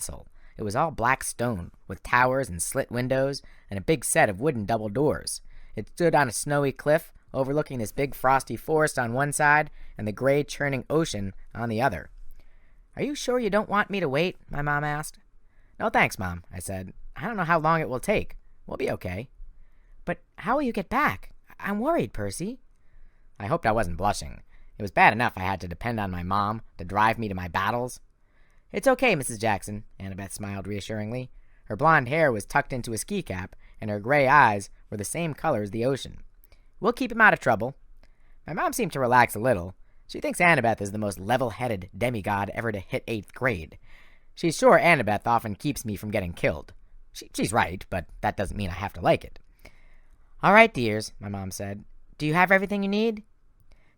castle. It was all black stone, with towers and slit windows, and a big set of wooden double doors. It stood on a snowy cliff, overlooking this big frosty forest on one side, and the gray churning ocean on the other. "Are you sure you don't want me to wait?" my mom asked. "No thanks, Mom," I said. "I don't know how long it will take. We'll be okay." "But how will you get back? I'm worried, Percy." I hoped I wasn't blushing. It was bad enough I had to depend on my mom to drive me to my battles. "It's okay, Mrs. Jackson," Annabeth smiled reassuringly. Her blonde hair was tucked into a ski cap, and her gray eyes were the same color as the ocean. "We'll keep him out of trouble." My mom seemed to relax a little. She thinks Annabeth is the most level-headed demigod ever to hit 8th grade. She's sure Annabeth often keeps me from getting killed. She's right, but that doesn't mean I have to like it. "All right, dears," my mom said. "Do you have everything you need?"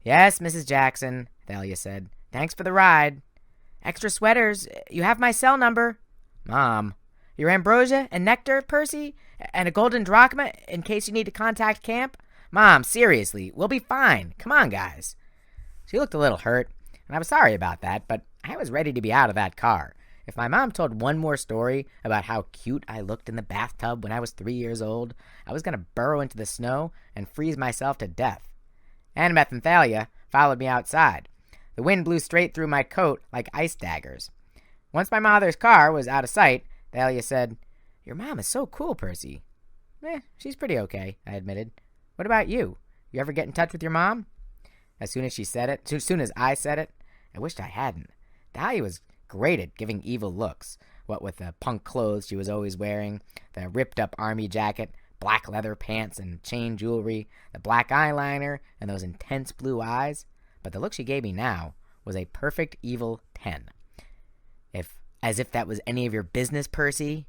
"Yes, Mrs. Jackson," Thalia said. "Thanks for the ride." "Extra sweaters. You have my cell number." "Mom." "Your ambrosia and nectar, Percy? And a golden drachma in case you need to contact camp?" "Mom, seriously, we'll be fine. Come on, guys." She looked a little hurt, and I was sorry about that, but I was ready to be out of that car. If my mom told one more story about how cute I looked in the bathtub when I was 3 years old, I was going to burrow into the snow and freeze myself to death. Annabeth and Thalia followed me outside. The wind blew straight through my coat like ice daggers. Once my mother's car was out of sight, Thalia said, "Your mom is so cool, Percy." She's pretty okay," I admitted. "What about you? You ever get in touch with your mom?" As soon as I said it, I wished I hadn't. Thalia was great at giving evil looks, what with the punk clothes she was always wearing, the ripped-up army jacket, black leather pants and chain jewelry, the black eyeliner, and those intense blue eyes. But the look she gave me now was a perfect evil 10. As if that was any of your business, Percy.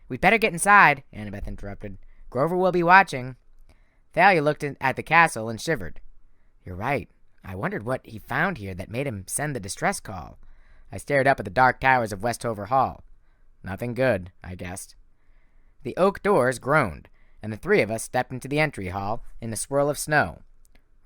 "We'd better get inside," Annabeth interrupted. "Grover will be watching." Thalia looked at the castle and shivered. "You're right. I wondered what he found here that made him send the distress call." I stared up at the dark towers of Westover Hall. "Nothing good," I guessed. The oak doors groaned, and the three of us stepped into the entry hall in a swirl of snow.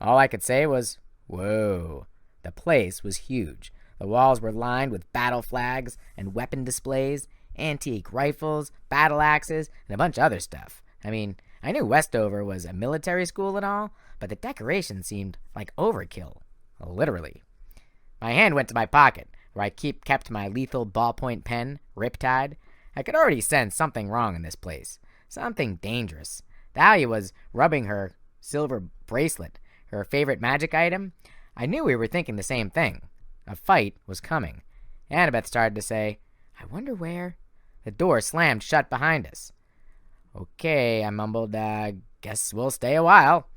All I could say was, "Whoa." The place was huge. The walls were lined with battle flags and weapon displays, antique rifles, battle axes, and a bunch of other stuff. I mean, I knew Westover was a military school and all, but the decoration seemed like overkill. Literally. My hand went to my pocket, where I kept my lethal ballpoint pen, riptide. I could already sense something wrong in this place. Something dangerous. Thalia was rubbing her silver bracelet, her favorite magic item. I knew we were thinking the same thing. A fight was coming. Annabeth started to say, "I wonder where—" The door slammed shut behind us. "Okay," I mumbled, "guess we'll stay a while."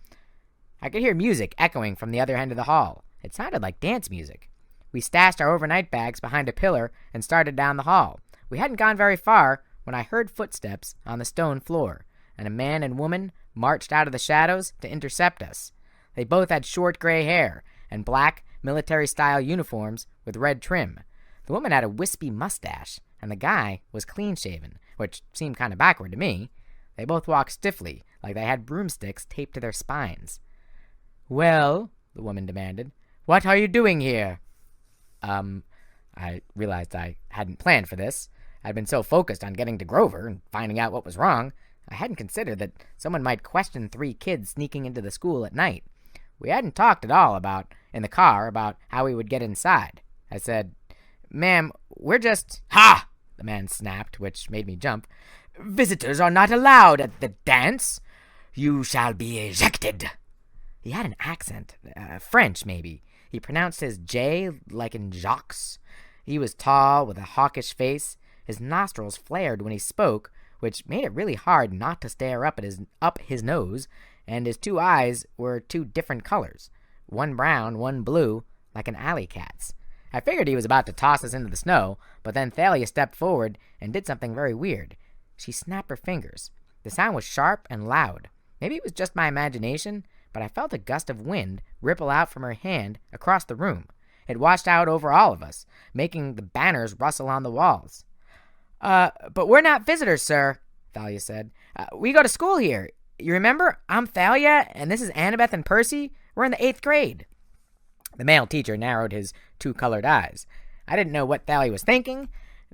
I could hear music echoing from the other end of the hall. It sounded like dance music. We stashed our overnight bags behind a pillar and started down the hall. We hadn't gone very far when I heard footsteps on the stone floor, and a man and woman marched out of the shadows to intercept us. They both had short gray hair and black, military-style uniforms with red trim. The woman had a wispy mustache, and the guy was clean-shaven, which seemed kind of backward to me. They both walked stiffly, like they had broomsticks taped to their spines. "Well," the woman demanded, "what are you doing here?" I realized I hadn't planned for this. I'd been so focused on getting to Grover and finding out what was wrong, I hadn't considered that someone might question 3 kids sneaking into the school at night. We hadn't talked at all in the car about how we would get inside. I said, "Ma'am, we're just—" "Ha!" the man snapped, which made me jump. "Visitors are not allowed at the dance. You shall be ejected." He had an accent, French maybe. He pronounced his J like in Jacques. He was tall, with a hawkish face. His nostrils flared when he spoke, which made it really hard not to stare up his nose, and his 2 eyes were 2 different colors, one brown, one blue, like an alley cat's. I figured he was about to toss us into the snow, but then Thalia stepped forward and did something very weird. She snapped her fingers. The sound was sharp and loud. Maybe it was just my imagination, but I felt a gust of wind ripple out from her hand across the room. It washed out over all of us, making the banners rustle on the walls. But we're not visitors, sir," Thalia said. "We go to school here. You remember? I'm Thalia, and this is Annabeth and Percy. We're in the 8th grade." The male teacher narrowed his 2 colored eyes. I didn't know what Thalia was thinking.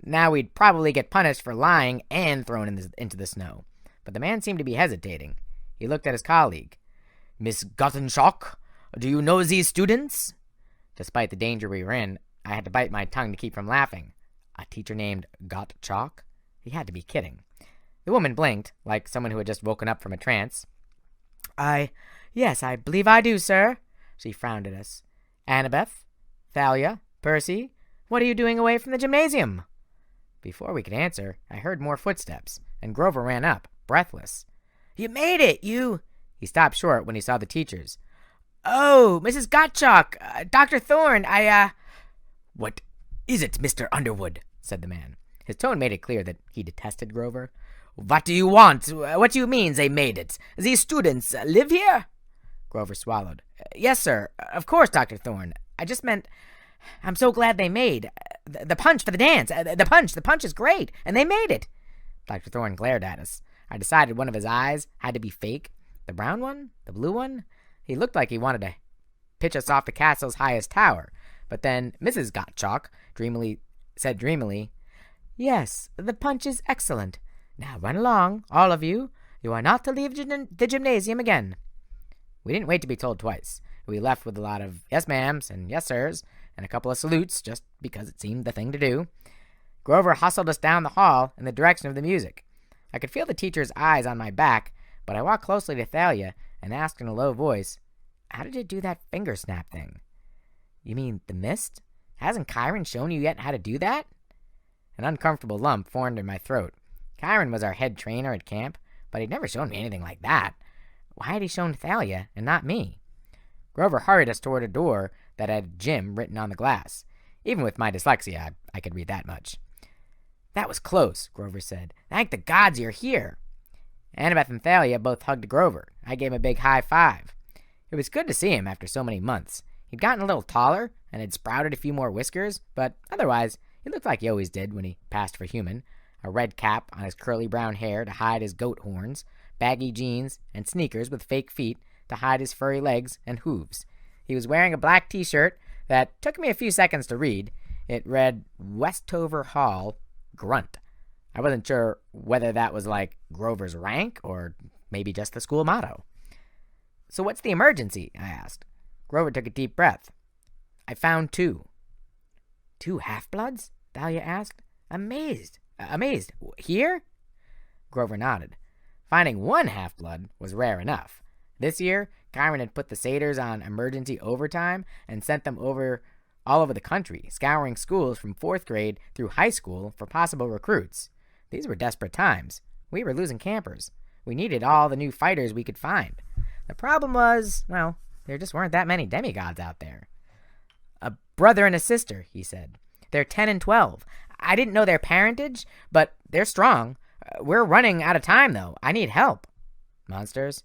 Now we'd probably get punished for lying and thrown into the snow. But the man seemed to be hesitating. He looked at his colleague. Miss Gottenschock, do you know these students? Despite the danger we were in, I had to bite my tongue to keep from laughing. A teacher named Gottschalk? He had to be kidding. The woman blinked, like someone who had just woken up from a trance. Yes, I believe I do, sir. She frowned at us. Annabeth? Thalia? Percy? What are you doing away from the gymnasium? Before we could answer, I heard more footsteps, and Grover ran up, breathless. You made it, you... He stopped short when he saw the teachers. Oh, Mrs. Gottschalk, Dr. Thorne, What is it, Mr. Underwood? Said the man. His tone made it clear that he detested Grover. What do you want? What do you mean they made it? These students live here? Grover swallowed. Yes, sir. Of course, Dr. Thorne. I just meant... I'm so glad they made... The punch for the dance. The punch is great. And they made it. Dr. Thorne glared at us. I decided one of his eyes had to be fake. The brown one? The blue one? He looked like he wanted to pitch us off the castle's highest tower. But then Mrs. Gottschalk said dreamily, Yes, the punch is excellent. Now run along, all of you. You are not to leave the gymnasium again. We didn't wait to be told twice. We left with a lot of yes ma'ams and yes sirs and a couple of salutes just because it seemed the thing to do. Grover hustled us down the hall in the direction of the music. I could feel the teacher's eyes on my back, but I walked closely to Thalia and asked in a low voice, How did you do that finger snap thing? You mean the mist? Hasn't Chiron shown you yet how to do that? An uncomfortable lump formed in my throat. Chiron was our head trainer at camp, but he'd never shown me anything like that. Why had he shown Thalia and not me? Grover hurried us toward a door that had gym written on the glass. Even with my dyslexia, I could read that much. That was close, Grover said. Thank the gods you're here. Annabeth and Thalia both hugged Grover. I gave him a big high five. It was good to see him after so many months. He'd gotten a little taller and had sprouted a few more whiskers, but otherwise, he looked like he always did when he passed for human. A red cap on his curly brown hair to hide his goat horns, baggy jeans, and sneakers with fake feet to hide his furry legs and hooves. He was wearing a black t-shirt that took me a few seconds to read. It read, Westover Hall, Grunt. I wasn't sure whether that was like Grover's rank or maybe just the school motto. So what's the emergency? I asked. Grover took a deep breath. I found 2. 2 half-bloods? Thalia asked. Amazed. Here? Grover nodded. Finding 1 half-blood was rare enough. This year, Chiron had put the satyrs on emergency overtime and sent them all over the country, scouring schools from 4th grade through high school for possible recruits. These were desperate times. We were losing campers. We needed all the new fighters we could find. The problem was, well, there just weren't that many demigods out there. A brother and a sister, he said. They're 10 and 12. I didn't know their parentage, but they're strong. We're running out of time, though. I need help. Monsters?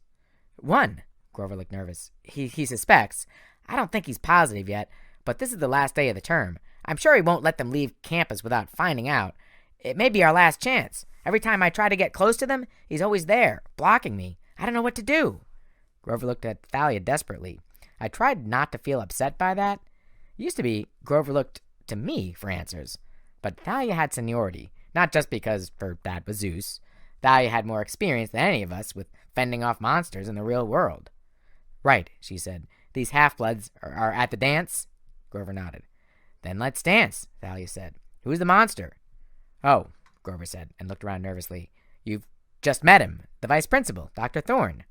1. Grover looked nervous. He suspects. I don't think he's positive yet, but this is the last day of the term. I'm sure he won't let them leave campus without finding out. It may be our last chance. Every time I try to get close to them, he's always there, blocking me. I don't know what to do. Grover looked at Thalia desperately. I tried not to feel upset by that. It used to be Grover looked to me for answers. But Thalia had seniority, not just because her dad was Zeus. Thalia had more experience than any of us with fending off monsters in the real world. Right, she said. These half-bloods are at the dance? Grover nodded. Then let's dance, Thalia said. Who's the monster? Oh, Grover said, and looked around nervously. You've just met him, the vice principal, Dr. Thorne.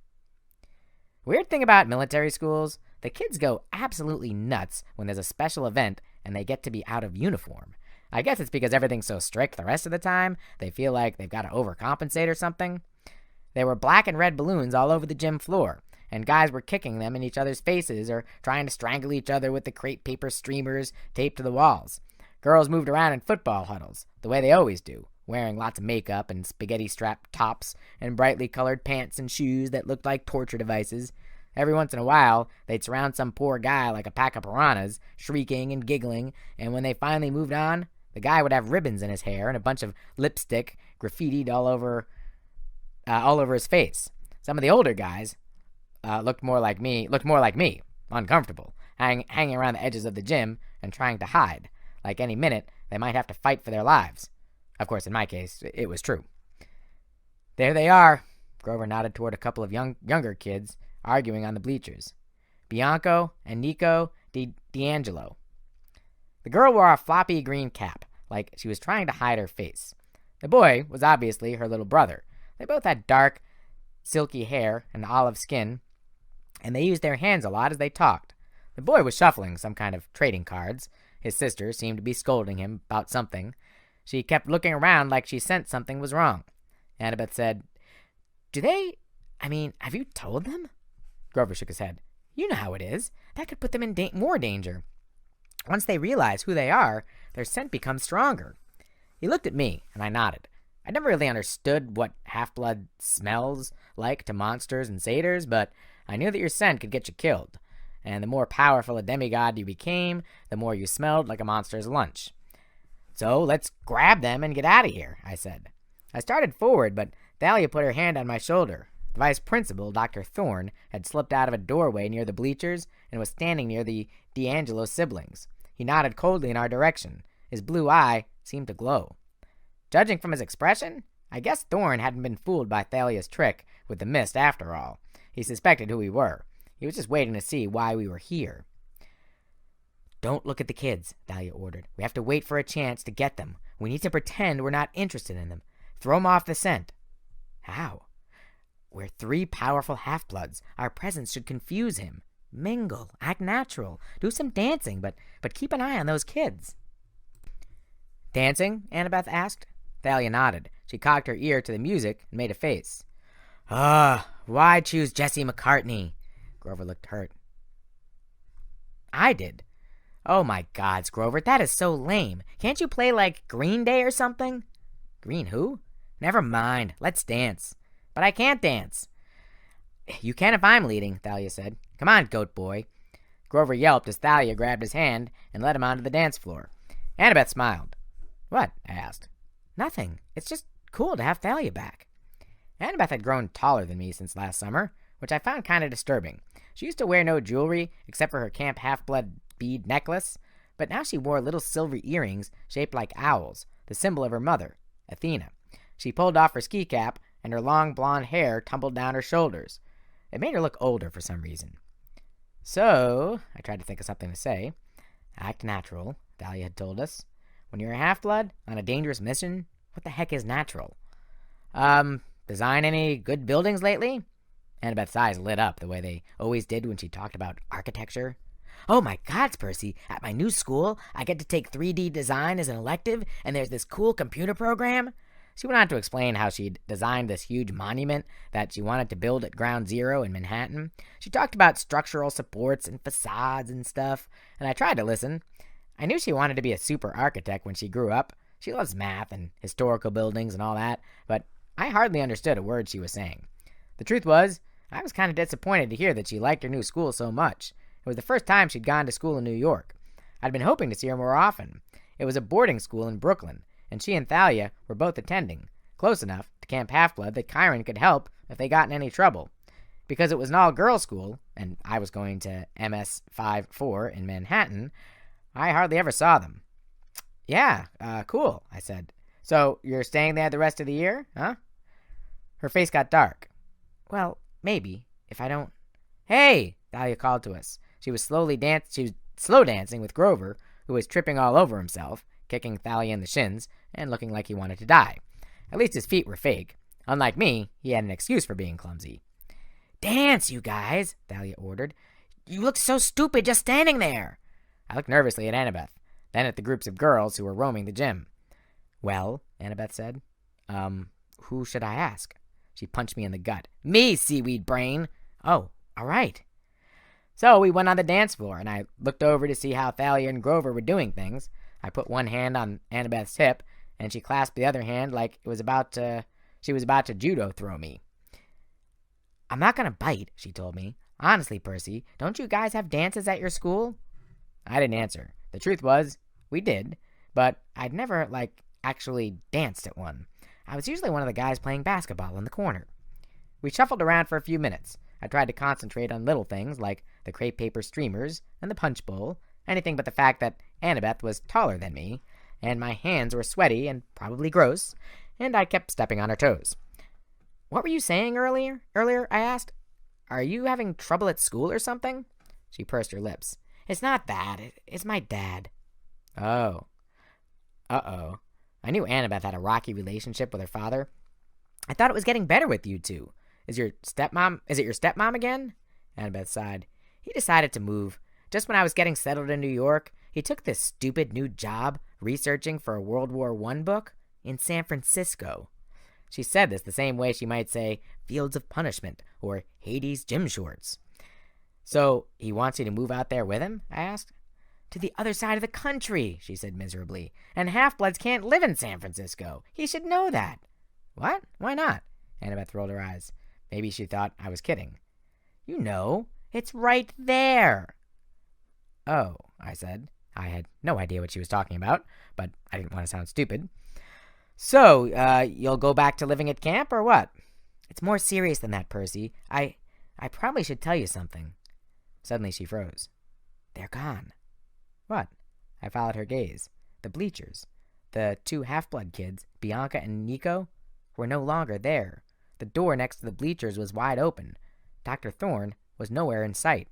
Weird thing about military schools, the kids go absolutely nuts when there's a special event and they get to be out of uniform. I guess it's because everything's so strict the rest of the time, they feel like they've got to overcompensate or something. There were black and red balloons all over the gym floor, and guys were kicking them in each other's faces or trying to strangle each other with the crepe paper streamers taped to the walls. Girls moved around in football huddles, the way they always do, wearing lots of makeup and spaghetti-strapped tops and brightly colored pants and shoes that looked like torture devices. Every once in a while, they'd surround some poor guy like a pack of piranhas, shrieking and giggling, and when they finally moved on, the guy would have ribbons in his hair and a bunch of lipstick graffitied all over his face. Some of the older guys looked more like me, uncomfortable, hanging around the edges of the gym and trying to hide. Like any minute, they might have to fight for their lives. Of course, in my case, it was true. There they are. Grover nodded toward a couple of younger kids arguing on the bleachers. Bianco and Nico D'Angelo. The girl wore a floppy green cap, like she was trying to hide her face. The boy was obviously her little brother. They both had dark, silky hair and olive skin, and they used their hands a lot as they talked. The boy was shuffling some kind of trading cards. His sister seemed to be scolding him about something. She kept looking around like she sensed something was wrong. Annabeth said, have you told them? Grover shook his head. You know how it is. That could put them in more danger. Once they realize who they are, their scent becomes stronger. He looked at me, and I nodded. I never really understood what half-blood smells like to monsters and satyrs, but I knew that your scent could get you killed. And the more powerful a demigod you became, the more you smelled like a monster's lunch. So let's grab them and get out of here, I said. I started forward, but Thalia put her hand on my shoulder. The vice principal, Dr. Thorne, had slipped out of a doorway near the bleachers and was standing near the D'Angelo siblings. He nodded coldly in our direction. His blue eye seemed to glow. Judging from his expression, I guess Thorne hadn't been fooled by Thalia's trick with the mist after all. He suspected who we were. He was just waiting to see why we were here. Don't look at the kids, Thalia ordered. We have to wait for a chance to get them. We need to pretend we're not interested in them. Throw them off the scent. How? We're 3 powerful half-bloods. Our presence should confuse him. Mingle. Act natural. Do some dancing, but keep an eye on those kids. Dancing? Annabeth asked. Thalia nodded. She cocked her ear to the music and made a face. Why choose Jesse McCartney? Grover looked hurt. I did. Oh my gods, Grover, that is so lame. Can't you play like Green Day or something? Green who? Never mind. Let's dance. But I can't dance. You can if I'm leading, Thalia said. Come on, goat boy. Grover yelped as Thalia grabbed his hand and led him onto the dance floor. Annabeth smiled. What? I asked. Nothing. It's just cool to have Thalia back. Annabeth had grown taller than me since last summer, which I found kind of disturbing. She used to wear no jewelry except for her camp half-blood bead necklace, but now she wore little silver earrings shaped like owls, the symbol of her mother, Athena. She pulled off her ski cap, and her long blonde hair tumbled down her shoulders. It made her look older for some reason. So, I tried to think of something to say. Act natural, Thalia had told us. When you're a half-blood on a dangerous mission, what the heck is natural? Design any good buildings lately? Annabeth's eyes lit up the way they always did when she talked about architecture. Oh my gods, Percy, at my new school, I get to take 3D design as an elective, and there's this cool computer program. She went on to explain how she'd designed this huge monument that she wanted to build at Ground Zero in Manhattan. She talked about structural supports and facades and stuff, and I tried to listen. I knew she wanted to be a super architect when she grew up. She loves math and historical buildings and all that, but I hardly understood a word she was saying. The truth was, I was kind of disappointed to hear that she liked her new school so much. It was the first time she'd gone to school in New York. I'd been hoping to see her more often. It was a boarding school in Brooklyn, and she and Thalia were both attending, close enough to Camp Half-Blood that Chiron could help if they got in any trouble. Because it was an all-girls school, and I was going to MS 5-4 in Manhattan, I hardly ever saw them. Yeah, cool, I said. So, you're staying there the rest of the year, huh? Her face got dark. Well, maybe, if I don't... Hey! Thalia called to us. She was slow dancing with Grover, who was tripping all over himself, kicking Thalia in the shins, and looking like he wanted to die. At least his feet were fake. Unlike me, he had an excuse for being clumsy. Dance, you guys, Thalia ordered. You look so stupid just standing there. I looked nervously at Annabeth, then at the groups of girls who were roaming the gym. Well, Annabeth said, who should I ask? She punched me in the gut. Me, seaweed brain. Oh, all right. So we went on the dance floor, and I looked over to see how Thalia and Grover were doing things. I put one hand on Annabeth's hip, and she clasped the other hand like she was about to judo throw me. I'm not going to bite, she told me. Honestly, Percy, don't you guys have dances at your school? I didn't answer. The truth was, we did, but I'd never, actually danced at one. I was usually one of the guys playing basketball in the corner. We shuffled around for a few minutes. I tried to concentrate on little things like the crepe paper streamers and the punch bowl, anything but the fact that Annabeth was taller than me, and my hands were sweaty and probably gross, and I kept stepping on her toes. "What were you saying earlier?" I asked. "Are you having trouble at school or something?" She pursed her lips. "It's not that. It's my dad." "Oh. Uh-oh." I knew Annabeth had a rocky relationship with her father. "I thought it was getting better with you two. Is it your stepmom again?" Annabeth sighed. "He decided to move. Just when I was getting settled in New York, he took this stupid new job researching for a World War I book in San Francisco." She said this the same way she might say Fields of Punishment or Hades gym shorts. "So he wants you to move out there with him?" I asked. "To the other side of the country," she said miserably. "And half-bloods can't live in San Francisco. He should know that." "What? Why not?" Annabeth rolled her eyes. Maybe she thought I was kidding. "You know, it's right there." "Oh," I said. I had no idea what she was talking about, but I didn't want to sound stupid. "So, you'll go back to living at camp, or what?" "It's more serious than that, Percy. I probably should tell you something." Suddenly she froze. "They're gone." "What?" I followed her gaze. The bleachers. The two half-blood kids, Bianca and Nico, were no longer there. The door next to the bleachers was wide open. Dr. Thorne was nowhere in sight.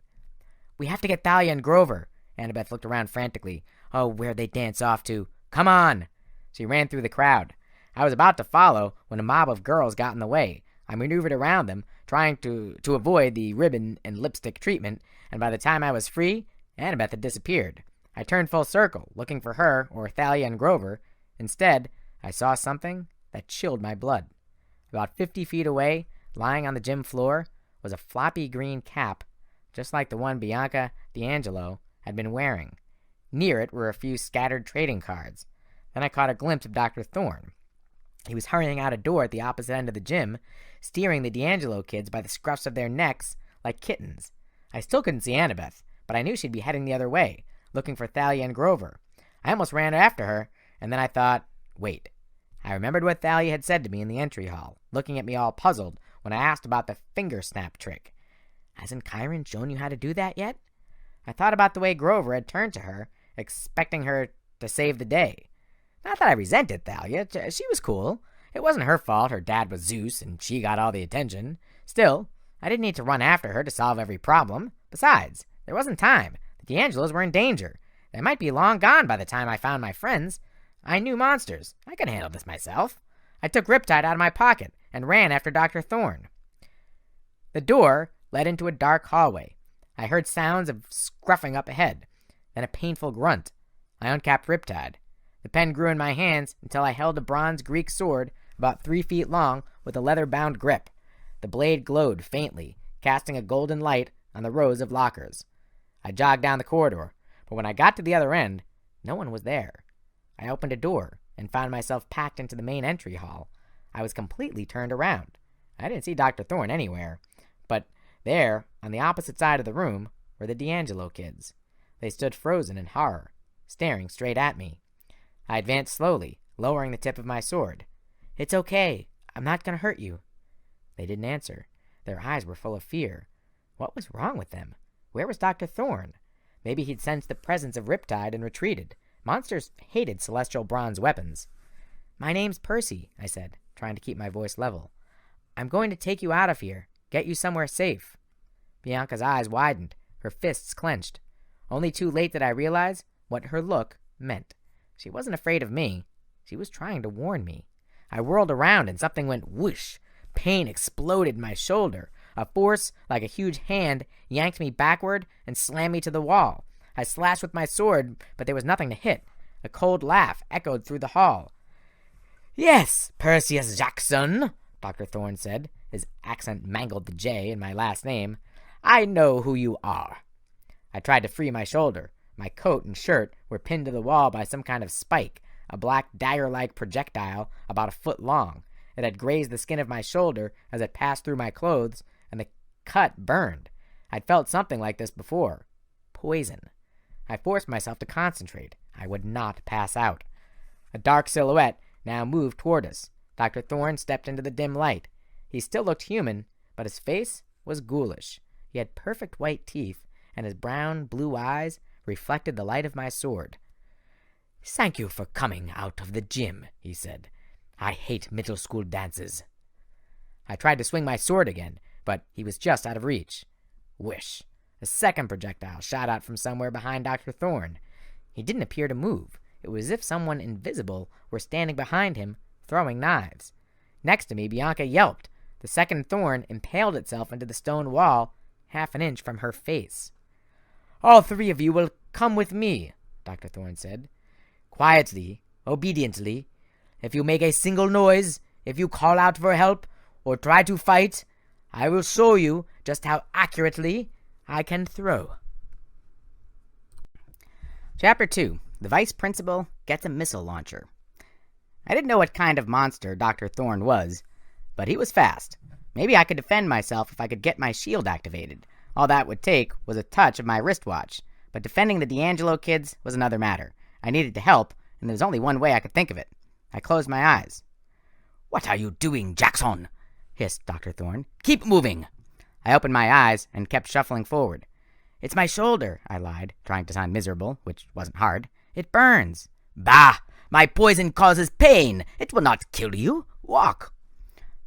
"We have to get Thalia and Grover." Annabeth looked around frantically. Oh, where'd they dance off to? "Come on!" She ran through the crowd. I was about to follow when a mob of girls got in the way. I maneuvered around them, trying to avoid the ribbon and lipstick treatment, and by the time I was free, Annabeth had disappeared. I turned full circle, looking for her or Thalia and Grover. Instead, I saw something that chilled my blood. About 50 feet away, lying on the gym floor, was a floppy green cap, just like the one Bianca D'Angelo had been wearing. Near it were a few scattered trading cards. Then I caught a glimpse of Dr. Thorne. He was hurrying out a door at the opposite end of the gym, steering the D'Angelo kids by the scruffs of their necks like kittens. I still couldn't see Annabeth, but I knew she'd be heading the other way, looking for Thalia and Grover. I almost ran after her, and then I thought, wait. I remembered what Thalia had said to me in the entry hall, looking at me all puzzled when I asked about the finger snap trick. Hasn't Chiron shown you how to do that yet? I thought about the way Grover had turned to her, expecting her to save the day. Not that I resented Thalia. She was cool. It wasn't her fault her dad was Zeus and she got all the attention. Still, I didn't need to run after her to solve every problem. Besides, there wasn't time. The D'Angelos were in danger. They might be long gone by the time I found my friends. I knew monsters. I could handle this myself. I took Riptide out of my pocket and ran after Dr. Thorne. The door led into a dark hallway. I heard sounds of scruffing up ahead, then a painful grunt. I uncapped Riptide. The pen grew in my hands until I held a bronze Greek sword about 3 feet long with a leather-bound grip. The blade glowed faintly, casting a golden light on the rows of lockers. I jogged down the corridor, but when I got to the other end, no one was there. I opened a door and found myself packed into the main entry hall. I was completely turned around. I didn't see Dr. Thorne anywhere, but there, on the opposite side of the room, were the D'Angelo kids. They stood frozen in horror, staring straight at me. I advanced slowly, lowering the tip of my sword. "It's okay. I'm not going to hurt you." They didn't answer. Their eyes were full of fear. What was wrong with them? Where was Dr. Thorne? Maybe he'd sensed the presence of Riptide and retreated. Monsters hated celestial bronze weapons. "My name's Percy," I said, trying to keep my voice level. "I'm going to take you out of here, get you somewhere safe." Bianca's eyes widened, her fists clenched. Only too late did I realize what her look meant. She wasn't afraid of me. She was trying to warn me. I whirled around and something went whoosh. Pain exploded in my shoulder. A force like a huge hand yanked me backward and slammed me to the wall. I slashed with my sword, but there was nothing to hit. A cold laugh echoed through the hall. "Yes, Perseus Jackson," Dr. Thorne said. His accent mangled the J in my last name. "I know who you are." I tried to free my shoulder. My coat and shirt were pinned to the wall by some kind of spike, a black dagger-like projectile about a foot long. It had grazed the skin of my shoulder as it passed through my clothes, and the cut burned. I'd felt something like this before. Poison. I forced myself to concentrate. I would not pass out. A dark silhouette now moved toward us. Dr. Thorne stepped into the dim light. He still looked human, but his face was ghoulish. He had perfect white teeth, and his brown, blue eyes reflected the light of my sword. "Thank you for coming out of the gym," he said. "I hate middle school dances." I tried to swing my sword again, but he was just out of reach. Whish! A second projectile shot out from somewhere behind Dr. Thorne. He didn't appear to move. It was as if someone invisible were standing behind him, throwing knives. Next to me, Bianca yelped. The second thorn impaled itself into the stone wall, half an inch from her face. "All three of you will come with me," Dr. Thorne said. "Quietly, obediently. If you make a single noise, if you call out for help, or try to fight, I will show you just how accurately I can throw." Chapter 2. The Vice Principal Gets a Missile Launcher. I didn't know what kind of monster Dr. Thorne was, but he was fast. Maybe I could defend myself if I could get my shield activated. All that would take was a touch of my wristwatch, but defending the D'Angelo kids was another matter. I needed to help, and there was only one way I could think of it. I closed my eyes. "What are you doing, Jackson?" hissed Dr. Thorne. "Keep moving." I opened my eyes and kept shuffling forward. "It's my shoulder," I lied, trying to sound miserable, which wasn't hard. "It burns." "Bah! My poison causes pain. It will not kill you. Walk."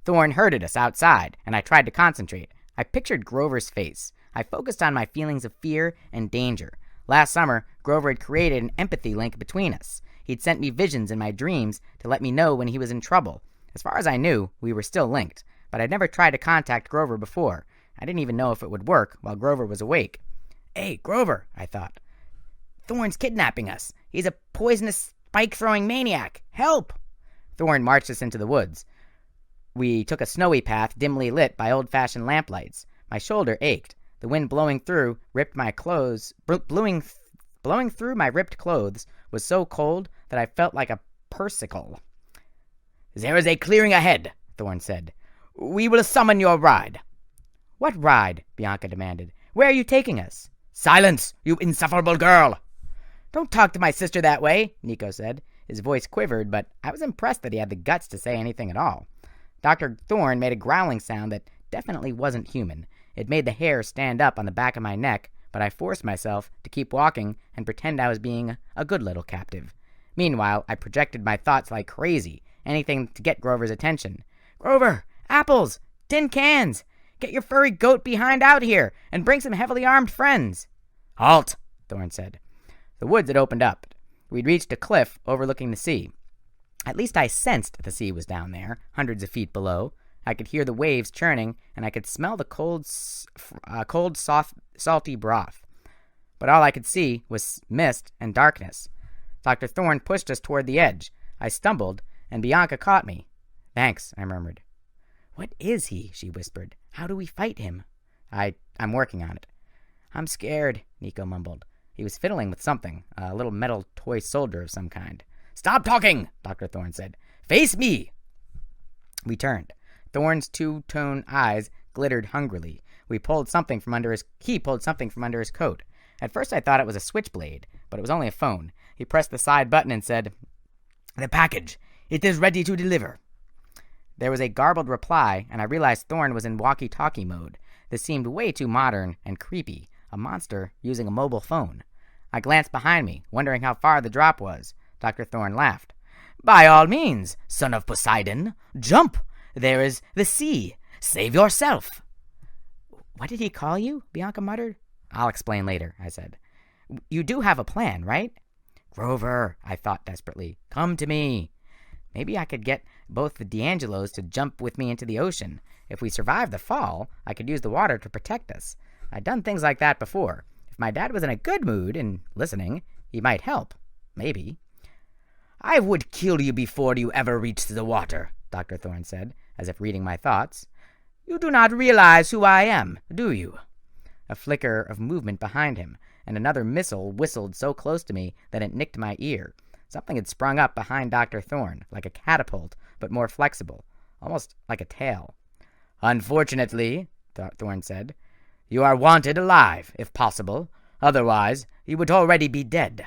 Thorne herded us outside, and I tried to concentrate. I pictured Grover's face. I focused on my feelings of fear and danger. Last summer, Grover had created an empathy link between us. He'd sent me visions in my dreams to let me know when he was in trouble. As far as I knew, we were still linked, but I'd never tried to contact Grover before. I didn't even know if it would work while Grover was awake. "Hey, Grover," I thought. "Thorne's kidnapping us. He's a poisonous, spike-throwing maniac. Help!" Thorne marched us into the woods. We took a snowy path dimly lit by old-fashioned lamplights. My shoulder ached. The wind blowing through my ripped clothes was so cold that I felt like a persicle. "There is a clearing ahead," Thorne said. "We will summon your ride." "What ride?" Bianca demanded. "Where are you taking us?" "Silence, you insufferable girl!" "Don't talk to my sister that way," Nico said. His voice quivered, but I was impressed that he had the guts to say anything at all. Dr. Thorne made a growling sound that definitely wasn't human. It made the hair stand up on the back of my neck, but I forced myself to keep walking and pretend I was being a good little captive. Meanwhile, I projected my thoughts like crazy, anything to get Grover's attention. "Grover! Apples! Tin cans! Get your furry goat behind out here, and bring some heavily armed friends!" "Halt!" Thorne said. The woods had opened up. We'd reached a cliff overlooking the sea. At least I sensed the sea was down there, hundreds of feet below. I could hear the waves churning, and I could smell the cold, salty broth. But all I could see was mist and darkness. Dr. Thorne pushed us toward the edge. I stumbled, and Bianca caught me. "Thanks," I murmured. "What is he?" she whispered. "How do we fight him?" I'm working on it." "I'm scared," Nico mumbled. He was fiddling with something, a little metal toy soldier of some kind. "Stop talking," Dr. Thorne said. "Face me." We turned. Thorne's two-tone eyes glittered hungrily. He pulled something from under his coat. At first I thought it was a switchblade, but it was only a phone. He pressed the side button and said, "The package. It is ready to deliver." There was a garbled reply, and I realized Thorne was in walkie-talkie mode. This seemed way too modern and creepy, a monster using a mobile phone. I glanced behind me, wondering how far the drop was. Dr. Thorne laughed. "By all means, son of Poseidon, jump! There is the sea. Save yourself." "What did he call you?" Bianca muttered. "I'll explain later," I said. "You do have a plan, right?" "Grover," I thought desperately. "Come to me." Maybe I could get both the D'Angelos to jump with me into the ocean. If we survived the fall, I could use the water to protect us. I'd done things like that before. If my dad was in a good mood and listening, he might help. Maybe. "I would kill you before you ever reached the water," Dr. Thorne said, as if reading my thoughts. "You do not realize who I am, do you?" A flicker of movement behind him, and another missile whistled so close to me that it nicked my ear. Something had sprung up behind Dr. Thorne, like a catapult, but more flexible, almost like a tail. "Unfortunately," Thorne said, "you are wanted alive, if possible. Otherwise, you would already be dead."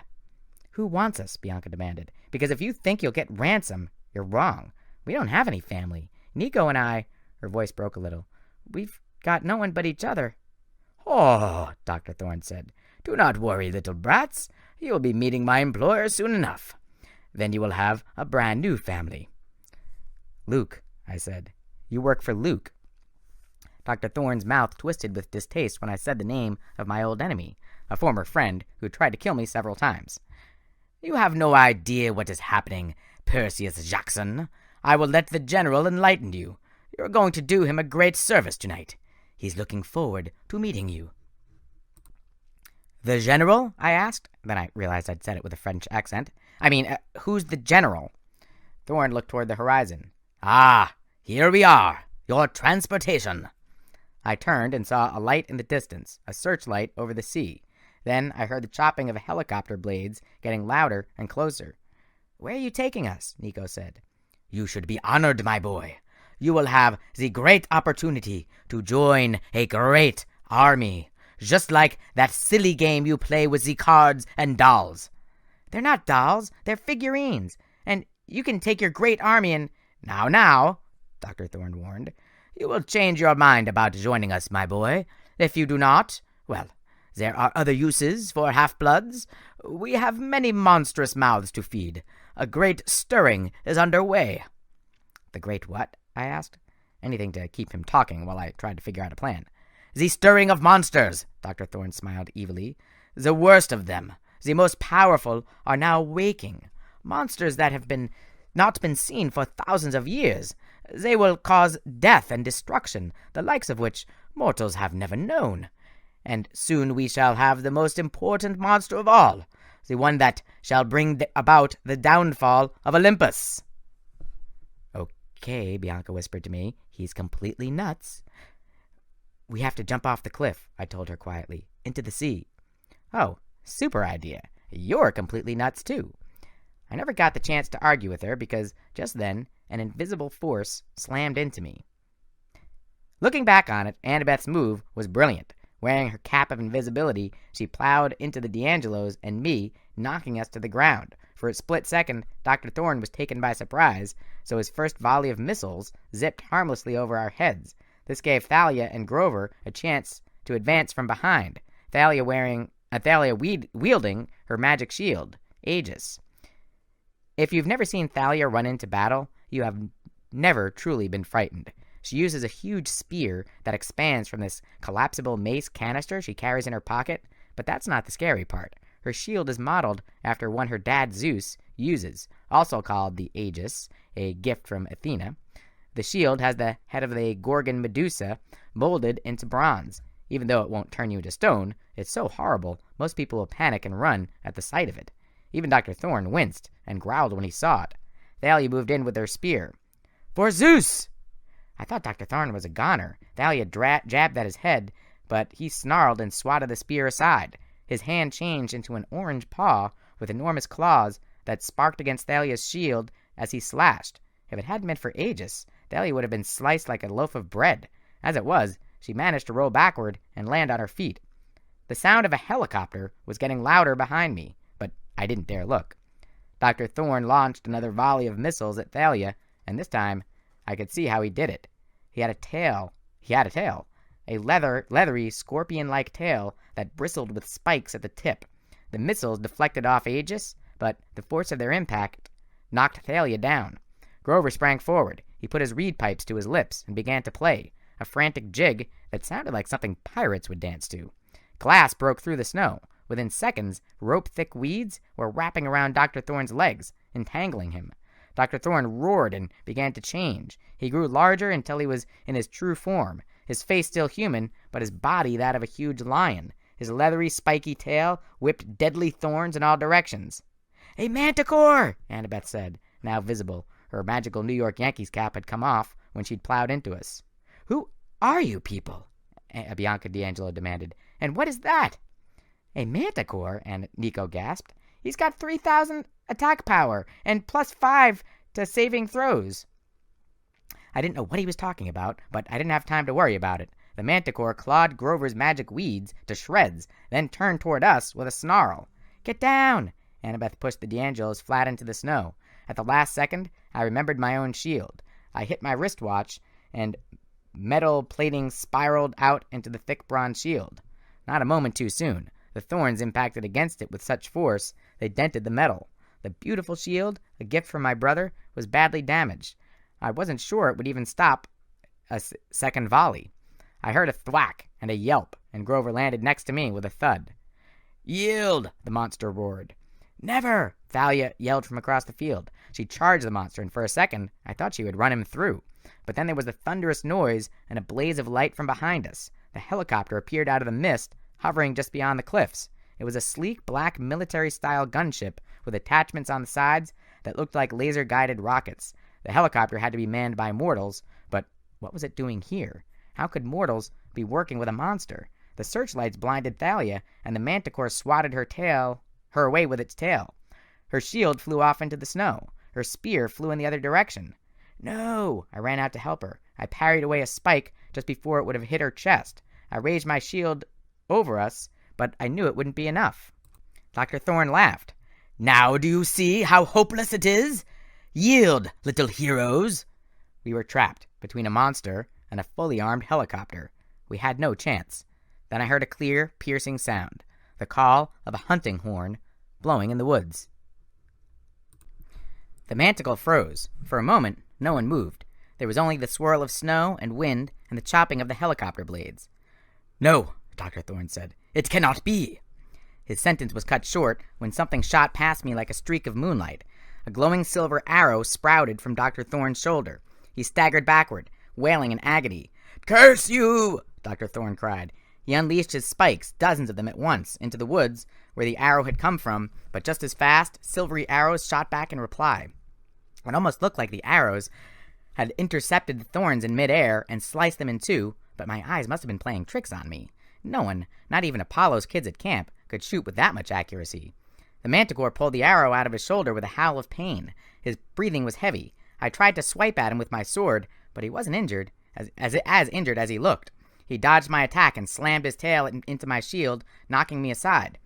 "Who wants us?" Bianca demanded. "Because if you think you'll get ransom, you're wrong. We don't have any family. Nico and I—" Her voice broke a little. "We've got no one but each other." "Oh," Dr. Thorne said. "Do not worry, little brats. You will be meeting my employer soon enough." Then you will have a brand new family." "Luke," I said. "You work for Luke." Dr. Thorne's mouth twisted with distaste when I said the name of my old enemy, a former friend who tried to kill me several times. "You have no idea what is happening, Perseus Jackson. I will let the general enlighten you. You're going to do him a great service tonight. He's looking forward to meeting you." "The general?" I asked. Then I realized I'd said it with a French accent. Who's the general?" Thorne looked toward the horizon. "Ah, here we are. Your transportation." I turned and saw a light in the distance, a searchlight over the sea. Then I heard the chopping of helicopter blades getting louder and closer. "Where are you taking us?" Nico said. "You should be honored, my boy. You will have the great opportunity to join a great army, just like that silly game you play with the cards and dolls." "They're not dolls, they're figurines. And you can take your great army and—" Now, Dr. Thorne warned. "You will change your mind about joining us, my boy. If you do not, well, there are other uses for half-bloods. We have many monstrous mouths to feed. A great stirring is under way." "The great what?" I asked. Anything to keep him talking while I tried to figure out a plan. "The stirring of monsters," Dr. Thorne smiled evilly. "The worst of them, the most powerful, are now waking. Monsters that have not been seen for thousands of years. They will cause death and destruction, the likes of which mortals have never known. And soon we shall have the most important monster of all, the one that shall bring about the downfall of Olympus." "Okay," Bianca whispered to me. "He's completely nuts." "We have to jump off the cliff," I told her quietly, "into the sea." "Oh, super idea. You're completely nuts, too." I never got the chance to argue with her because just then an invisible force slammed into me. Looking back on it, Annabeth's move was brilliant. Wearing her cap of invisibility, she plowed into the D'Angelos and me, knocking us to the ground. For a split second, Dr. Thorne was taken by surprise, so his first volley of missiles zipped harmlessly over our heads. This gave Thalia and Grover a chance to advance from behind, Thalia wielding her magic shield, Aegis. If you've never seen Thalia run into battle, you have never truly been frightened. She uses a huge spear that expands from this collapsible mace canister she carries in her pocket, but that's not the scary part. Her shield is modeled after one her dad Zeus uses, also called the Aegis, a gift from Athena. The shield has the head of the Gorgon Medusa molded into bronze. Even though it won't turn you to stone, it's so horrible most people will panic and run at the sight of it. Even Dr. Thorne winced and growled when he saw it. Thalia moved in with her spear. "For Zeus!" I thought Dr. Thorne was a goner. Thalia jabbed at his head, but he snarled and swatted the spear aside. His hand changed into an orange paw with enormous claws that sparked against Thalia's shield as he slashed. If it hadn't been for Aegis, Thalia would have been sliced like a loaf of bread. As it was, she managed to roll backward and land on her feet. The sound of a helicopter was getting louder behind me, but I didn't dare look. Dr. Thorne launched another volley of missiles at Thalia, and this time I could see how he did it. He had a tail, a leathery, scorpion-like tail that bristled with spikes at the tip. The missiles deflected off Aegis, but the force of their impact knocked Thalia down. Grover sprang forward. He put his reed pipes to his lips and began to play, a frantic jig that sounded like something pirates would dance to. Glass broke through the snow. Within seconds, rope-thick weeds were wrapping around Dr. Thorne's legs, entangling him. Dr. Thorne roared and began to change. He grew larger until he was in his true form, his face still human, but his body that of a huge lion. His leathery, spiky tail whipped deadly thorns in all directions. "A manticore!" Annabeth said, now visible. Her magical New York Yankees cap had come off when she'd plowed into us. "Who are you people?" Bianca D'Angelo demanded. "And what is that?" "A manticore?" and Nico gasped. "He's got 3,000 attack power and +5 to saving throws." I didn't know what he was talking about, but I didn't have time to worry about it. The manticore clawed Grover's magic weeds to shreds, then turned toward us with a snarl. "Get down!" Annabeth pushed the D'Angelos flat into the snow. At the last second, I remembered my own shield. I hit my wristwatch, and metal plating spiraled out into the thick bronze shield. Not a moment too soon. The thorns impacted against it with such force they dented the metal. The beautiful shield, a gift from my brother, was badly damaged. I wasn't sure it would even stop a second volley. I heard a thwack and a yelp, and Grover landed next to me with a thud. "Yield!" the monster roared. "Never!" Thalia yelled from across the field. She charged the monster, and for a second I thought she would run him through. But then there was a thunderous noise and a blaze of light from behind us. The helicopter appeared out of the mist, hovering just beyond the cliffs. It was a sleek, black, military-style gunship with attachments on the sides that looked like laser-guided rockets. The helicopter had to be manned by mortals, but what was it doing here? How could mortals be working with a monster? The searchlights blinded Thalia, and the manticore swatted her away with its tail. Her shield flew off into the snow. Her spear flew in the other direction. "No!" I ran out to help her. I parried away a spike just before it would have hit her chest. I raised my shield over us, but I knew it wouldn't be enough. Dr. Thorne laughed. "Now do you see how hopeless it is? Yield, little heroes!" We were trapped between a monster and a fully armed helicopter. We had no chance. Then I heard a clear, piercing sound, the call of a hunting horn blowing in the woods. The manticle froze. For a moment, no one moved. There was only the swirl of snow and wind and the chopping of the helicopter blades. "No," Dr. Thorne said. "It cannot be." His sentence was cut short when something shot past me like a streak of moonlight. A glowing silver arrow sprouted from Dr. Thorne's shoulder. He staggered backward, wailing in agony. "Curse you!" Dr. Thorne cried. He unleashed his spikes, dozens of them at once, into the woods where the arrow had come from, but just as fast, silvery arrows shot back in reply. It almost looked like the arrows had intercepted the thorns in midair and sliced them in two, but my eyes must have been playing tricks on me. No one, not even Apollo's kids at camp, could shoot with that much accuracy. The manticore pulled the arrow out of his shoulder with a howl of pain. His breathing was heavy. I tried to swipe at him with my sword, but he wasn't injured, as injured as he looked. He dodged my attack and slammed his tail into my shield, knocking me aside.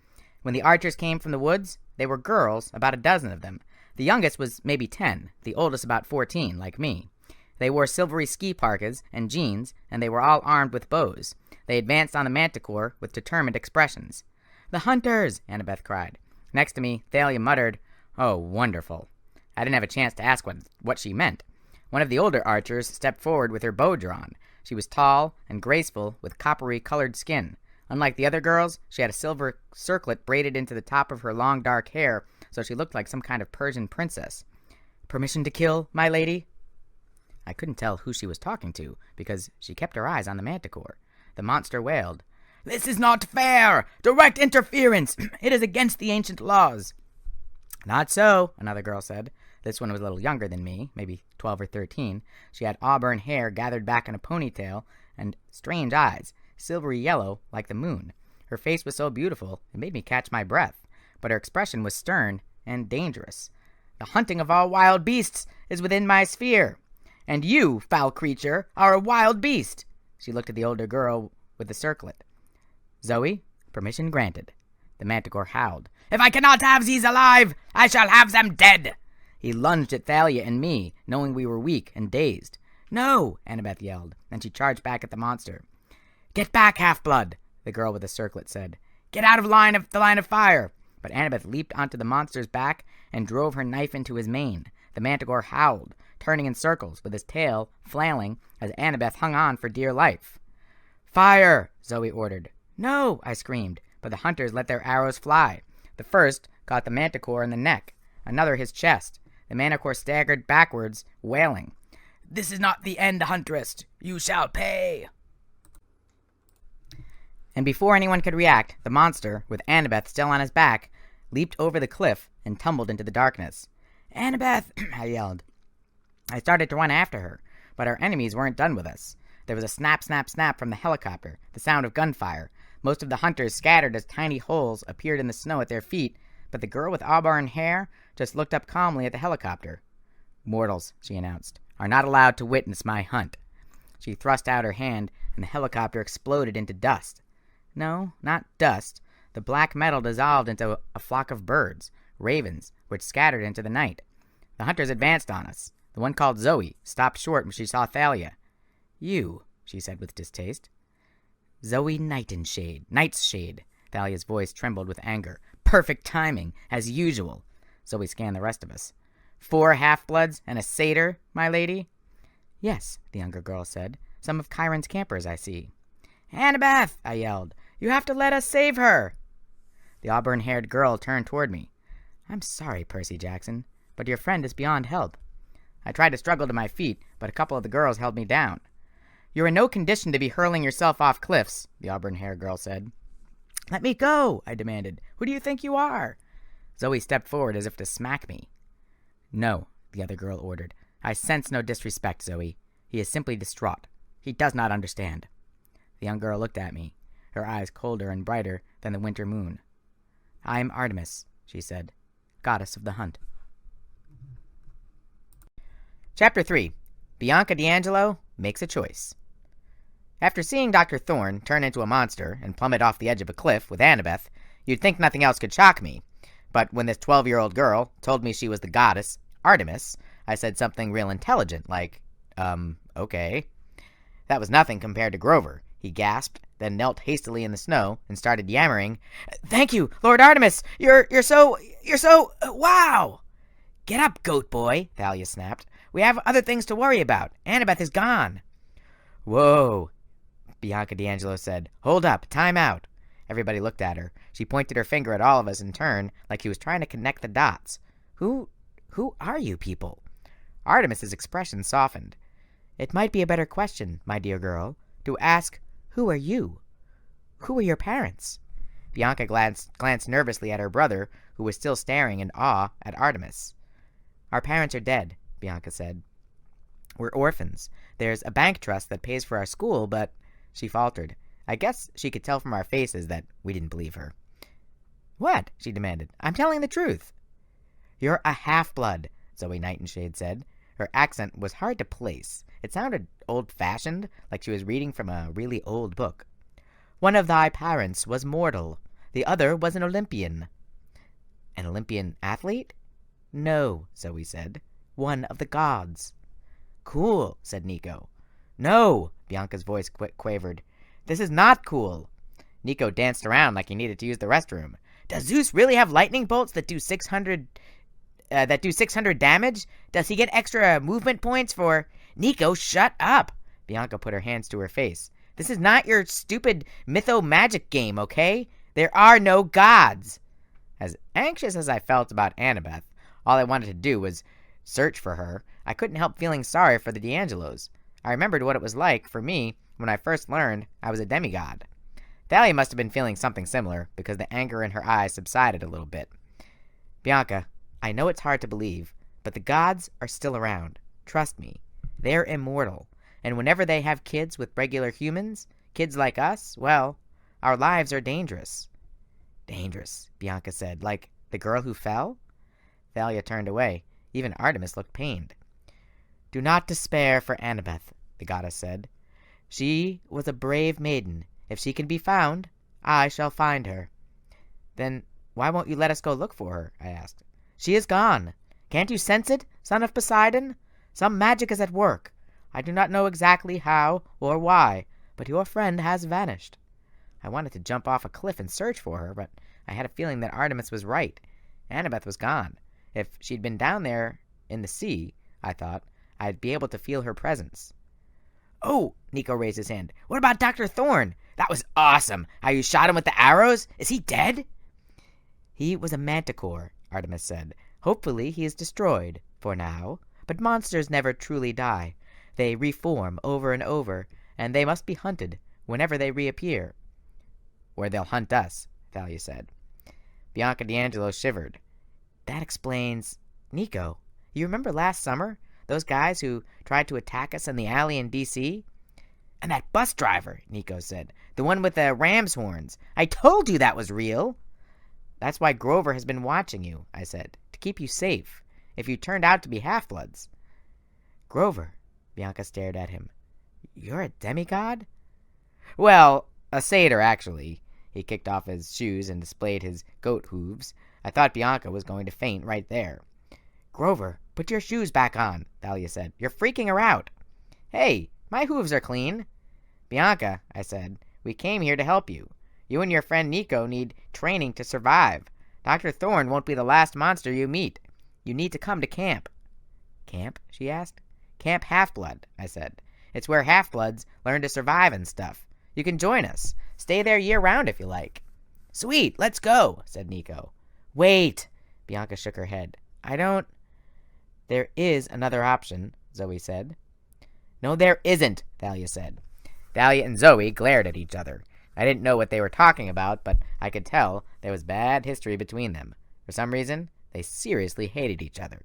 When the archers came from the woods, they were girls, about a dozen of them. The youngest was maybe 10, the oldest about 14, like me. They wore silvery ski parkas and jeans, and they were all armed with bows. They advanced on the manticore with determined expressions. "The hunters!" Annabeth cried. Next to me, Thalia muttered, "Oh, wonderful." I didn't have a chance to ask what she meant. One of the older archers stepped forward with her bow drawn. She was tall and graceful, with coppery-colored skin. Unlike the other girls, she had a silver circlet braided into the top of her long dark hair, so she looked like some kind of Persian princess. "Permission to kill, my lady?" I couldn't tell who she was talking to, because she kept her eyes on the manticore. The monster wailed, "This is not fair! Direct interference! It is against the ancient laws!" "Not so," another girl said. This one was a little younger than me, maybe 12 or 13. She had auburn hair gathered back in a ponytail and strange eyes, silvery yellow like the moon. Her face was so beautiful it made me catch my breath, but her expression was stern and dangerous. "The hunting of all wild beasts is within my sphere, and you, foul creature, are a wild beast." She looked at the older girl with the circlet. "Zoe, permission granted." The manticore howled. "If I cannot have these alive, I shall have them dead!" He lunged at Thalia and me, knowing we were weak and dazed. "No!" Annabeth yelled, and she charged back at the monster. "Get back, half-blood!" the girl with the circlet said. "Get out of the line of fire!" But Annabeth leaped onto the monster's back and drove her knife into his mane. The manticore howled, turning in circles with his tail flailing as Annabeth hung on for dear life. "Fire!" Zoe ordered. "No!" I screamed, but the hunters let their arrows fly. The first caught the manticore in the neck, another his chest. The manticore staggered backwards, wailing, "This is not the end, huntress. You shall pay." And before anyone could react, the monster, with Annabeth still on his back, leaped over the cliff and tumbled into the darkness. "Annabeth!" I yelled. I started to run after her, but our enemies weren't done with us. There was a snap, snap, snap from the helicopter, the sound of gunfire. Most of the hunters scattered as tiny holes appeared in the snow at their feet, but the girl with auburn hair just looked up calmly at the helicopter. "Mortals," she announced, "are not allowed to witness my hunt." She thrust out her hand, and the helicopter exploded into dust. No, not dust. The black metal dissolved into a flock of birds, ravens, which scattered into the night. The hunters advanced on us. The one called Zoe stopped short when she saw Thalia. "You," she said with distaste. "Zoe Nightshade. Thalia's voice trembled with anger. "Perfect timing, as usual." Zoe scanned the rest of us. 4 half-bloods and a satyr, my lady? Yes, the younger girl said. Some of Chiron's campers, I see. Annabeth, I yelled. You have to let us save her. The auburn-haired girl turned toward me. I'm sorry, Percy Jackson, but your friend is beyond help. I tried to struggle to my feet, but a couple of the girls held me down. You're in no condition to be hurling yourself off cliffs, the auburn-haired girl said. Let me go, I demanded. Who do you think you are? Zoe stepped forward as if to smack me. No, the other girl ordered. I sense no disrespect, Zoe. He is simply distraught. He does not understand. The young girl looked at me, her eyes colder and brighter than the winter moon. I am Artemis, she said, goddess of the hunt. Chapter 3. Bianca D'Angelo makes a choice. After seeing Dr. Thorne turn into a monster and plummet off the edge of a cliff with Annabeth, you'd think nothing else could shock me. But when this 12-year-old girl told me she was the goddess, Artemis, I said something real intelligent, like, okay. That was nothing compared to Grover. He gasped, then knelt hastily in the snow and started yammering, Thank you, Lord Artemis! You're so, wow! Get up, goat boy, Thalia snapped. We have other things to worry about. Annabeth is gone. Whoa, Bianca D'Angelo said. Hold up, time out. Everybody looked at her. She pointed her finger at all of us in turn, like she was trying to connect the dots. Who are you people? Artemis's expression softened. It might be a better question, my dear girl, to ask, who are you? Who are your parents? Bianca glanced nervously at her brother, who was still staring in awe at Artemis. Our parents are dead, Bianca said. We're orphans. There's a bank trust that pays for our school, but... She faltered. I guess she could tell from our faces that we didn't believe her. What? She demanded. I'm telling the truth. You're a half-blood, Zoe Nightingale said. Her accent was hard to place. It sounded old-fashioned, like she was reading from a really old book. One of thy parents was mortal. The other was an Olympian. An Olympian athlete? No, Zoe said. One of the gods. Cool, said Nico. No, Bianca's voice quavered. This is not cool. Nico danced around like he needed to use the restroom. Does Zeus really have lightning bolts that do 600 damage? Does he get extra movement points for... Nico, shut up! Bianca put her hands to her face. This is not your stupid mytho-magic game, okay? There are no gods! As anxious as I felt about Annabeth, all I wanted to do was search for her. I couldn't help feeling sorry for the D'Angelos. I remembered what it was like for me when I first learned I was a demigod. Thalia must have been feeling something similar, because the anger in her eyes subsided a little bit. Bianca, I know it's hard to believe, but the gods are still around. Trust me. They're immortal, and whenever they have kids with regular humans, kids like us, well, our lives are dangerous. Dangerous, Bianca said, like the girl who fell? Thalia turned away. Even Artemis looked pained. Do not despair for Annabeth, the goddess said. She was a brave maiden. If she can be found, I shall find her. Then why won't you let us go look for her? I asked. She is gone. Can't you sense it, son of Poseidon? Some magic is at work. I do not know exactly how or why, but your friend has vanished. I wanted to jump off a cliff and search for her, but I had a feeling that Artemis was right. Annabeth was gone. If she'd been down there in the sea, I thought, I'd be able to feel her presence. Oh, Nico raised his hand. What about Dr. Thorne? That was awesome. How you shot him with the arrows? Is he dead? He was a manticore, Artemis said. Hopefully he is destroyed, for now. But monsters never truly die. They reform over and over, and they must be hunted whenever they reappear. Or they'll hunt us, Thalia said. Bianca D'Angelo shivered. That explains... Nico, you remember last summer? Those guys who tried to attack us in the alley in D.C.? And that bus driver, Nico said. The one with the ram's horns. I told you that was real. That's why Grover has been watching you, I said, to keep you safe, if you turned out to be half-bloods. Grover, Bianca stared at him. You're a demigod? Well, a satyr, actually. He kicked off his shoes and displayed his goat hooves. I thought Bianca was going to faint right there. Grover, put your shoes back on, Thalia said. You're freaking her out. Hey, my hooves are clean. Bianca, I said, we came here to help you. You and your friend Nico need training to survive. Dr. Thorne won't be the last monster you meet. You need to come to camp." "Camp?" she asked. "Camp Half-Blood," I said. "It's where half-bloods learn to survive and stuff. You can join us. Stay there year-round if you like." "Sweet, let's go," said Nico. "Wait," Bianca shook her head. "I don't—" "There is another option," Zoe said. "No, there isn't," Thalia said. Thalia and Zoe glared at each other. I didn't know what they were talking about, but I could tell there was bad history between them. For some reason, they seriously hated each other.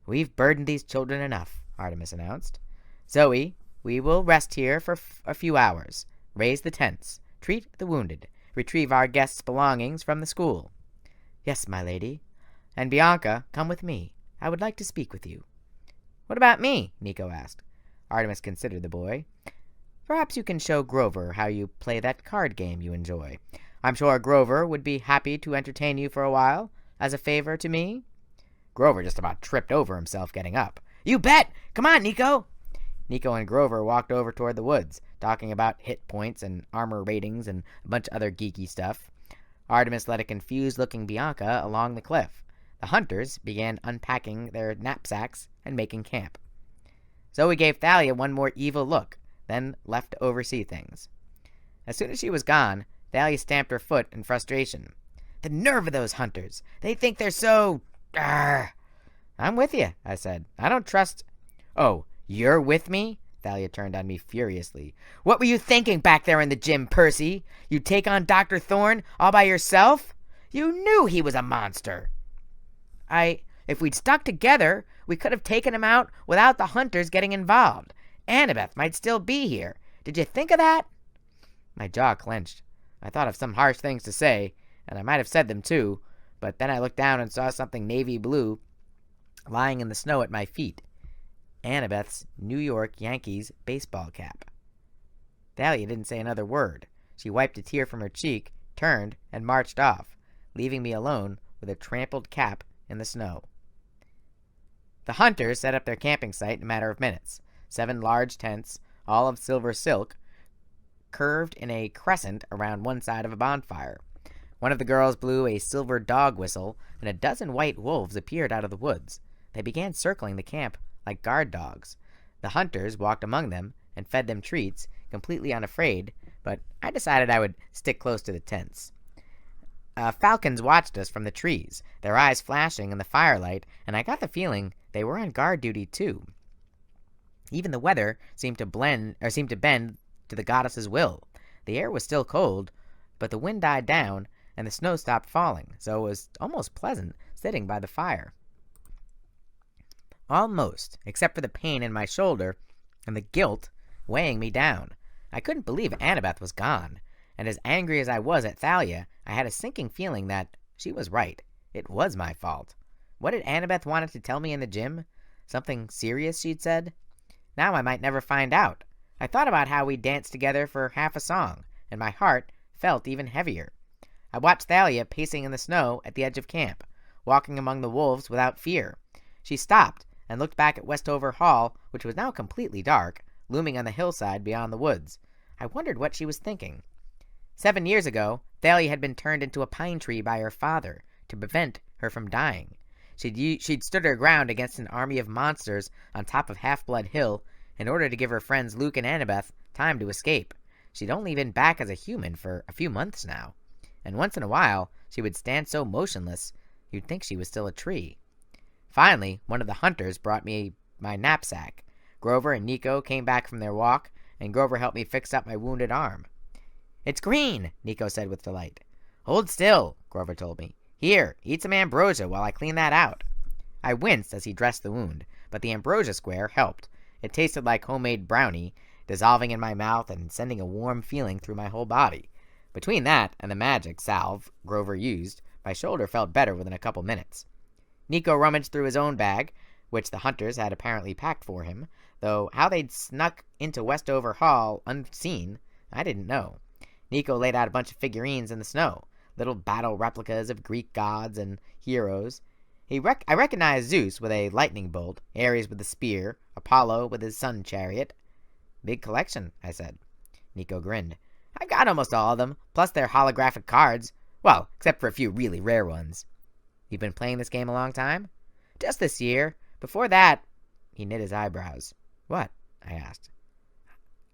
"We've burdened these children enough," Artemis announced. "Zoe, we will rest here for a few hours, raise the tents, treat the wounded, retrieve our guests' belongings from the school." "Yes, my lady. And Bianca, come with me. I would like to speak with you." "What about me?" Nico asked. Artemis considered the boy. "Perhaps you can show Grover how you play that card game you enjoy. I'm sure Grover would be happy to entertain you for a while, as a favor to me." Grover just about tripped over himself getting up. "You bet! Come on, Nico!" Nico and Grover walked over toward the woods, talking about hit points and armor ratings and a bunch of other geeky stuff. Artemis led a confused-looking Bianca along the cliff. The hunters began unpacking their knapsacks and making camp. Zoe gave Thalia one more evil look, then left to oversee things. As soon as she was gone, Thalia stamped her foot in frustration. "The nerve of those hunters! They think they're so... Arrgh!" "I'm with you," I said. "I don't trust—" "Oh, you're with me?" Thalia turned on me furiously. "What were you thinking back there in the gym, Percy? You'd take on Dr. Thorne all by yourself? You knew he was a monster." If we'd stuck together, we could have taken him out without the hunters getting involved. Annabeth might still be here. Did you think of that?" My jaw clenched. I thought of some harsh things to say, and I might have said them too, but then I looked down and saw something navy blue lying in the snow at my feet. Annabeth's New York Yankees baseball cap. Thalia didn't say another word. She wiped a tear from her cheek, turned, and marched off, leaving me alone with a trampled cap in the snow. The hunters set up their camping site in a matter of minutes. 7 large tents, all of silver silk, curved in a crescent around one side of a bonfire. One of the girls blew a silver dog whistle, and a dozen white wolves appeared out of the woods. They began circling the camp like guard dogs. The hunters walked among them and fed them treats, completely unafraid, but I decided I would stick close to the tents. Falcons watched us from the trees, their eyes flashing in the firelight, and I got the feeling they were on guard duty too. Even the weather seemed to bend to the goddess's will. The air was still cold, but the wind died down, and the snow stopped falling, so it was almost pleasant sitting by the fire. Almost, except for the pain in my shoulder and the guilt weighing me down. I couldn't believe Annabeth was gone, and as angry as I was at Thalia, I had a sinking feeling that she was right. It was my fault. What had Annabeth wanted to tell me in the gym? Something serious she'd said? Now I might never find out. I thought about how we danced together for half a song, and my heart felt even heavier. I watched Thalia pacing in the snow at the edge of camp, walking among the wolves without fear. She stopped and looked back at Westover Hall, which was now completely dark, looming on the hillside beyond the woods. I wondered what she was thinking. 7 years ago, Thalia had been turned into a pine tree by her father to prevent her from dying. She'd stood her ground against an army of monsters on top of Half-Blood Hill in order to give her friends Luke and Annabeth time to escape. She'd only been back as a human for a few months now, and once in a while she would stand so motionless you'd think she was still a tree. Finally, one of the hunters brought me my knapsack. Grover and Nico came back from their walk, and Grover helped me fix up my wounded arm. "It's green," Nico said with delight. "Hold still," Grover told me. "Here, eat some ambrosia while I clean that out." I winced as he dressed the wound, but the ambrosia square helped. It tasted like homemade brownie, dissolving in my mouth and sending a warm feeling through my whole body. Between that and the magic salve Grover used, my shoulder felt better within a couple minutes. Nico rummaged through his own bag, which the hunters had apparently packed for him, though how they'd snuck into Westover Hall unseen, I didn't know. Nico laid out a bunch of figurines in the snow, little battle replicas of Greek gods and heroes. I recognized Zeus with a lightning bolt, Ares with a spear, Apollo with his sun chariot. "Big collection," I said. Nico grinned. "I've got almost all of them, plus their holographic cards. Well, except for a few really rare ones. You've been playing this game a long time? Just this year. Before that, he knit his eyebrows. What? I asked.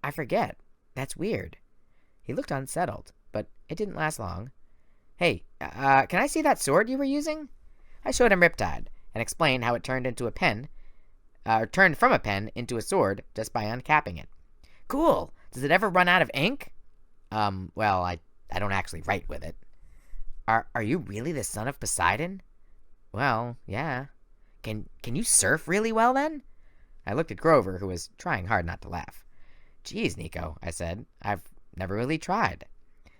I forget. That's weird. He looked unsettled, but it didn't last long. Hey, can I see that sword you were using? I showed him Riptide and explained how it turned from a pen into a sword just by uncapping it. Cool. Does it ever run out of ink? Well, I don't actually write with it. Are you really the son of Poseidon? Well, yeah. Can you surf really well, then? I looked at Grover, who was trying hard not to laugh. Geez, Nico, I said. I've never really tried.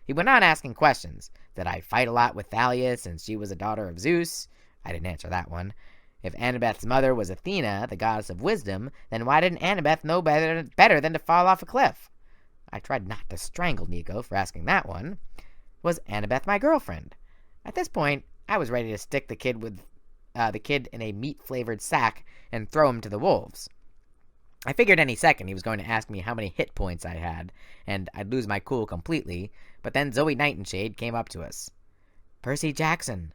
He went on asking questions. Did I fight a lot with Thalia since she was a daughter of Zeus? I didn't answer that one. If Annabeth's mother was Athena, the goddess of wisdom, then why didn't Annabeth know better than to fall off a cliff? I tried not to strangle Nico for asking that one. Was Annabeth my girlfriend? At this point, I was ready to stick the kid in a meat-flavored sack and throw him to the wolves. I figured any second he was going to ask me how many hit points I had, and I'd lose my cool completely, but then Zoe Nightingale came up to us. Percy Jackson.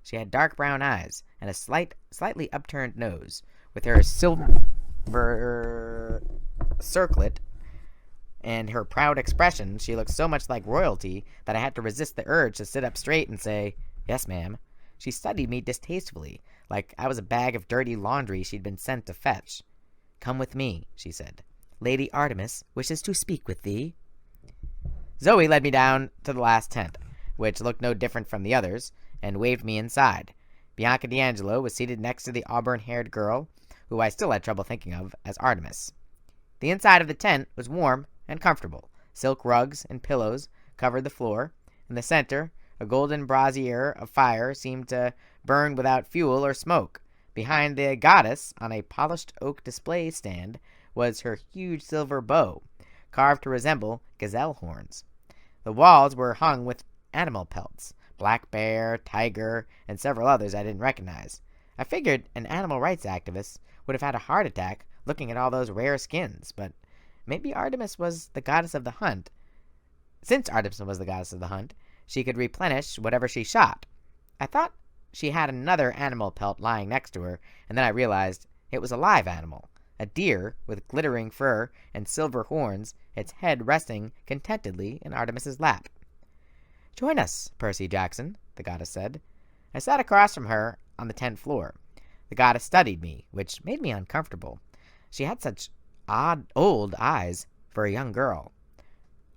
She had dark brown eyes and a slightly upturned nose. With her silver circlet and her proud expression, she looked so much like royalty that I had to resist the urge to sit up straight and say, Yes, ma'am. She studied me distastefully, like I was a bag of dirty laundry she'd been sent to fetch. Come with me, she said. Lady Artemis wishes to speak with thee. Zoe led me down to the last tent, which looked no different from the others, and waved me inside. Bianca D'Angelo was seated next to the auburn-haired girl, who I still had trouble thinking of as Artemis. The inside of the tent was warm and comfortable. Silk rugs and pillows covered the floor. In the center, a golden brazier of fire seemed to burn without fuel or smoke. Behind the goddess, on a polished oak display stand, was her huge silver bow, carved to resemble gazelle horns. The walls were hung with animal pelts, black bear, tiger, and several others I didn't recognize. I figured an animal rights activist would have had a heart attack looking at all those rare skins, but maybe Artemis was the goddess of the hunt. Since Artemis was the goddess of the hunt, she could replenish whatever she shot. I thought she had another animal pelt lying next to her, and then I realized it was a live animal, a deer with glittering fur and silver horns, its head resting contentedly in Artemis's lap. Join us, Percy Jackson, the goddess said. I sat across from her on the tent floor. The goddess studied me, which made me uncomfortable. She had such odd, old eyes for a young girl.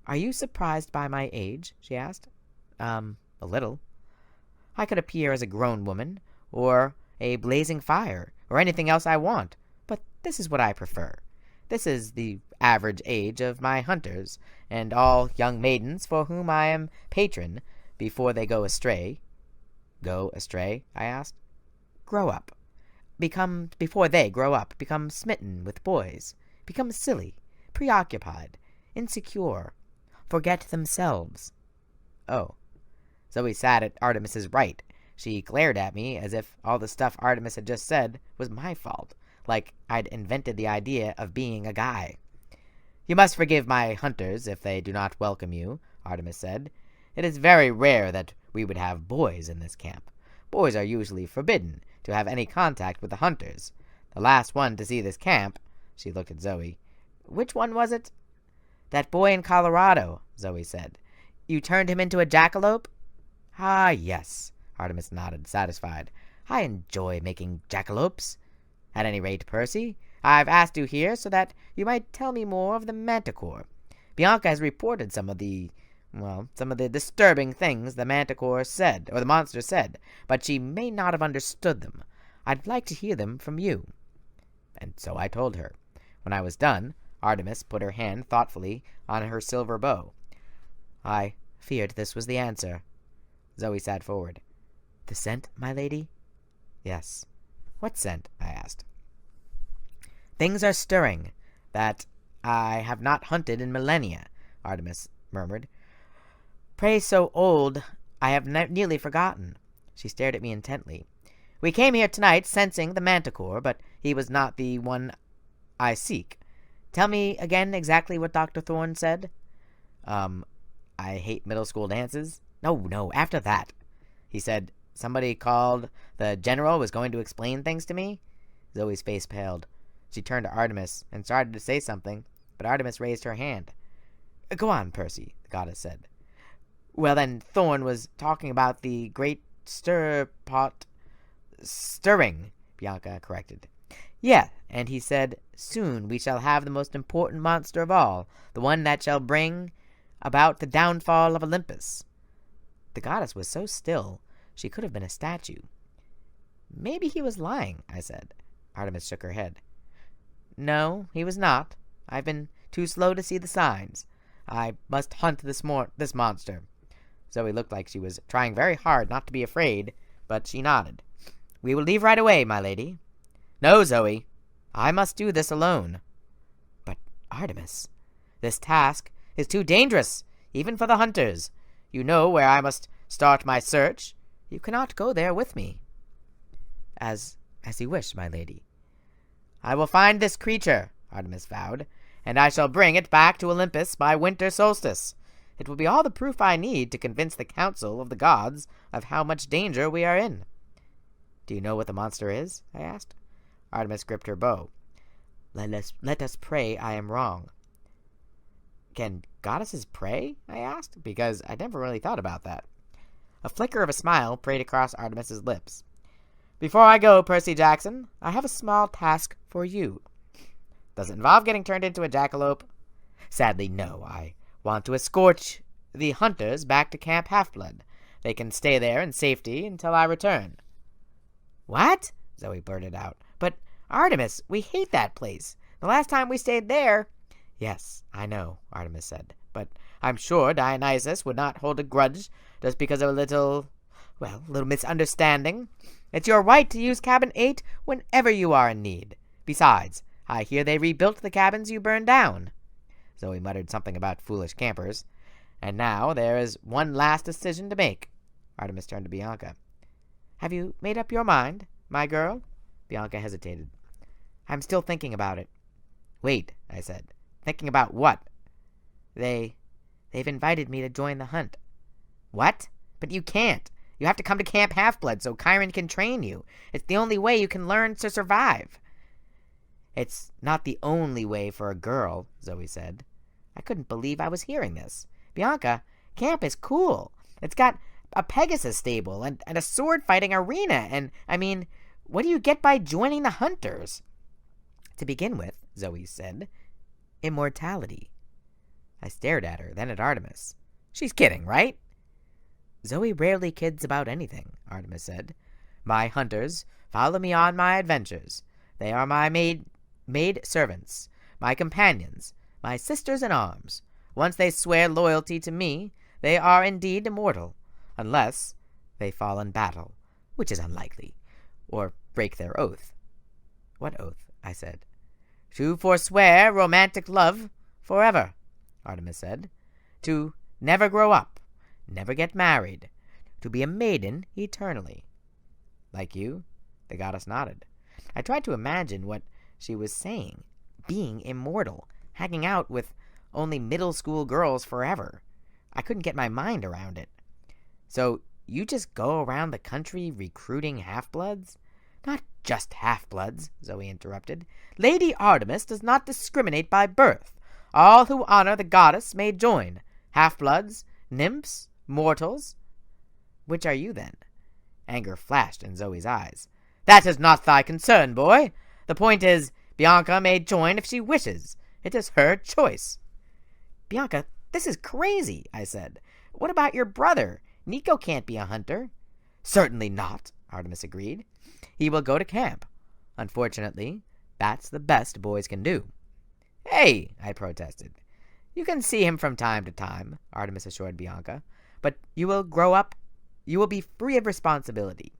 Are you surprised by my age? She asked. A little. I could appear as a grown woman, or a blazing fire, or anything else I want, but this is what I prefer. This is the average age of my hunters, and all young maidens for whom I am patron before they go astray. Go astray? I asked. Grow up. Before they grow up, become smitten with boys, become silly, preoccupied, insecure, forget themselves. Oh. Zoe sat at Artemis's right. She glared at me as if all the stuff Artemis had just said was my fault, like I'd invented the idea of being a guy. You must forgive my hunters if they do not welcome you, Artemis said. It is very rare that we would have boys in this camp. Boys are usually forbidden to have any contact with the hunters. The last one to see this camp, she looked at Zoe. Which one was it? That boy in Colorado, Zoe said. You turned him into a jackalope? Ah, yes, Artemis nodded, satisfied. I enjoy making jackalopes. At any rate, Percy, I've asked you here so that you might tell me more of the manticore. Bianca has reported some of the disturbing things the manticore said, or the monster said, but she may not have understood them. I'd like to hear them from you. And so I told her. When I was done, Artemis put her hand thoughtfully on her silver bow. I feared this was the answer. Zoe sat forward. The scent, my lady? Yes. What scent? I asked. Things are stirring that I have not hunted in millennia, Artemis murmured. Prey so old I have nearly forgotten. She stared at me intently. We came here tonight sensing the manticore, but he was not the one I seek. Tell me again exactly what Dr. Thorne said. I hate middle school dances. No, after that. He said somebody called the general was going to explain things to me. Zoe's face paled. She turned to Artemis and started to say something, but Artemis raised her hand. Go on, Percy, the goddess said. Well, then, Thorn was talking about the great stirring, Bianca corrected. Yeah, and he said, soon we shall have the most important monster of all, the one that shall bring about the downfall of Olympus. The goddess was so still, she could have been a statue. Maybe he was lying, I said. Artemis shook her head. No, he was not. I've been too slow to see the signs. I must hunt this monster. Zoe looked like she was trying very hard not to be afraid, but she nodded. We will leave right away, my lady. No, Zoe. I must do this alone. But, Artemis, this task is too dangerous, even for the hunters. You know where I must start my search. You cannot go there with me. As you wish, my lady. I will find this creature, Artemis vowed, and I shall bring it back to Olympus by winter solstice. It will be all the proof I need to convince the council of the gods of how much danger we are in. Do you know what the monster is? I asked. Artemis gripped her bow. Let us pray I am wrong. Can goddesses pray? I asked, because I never really thought about that. A flicker of a smile played across Artemis's lips. Before I go, Percy Jackson, I have a small task for you. Does it involve getting turned into a jackalope? Sadly, no. I want to escort the hunters back to Camp Half-Blood. They can stay there in safety until I return. What? Zoe blurted out. But, Artemis, we hate that place. The last time we stayed there... Yes, I know, Artemis said. But I'm sure Dionysus would not hold a grudge just because of a little misunderstanding. It's your right to use Cabin 8 whenever you are in need. Besides, I hear they rebuilt the cabins you burned down. Zoe muttered something about foolish campers. And now there is one last decision to make. Artemis turned to Bianca. Have you made up your mind, my girl? Bianca hesitated. I'm still thinking about it. Wait, I said. Thinking about what? They've invited me to join the hunt. What? But you can't. You have to come to Camp Half-Blood so Chiron can train you. It's the only way you can learn to survive. It's not the only way for a girl, Zoe said. I couldn't believe I was hearing this. Bianca, camp is cool. It's got a Pegasus stable and a sword-fighting arena, and, what do you get by joining the hunters? To begin with, Zoe said, immortality. I stared at her, then at Artemis. She's kidding, right? Zoe rarely kids about anything, Artemis said. My hunters follow me on my adventures. They are my maid servants, my companions, my sisters in arms. Once they swear loyalty to me, they are indeed immortal, unless they fall in battle, which is unlikely, or break their oath. What oath? I said. To forswear romantic love forever, Artemis said. To never grow up, never get married, to be a maiden eternally. Like you? The goddess nodded. I tried to imagine what she was saying. Being immortal, hanging out with only middle school girls forever. I couldn't get my mind around it. So you just go around the country recruiting half-bloods? Not just half-bloods, Zoe interrupted. Lady Artemis does not discriminate by birth. All who honor the goddess may join. Half-bloods, nymphs, mortals. Which are you, then? Anger flashed in Zoe's eyes. That is not thy concern, boy. The point is, Bianca may join if she wishes. It is her choice. Bianca, this is crazy, I said. What about your brother? Nico can't be a hunter. Certainly not, Artemis agreed. He will go to camp. Unfortunately, that's the best boys can do. Hey, I protested. You can see him from time to time, Artemis assured Bianca. But you will grow up. You will be free of responsibility.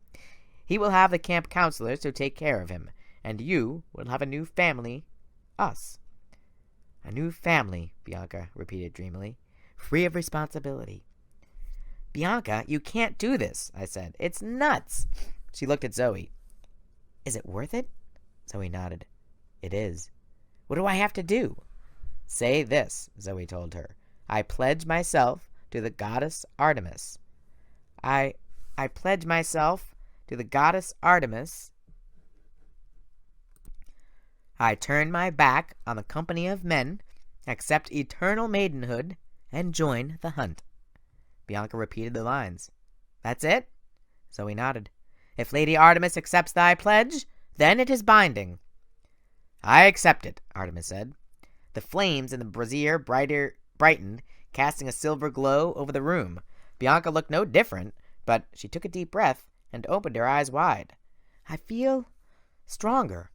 He will have the camp counselors to take care of him, and you will have a new family, us. A new family, Bianca repeated dreamily. Free of responsibility. Bianca, you can't do this, I said. It's nuts. She looked at Zoe. Is it worth it? Zoe nodded. It is. What do I have to do? Say this, Zoe told her. I pledge myself to the goddess Artemis. I pledge myself to the goddess Artemis. I turn my back on the company of men, accept eternal maidenhood, and join the hunt. Bianca repeated the lines. That's it? Zoe nodded. If Lady Artemis accepts thy pledge, then it is binding. I accept it, Artemis said. The flames in the brazier brightened, casting a silver glow over the room. Bianca looked no different, but she took a deep breath and opened her eyes wide. I feel stronger.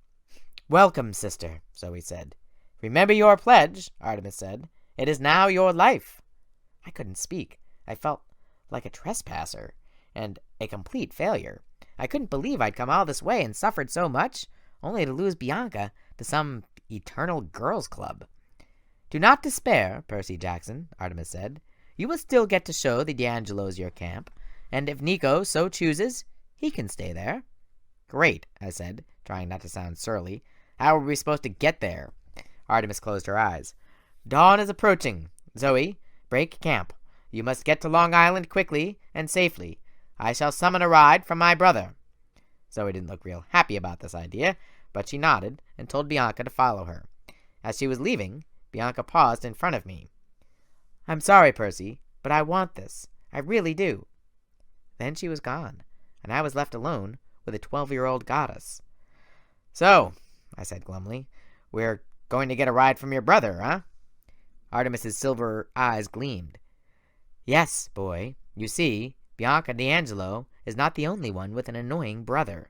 Welcome, sister, Zoe said. Remember your pledge, Artemis said. It is now your life. I couldn't speak. I felt like a trespasser and a complete failure. I couldn't believe I'd come all this way and suffered so much, only to lose Bianca to some eternal girls' club. Do not despair, Percy Jackson, Artemis said. You will still get to show the D'Angelos your camp, and if Nico so chooses, he can stay there. Great, I said, trying not to sound surly. How are we supposed to get there? Artemis closed her eyes. Dawn is approaching. Zoe, break camp. You must get to Long Island quickly and safely. I shall summon a ride from my brother. Zoe didn't look real happy about this idea, but she nodded and told Bianca to follow her. As she was leaving, Bianca paused in front of me. I'm sorry, Percy, but I want this. I really do. Then she was gone, and I was left alone with a 12-year-old goddess. So, I said glumly, we're going to get a ride from your brother, huh? Artemis's silver eyes gleamed. Yes, boy. You see, Bianca D'Angelo is not the only one with an annoying brother.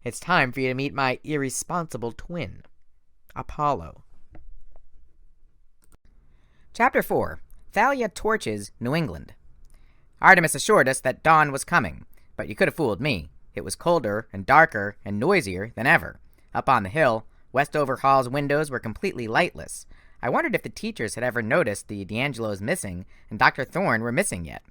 It's time for you to meet my irresponsible twin, Apollo. Chapter 4. Thalia Torches New England. Artemis assured us that dawn was coming, but you could have fooled me. It was colder and darker and noisier than ever. Up on the hill, Westover Hall's windows were completely lightless. I wondered if the teachers had ever noticed the D'Angelos missing and Dr. Thorne were missing yet.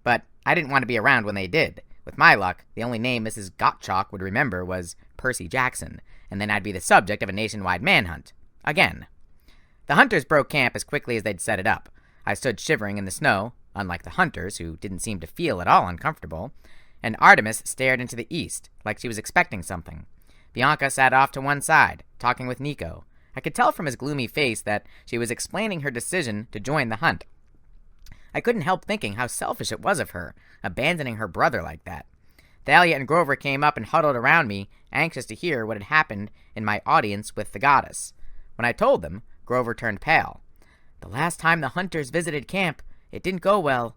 But I didn't want to be around when they did. With my luck, the only name Mrs. Gottschalk would remember was Percy Jackson, and then I'd be the subject of a nationwide manhunt. Again. The hunters broke camp as quickly as they'd set it up. I stood shivering in the snow, unlike the hunters, who didn't seem to feel at all uncomfortable, and Artemis stared into the east, like she was expecting something. Bianca sat off to one side, talking with Nico. I could tell from his gloomy face that she was explaining her decision to join the hunt. I couldn't help thinking how selfish it was of her, abandoning her brother like that. Thalia and Grover came up and huddled around me, anxious to hear what had happened in my audience with the goddess. When I told them, Grover turned pale. The last time the hunters visited camp, it didn't go well.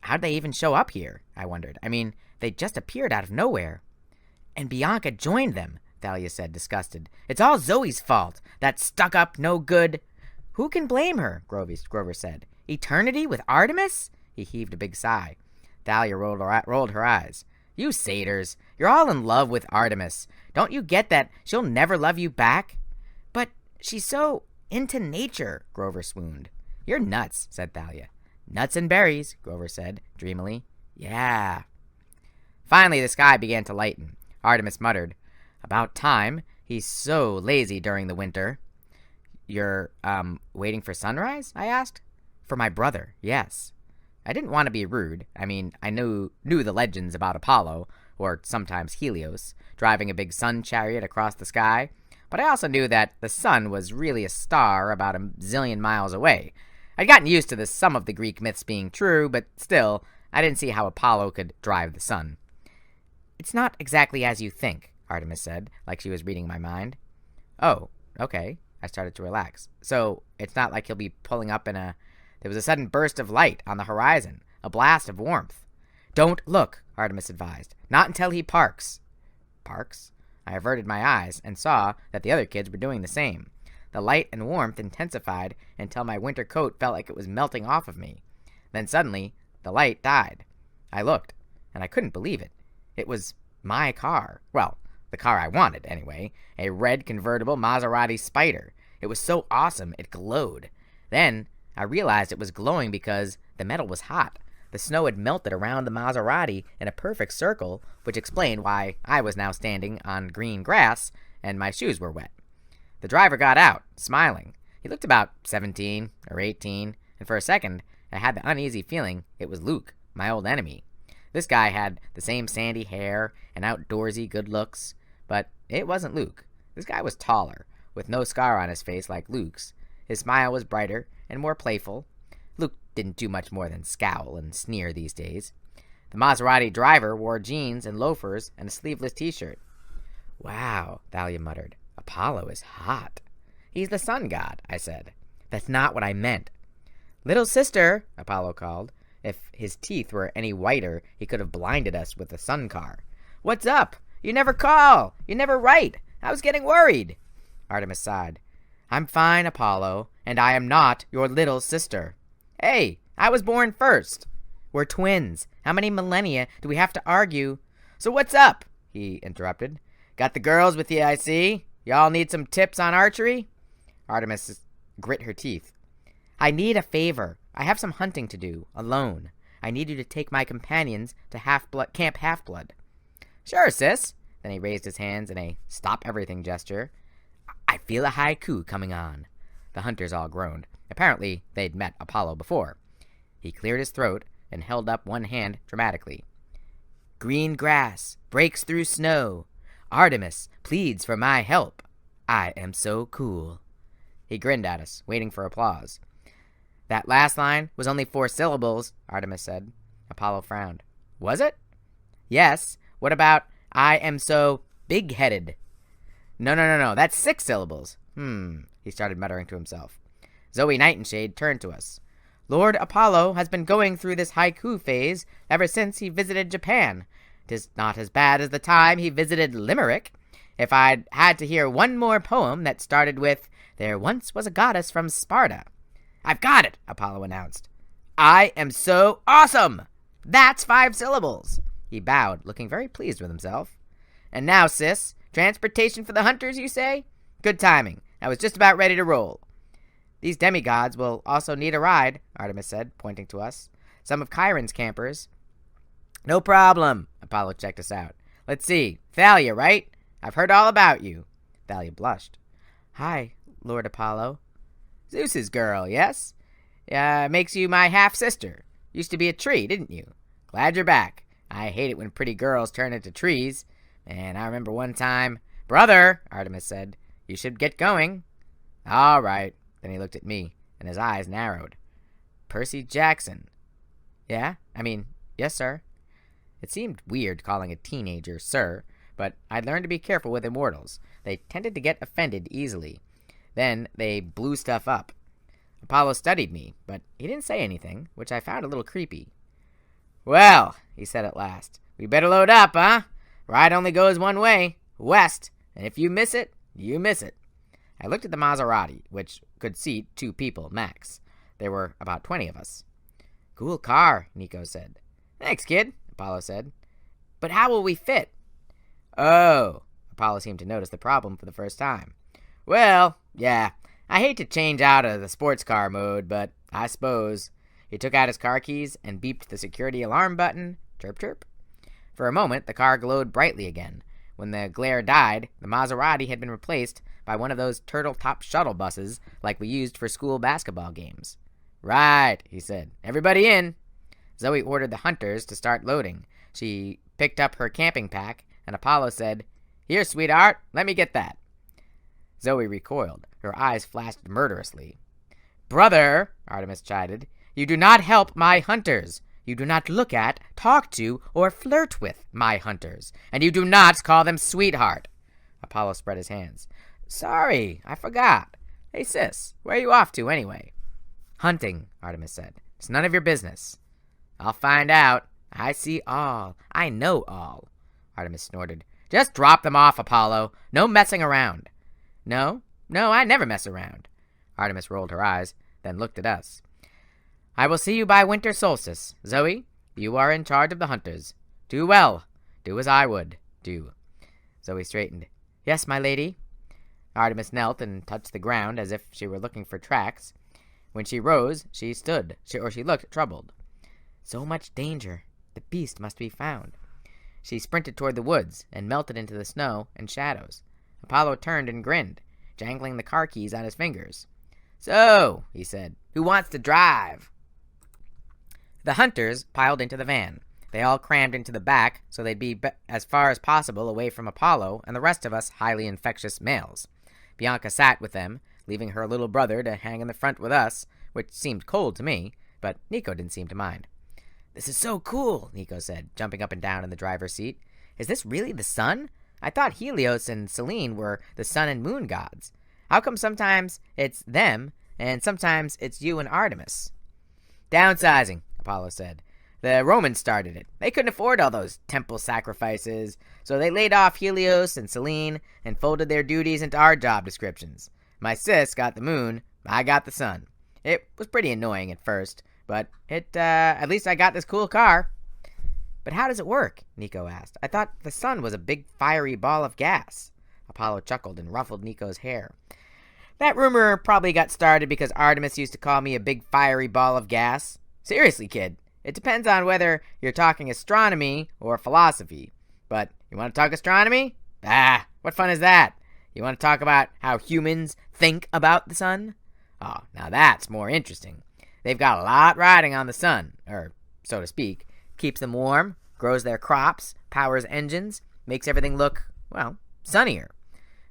How'd they even show up here? I wondered. I mean, they just appeared out of nowhere. And Bianca joined them, Thalia said, disgusted. It's all Zoe's fault. That stuck-up, no-good. Who can blame her? Grover said. Eternity with Artemis? He heaved a big sigh. Thalia rolled her eyes. You satyrs, you're all in love with Artemis. Don't you get that she'll never love you back? But she's so into nature, Grover swooned. You're nuts, said Thalia. Nuts and berries, Grover said, dreamily. Yeah. Finally, the sky began to lighten. Artemis muttered, About time. He's so lazy during the winter. You're, waiting for sunrise? I asked. For my brother, yes. I didn't want to be rude. I mean, I knew the legends about Apollo, or sometimes Helios, driving a big sun chariot across the sky, but I also knew that the sun was really a star about a zillion miles away. I'd gotten used to some of the Greek myths being true, but still, I didn't see how Apollo could drive the sun. It's not exactly as you think, Artemis said, like she was reading my mind. Oh, okay. I started to relax. So, it's not like he'll be pulling up in a... There was a sudden burst of light on the horizon, a blast of warmth. Don't look, Artemis advised. Not until he parks. Parks? I averted my eyes and saw that the other kids were doing the same. The light and warmth intensified until my winter coat felt like it was melting off of me. Then suddenly, the light died. I looked, and I couldn't believe it. It was my car. Well, the car I wanted, anyway. A red convertible Maserati Spider. It was so awesome, it glowed. Then I realized it was glowing because the metal was hot. The snow had melted around the Maserati in a perfect circle, which explained why I was now standing on green grass and my shoes were wet. The driver got out, smiling. He looked about 17 or 18, and for a second I had the uneasy feeling it was Luke, my old enemy. This guy had the same sandy hair and outdoorsy good looks, but it wasn't Luke. This guy was taller, with no scar on his face like Luke's. His smile was brighter and more playful. Luke didn't do much more than scowl and sneer these days. The Maserati driver wore jeans and loafers and a sleeveless t-shirt. "Wow," Thalia muttered. "Apollo is hot." "He's the sun god," I said. "That's not what I meant." "Little sister," Apollo called. If his teeth were any whiter, he could have blinded us with the sun car. "What's up? You never call. You never write. I was getting worried." Artemis sighed. "I'm fine, Apollo, and I am not your little sister." "Hey, I was born first." "We're twins. How many millennia do we have to argue?" "So what's up?" he interrupted. "Got the girls with you, I see. Y'all need some tips on archery?" Artemis grit her teeth. "I need a favor. I have some hunting to do, alone. I need you to take my companions to Camp Half-Blood." "Sure, sis." Then he raised his hands in a stop-everything gesture. "I feel a haiku coming on." The hunters all groaned. Apparently, they'd met Apollo before. He cleared his throat and held up one hand dramatically. "Green grass breaks through snow. Artemis pleads for my help. I am so cool." He grinned at us, waiting for applause. "That last line was only 4 syllables, Artemis said. Apollo frowned. "Was it?" "Yes. What about, I am so big-headed?" No, that's 6 syllables. He started muttering to himself. Zoe Nightingale turned to us. "Lord Apollo has been going through this haiku phase ever since he visited Japan. 'Tis not as bad as the time he visited Limerick. If I'd had to hear one more poem that started with, 'There once was a goddess from Sparta.'" "I've got it," Apollo announced. "I am so awesome. That's 5 syllables." He bowed, looking very pleased with himself. "And now, sis, transportation for the hunters, you say? Good timing. I was just about ready to roll." "These demigods will also need a ride," Artemis said, pointing to us. "Some of Chiron's campers." "No problem," Apollo checked us out. "Let's see. Thalia, right? I've heard all about you." Thalia blushed. "Hi, Lord Apollo." "Zeus's girl, yes? Makes you my half-sister. Used to be a tree, didn't you? Glad you're back. I hate it when pretty girls turn into trees. And I remember one time—" "Brother," Artemis said, "you should get going." "All right." Then he looked at me, and his eyes narrowed. "Percy Jackson." "Yeah? Yes, sir." It seemed weird calling a teenager sir, but I'd learned to be careful with immortals. They tended to get offended easily. Then they blew stuff up. Apollo studied me, but he didn't say anything, which I found a little creepy. "Well," he said at last, "we better load up, huh? Ride only goes one way, west, and if you miss it, you miss it." I looked at the Maserati, which could seat 2 people, max. There were about 20 of us. "Cool car," Nico said. "Thanks, kid," Apollo said. "But how will we fit?" "Oh," Apollo seemed to notice the problem for the first time. "Well, yeah, I hate to change out of the sports car mode, but I suppose." He took out his car keys and beeped the security alarm button. Chirp, chirp. For a moment, the car glowed brightly again. When the glare died, the Maserati had been replaced by one of those turtle-top shuttle buses like we used for school basketball games. "Right," he said. "Everybody in." Zoe ordered the hunters to start loading. She picked up her camping pack, and Apollo said, "Here, sweetheart, let me get that." Zoe recoiled. Her eyes flashed murderously. "Brother," Artemis chided, "you do not help my hunters. You do not look at, talk to, or flirt with my hunters. And you do not call them sweetheart." Apollo spread his hands. "Sorry, I forgot. Hey, sis, where are you off to, anyway?" "Hunting," Artemis said. "It's none of your business." "I'll find out. I see all. I know all." Artemis snorted. "Just drop them off, Apollo. No messing around." No, I never mess around." Artemis rolled her eyes, then looked at us. "I will see you by winter solstice. Zoe, you are in charge of the hunters. Do well. Do as I would do." Zoe straightened. "Yes, my lady." Artemis knelt and touched the ground as if she were looking for tracks. When she rose, she stood, she looked troubled. "So much danger. The beast must be found." She sprinted toward the woods and melted into the snow and shadows. Apollo turned and grinned, jangling the car keys on his fingers. "So," he said, "who wants to drive?" The hunters piled into the van. They all crammed into the back so they'd be as far as possible away from Apollo and the rest of us highly infectious males. Bianca sat with them, leaving her little brother to hang in the front with us, which seemed cold to me, but Nico didn't seem to mind. "This is so cool," Nico said, jumping up and down in the driver's seat. "Is this really the sun? I thought Helios and Selene were the sun and moon gods. How come sometimes it's them, and sometimes it's you and Artemis?" "Downsizing," Apollo said. "The Romans started it. They couldn't afford all those temple sacrifices, so they laid off Helios and Selene and folded their duties into our job descriptions. My sis got the moon, I got the sun. It was pretty annoying at first, but at least I got this cool car." "But how does it work?" Nico asked. "I thought the sun was a big fiery ball of gas." Apollo chuckled and ruffled Nico's hair. "That rumor probably got started because Artemis used to call me a big fiery ball of gas. Seriously, kid, it depends on whether you're talking astronomy or philosophy. But you want to talk astronomy? Ah, what fun is that? You want to talk about how humans think about the sun? Oh, now that's more interesting. They've got a lot riding on the sun, or so to speak. Keeps them warm, grows their crops, powers engines, makes everything look, well, sunnier.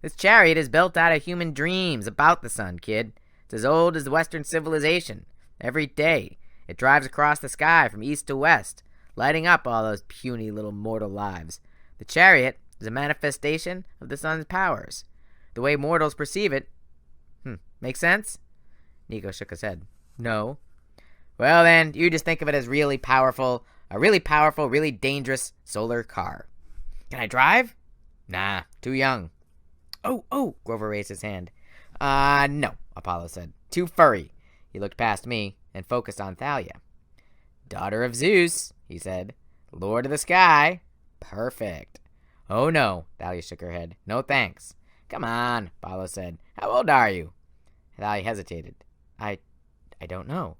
This chariot is built out of human dreams about the sun, kid. It's as old as the Western civilization. Every day, it drives across the sky from east to west, lighting up all those puny little mortal lives. The chariot is a manifestation of the sun's powers. The way mortals perceive it. Make sense?" Nico shook his head. "No." "Well then, you just think of it as a really powerful, really dangerous solar car." "Can I drive?" "Nah, too young." Oh, Grover raised his hand. No, Apollo said. "Too furry." He looked past me and focused on Thalia. "Daughter of Zeus," he said. "Lord of the sky. Perfect." "Oh no," Thalia shook her head. "No thanks." "Come on," Apollo said. "How old are you?" Thalia hesitated. I don't know."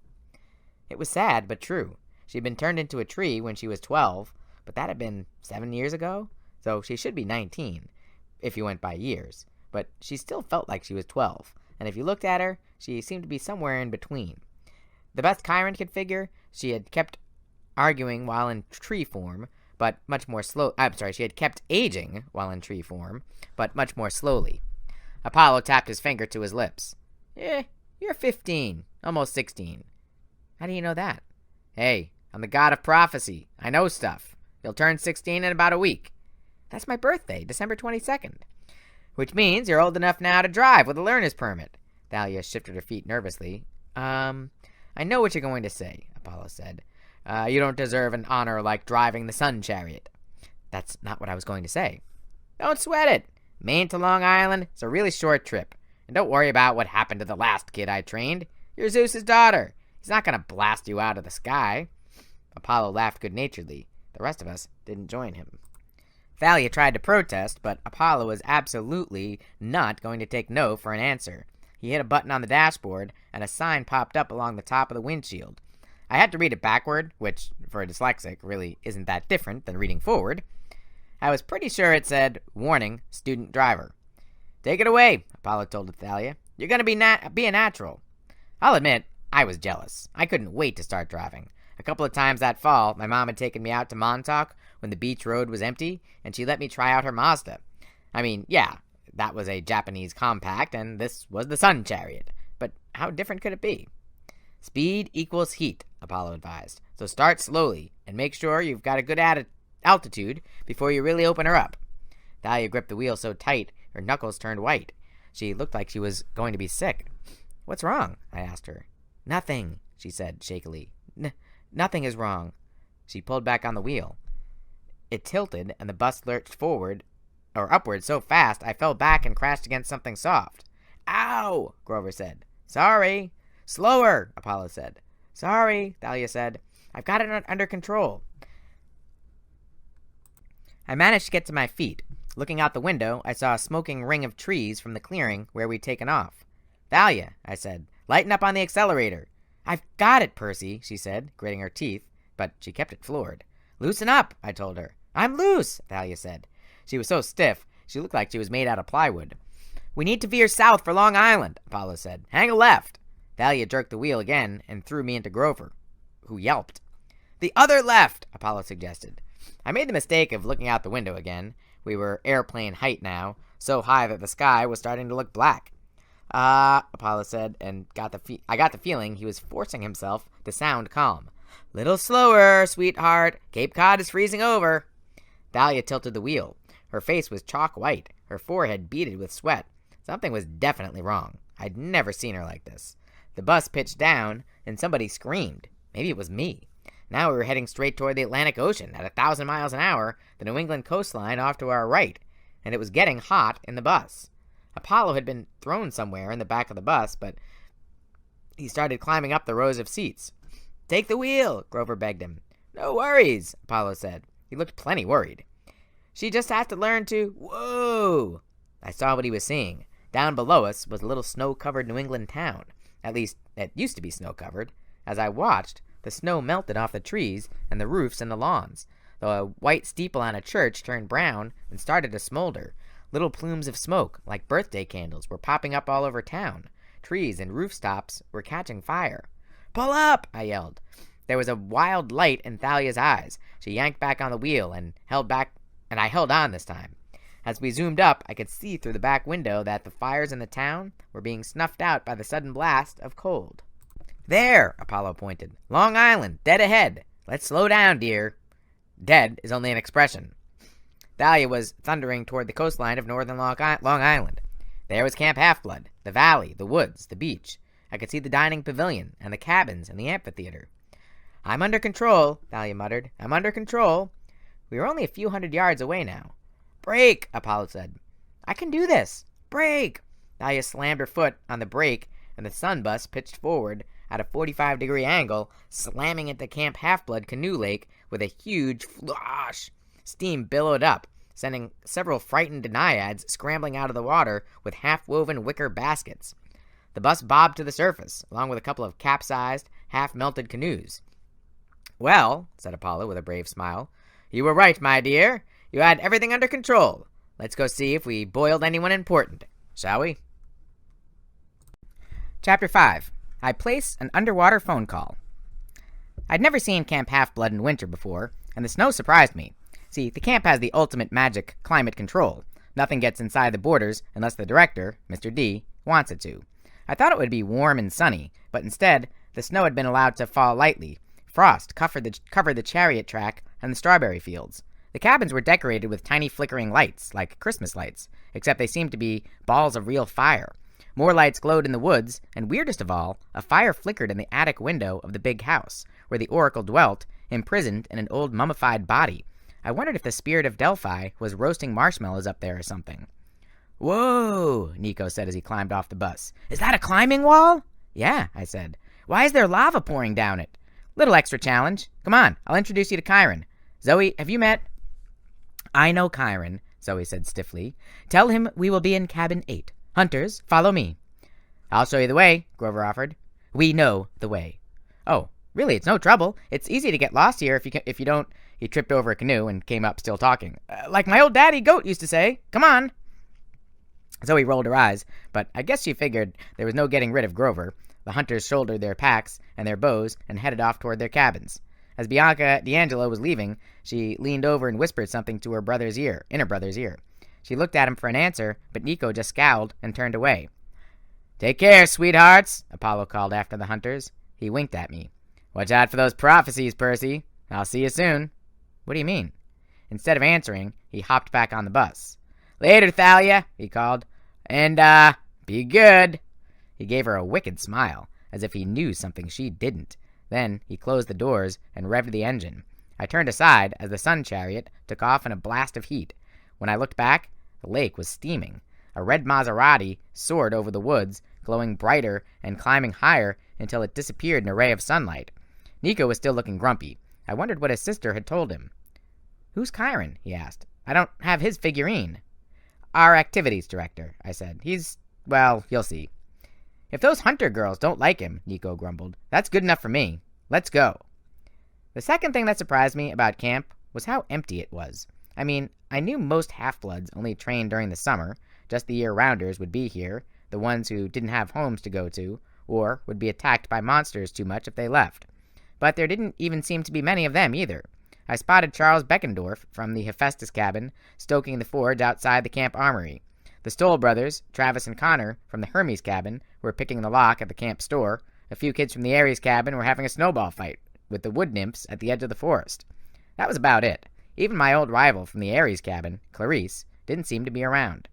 It was sad, but true. She'd been turned into a tree when she was 12, but that had been 7 years ago, so she should be 19, if you went by years. But she still felt like she was 12, and if you looked at her, she seemed to be somewhere in between. The best Chiron could figure, she had kept arguing while in tree form, but much more she had kept aging while in tree form, but much more slowly. Apollo tapped his finger to his lips. You're 15, almost 16. How do you know that? Hey, I'm the god of prophecy. I know stuff. You'll turn 16 in about a week. That's my birthday, December 22nd. Which means you're old enough now to drive with a learner's permit. Thalia shifted her feet nervously. I know what you're going to say, Apollo said. You don't deserve an honor like driving the sun chariot. That's not what I was going to say. Don't sweat it. Maine to Long Island is a really short trip. And don't worry about what happened to the last kid I trained. You're Zeus's daughter. He's not going to blast you out of the sky. Apollo laughed good-naturedly. The rest of us didn't join him. Thalia tried to protest, but Apollo was absolutely not going to take no for an answer. He hit a button on the dashboard, and a sign popped up along the top of the windshield. I had to read it backward, which, for a dyslexic, really isn't that different than reading forward. I was pretty sure it said, "Warning, student driver." "Take it away," Apollo told Thalia. "You're going to be a natural." I'll admit, I was jealous. I couldn't wait to start driving. A couple of times that fall, my mom had taken me out to Montauk when the beach road was empty, and she let me try out her Mazda. I mean, yeah, that was a Japanese compact, and this was the Sun Chariot. But how different could it be? "Speed equals heat," Apollo advised. "So start slowly, and make sure you've got a good altitude before you really open her up." Thalia gripped the wheel so tight, her knuckles turned white. She looked like she was going to be sick. "What's wrong?" I asked her. "Nothing," she said shakily. Nothing is wrong." She pulled back on the wheel. It tilted, and the bus lurched upward so fast I fell back and crashed against something soft. "Ow!" Grover said. "Sorry." "Slower," Apollo said. "Sorry," Thalia said. "I've got it under control." I managed to get to my feet. Looking out the window, I saw a smoking ring of trees from the clearing where we'd taken off. "Thalia," I said, "lighten up on the accelerator." "I've got it, Percy," she said, gritting her teeth, but she kept it floored. "Loosen up," I told her. "I'm loose," Thalia said. She was so stiff, she looked like she was made out of plywood. "We need to veer south for Long Island," Apollo said. "Hang a left." Thalia jerked the wheel again and threw me into Grover, who yelped. The other left, Apollo suggested. I made the mistake of looking out the window again. We were airplane height now, so high that the sky was starting to look black. Apollo said, and I got the feeling he was forcing himself to sound calm. Little slower, sweetheart. Cape Cod is freezing over. Thalia tilted the wheel. Her face was chalk white, her forehead beaded with sweat. Something was definitely wrong. I'd never seen her like this. The bus pitched down, and somebody screamed. Maybe it was me. Now we were heading straight toward the Atlantic Ocean at 1,000 miles an hour, the New England coastline off to our right, and it was getting hot in the bus. Apollo had been thrown somewhere in the back of the bus, but he started climbing up the rows of seats. Take the wheel, Grover begged him. No worries, Apollo said. He looked plenty worried. She just has to learn to... Whoa! I saw what he was seeing. Down below us was a little snow-covered New England town. At least, it used to be snow-covered. As I watched, the snow melted off the trees and the roofs and the lawns. The white steeple on a church turned brown and started to smolder. Little plumes of smoke, like birthday candles, were popping up all over town. Trees and rooftops were catching fire. Pull up! I yelled. There was a wild light in Thalia's eyes. She yanked back on the wheel and I held on this time. As we zoomed up, I could see through the back window that the fires in the town were being snuffed out by the sudden blast of cold. There, Apollo pointed. Long Island, dead ahead. Let's slow down, dear. Dead is only an expression. Thalia was thundering toward the coastline of northern Long Island. There was Camp Half-Blood, the valley, the woods, the beach. I could see the dining pavilion and the cabins and the amphitheater. I'm under control, Thalia muttered. I'm under control. We were only a few hundred yards away now. Brake, Apollo said. I can do this. Brake. Thalia slammed her foot on the brake, and the sun bus pitched forward at a 45-degree angle, slamming into Camp Half-Blood canoe lake with a huge flosh. Steam billowed up, sending several frightened naiads scrambling out of the water with half-woven wicker baskets. The bus bobbed to the surface, along with a couple of capsized, half-melted canoes. Well, said Apollo with a brave smile, you were right, my dear. You had everything under control. Let's go see if we boiled anyone important, shall we? Chapter 5. I place an underwater phone call. I'd never seen Camp Half-Blood in winter before, and the snow surprised me. See, the camp has the ultimate magic climate control. Nothing gets inside the borders unless the director, Mr. D, wants it to. I thought it would be warm and sunny, but instead, the snow had been allowed to fall lightly. Frost covered the chariot track and the strawberry fields. The cabins were decorated with tiny flickering lights, like Christmas lights, except they seemed to be balls of real fire. More lights glowed in the woods, and weirdest of all, a fire flickered in the attic window of the big house, where the oracle dwelt, imprisoned in an old mummified body. I wondered if the spirit of Delphi was roasting marshmallows up there or something. Whoa, Nico said as he climbed off the bus. Is that a climbing wall? Yeah, I said. Why is there lava pouring down it? Little extra challenge. Come on, I'll introduce you to Chiron. Zoe, have you met? I know Chiron, Zoe said stiffly. Tell him we will be in cabin 8. Hunters, follow me. I'll show you the way, Grover offered. We know the way. Oh, really, it's no trouble. It's easy to get lost here if you don't... He tripped over a canoe and came up still talking. Like my old daddy goat used to say. Come on. Zoe rolled her eyes, but I guess she figured there was no getting rid of Grover. The hunters shouldered their packs and their bows and headed off toward their cabins. As Bianca D'Angelo was leaving, she leaned over and whispered something to her brother's ear. She looked at him for an answer, but Nico just scowled and turned away. Take care, sweethearts, Apollo called after the hunters. He winked at me. Watch out for those prophecies, Percy. I'll see you soon. What do you mean? Instead of answering, he hopped back on the bus. Later, Thalia, he called. And, be good. He gave her a wicked smile, as if he knew something she didn't. Then he closed the doors and revved the engine. I turned aside as the sun chariot took off in a blast of heat. When I looked back, the lake was steaming. A red Maserati soared over the woods, glowing brighter and climbing higher until it disappeared in a ray of sunlight. Nico was still looking grumpy. I wondered what his sister had told him. Who's Chiron? He asked. I don't have his figurine. Our activities director, I said. Well, you'll see. If those hunter girls don't like him, Nico grumbled, that's good enough for me. Let's go. The second thing that surprised me about camp was how empty it was. I mean, I knew most half-bloods only trained during the summer. Just the year-rounders would be here, the ones who didn't have homes to go to, or would be attacked by monsters too much if they left. But there didn't even seem to be many of them either. I spotted Charles Beckendorf from the Hephaestus cabin, stoking the forge outside the camp armory. The Stoll brothers, Travis and Connor, from the Hermes cabin, were picking the lock at the camp store. A few kids from the Ares cabin were having a snowball fight with the wood nymphs at the edge of the forest. That was about it. Even my old rival from the Ares cabin, Clarice, didn't seem to be around.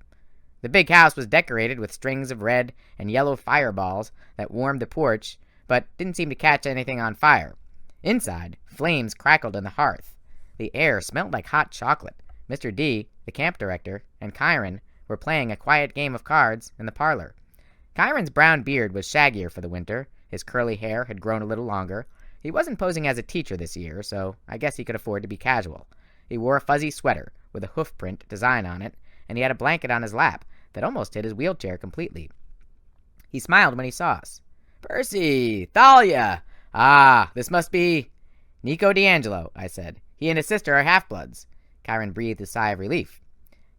The big house was decorated with strings of red and yellow fireballs that warmed the porch, but didn't seem to catch anything on fire. Inside, flames crackled in the hearth. The air smelled like hot chocolate. Mr. D, the camp director, and Chiron were playing a quiet game of cards in the parlor. Chiron's brown beard was shaggier for the winter. His curly hair had grown a little longer. He wasn't posing as a teacher this year, so I guess he could afford to be casual. He wore a fuzzy sweater with a hoof print design on it, and he had a blanket on his lap that almost hid his wheelchair completely. He smiled when he saw us. "Percy! Thalia! Ah, this must be Nico D'Angelo," I said. "He and his sister are half-bloods." Chiron breathed a sigh of relief.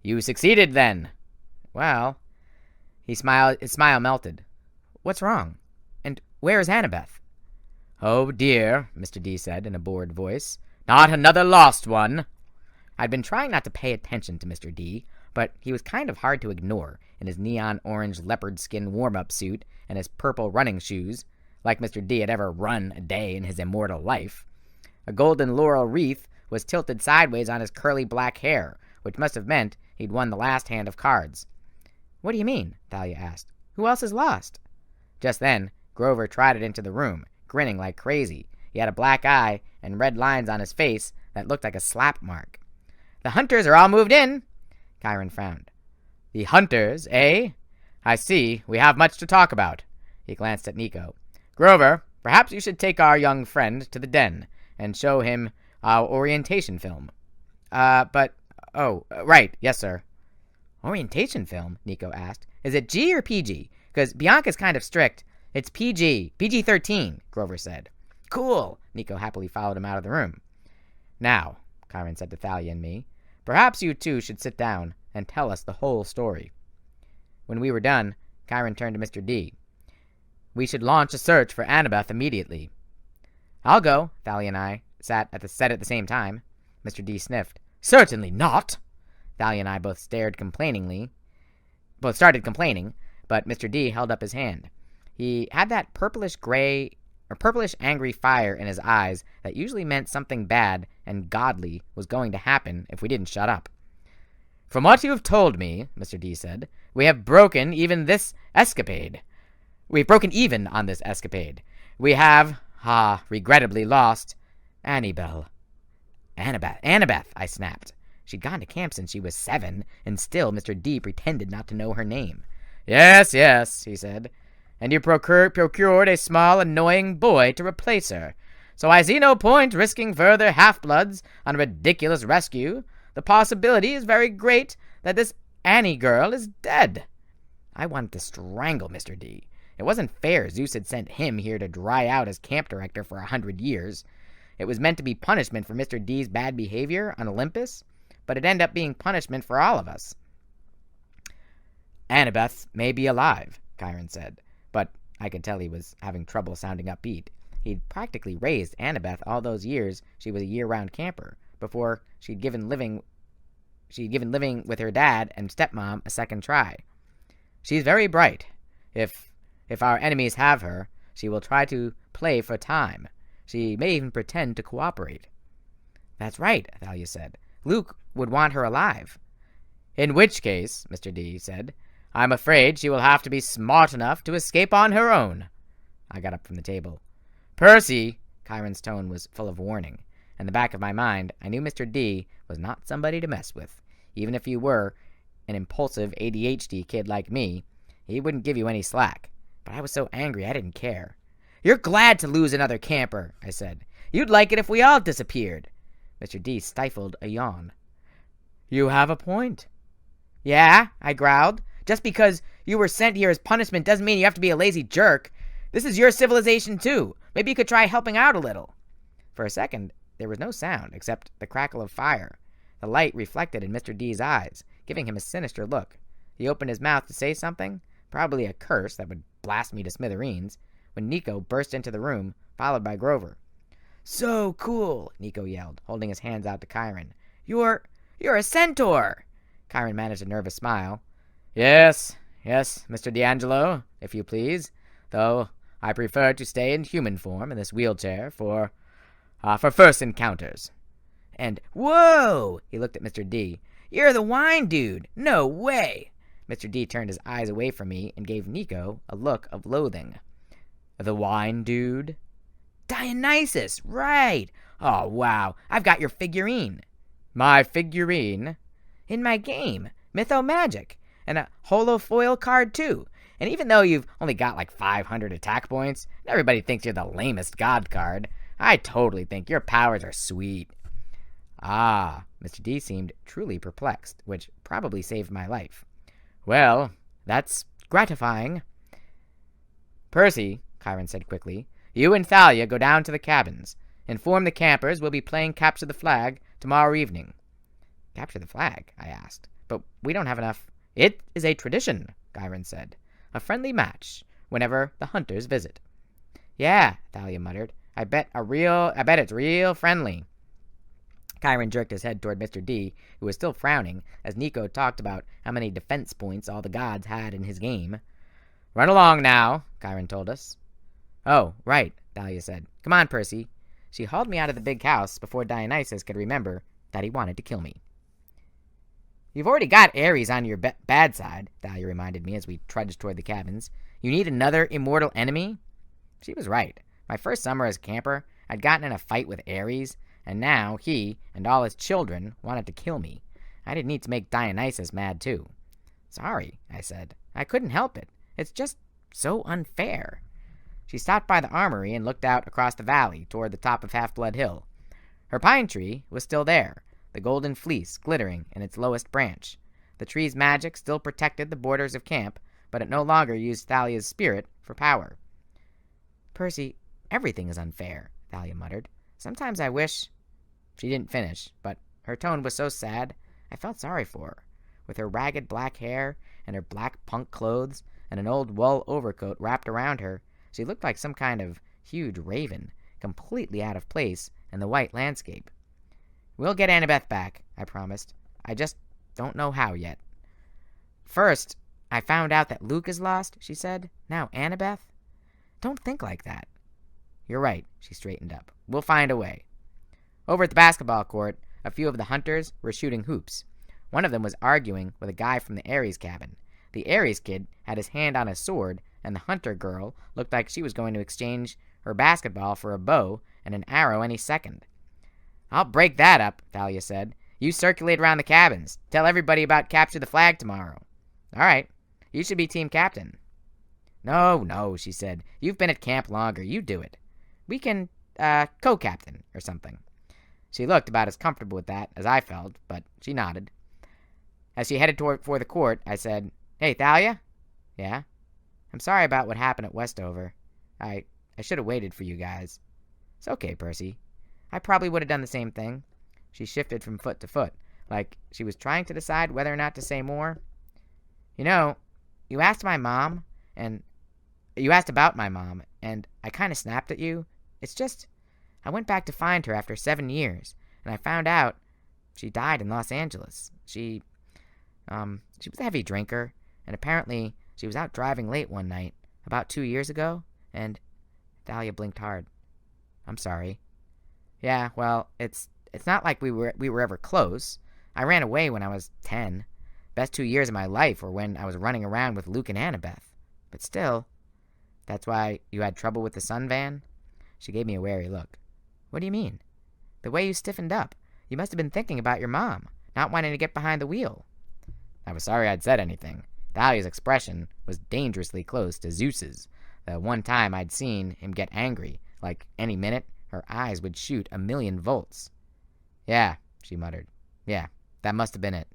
"You succeeded, then." "Well," his smile melted. "What's wrong? And where is Annabeth?" "Oh, dear," Mr. D said in a bored voice. "Not another lost one." I'd been trying not to pay attention to Mr. D, but he was kind of hard to ignore in his neon orange leopard skin warm-up suit and his purple running shoes, like Mr. D had ever run a day in his immortal life. A golden laurel wreath was tilted sideways on his curly black hair, which must have meant he'd won the last hand of cards. "What do you mean?" Thalia asked. "Who else is lost?" Just then, Grover trotted into the room, grinning like crazy. He had a black eye and red lines on his face that looked like a slap mark. "The hunters are all moved in." Chiron frowned. "The hunters, eh? I see. We have much to talk about." He glanced at Nico. "Grover, perhaps you should take our young friend to the den and show him our orientation film." Right, yes, sir." "Orientation film?" Nico asked. "Is it G or PG? Because Bianca's kind of strict." "It's PG. PG-13, Grover said. "Cool." Nico happily followed him out of the room. "Now," Chiron said to Thalia and me, "perhaps you two should sit down and tell us the whole story." When we were done, Chiron turned to Mr. D. "We should launch a search for Annabeth immediately." "I'll go." Thalia and I said at the same time. Mr. D sniffed. "Certainly not." Thalia and I both started complaining, but Mr. D held up his hand. He had that purplish angry fire in his eyes that usually meant something bad and godly was going to happen if we didn't shut up. "From what you have told me," Mr. D said, "we have broken even on this escapade. We have, regrettably lost Annabeth." Annabeth, I snapped. She'd gone to camp since she was 7, and still Mr. D pretended not to know her name. Yes, he said. "And you procured a small, annoying boy to replace her. So I see no point risking further half-bloods on a ridiculous rescue. The possibility is very great that this Annie girl is dead." I wanted to strangle Mr. D. It wasn't fair Zeus had sent him here to dry out as camp director for 100 years. It was meant to be punishment for Mr. D's bad behavior on Olympus, but it ended up being punishment for all of us. "Annabeth may be alive," Chiron said, but I could tell he was having trouble sounding upbeat. He'd practically raised Annabeth all those years she was a year-round camper, before she'd given living with her dad and stepmom a second try. "She's very bright. If our enemies have her, she will try to play for time. She may even pretend to cooperate." "That's right," Thalia said. "Luke would want her alive." "In which case," Mr. D said, "I'm afraid she will have to be smart enough to escape on her own." I got up from the table. "Percy!" Chiron's tone was full of warning. In the back of my mind, I knew Mr. D was not somebody to mess with. Even if you were an impulsive ADHD kid like me, he wouldn't give you any slack. But I was so angry I didn't care. "You're glad to lose another camper," I said. "You'd like it if we all disappeared." Mr. D stifled a yawn. "You have a point." "Yeah," I growled. "Just because you were sent here as punishment doesn't mean you have to be a lazy jerk. This is your civilization too. Maybe you could try helping out a little." For a second, there was no sound except the crackle of fire. The light reflected in Mr. D's eyes, giving him a sinister look. He opened his mouth to say something, probably a curse that would blast me to smithereens, when Nico burst into the room, followed by Grover. So cool, Nico yelled, holding his hands out to Chiron. You're a centaur! Chiron managed a nervous smile. Yes, Mr. D'Angelo, if you please, though I prefer to stay in human form in this wheelchair for first encounters. And, whoa! He looked at Mr. D. You're the wine dude! No way! Mr. D turned his eyes away from me and gave Nico a look of loathing. The wine dude? Dionysus, right! Oh, wow, I've got your figurine. My figurine? In my game, Mytho Magic, and a holofoil card too. And even though you've only got like 500 attack points, everybody thinks you're the lamest god card. I totally think your powers are sweet. Ah, Mr. D seemed truly perplexed, which probably saved my life. Well, that's gratifying. Percy, Chiron said quickly, you and Thalia go down to the cabins. Inform the campers we'll be playing Capture the Flag tomorrow evening. Capture the flag? I asked. But we don't have enough. It is a tradition, Chiron said. A friendly match whenever the hunters visit. Yeah, Thalia muttered. I bet it's real friendly. Chiron jerked his head toward Mr. D, who was still frowning, as Nico talked about how many defense points all the gods had in his game. Run along now, Chiron told us. Oh, right, Thalia said. Come on, Percy. She hauled me out of the big house before Dionysus could remember that he wanted to kill me. You've already got Ares on your bad side, Thalia reminded me as we trudged toward the cabins. You need another immortal enemy? She was right. My first summer as camper, I'd gotten in a fight with Ares, and now he and all his children wanted to kill me. I didn't need to make Dionysus mad, too. Sorry, I said. I couldn't help it. It's just so unfair. She stopped by the armory and looked out across the valley toward the top of Half-Blood Hill. Her pine tree was still there, the golden fleece glittering in its lowest branch. The tree's magic still protected the borders of camp, but it no longer used Thalia's spirit for power. Percy, everything is unfair, Thalia muttered. Sometimes I wish... She didn't finish, but her tone was so sad, I felt sorry for her. With her ragged black hair and her black punk clothes and an old wool overcoat wrapped around her, she looked like some kind of huge raven, completely out of place in the white landscape. We'll get Annabeth back, I promised. I just don't know how yet. First, I found out that Luke is lost, she said. Now Annabeth? Don't think like that. You're right, she straightened up. We'll find a way. Over at the basketball court, a few of the hunters were shooting hoops. One of them was arguing with a guy from the Ares cabin. The Ares kid had his hand on his sword, and the hunter girl looked like she was going to exchange her basketball for a bow and an arrow any second. I'll break that up, Thalia said. You circulate around the cabins. Tell everybody about Capture the Flag tomorrow. All right. You should be team captain. No, she said. You've been at camp longer. You do it. We can, co-captain or something. She looked about as comfortable with that as I felt, but she nodded. As she headed for the court, I said, Hey, Thalia? Yeah? I'm sorry about what happened at Westover. I should have waited for you guys. It's okay, Percy. I probably would have done the same thing. She shifted from foot to foot, like she was trying to decide whether or not to say more. You know, you asked about my mom, and I kind of snapped at you. It's just, I went back to find her after 7 years, and I found out she died in Los Angeles. She was a heavy drinker, and apparently she was out driving late one night, about 2 years ago, and Thalia blinked hard. I'm sorry. Yeah, well, it's not like we were ever close. I ran away when I was 10. Best 2 years of my life were when I was running around with Luke and Annabeth. But still, that's why you had trouble with the sun van? She gave me a wary look. What do you mean? The way you stiffened up. You must have been thinking about your mom, not wanting to get behind the wheel. I was sorry I'd said anything. Thalia's expression was dangerously close to Zeus's. The one time I'd seen him get angry, like any minute, her eyes would shoot 1,000,000 volts. Yeah, she muttered. Yeah, that must have been it.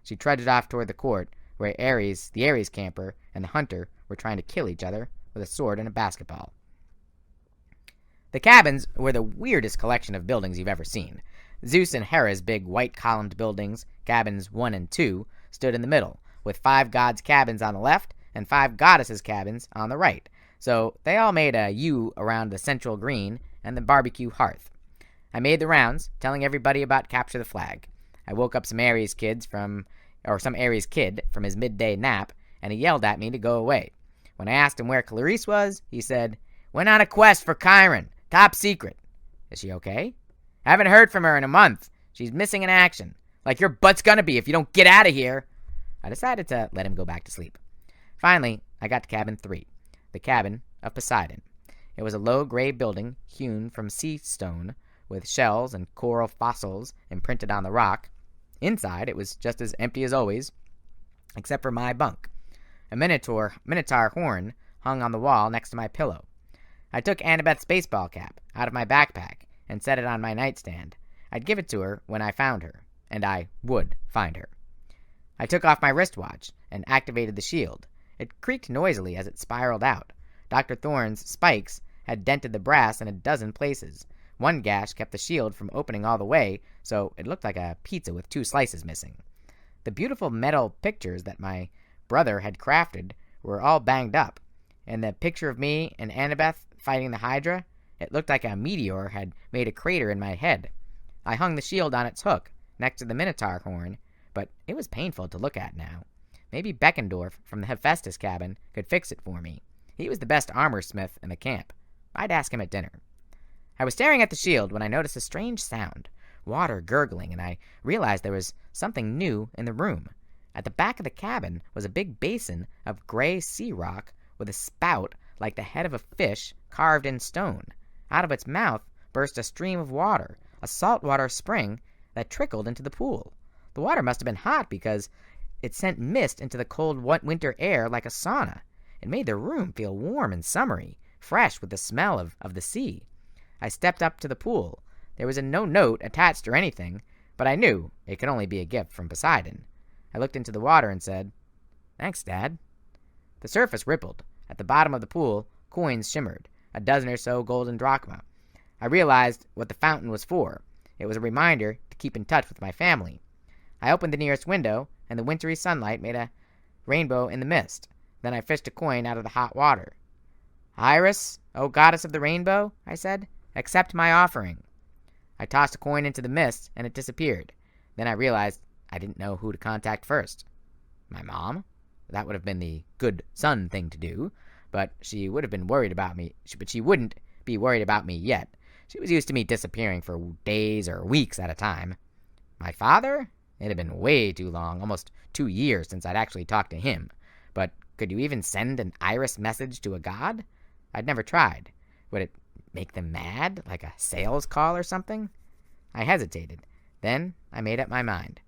She trudged off toward the court, where the Ares camper and the hunter were trying to kill each other with a sword and a basketball. The cabins were the weirdest collection of buildings you've ever seen. Zeus and Hera's big white-columned buildings, cabins 1 and 2, stood in the middle, with 5 gods' cabins on the left and 5 goddesses' cabins on the right. So they all made a U around the central green, and the barbecue hearth. I made the rounds, telling everybody about Capture the Flag. I woke up some Aries kid from his midday nap, and he yelled at me to go away. When I asked him where Clarice was, he said, "Went on a quest for Chiron. Top secret." "Is she okay?" "Haven't heard from her in a month. She's missing in action. Like your butt's gonna be if you don't get out of here." I decided to let him go back to sleep. Finally, I got to cabin 3, the cabin of Poseidon. It was a low gray building hewn from sea stone, with shells and coral fossils imprinted on the rock. Inside, it was just as empty as always, except for my bunk. A minotaur horn hung on the wall next to my pillow. I took Annabeth's baseball cap out of my backpack and set it on my nightstand. I'd give it to her when I found her, and I would find her. I took off my wristwatch and activated the shield. It creaked noisily as it spiraled out. Dr. Thorne's spikes had dented the brass in a dozen places. One gash kept the shield from opening all the way, so it looked like a pizza with 2 slices missing. The beautiful metal pictures that my brother had crafted were all banged up, and the picture of me and Annabeth fighting the Hydra, it looked like a meteor had made a crater in my head. I hung the shield on its hook next to the Minotaur horn, but it was painful to look at now. Maybe Beckendorf from the Hephaestus cabin could fix it for me. He was the best armor smith in the camp. I'd ask him at dinner. I was staring at the shield when I noticed a strange sound, water gurgling, and I realized there was something new in the room. At the back of the cabin was a big basin of gray sea rock with a spout like the head of a fish carved in stone. Out of its mouth burst a stream of water, a saltwater spring that trickled into the pool. The water must have been hot because it sent mist into the cold winter air like a sauna. It made the room feel warm and summery, fresh with the smell of the sea. I stepped up to the pool. There was no note attached or anything, but I knew it could only be a gift from Poseidon. I looked into the water and said, "Thanks, Dad." The surface rippled. At the bottom of the pool, coins shimmered, a dozen or so golden drachma. I realized what the fountain was for. It was a reminder to keep in touch with my family. I opened the nearest window, and the wintry sunlight made a rainbow in the mist. Then I fished a coin out of the hot water. "Iris, O goddess of the rainbow," I said, "accept my offering." I tossed a coin into the mist, and it disappeared. Then I realized I didn't know who to contact first. My mom? That would have been the good son thing to do, but she would have been worried about me. But she wouldn't be worried about me yet. She was used to me disappearing for days or weeks at a time. My father? It had been way too long, almost 2 years since I'd actually talked to him. But could you even send an iris message to a god? I'd never tried. Would it make them mad, like a sales call or something? I hesitated. Then I made up my mind.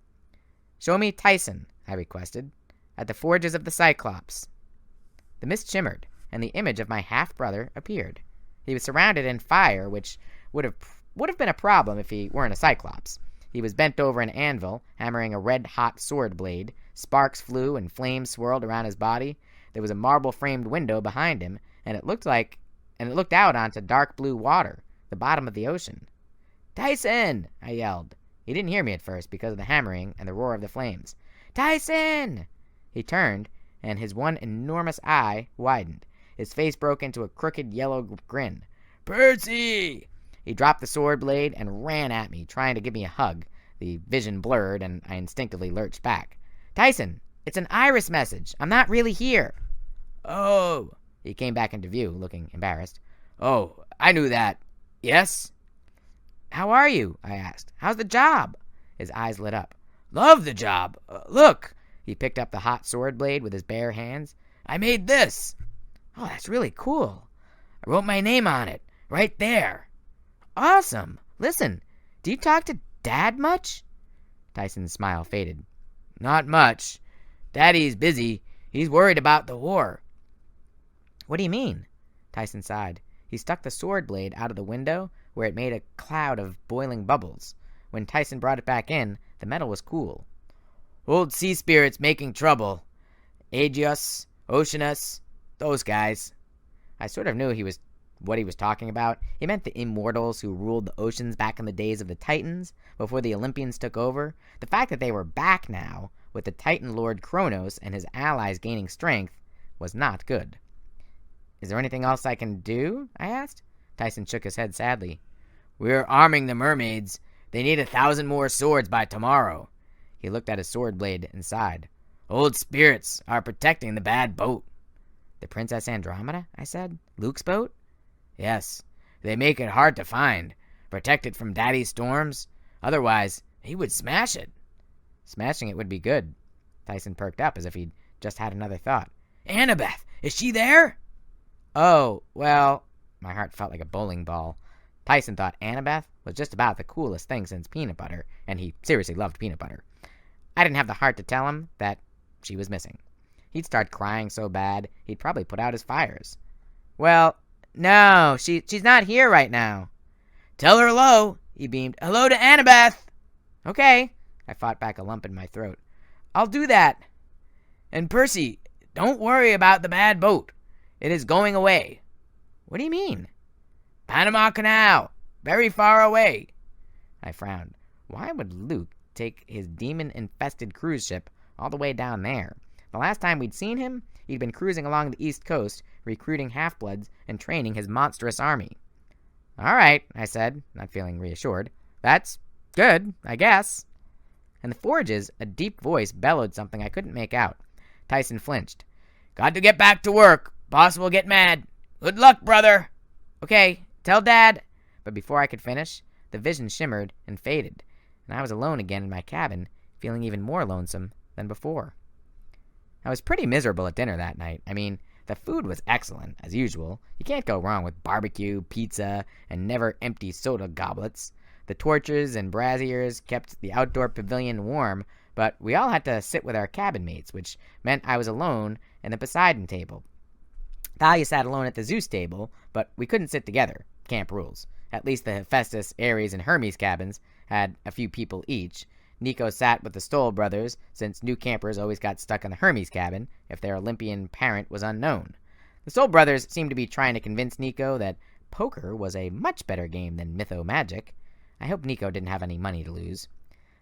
"Show me Tyson," I requested, "at the forges of the Cyclops." The mist shimmered, and the image of my half-brother appeared. He was surrounded in fire, which would have been a problem if he weren't a Cyclops. He was bent over an anvil, hammering a red-hot sword blade. Sparks flew and flames swirled around his body. There was a marble-framed window behind him, and it looked out onto dark blue water, the bottom of the ocean. "Tyson!" I yelled. He didn't hear me at first because of the hammering and the roar of the flames. "Tyson!" He turned, and his one enormous eye widened. His face broke into a crooked yellow grin. "Percy!" He dropped the sword blade and ran at me, trying to give me a hug. The vision blurred, and I instinctively lurched back. "Tyson, it's an iris message. I'm not really here." "Oh." He came back into view, looking embarrassed. "Oh, I knew that. Yes?" "How are you?" I asked. "How's the job?" His eyes lit up. "Love the job. Look." He picked up the hot sword blade with his bare hands. "I made this." "Oh, that's really cool." "I wrote my name on it. Right there." "Awesome. Listen, do you talk to Dad much?" Tyson's smile faded. "Not much. Daddy's busy. He's worried about the war." "What do you mean?" Tyson sighed. He stuck the sword blade out of the window, where it made a cloud of boiling bubbles. When Tyson brought it back in, the metal was cool. "Old sea spirits making trouble. Aegeus, Oceanus, those guys." I sort of knew what he was talking about. He meant the immortals who ruled the oceans back in the days of the Titans, before the Olympians took over. The fact that they were back now, with the Titan Lord Kronos and his allies gaining strength, was not good. "Is there anything else I can do?" I asked. Tyson shook his head sadly. We're arming the mermaids. They need 1,000 more swords by tomorrow. He looked at his sword blade and sighed. Old spirits are protecting the bad boat. The Princess Andromeda? I said. Luke's boat? Yes. They make it hard to find. Protect it from Daddy's storms. Otherwise, he would smash it. Smashing it would be good. Tyson perked up as if he'd just had another thought. Annabeth, is she there? Oh, well, my heart felt like a bowling ball. Tyson thought Annabeth was just about the coolest thing since peanut butter, and he seriously loved peanut butter. I didn't have the heart to tell him that she was missing. He'd start crying so bad, he'd probably put out his fires. Well, no, she's not here right now. Tell her hello, he beamed. Hello to Annabeth. Okay, I fought back a lump in my throat. I'll do that. And Percy, don't worry about the bad boat. It is going away. What do you mean? Panama Canal, very far away. I frowned. Why would Luke take his demon-infested cruise ship all the way down there? The last time we'd seen him, he'd been cruising along the East Coast, recruiting half-bloods and training his monstrous army. All right, I said, not feeling reassured. That's good, I guess. In the forges, a deep voice bellowed something I couldn't make out. Tyson flinched. Got to get back to work. Boss will get mad. Good luck, brother. Okay, tell Dad. But before I could finish, the vision shimmered and faded, and I was alone again in my cabin, feeling even more lonesome than before. I was pretty miserable at dinner that night. I mean, the food was excellent, as usual. You can't go wrong with barbecue, pizza, and never-empty soda goblets. The torches and braziers kept the outdoor pavilion warm, but we all had to sit with our cabin mates, which meant I was alone in the Poseidon table. Thalia sat alone at the Zeus table, but we couldn't sit together. Camp rules. At least the Hephaestus, Ares, and Hermes cabins had a few people each. Nico sat with the Stoll brothers, since new campers always got stuck in the Hermes cabin if their Olympian parent was unknown. The Stoll brothers seemed to be trying to convince Nico that poker was a much better game than mytho-magic. I hope Nico didn't have any money to lose.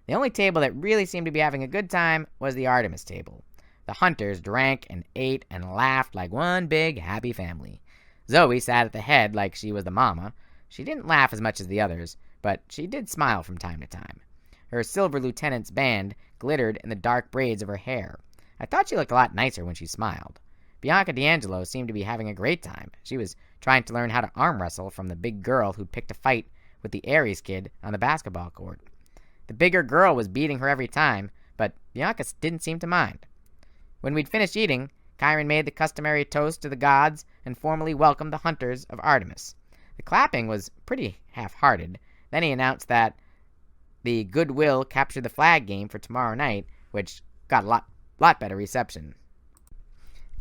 The only table that really seemed to be having a good time was the Artemis table. The hunters drank and ate and laughed like one big happy family. Zoe sat at the head like she was the mama. She didn't laugh as much as the others, but she did smile from time to time. Her silver lieutenant's band glittered in the dark braids of her hair. I thought she looked a lot nicer when she smiled. Bianca D'Angelo seemed to be having a great time. She was trying to learn how to arm wrestle from the big girl who'd picked a fight with the Ares kid on the basketball court. The bigger girl was beating her every time, but Bianca didn't seem to mind. When we'd finished eating, Chiron made the customary toast to the gods and formally welcomed the hunters of Artemis. The clapping was pretty half-hearted. Then he announced that the Goodwill captured the flag game for tomorrow night, which got a lot better reception.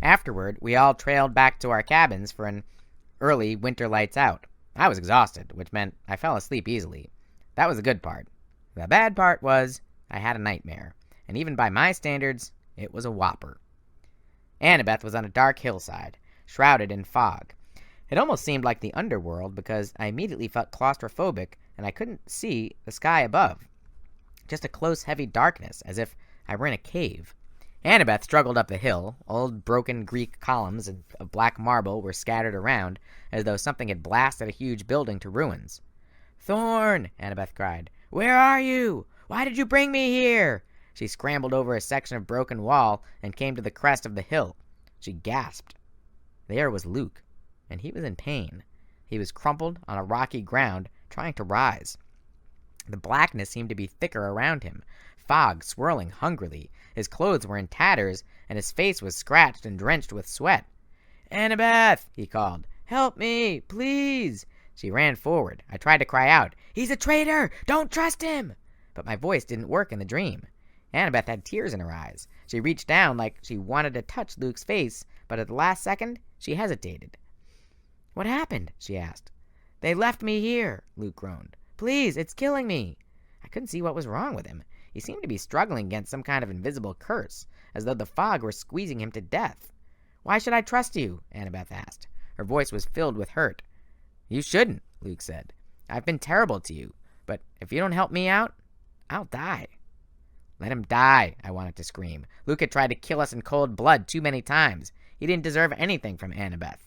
Afterward, we all trailed back to our cabins for an early winter lights out. I was exhausted, which meant I fell asleep easily. That was the good part. The bad part was I had a nightmare, and even by my standards, it was a whopper. Annabeth was on a dark hillside, shrouded in fog. It almost seemed like the underworld because I immediately felt claustrophobic and I couldn't see the sky above. Just a close, heavy darkness, as if I were in a cave. Annabeth struggled up the hill. Old, broken Greek columns of black marble were scattered around, as though something had blasted a huge building to ruins. "Thorn!" Annabeth cried. "Where are you? Why did you bring me here?" She scrambled over a section of broken wall and came to the crest of the hill. She gasped. There was Luke, and he was in pain. He was crumpled on a rocky ground, trying to rise. The blackness seemed to be thicker around him, fog swirling hungrily. His clothes were in tatters, and his face was scratched and drenched with sweat. "Annabeth!" he called. "Help me, please!" She ran forward. I tried to cry out, "He's a traitor! Don't trust him!" But my voice didn't work in the dream. Annabeth had tears in her eyes. She reached down like she wanted to touch Luke's face, but at the last second, she hesitated. "What happened?" she asked. "They left me here," Luke groaned. "Please, it's killing me." I couldn't see what was wrong with him. He seemed to be struggling against some kind of invisible curse, as though the fog were squeezing him to death. "Why should I trust you?" Annabeth asked. Her voice was filled with hurt. "You shouldn't," Luke said. "I've been terrible to you, but if you don't help me out, I'll die." "Let him die," I wanted to scream. Luke had tried to kill us in cold blood too many times. He didn't deserve anything from Annabeth.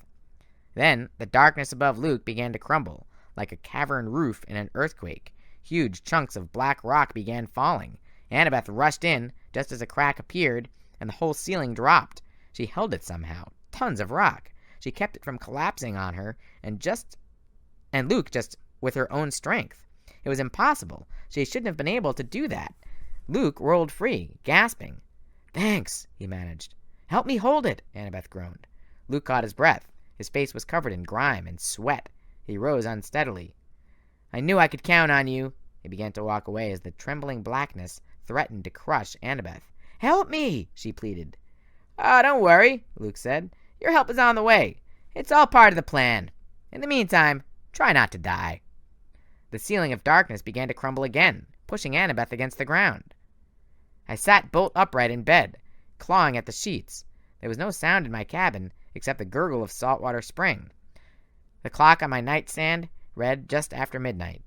Then the darkness above Luke began to crumble, like a cavern roof in an earthquake. Huge chunks of black rock began falling. Annabeth rushed in just as a crack appeared, and the whole ceiling dropped. She held it somehow. Tons of rock. She kept it from collapsing on her, and Luke just with her own strength. It was impossible. She shouldn't have been able to do that. Luke rolled free, gasping. "Thanks," he managed. "Help me hold it," Annabeth groaned. Luke caught his breath. His face was covered in grime and sweat. He rose unsteadily. "I knew I could count on you." He began to walk away as the trembling blackness threatened to crush Annabeth. "Help me," she pleaded. "Oh, don't worry," Luke said. "Your help is on the way. It's all part of the plan. In the meantime, try not to die." The ceiling of darkness began to crumble again, pushing Annabeth against the ground. I sat bolt upright in bed, clawing at the sheets. There was no sound in my cabin except the gurgle of saltwater spring. The clock on my nightstand read just after midnight.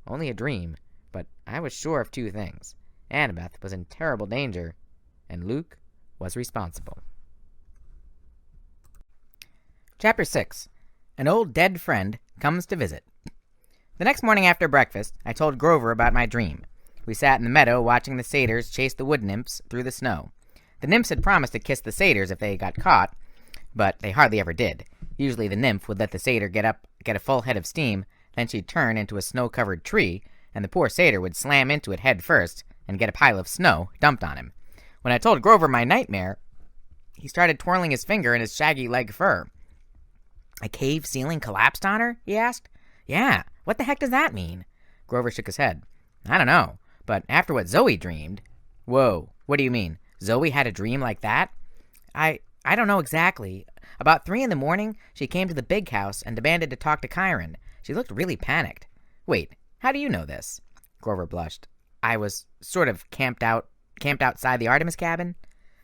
Only a dream, but I was sure of two things. Annabeth was in terrible danger, and Luke was responsible. Chapter 6. An old dead friend comes to visit. The next morning after breakfast, I told Grover about my dream. We sat in the meadow watching the satyrs chase the wood nymphs through the snow. The nymphs had promised to kiss the satyrs if they got caught, but they hardly ever did. Usually the nymph would let the satyr get a full head of steam, then she'd turn into a snow-covered tree, and the poor satyr would slam into it head first and get a pile of snow dumped on him. When I told Grover my nightmare, he started twirling his finger in his shaggy leg fur. "A cave ceiling collapsed on her?" he asked. "Yeah, what the heck does that mean?" Grover shook his head. "I don't know, but after what Zoe dreamed—" "Whoa, what do you mean? Zoe had a dream like that?" I don't know exactly. About 3 in the morning, she came to the big house and demanded to talk to Chiron. She looked really panicked." "Wait, how do you know this?" Grover blushed. "I was sort of camped outside the Artemis cabin."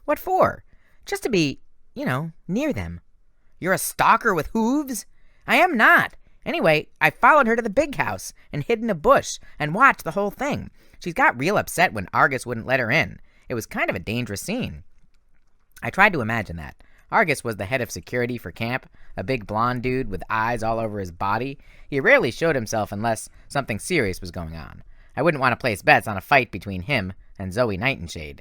"What for?" "Just to be, near them." "You're a stalker with hooves?" "I am not. Anyway, I followed her to the big house and hid in a bush and watched the whole thing. She's got real upset when Argus wouldn't let her in. It was kind of a dangerous scene." I tried to imagine that. Argus was the head of security for camp, a big blonde dude with eyes all over his body. He rarely showed himself unless something serious was going on. I wouldn't want to place bets on a fight between him and Zoe Nightingale.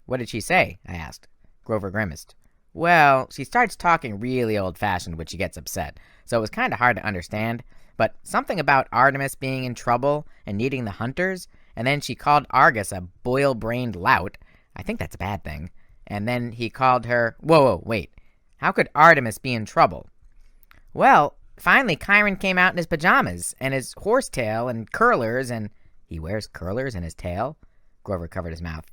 "What did she say?" I asked. Grover grimaced. "Well, she starts talking really old-fashioned when she gets upset, so it was kind of hard to understand. But something about Artemis being in trouble and needing the hunters, and then she called Argus a boil-brained lout. I think that's a bad thing. And then he called her—" Whoa, wait. How could Artemis be in trouble?" "Well, finally Chiron came out in his pajamas, and his horsetail and curlers, and—" "He wears curlers in his tail?" Grover covered his mouth.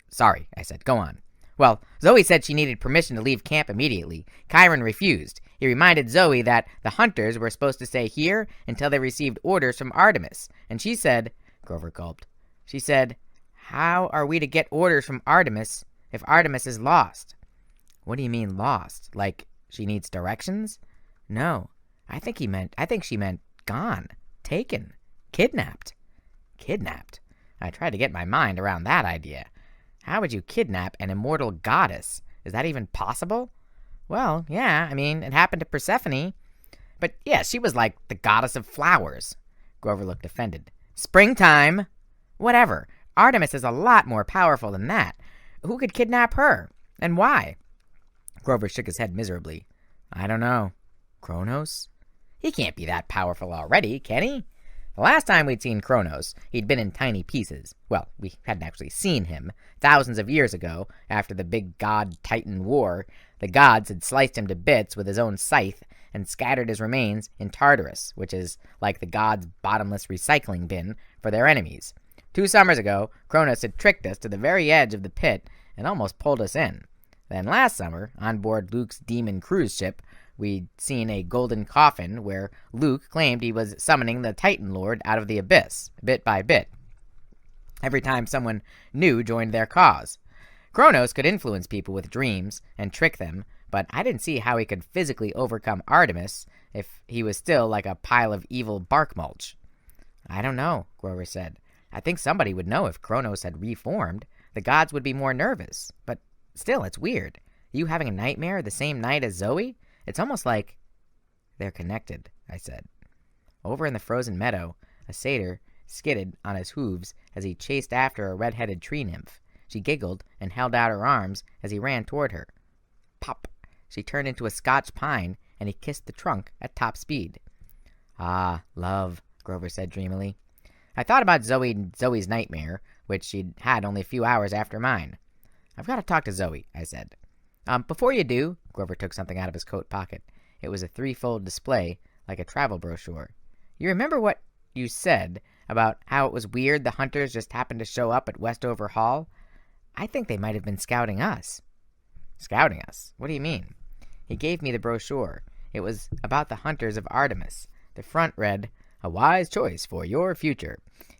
"Sorry," I said. "Go on." "Well, Zoe said she needed permission to leave camp immediately. Chiron refused. He reminded Zoe that the hunters were supposed to stay here until they received orders from Artemis. And she said—" Grover gulped. "She said, 'How are we to get orders from Artemis if Artemis is lost?'" "What do you mean lost? Like she needs directions?" "No. I think she meant gone, taken, kidnapped." "Kidnapped?" I tried to get my mind around that idea. How would you kidnap an immortal goddess? Is that even possible? "Well, yeah, it happened to Persephone." "But yeah, she was like the goddess of flowers." Grover looked offended. "Springtime!" "Whatever. Artemis is a lot more powerful than that. Who could kidnap her? And why?" Grover shook his head miserably. "I don't know. Kronos? He can't be that powerful already, can he? The last time we'd seen Kronos, he'd been in tiny pieces. Well, we hadn't actually seen him. Thousands of years ago, after the big god-titan war, the gods had sliced him to bits with his own scythe and scattered his remains in Tartarus, which is like the gods' bottomless recycling bin for their enemies. 2 summers ago, Kronos had tricked us to the very edge of the pit and almost pulled us in. Then last summer, on board Luke's demon cruise ship, we'd seen a golden coffin where Luke claimed he was summoning the Titan Lord out of the abyss, bit by bit. Every time someone new joined their cause. Kronos could influence people with dreams and trick them, but I didn't see how he could physically overcome Artemis if he was still like a pile of evil bark mulch. "I don't know," Grover said. "I think somebody would know if Kronos had reformed. The gods would be more nervous. But still, it's weird. You having a nightmare the same night as Zoe? It's almost like—" They're connected, I said. Over in the frozen meadow, a satyr skidded on his hooves as he chased after a red-headed tree nymph. She giggled and held out her arms as he ran toward her. Pop! She turned into a Scotch pine, and he kissed the trunk at top speed. Ah, love, Grover said dreamily. I thought about Zoe's nightmare, which she'd had only a few hours after mine. I've got to talk to Zoe, I said. Before you do, Grover took something out of his coat pocket. It was a threefold display, like a travel brochure. You remember what you said about how it was weird the hunters just happened to show up at Westover Hall? I think they might have been scouting us. Scouting us? What do you mean? He gave me the brochure. It was about the hunters of Artemis. The front read, "A wise choice for your future."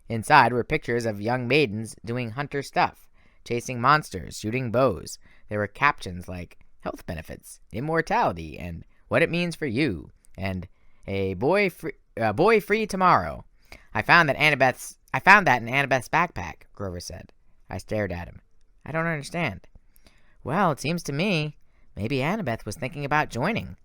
Inside were pictures of young maidens doing hunter stuff, chasing monsters, shooting bows. There were captions like health benefits, immortality, and what it means for you, and a boy free tomorrow. I found that in Annabeth's backpack, Grover said. I stared at him. I don't understand. Well, it seems to me maybe Annabeth was thinking about joining.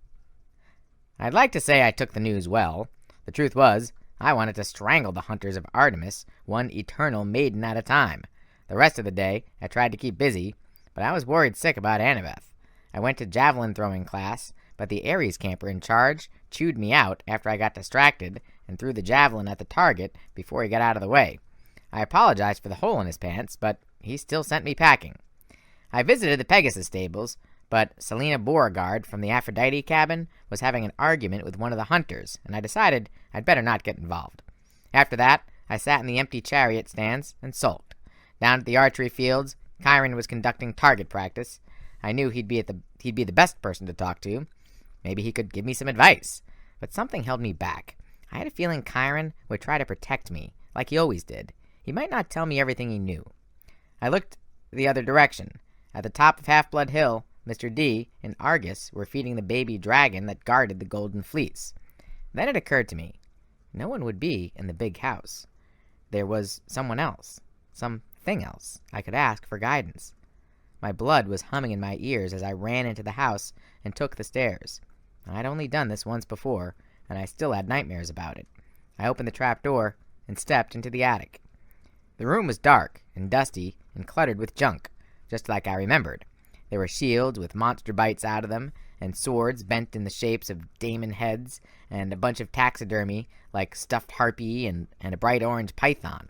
I'd like to say I took the news well. The truth was, I wanted to strangle the hunters of Artemis, one eternal maiden at a time. The rest of the day, I tried to keep busy, but I was worried sick about Annabeth. I went to javelin throwing class, but the Ares camper in charge chewed me out after I got distracted and threw the javelin at the target before he got out of the way. I apologized for the hole in his pants, but he still sent me packing. I visited the Pegasus stables, but Selena Beauregard from the Aphrodite cabin was having an argument with one of the hunters, and I decided I'd better not get involved. After that, I sat in the empty chariot stands and sulked. Down at the archery fields, Chiron was conducting target practice. I knew he'd be the best person to talk to. Maybe he could give me some advice. But something held me back. I had a feeling Chiron would try to protect me, like he always did. He might not tell me everything he knew. I looked the other direction. At the top of Half-Blood Hill, Mr. D and Argus were feeding the baby dragon that guarded the Golden Fleece. Then it occurred to me, no one would be in the big house. There was someone else, something else, I could ask for guidance. My blood was humming in my ears as I ran into the house and took the stairs. I'd only done this once before, and I still had nightmares about it. I opened the trap door and stepped into the attic. The room was dark and dusty and cluttered with junk, just like I remembered. There were shields with monster bites out of them, and swords bent in the shapes of daemon heads, and a bunch of taxidermy like stuffed harpy and a bright orange python.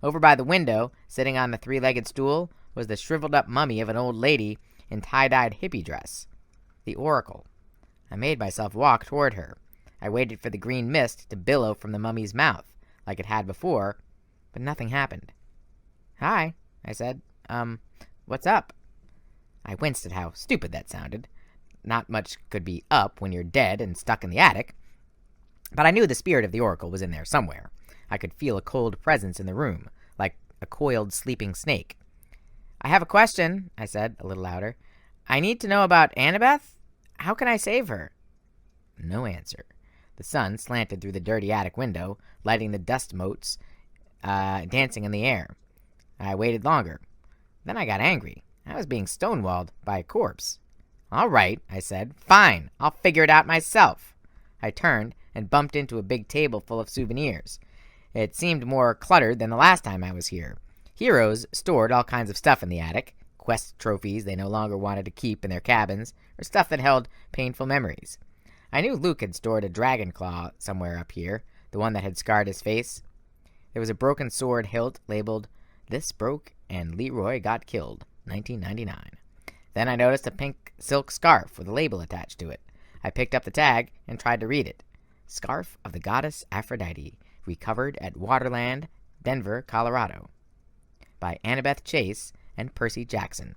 Over by the window, sitting on the three-legged stool, was the shriveled-up mummy of an old lady in tie-dyed hippie dress. The Oracle. I made myself walk toward her. I waited for the green mist to billow from the mummy's mouth, like it had before, but nothing happened. "Hi," I said. What's up?" I winced at how stupid that sounded. Not much could be up when you're dead and stuck in the attic. But I knew the spirit of the Oracle was in there somewhere. I could feel a cold presence in the room, like a coiled sleeping snake. "I have a question," I said, a little louder. "I need to know about Annabeth. How can I save her?" No answer. The sun slanted through the dirty attic window, lighting the dust motes dancing in the air. I waited longer. Then I got angry. I was being stonewalled by a corpse. "All right," I said. "Fine. I'll figure it out myself." I turned and bumped into a big table full of souvenirs. It seemed more cluttered than the last time I was here. Heroes stored all kinds of stuff in the attic, quest trophies they no longer wanted to keep in their cabins, or stuff that held painful memories. I knew Luke had stored a dragon claw somewhere up here, the one that had scarred his face. There was a broken sword hilt labeled, "This broke and Leroy got killed, 1999. Then I noticed a pink silk scarf with a label attached to it. I picked up the tag and tried to read it. Scarf of the Goddess Aphrodite, recovered at Waterland, Denver, Colorado. By Annabeth Chase and Percy Jackson.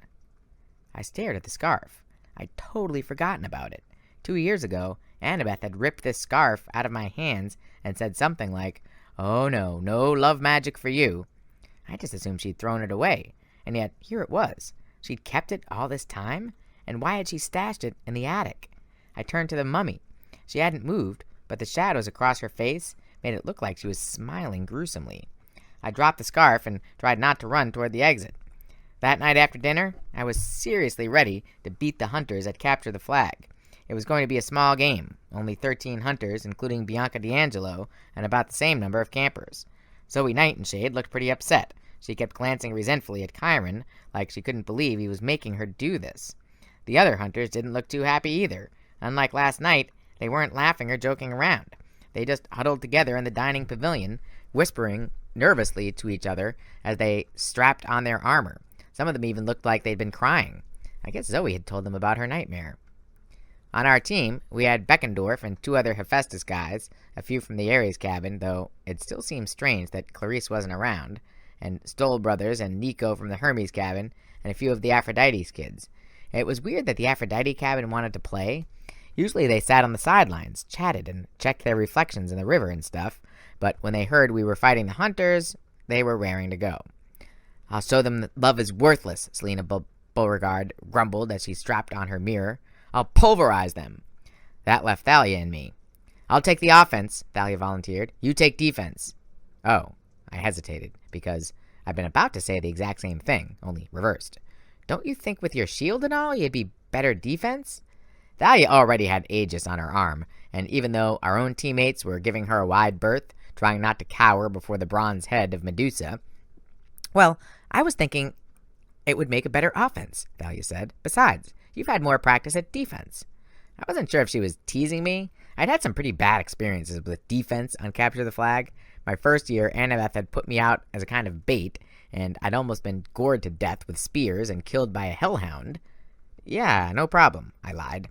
I stared at the scarf. I'd totally forgotten about it. 2 years ago, Annabeth had ripped this scarf out of my hands and said something like, "Oh no, no love magic for you." I just assumed she'd thrown it away, and yet here it was. She'd kept it all this time? And why had she stashed it in the attic? I turned to the mummy. She hadn't moved, but the shadows across her face made it look like she was smiling gruesomely. I dropped the scarf and tried not to run toward the exit. That night after dinner, I was seriously ready to beat the hunters at Capture the Flag. It was going to be a small game, only 13 hunters, including Bianca D'Angelo, and about the same number of campers. Zoe Nightingale looked pretty upset. She kept glancing resentfully at Chiron, like she couldn't believe he was making her do this. The other hunters didn't look too happy either. Unlike last night, they weren't laughing or joking around. They just huddled together in the dining pavilion, whispering nervously to each other as they strapped on their armor. Some of them even looked like they'd been crying. I guess Zoe had told them about her nightmare. On our team, we had Beckendorf and 2 other Hephaestus guys, a few from the Ares cabin, though it still seemed strange that Clarice wasn't around, and Stoll brothers and Nico from the Hermes cabin, and a few of the Aphrodite's kids. It was weird that the Aphrodite cabin wanted to play. Usually they sat on the sidelines, chatted, and checked their reflections in the river and stuff, but when they heard we were fighting the hunters, they were raring to go. "I'll show them that love is worthless," Selena Beauregard grumbled as she strapped on her mirror. "I'll pulverize them." That left Thalia and me. "I'll take the offense," Thalia volunteered. "You take defense." Oh, I hesitated, because I'd been about to say the exact same thing, only reversed. "Don't you think with your shield and all, you'd be better defense?" Thalia already had Aegis on her arm, and even though our own teammates were giving her a wide berth, trying not to cower before the bronze head of Medusa, well, I was thinking it would make a better offense, Thalia said. "Besides, you've had more practice at defense." I wasn't sure if she was teasing me. I'd had some pretty bad experiences with defense on Capture the Flag. My first year, Annabeth had put me out as a kind of bait, and I'd almost been gored to death with spears and killed by a hellhound. "Yeah, no problem," I lied.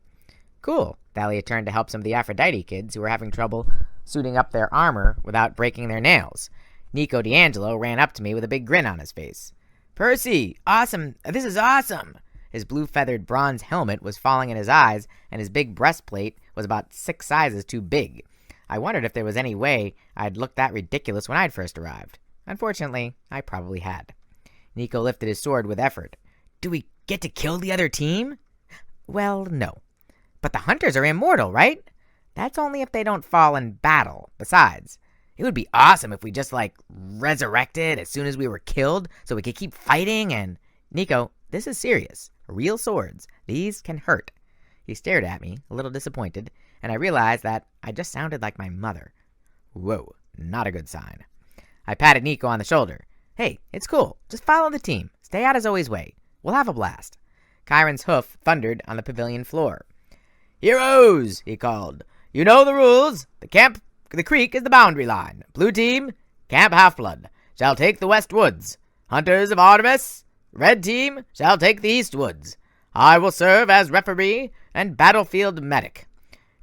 "Cool." Thalia turned to help some of the Aphrodite kids who were having trouble suiting up their armor without breaking their nails. Nico D'Angelo ran up to me with a big grin on his face. "Percy, awesome! This is awesome!" His blue-feathered bronze helmet was falling in his eyes, and his big breastplate was about 6 sizes too big. I wondered if there was any way I'd looked that ridiculous when I'd first arrived. Unfortunately, I probably had. Nico lifted his sword with effort. "Do we get to kill the other team?" "Well, no. But the hunters are immortal, right?" "That's only if they don't fall in battle. Besides, it would be awesome if we just, resurrected as soon as we were killed so we could keep fighting and—" "Nico, this is serious. Real swords. These can hurt." He stared at me, a little disappointed, and I realized that I just sounded like my mother. Whoa, not a good sign. I patted Nico on the shoulder. "Hey, it's cool. Just follow the team. Stay out of Zoe's way. We'll have a blast." Chiron's hoof thundered on the pavilion floor. "Heroes," he called. "You know the rules. The creek is the boundary line. Blue team, Camp Half-Blood, shall take the West Woods. Hunters of Artemis, Red team, shall take the East Woods. I will serve as referee and battlefield medic.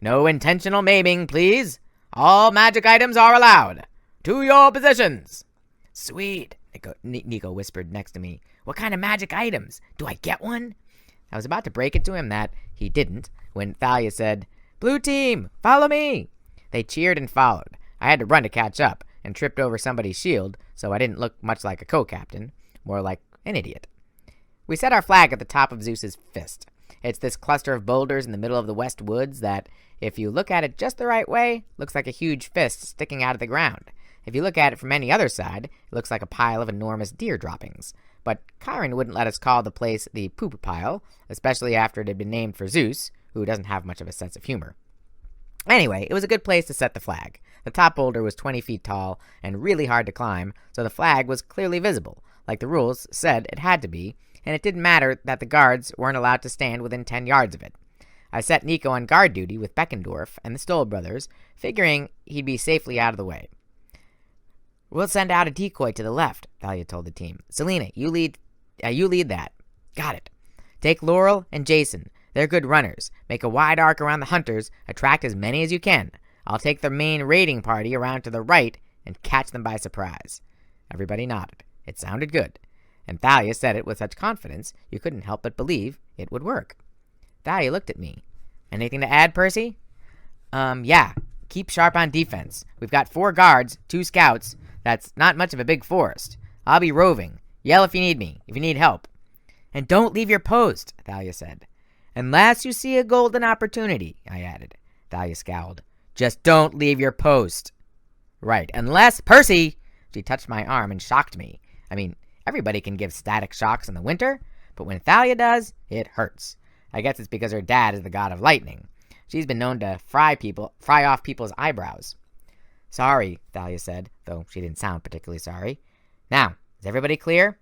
No intentional maiming, please. All magic items are allowed. To your positions." "Sweet," Nico whispered next to me. "What kind of magic items? Do I get one?" I was about to break it to him that he didn't, when Thalia said, "Blue team, follow me." They cheered and followed. I had to run to catch up, and tripped over somebody's shield, so I didn't look much like a co-captain, more like an idiot. We set our flag at the top of Zeus's fist. It's this cluster of boulders in the middle of the West Woods that, if you look at it just the right way, looks like a huge fist sticking out of the ground. If you look at it from any other side, it looks like a pile of enormous deer droppings. But Chiron wouldn't let us call the place the poop pile, especially after it had been named for Zeus, who doesn't have much of a sense of humor. Anyway, it was a good place to set the flag. The top boulder was 20 feet tall and really hard to climb, so the flag was clearly visible, like the rules said it had to be, and it didn't matter that the guards weren't allowed to stand within 10 yards of it. I set Nico on guard duty with Beckendorf and the Stoll brothers, figuring he'd be safely out of the way. "We'll send out a decoy to the left," Thalia told the team. "Selena, you lead that." "Got it. Take Laurel and Jason. They're good runners. Make a wide arc around the hunters. Attract as many as you can. I'll take the main raiding party around to the right and catch them by surprise." Everybody nodded. It sounded good. And Thalia said it with such confidence you couldn't help but believe it would work. Thalia looked at me. "Anything to add, Percy?" Yeah. Keep sharp on defense. We've got 4 guards, 2 scouts. That's not much of a big forest. I'll be roving. Yell if you need me, if you need help." "And don't leave your post," Thalia said. "Unless you see a golden opportunity," I added. Thalia scowled. "Just don't leave your post." "Right, unless Percy!" She touched my arm and shocked me. I mean, everybody can give static shocks in the winter, but when Thalia does, it hurts. I guess it's because her dad is the god of lightning. She's been known to fry off people's eyebrows. Sorry, Thalia said, though she didn't sound particularly sorry. Now, is everybody clear?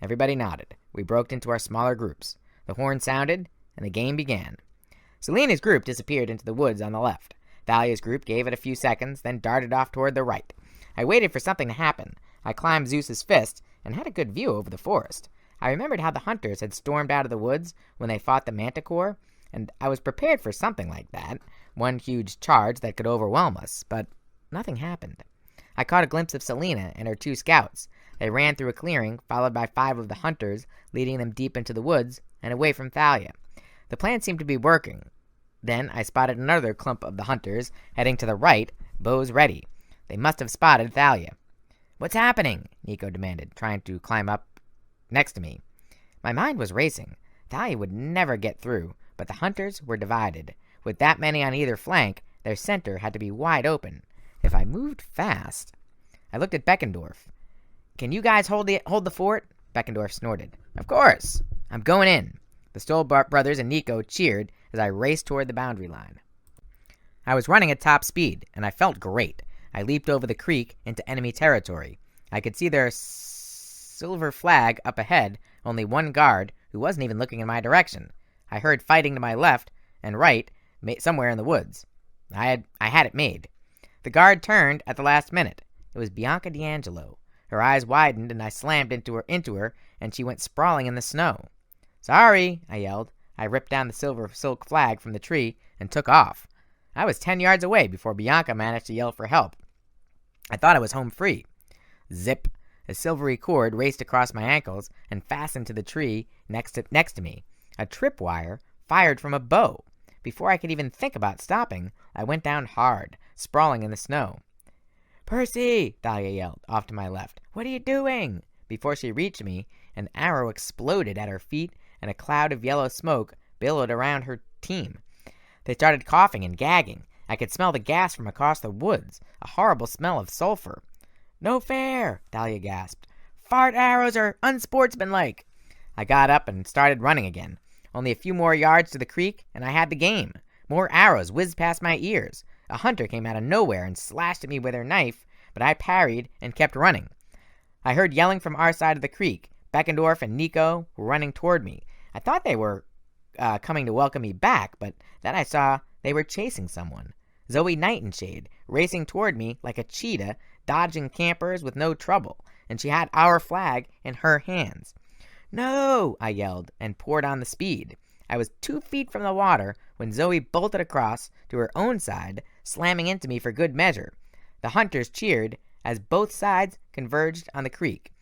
Everybody nodded. We broke into our smaller groups. The horn sounded, and the game began. Selena's group disappeared into the woods on the left. Thalia's group gave it a few seconds, then darted off toward the right. I waited for something to happen. I climbed Zeus's fist and had a good view over the forest. I remembered how the hunters had stormed out of the woods when they fought the manticore, and I was prepared for something like that, one huge charge that could overwhelm us, but nothing happened. I caught a glimpse of Selena and her 2 scouts. They ran through a clearing, followed by 5 of the hunters, leading them deep into the woods and away from Thalia. The plan seemed to be working. Then I spotted another clump of the hunters, heading to the right, bows ready. They must have spotted Thalia. "What's happening?" Nico demanded, trying to climb up next to me. My mind was racing. Thalia would never get through, but the hunters were divided. With that many on either flank, their center had to be wide open. If I moved fast... I looked at Beckendorf. "Can you guys hold the fort?" Beckendorf snorted. "Of course. I'm going in." The Stoll brothers and Nico cheered as I raced toward the boundary line. I was running at top speed, and I felt great. I leaped over the creek into enemy territory. I could see their silver flag up ahead, only one guard, who wasn't even looking in my direction. I heard fighting to my left and right, somewhere in the woods. I had it made. The guard turned at the last minute. It was Bianca D'Angelo. Her eyes widened, and I slammed into her, and she went sprawling in the snow. "Sorry," I yelled. I ripped down the silver silk flag from the tree and took off. I was 10 yards away before Bianca managed to yell for help. I thought I was home free. Zip! A silvery cord raced across my ankles and fastened to the tree next to me. A tripwire fired from a bow. Before I could even think about stopping, I went down hard, sprawling in the snow. "Percy!" Thalia yelled, off to my left. "What are you doing?" Before she reached me, an arrow exploded at her feet, and a cloud of yellow smoke billowed around her team. They started coughing and gagging. I could smell the gas from across the woods, a horrible smell of sulfur. "No fair!" Thalia gasped. "Fart arrows are unsportsmanlike." I got up and started running again. Only a few more yards to the creek, and I had the game. More arrows whizzed past my ears. A hunter came out of nowhere and slashed at me with her knife, but I parried and kept running. I heard yelling from our side of the creek. Beckendorf and Nico were running toward me. I thought they were coming to welcome me back, but then I saw they were chasing someone. Zoe Nightingale, racing toward me like a cheetah, dodging campers with no trouble, and she had our flag in her hands. "No!" I yelled, and poured on the speed. I was 2 feet from the water when Zoe bolted across to her own side, slamming into me for good measure. The hunters cheered as both sides converged on the creek.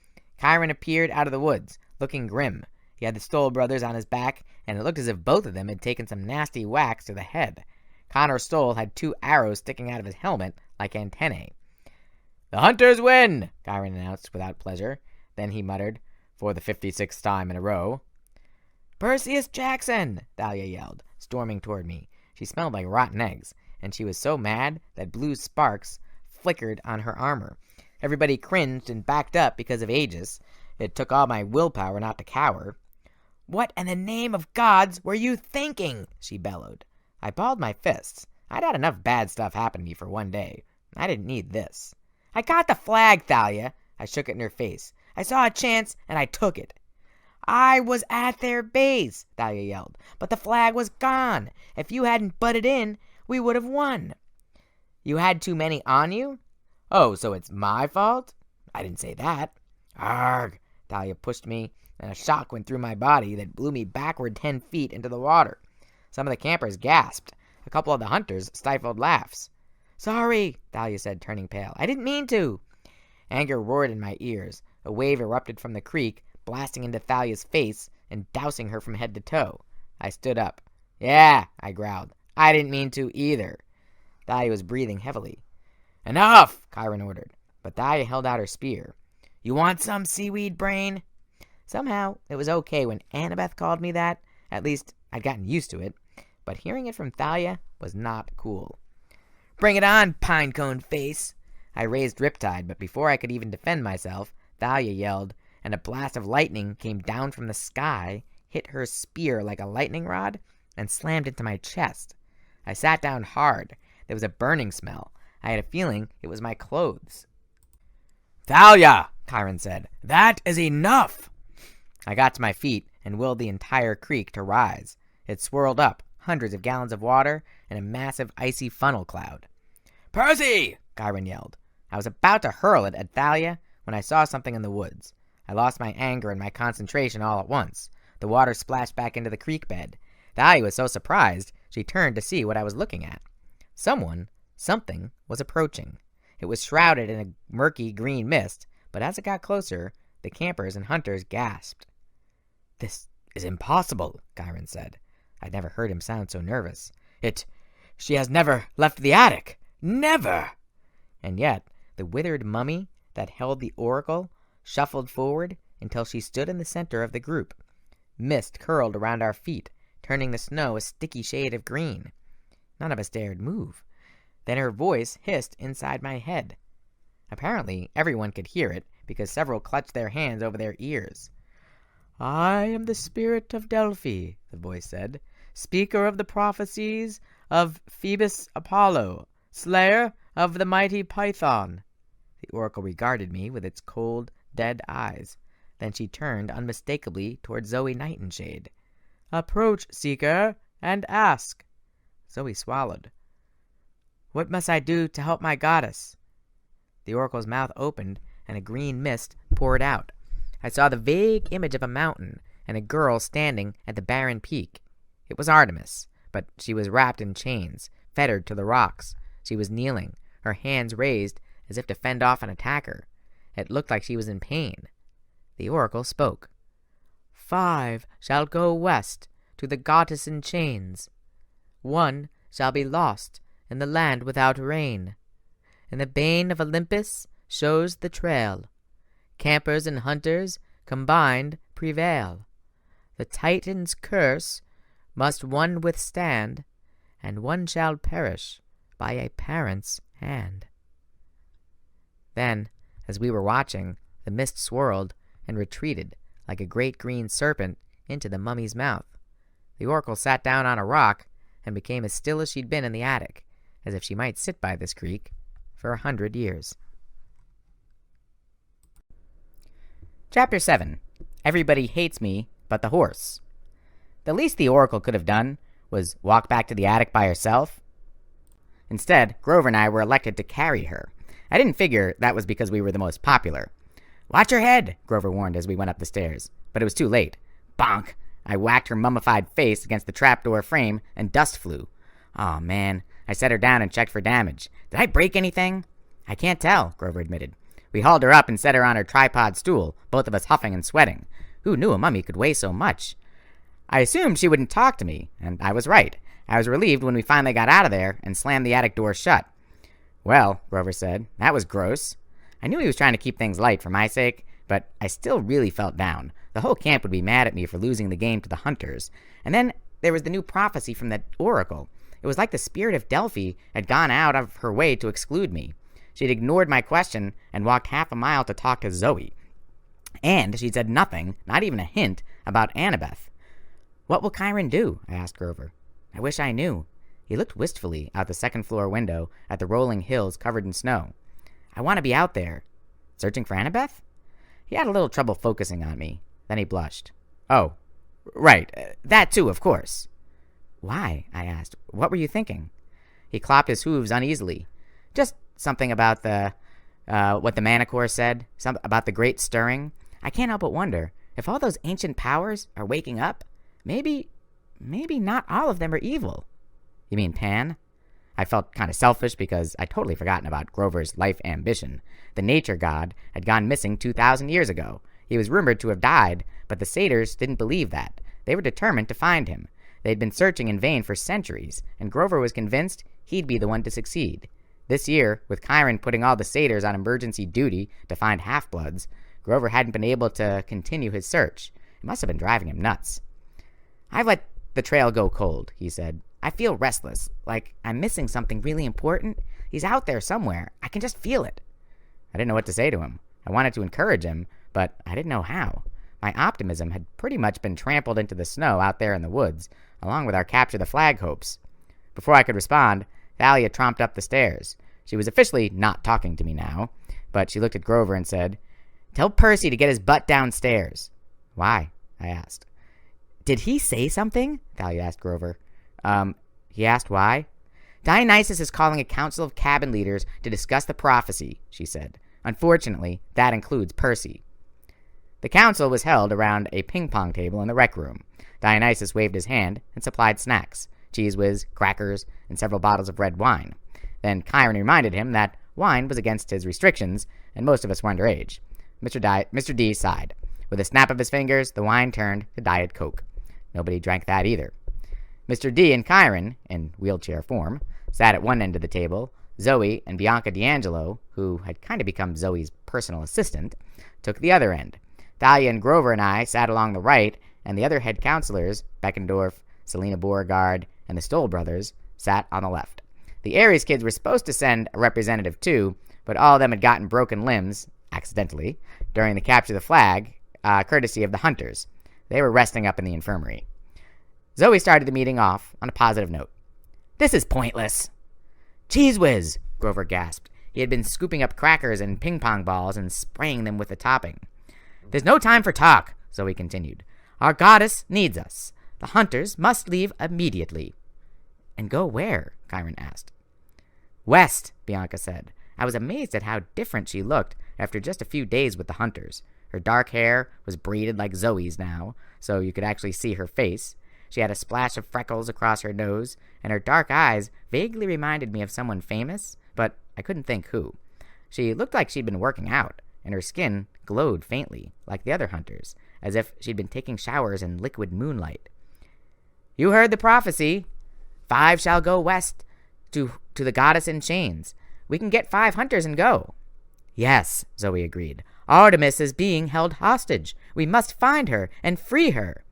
Chiron appeared out of the woods, looking grim. He had the Stoll brothers on his back, and it looked as if both of them had taken some nasty whacks to the head. Connor Stoll had 2 arrows sticking out of his helmet like antennae. "The hunters win!" Chiron announced without pleasure. Then he muttered, for the 56th time in a row. "Perseus Jackson!" Thalia yelled, storming toward me. She smelled like rotten eggs, and she was so mad that blue sparks flickered on her armor. Everybody cringed and backed up because of Aegis. It took all my willpower not to cower. "What in the name of gods were you thinking?" she bellowed. I balled my fists. I'd had enough bad stuff happen to me for one day. I didn't need this. "I got the flag, Thalia!" I shook it in her face. "I saw a chance, and I took it." "I was at their base," Thalia yelled, "but the flag was gone. If you hadn't butted in, we would have won." "You had too many on you? Oh, so it's my fault?" "I didn't say that." "Arg!" Thalia pushed me, and a shock went through my body that blew me backward 10 feet into the water. Some of the campers gasped. A couple of the hunters stifled laughs. "Sorry," Thalia said, turning pale. "I didn't mean to." Anger roared in my ears. A wave erupted from the creek, blasting into Thalia's face and dousing her from head to toe. I stood up. "Yeah," I growled. "I didn't mean to either." Thalia was breathing heavily. "Enough!" Chiron ordered, but Thalia held out her spear. "You want some, seaweed brain?" Somehow, it was okay when Annabeth called me that. At least, I'd gotten used to it. But hearing it from Thalia was not cool. "Bring it on, pinecone face!" I raised Riptide, but before I could even defend myself, Thalia yelled, and a blast of lightning came down from the sky, hit her spear like a lightning rod, and slammed into my chest. I sat down hard. There was a burning smell. I had a feeling it was my clothes. Thalia, Chiron said, that is enough. I got to my feet and willed the entire creek to rise. It swirled up, hundreds of gallons of water, in a massive icy funnel cloud. Percy! Chiron yelled. I was about to hurl it at Thalia when I saw something in the woods. I lost my anger and my concentration all at once. The water splashed back into the creek bed. Thalia was so surprised, she turned to see what I was looking at. Something was approaching. It was shrouded in a murky green mist, but as it got closer, the campers and hunters gasped. This is impossible, Chiron said. I'd never heard him sound so nervous. She has never left the attic. Never! And yet, the withered mummy that held the oracle shuffled forward until she stood in the center of the group. Mist curled around our feet, turning the snow a sticky shade of green. None of us dared move. Then her voice hissed inside my head. Apparently, everyone could hear it, because several clutched their hands over their ears. I am the spirit of Delphi, the voice said, speaker of the prophecies of Phoebus Apollo, slayer of the mighty Python. The oracle regarded me with its cold, dead eyes. Then she turned unmistakably toward Zoe Nightingale. Approach, seeker, and ask. Zoe swallowed. What must I do to help my goddess? The oracle's mouth opened, and a green mist poured out. I saw the vague image of a mountain and a girl standing at the barren peak. It was Artemis, but she was wrapped in chains, fettered to the rocks. She was kneeling, her hands raised as if to fend off an attacker. It looked like she was in pain. The oracle spoke. 5 shall go west to the goddess in chains. 1 shall be lost in the land without rain. And the bane of Olympus shows the trail. Campers and hunters combined prevail. The Titan's curse must one withstand, and one shall perish by a parent's hand. Then, as we were watching, the mist swirled and retreated like a great green serpent into the mummy's mouth. The oracle sat down on a rock and became as still as she'd been in the attic, as if she might sit by this creek for 100 years. Chapter 7. Everybody Hates Me But the Horse. The least the oracle could have done was walk back to the attic by herself. Instead, Grover and I were elected to carry her. I didn't figure that was because we were the most popular. "Watch your head," Grover warned as we went up the stairs. But it was too late. Bonk! I whacked her mummified face against the trapdoor frame, and dust flew. Aw, man. I set her down and checked for damage. Did I break anything? I can't tell, Grover admitted. We hauled her up and set her on her tripod stool, both of us huffing and sweating. Who knew a mummy could weigh so much? I assumed she wouldn't talk to me, and I was right. I was relieved when we finally got out of there and slammed the attic door shut. Well, Grover said, that was gross. I knew he was trying to keep things light for my sake, but I still really felt down. The whole camp would be mad at me for losing the game to the hunters. And then there was the new prophecy from the oracle. It was like the spirit of Delphi had gone out of her way to exclude me. She'd ignored my question and walked half a mile to talk to Zoe. And she'd said nothing, not even a hint, about Annabeth. What will Chiron do? I asked Grover. I wish I knew. He looked wistfully out the second-floor window at the rolling hills covered in snow. I want to be out there. Searching for Annabeth? He had a little trouble focusing on me. Then he blushed. Oh, right. That too, of course. Why? I asked. What were you thinking? He clopped his hooves uneasily. Just something about what the Manticore said. Something about the great stirring. I can't help but wonder, if all those ancient powers are waking up, maybe not all of them are evil. You mean Pan? I felt kind of selfish because I'd totally forgotten about Grover's life ambition. The nature god had gone missing 2,000 years ago. He was rumored to have died, but the satyrs didn't believe that. They were determined to find him. They'd been searching in vain for centuries, and Grover was convinced he'd be the one to succeed. This year, with Chiron putting all the satyrs on emergency duty to find half-bloods, Grover hadn't been able to continue his search. It must have been driving him nuts. I've let the trail go cold, he said. I feel restless, like I'm missing something really important. He's out there somewhere. I can just feel it. I didn't know what to say to him. I wanted to encourage him, but I didn't know how. My optimism had pretty much been trampled into the snow out there in the woods, along with our capture the flag hopes. Before I could respond, Thalia tromped up the stairs. She was officially not talking to me now, but she looked at Grover and said, "Tell Percy to get his butt downstairs." "Why?" I asked. "Did he say something?" Thalia asked Grover. He asked why. "Dionysus is calling a council of cabin leaders to discuss the prophecy," she said. "Unfortunately, that includes Percy." The council was held around a ping-pong table in the rec room. Dionysus waved his hand and supplied snacks, Cheese Whiz, crackers, and several bottles of red wine. Then Chiron reminded him that wine was against his restrictions, and most of us were underage. Mr. D sighed. With a snap of his fingers, the wine turned to Diet Coke. Nobody drank that either. Mr. D and Chiron, in wheelchair form, sat at one end of the table. Zoe and Bianca D'Angelo, who had kind of become Zoe's personal assistant, took the other end. Thalia and Grover and I sat along the right, and the other head counselors, Beckendorf, Selena Beauregard, and the Stoll brothers, sat on the left. The Aries kids were supposed to send a representative too, but all of them had gotten broken limbs, accidentally, during the capture of the flag, courtesy of the hunters. They were resting up in the infirmary. Zoe started the meeting off on a positive note. "This is pointless." "Cheese Whiz!" Grover gasped. He had been scooping up crackers and ping-pong balls and spraying them with the topping. "There's no time for talk," Zoe continued. "Our goddess needs us. The hunters must leave immediately." "And go where?" Chiron asked. "West," Bianca said. I was amazed at how different she looked after just a few days with the hunters. Her dark hair was braided like Zoe's now, so you could actually see her face. She had a splash of freckles across her nose, and her dark eyes vaguely reminded me of someone famous, but I couldn't think who. She looked like she'd been working out, and her skin glowed faintly, like the other hunters, as if she'd been taking showers in liquid moonlight. "You heard the prophecy. 5 shall go west to the goddess in chains. We can get 5 hunters and go." "Yes," Zoe agreed. "Artemis is being held hostage. We must find her and free her."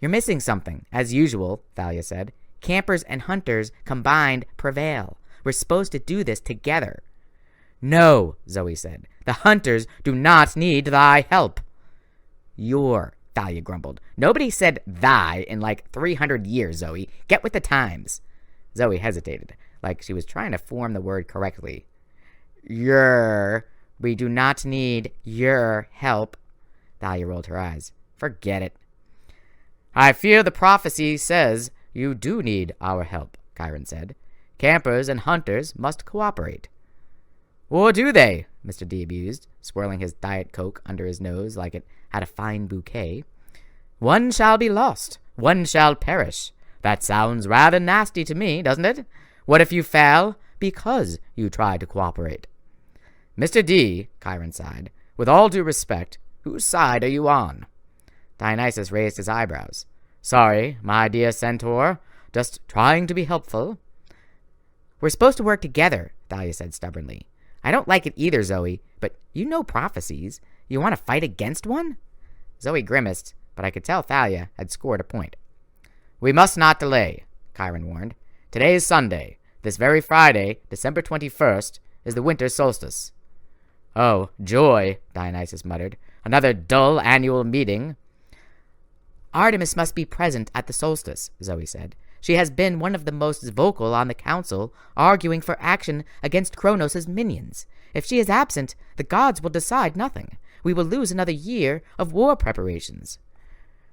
"You're missing something, as usual," Thalia said. "Campers and hunters combined prevail. We're supposed to do this together." "No," Zoe said. "The hunters do not need thy help." "Your," Thalia grumbled. "Nobody said thy in like 300 years, Zoe. Get with the times." Zoe hesitated, like she was trying to form the word correctly. "Your. We do not need your help." Thalia rolled her eyes. "Forget it." "I fear the prophecy says you do need our help," Chiron said. "Campers and hunters must cooperate." "Or do they?" Mr. D abused, swirling his Diet Coke under his nose like it had a fine bouquet. "One shall be lost, one shall perish. That sounds rather nasty to me, doesn't it? What if you fail because you try to cooperate?" "Mr. D," Chiron sighed, "with all due respect, whose side are you on?" Dionysus raised his eyebrows. "Sorry, my dear centaur. Just trying to be helpful." "We're supposed to work together," Thalia said stubbornly. "I don't like it either, Zoe, but you know prophecies. You want to fight against one?" Zoe grimaced, but I could tell Thalia had scored a point. "We must not delay," Chiron warned. "Today is Sunday. This very Friday, December 21st, is the winter solstice." "Oh, joy," Dionysus muttered. "Another dull annual meeting." "Artemis must be present at the solstice," Zoe said. "She has been one of the most vocal on the council, arguing for action against Kronos' minions. If she is absent, the gods will decide nothing. We will lose another year of war preparations."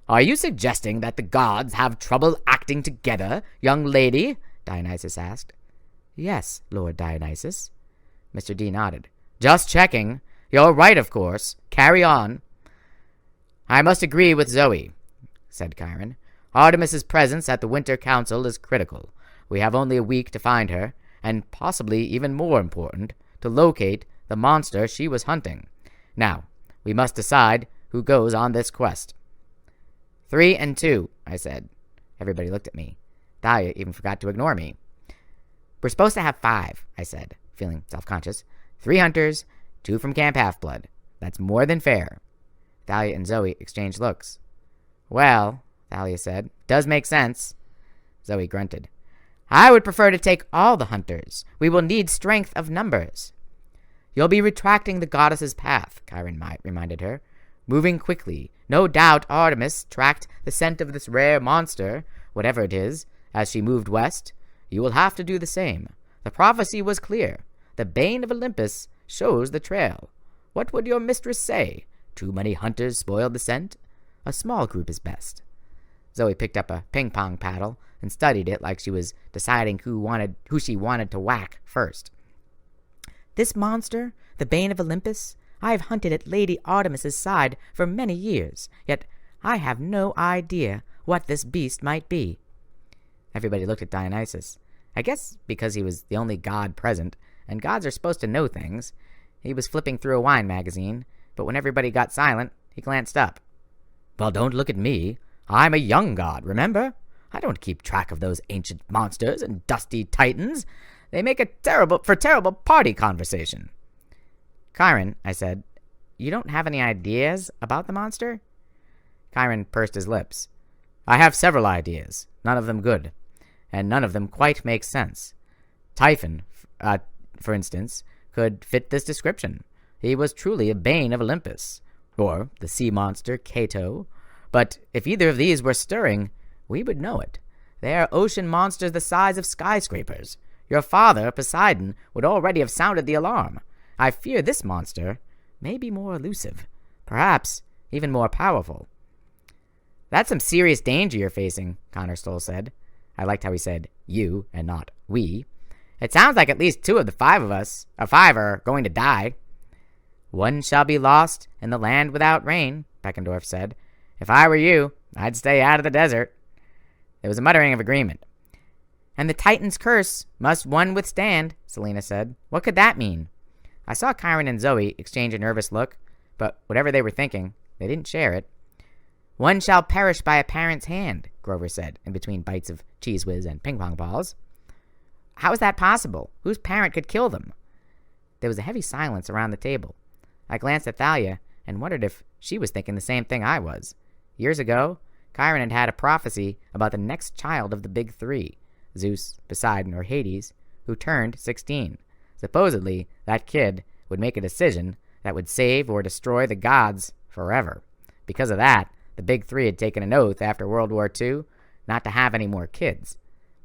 "Are you suggesting that the gods have trouble acting together, young lady?" Dionysus asked. "Yes, Lord Dionysus." Mr. D nodded. "Just checking. You're right, of course. Carry on." "I must agree with Zoe," said Chiron. "Artemis's presence at the Winter Council is critical. We have only a week to find her, and possibly even more important, to locate the monster she was hunting. Now, we must decide who goes on this quest." 3 and 2, I said. Everybody looked at me. Thalia even forgot to ignore me. "We're supposed to have 5, I said, feeling self-conscious. 3 hunters, 2 from Camp Half-Blood. That's more than fair." Thalia and Zoe exchanged looks. "Well," Thalia said, "does make sense." Zoe grunted. "I would prefer to take all the hunters. We will need strength of numbers." "You'll be retracting the goddess's path," Chiron reminded her. "Moving quickly. No doubt Artemis tracked the scent of this rare monster, whatever it is, as she moved west. You will have to do the same. The prophecy was clear. The bane of Olympus shows the trail. What would your mistress say? Too many hunters spoiled the scent? A small group is best." Zoe picked up a ping-pong paddle and studied it like she was deciding who she wanted to whack first. "This monster, the bane of Olympus, I have hunted at Lady Artemis's side for many years, yet I have no idea what this beast might be." Everybody looked at Dionysus. I guess because he was the only god present, and gods are supposed to know things. He was flipping through a wine magazine, but when everybody got silent, he glanced up. "Well, don't look at me. I'm a young god, remember? I don't keep track of those ancient monsters and dusty titans. They make a terrible party conversation." "Chiron," I said, "you don't have any ideas about the monster?" Chiron pursed his lips. "I have several ideas, none of them good, and none of them quite make sense. Typhon, for instance, could fit this description. He was truly a bane of Olympus, or the sea monster Cato. But if either of these were stirring, we would know it. They are ocean monsters the size of skyscrapers. Your father, Poseidon, would already have sounded the alarm. I fear this monster may be more elusive, perhaps even more powerful." "That's some serious danger you're facing," Connor Stoll said. I liked how he said you and not we. "It sounds like at least 2 of the 5 of us, 5 are going to die." "One shall be lost in the land without rain," Beckendorf said. "If I were you, I'd stay out of the desert." There was a muttering of agreement. "And the Titan's curse must one withstand," Selena said. "What could that mean?" I saw Chiron and Zoe exchange a nervous look, but whatever they were thinking, they didn't share it. "One shall perish by a parent's hand," Grover said, in between bites of Cheese Whiz and ping-pong balls. "How is that possible? Whose parent could kill them?" There was a heavy silence around the table. I glanced at Thalia and wondered if she was thinking the same thing I was. Years ago, Chiron had had a prophecy about the next child of the big 3, Zeus, Poseidon, or Hades, who turned 16. Supposedly, that kid would make a decision that would save or destroy the gods forever. Because of that, the big 3 had taken an oath after World War II not to have any more kids.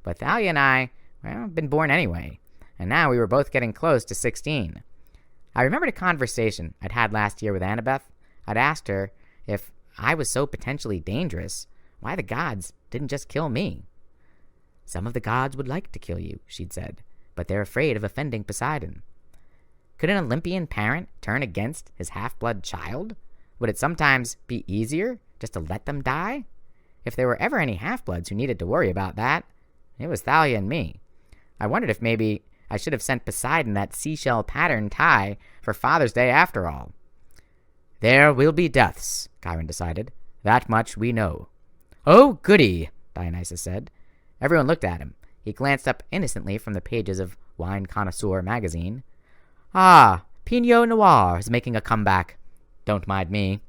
But Thalia and I, been born anyway, and now we were both getting close to 16. I remembered a conversation I'd had last year with Annabeth. I'd asked her if I was so potentially dangerous, why the gods didn't just kill me. "Some of the gods would like to kill you," she'd said, "but they're afraid of offending Poseidon." Could an Olympian parent turn against his half-blood child? Would it sometimes be easier just to let them die? If there were ever any half-bloods who needed to worry about that, it was Thalia and me. I wondered if maybe I should have sent Poseidon that seashell pattern tie for Father's Day after all. "There will be deaths," Chiron decided. "That much we know." "Oh, goody," Dionysus said. Everyone looked at him. He glanced up innocently from the pages of Wine Connoisseur magazine. "Ah, Pinot Noir is making a comeback. Don't mind me."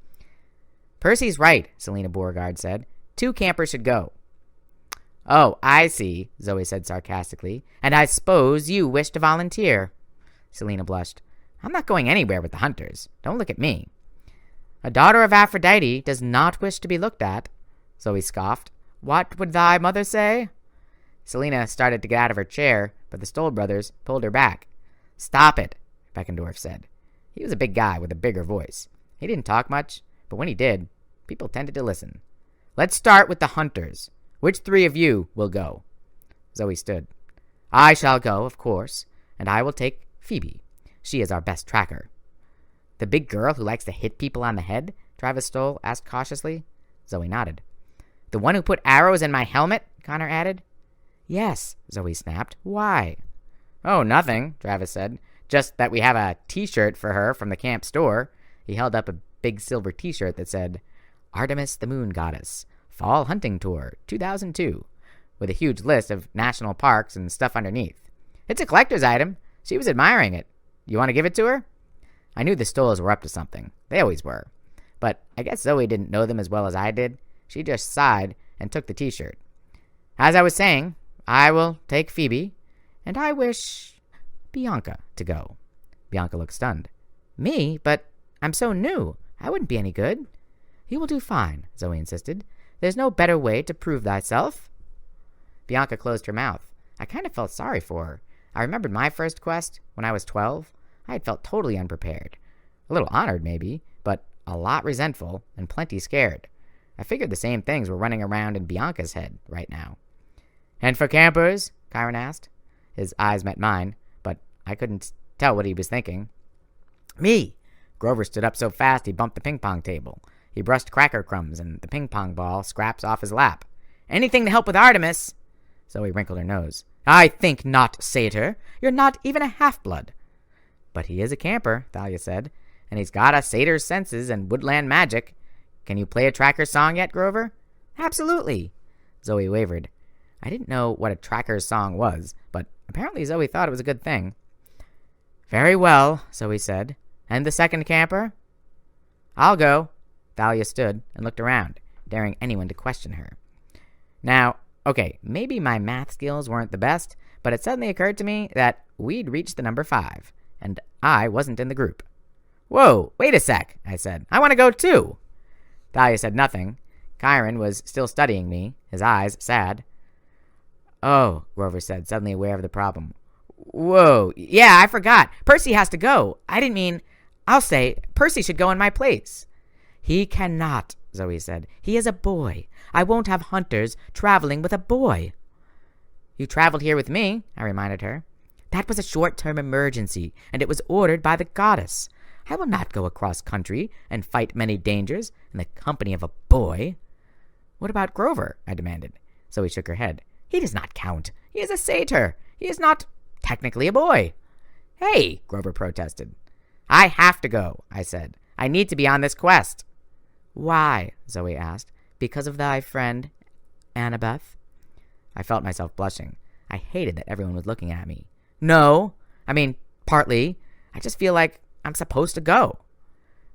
"Percy's right," Selena Beauregard said. 2 campers should go." "Oh, I see," Zoe said sarcastically. "And I suppose you wish to volunteer." Selena blushed. "I'm not going anywhere with the hunters. Don't look at me." "A daughter of Aphrodite does not wish to be looked at," Zoe scoffed. "What would thy mother say?" Selena started to get out of her chair, but the Stoll brothers pulled her back. "Stop it," Beckendorf said. He was a big guy with a bigger voice. He didn't talk much, but when he did, people tended to listen. "Let's start with the hunters. Which 3 of you will go?" Zoe stood. "I shall go, of course, and I will take Phoebe. She is our best tracker." "The big girl who likes to hit people on the head?" Travis Stoll asked cautiously. Zoe nodded. "The one who put arrows in my helmet?" Connor added. "Yes," Zoe snapped. "Why?" "Oh, nothing," Travis said. "Just that we have a t-shirt for her from the camp store." He held up a big silver t-shirt that said, "Artemis the Moon Goddess, Fall Hunting Tour 2002, with a huge list of national parks and stuff underneath. It's a collector's item. She was admiring it. You want to give it to her?" I knew the Stolls were up to something. They always were. But I guess Zoe didn't know them as well as I did. She just sighed and took the t-shirt. "As I was saying, I will take Phoebe, and I wish Bianca to go." Bianca looked stunned. "Me? But I'm so new. I wouldn't be any good." "You will do fine," Zoe insisted. "There's no better way to prove thyself." Bianca closed her mouth. I kind of felt sorry for her. I remembered my first quest when I was 12. I had felt totally unprepared. A little honored, maybe, but a lot resentful and plenty scared. I figured the same things were running around in Bianca's head right now. "And for campers?" Chiron asked. His eyes met mine, but I couldn't tell what he was thinking. "Me!" Grover stood up so fast he bumped the ping-pong table. He brushed cracker crumbs and the ping-pong ball scraps off his lap. "Anything to help with Artemis!" Zoe wrinkled her nose. "I think not, satyr. You're not even a half-blood." "But he is a camper," Thalia said, "and he's got a satyr's senses and woodland magic. Can you play a tracker song yet, Grover?" "Absolutely." Zoe wavered. I didn't know what a tracker's song was, but apparently Zoe thought it was a good thing. "Very well," Zoe said. "And the second camper?" "I'll go." Thalia stood and looked around, daring anyone to question her. Now, okay, maybe my math skills weren't the best, but it suddenly occurred to me that we'd reached the number 5, and I wasn't in the group. "Whoa, wait a sec," I said. "I want to go too." Thalia said nothing. Chiron was still studying me, his eyes sad. "Oh," Grover said, suddenly aware of the problem. "Whoa, yeah, I forgot. Percy has to go. I'll say, Percy should go in my place." "He cannot," Zoe said. "He is a boy. I won't have hunters traveling with a boy." "You traveled here with me," I reminded her. "That was a short-term emergency, and it was ordered by the goddess. I will not go across country and fight many dangers in the company of a boy." "What about Grover?" I demanded. Zoe shook her head. "He does not count. He is a satyr. He is not technically a boy." "Hey," Grover protested. "I have to go," I said. "I need to be on this quest." "Why?" Zoe asked. "Because of thy friend, Annabeth?" I felt myself blushing. I hated that everyone was looking at me. "No. Partly. I just feel like I'm supposed to go."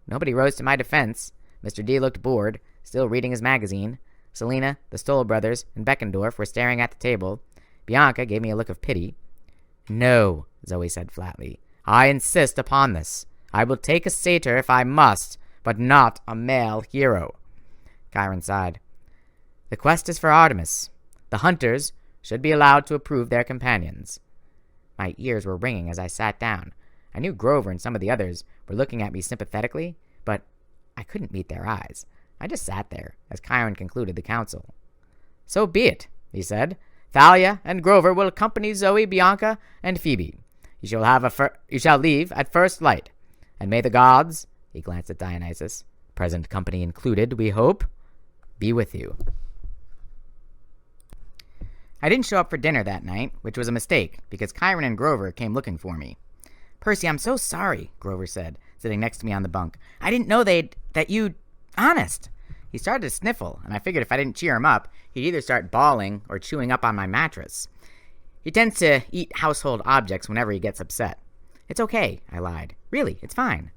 Nobody rose to my defense. Mr. D looked bored, still reading his magazine. Selena, the Stoll brothers, and Beckendorf were staring at the table. Bianca gave me a look of pity. "No," Zoe said flatly. "I insist upon this. I will take a satyr if I must, but not a male hero." Chiron sighed. "The quest is for Artemis. The hunters should be allowed to approve their companions." My ears were ringing as I sat down. I knew Grover and some of the others were looking at me sympathetically, but I couldn't meet their eyes. I just sat there as Chiron concluded the council. "So be it," he said. "Thalia and Grover will accompany Zoe, Bianca, and Phoebe. You shall leave at first light, and may the gods," he glanced at Dionysus, "present company included, we hope, be with you." I didn't show up for dinner that night, which was a mistake, because Chiron and Grover came looking for me. "Percy, I'm so sorry," Grover said, sitting next to me on the bunk. "I didn't know honest." He started to sniffle, and I figured if I didn't cheer him up, he'd either start bawling or chewing up on my mattress. He tends to eat household objects whenever he gets upset. "It's okay," I lied. "Really, it's fine."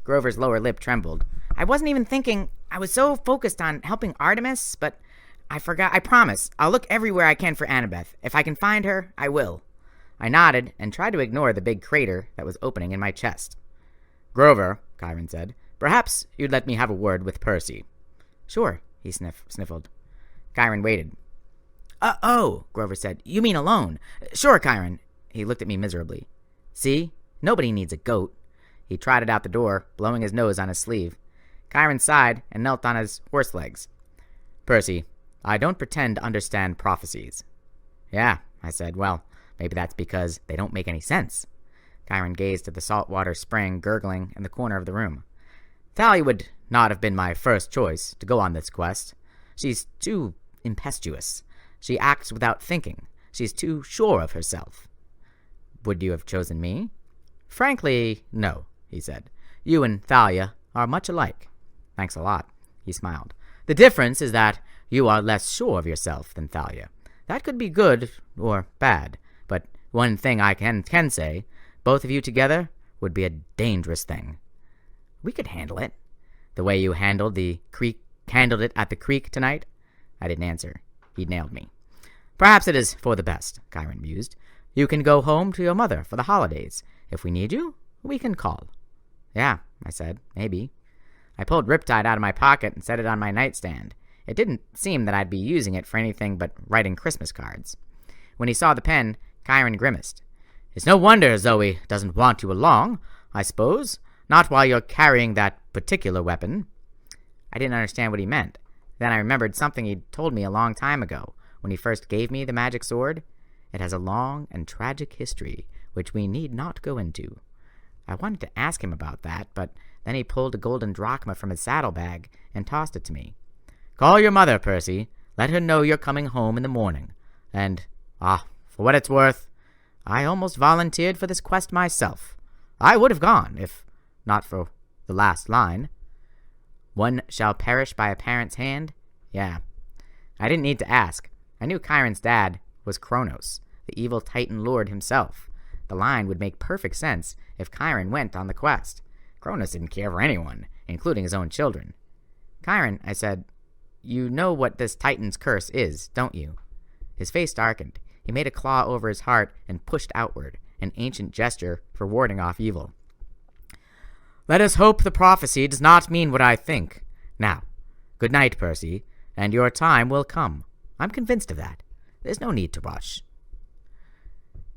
Grover's lower lip trembled. "I wasn't even thinking. I was so focused on helping Artemis, but I forgot. I promise. I'll look everywhere I can for Annabeth. If I can find her, I will." I nodded and tried to ignore the big crater that was opening in my chest. "Grover," Chiron said, "perhaps you'd let me have a word with Percy." "Sure," he sniffled. Chiron waited. Oh, Grover said. "You mean alone?" "Sure, Chiron." He looked at me miserably. "See? Nobody needs a goat." He trotted out the door, blowing his nose on his sleeve. Chiron sighed and knelt on his horse legs. "Percy, I don't pretend to understand prophecies." "Yeah," I said. "Well, maybe that's because they don't make any sense." Chiron gazed at the saltwater spring gurgling in the corner of the room. "Thalia would not have been my first choice to go on this quest. She's too impetuous. She acts without thinking. She's too sure of herself." "Would you have chosen me?" "Frankly, no," he said. "You and Thalia are much alike." "Thanks a lot," he smiled. "The difference is that you are less sure of yourself than Thalia. That could be good or bad, but one thing I can say, both of you together would be a dangerous thing." "We could handle it." "The way you handled it at the creek tonight?" I didn't answer. He'd nailed me. "Perhaps it is for the best," Chiron mused. "You can go home to your mother for the holidays. If we need you, we can call." "Yeah," I said, "maybe." I pulled Riptide out of my pocket and set it on my nightstand. It didn't seem that I'd be using it for anything but writing Christmas cards. When he saw the pen, Chiron grimaced. "It's no wonder Zoe doesn't want you along, I suppose. Not while you're carrying that particular weapon." I didn't understand what he meant. Then I remembered something he'd told me a long time ago, when he first gave me the magic sword. It has a long and tragic history, which we need not go into. I wanted to ask him about that, but then he pulled a golden drachma from his saddlebag and tossed it to me. "Call your mother, Percy. Let her know you're coming home in the morning. And, for what it's worth, I almost volunteered for this quest myself. I would have gone, if not for the last line. One shall perish by a parent's hand." Yeah. I didn't need to ask. I knew Chiron's dad was Kronos, the evil Titan Lord himself. The line would make perfect sense if Chiron went on the quest. Kronos didn't care for anyone, including his own children. "Chiron," I said, "you know what this Titan's curse is, don't you?" His face darkened. He made a claw over his heart and pushed outward, an ancient gesture for warding off evil. "Let us hope the prophecy does not mean what I think. Now, good night, Percy, and your time will come. I'm convinced of that. There's no need to rush."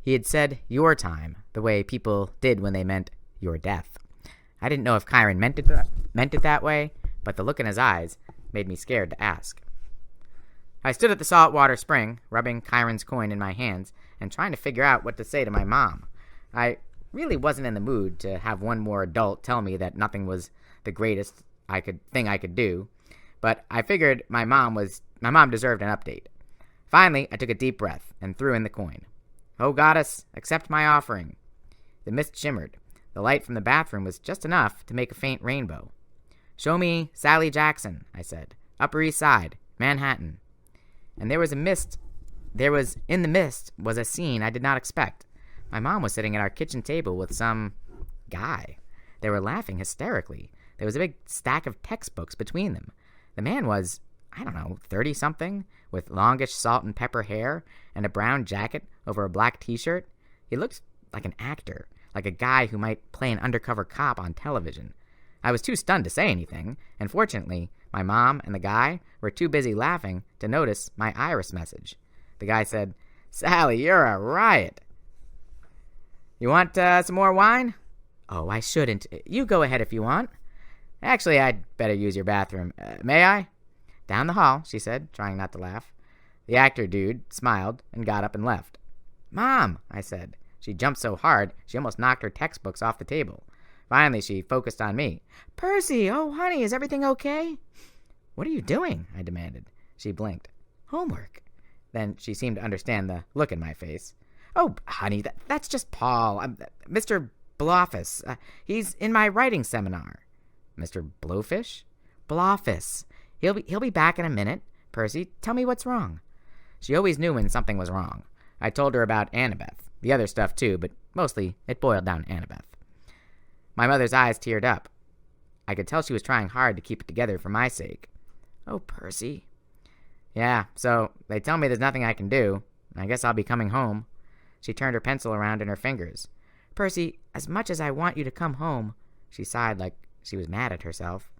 He had said your time, the way people did when they meant your death. I didn't know if Chiron meant it that way, but the look in his eyes made me scared to ask. I stood at the saltwater spring, rubbing Chiron's coin in my hands and trying to figure out what to say to my mom. I really wasn't in the mood to have one more adult tell me that nothing was the greatest thing I could do, but I figured my mom deserved an update. Finally, I took a deep breath and threw in the coin. "Oh, goddess, accept my offering." The mist shimmered. The light from the bathroom was just enough to make a faint rainbow. "Show me Sally Jackson," I said. "Upper East Side, Manhattan." And in the mist was a scene I did not expect. My mom was sitting at our kitchen table with some guy. They were laughing hysterically. There was a big stack of textbooks between them. The man was, 30-something, with longish salt and pepper hair and a brown jacket over a black t-shirt. He looked like an actor, like a guy who might play an undercover cop on television. I was too stunned to say anything, and fortunately, my mom and the guy were too busy laughing to notice my iris message. The guy said, "Sally, you're a riot." "You want some more wine?" "Oh, I shouldn't. You go ahead if you want." "Actually, I'd better use your bathroom. May I?" "Down the hall," she said, trying not to laugh. The actor dude smiled and got up and left. "Mom," I said. She jumped so hard, she almost knocked her textbooks off the table. Finally, she focused on me. "Percy, oh, honey, is everything okay?" "What are you doing?" I demanded. She blinked. "Homework." Then she seemed to understand the look in my face. "Oh, honey, that's just Paul. Mr. Bloffice. He's in my writing seminar." "Mr. Blowfish?" "Bloffice. He'll be back in a minute. Percy, tell me what's wrong." She always knew when something was wrong. I told her about Annabeth, the other stuff too, but mostly it boiled down to Annabeth. My mother's eyes teared up. I could tell she was trying hard to keep it together for my sake. "Oh, Percy." "Yeah, so they tell me there's nothing I can do. I guess I'll be coming home." She turned her pencil around in her fingers. "Percy, as much as I want you to come home," she sighed like she was mad at herself,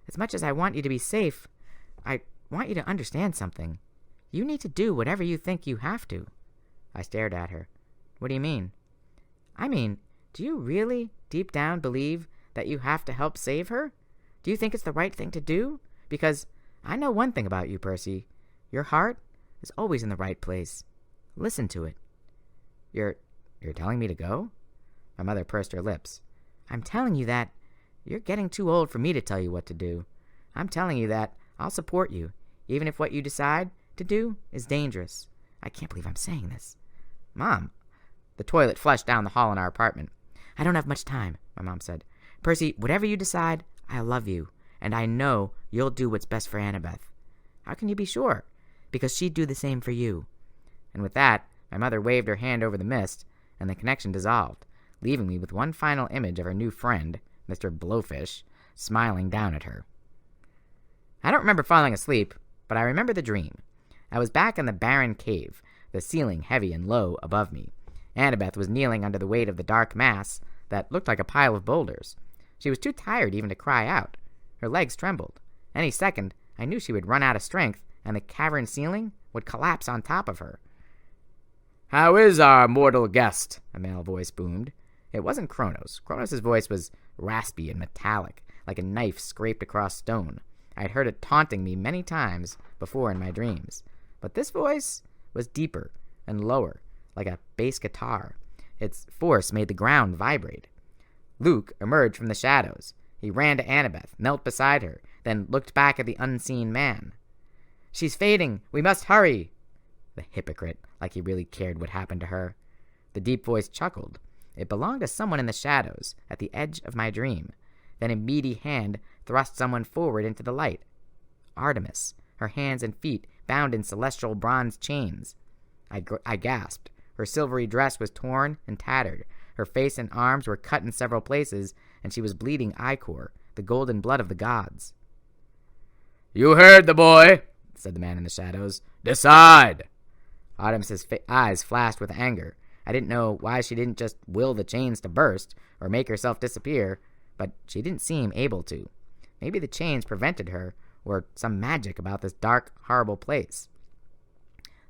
"as much as I want you to be safe, I want you to understand something. You need to do whatever you think you have to." I stared at her. "What do you mean?" "I mean, do you really, deep down, believe that you have to help save her? Do you think it's the right thing to do? Because I know one thing about you, Percy. Your heart is always in the right place. Listen to it." You're telling me to go?" My mother pursed her lips. "I'm telling you that you're getting too old for me to tell you what to do. I'm telling you that I'll support you, even if what you decide to do is dangerous. I can't believe I'm saying this." "Mom." The toilet flushed down the hall in our apartment. "I don't have much time," my mom said. "Percy, whatever you decide, I love you, and I know you'll do what's best for Annabeth." "How can you be sure?" "Because she'd do the same for you." And with that, my mother waved her hand over the mist, and the connection dissolved, leaving me with one final image of her new friend, Mr. Blowfish, smiling down at her. I don't remember falling asleep, but I remember the dream. I was back in the barren cave, the ceiling heavy and low above me. Annabeth was kneeling under the weight of the dark mass that looked like a pile of boulders. She was too tired even to cry out. Her legs trembled. Any second, I knew she would run out of strength, and the cavern ceiling would collapse on top of her. "How is our mortal guest?" a male voice boomed. It wasn't Kronos. Kronos' voice was raspy and metallic, like a knife scraped across stone. I had heard it taunting me many times before in my dreams. But this voice was deeper and lower, like a bass guitar. Its force made the ground vibrate. Luke emerged from the shadows. He ran to Annabeth, knelt beside her, then looked back at the unseen man. "She's fading. We must hurry." The hypocrite, like he really cared what happened to her. The deep voice chuckled. It belonged to someone in the shadows, at the edge of my dream. Then a meaty hand thrust someone forward into the light. Artemis, her hands and feet bound in celestial bronze chains. I gasped. Her silvery dress was torn and tattered. Her face and arms were cut in several places, and she was bleeding ichor, the golden blood of the gods. "You heard the boy," said the man in the shadows. "Decide." Artemis's eyes flashed with anger. I didn't know why she didn't just will the chains to burst or make herself disappear, but she didn't seem able to. Maybe the chains prevented her, or some magic about this dark, horrible place.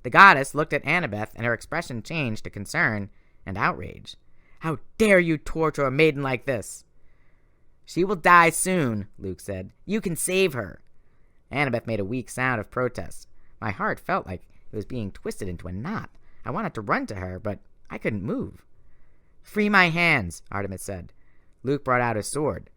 The goddess looked at Annabeth, and her expression changed to concern and outrage. "How dare you torture a maiden like this?" "She will die soon," Luke said. "You can save her." Annabeth made a weak sound of protest. My heart felt like it was being twisted into a knot. I wanted to run to her, but I couldn't move. "Free my hands," Artemis said. Luke brought out his sword,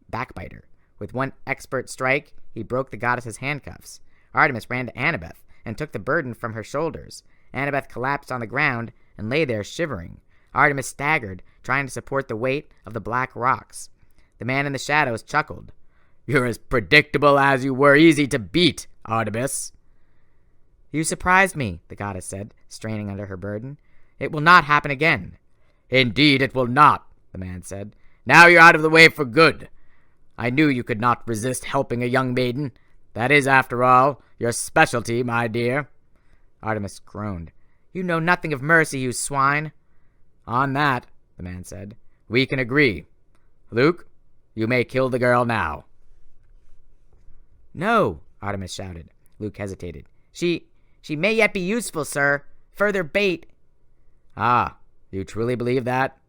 Backbiter. With one expert strike, he broke the goddess's handcuffs. Artemis ran to Annabeth and took the burden from her shoulders. Annabeth collapsed on the ground and lay there shivering. Artemis staggered, trying to support the weight of the black rocks. The man in the shadows chuckled. "You're as predictable as you were easy to beat, Artemis." "You surprised me," the goddess said, straining under her burden. "It will not happen again." "Indeed it will not," the man said. "Now you're out of the way for good. I knew you could not resist helping a young maiden. That is, after all, your specialty, my dear." Artemis groaned. "You know nothing of mercy, you swine." "On that," the man said, "we can agree. Luke, you may kill the girl now." "No," Artemis shouted. Luke hesitated. She may yet be useful, sir. Further bait." "Ah, you truly believe that?"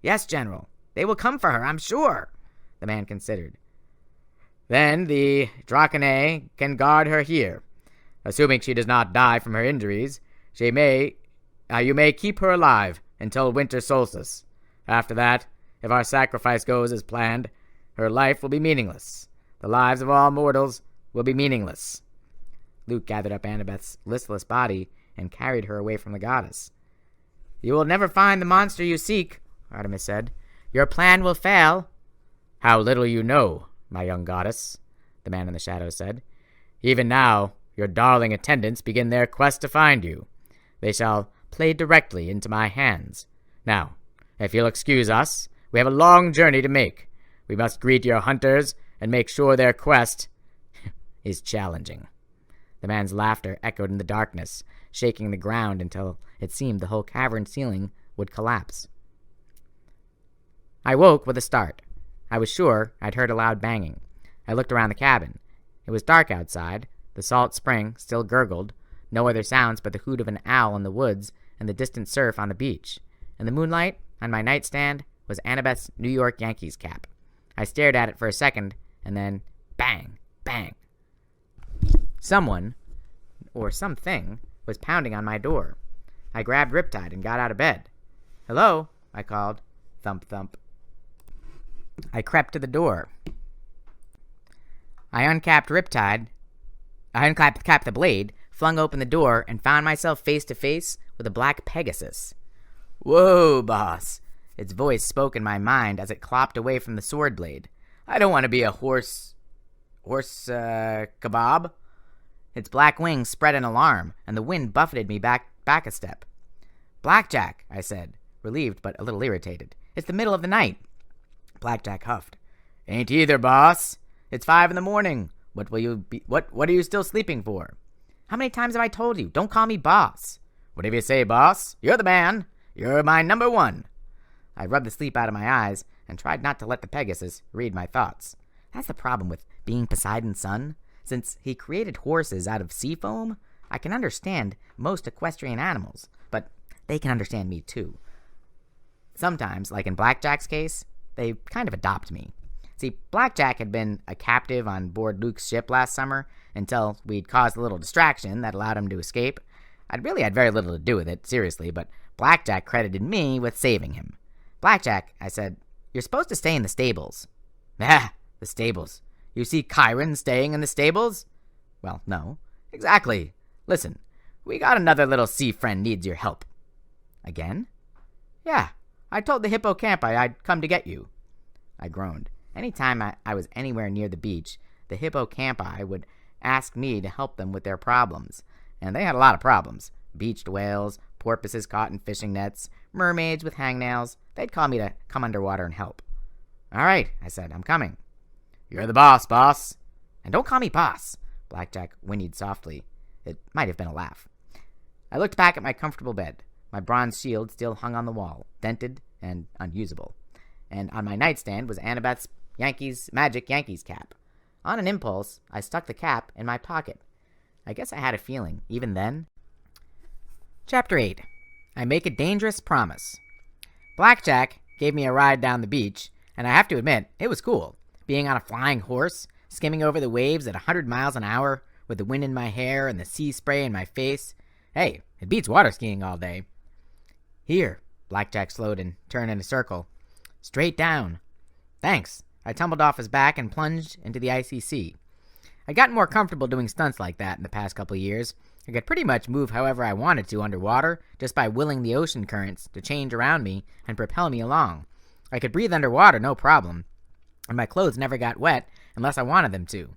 "Yes, General. They will come for her, I'm sure." The man considered. "Then the Dracanae can guard her here. Assuming she does not die from her injuries, you may keep her alive until winter solstice. After that, if our sacrifice goes as planned, her life will be meaningless. The lives of all mortals will be meaningless." Luke gathered up Annabeth's listless body and carried her away from the goddess. "You will never find the monster you seek," Artemis said. "Your plan will fail." "How little you know, my young goddess," the man in the shadows said. "Even now, your darling attendants begin their quest to find you. They shall play directly into my hands. Now, if you'll excuse us, we have a long journey to make. We must greet your hunters and make sure their quest is challenging." The man's laughter echoed in the darkness, shaking the ground until it seemed the whole cavern ceiling would collapse. I woke with a start. I was sure I'd heard a loud banging. I looked around the cabin. It was dark outside. The salt spring still gurgled. No other sounds but the hoot of an owl in the woods and the distant surf on the beach. In the moonlight, on my nightstand, was Annabeth's New York Yankees cap. I stared at it for a second, and then bang, bang. Someone, or something, was pounding on my door. I grabbed Riptide and got out of bed. "Hello," I called. Thump, thump. I crept to the door. I uncapped the blade, flung open the door, and found myself face to face with a black Pegasus. "Whoa, boss." Its voice spoke in my mind as it clopped away from the sword blade. "I don't want to be a horse kebab." Its black wings spread in alarm, and the wind buffeted me back a step. "Blackjack," I said, relieved but a little irritated. "It's the middle of the night." Blackjack huffed. "Ain't either, boss. It's 5 a.m. What are you still sleeping for?" "How many times have I told you? Don't call me boss." "Whatever you say, boss. You're the man. You're my number one." I rubbed the sleep out of my eyes and tried not to let the Pegasus read my thoughts. That's the problem with being Poseidon's son. Since he created horses out of sea foam, I can understand most equestrian animals, but they can understand me too. Sometimes, like in Blackjack's case, they kind of adopt me. See, Blackjack had been a captive on board Luke's ship last summer until we'd caused a little distraction that allowed him to escape. I'd really had very little to do with it, seriously, but Blackjack credited me with saving him. Blackjack, I said, you're supposed to stay in the stables. Ah, the stables. You see Chiron staying in the stables? Well, no. Exactly. Listen, we got another little sea friend needs your help. Again? Yeah, I told the hippocampi I'd come to get you. I groaned. Anytime I was anywhere near the beach, the hippocampi would ask me to help them with their problems. And they had a lot of problems. Beached whales, porpoises caught in fishing nets, mermaids with hangnails. They'd call me to come underwater and help. All right, I said, I'm coming. You're the boss. And don't call me boss, Blackjack whinnied softly. It might have been a laugh. I looked back at my comfortable bed. My bronze shield still hung on the wall, dented and unusable. And on my nightstand was Annabeth's Magic Yankees cap. On an impulse, I stuck the cap in my pocket. I guess I had a feeling, even then. Chapter 8. I Make a Dangerous Promise. Blackjack gave me a ride down the beach, and I have to admit, it was cool. Being on a flying horse, skimming over the waves at 100 miles an hour, with the wind in my hair and the sea spray in my face. Hey, it beats water skiing all day. Here, Blackjack slowed and turned in a circle. Straight down. Thanks. I tumbled off his back and plunged into the icy sea. I'd gotten more comfortable doing stunts like that in the past couple of years. I could pretty much move however I wanted to underwater, just by willing the ocean currents to change around me and propel me along. I could breathe underwater, no problem, and my clothes never got wet unless I wanted them to.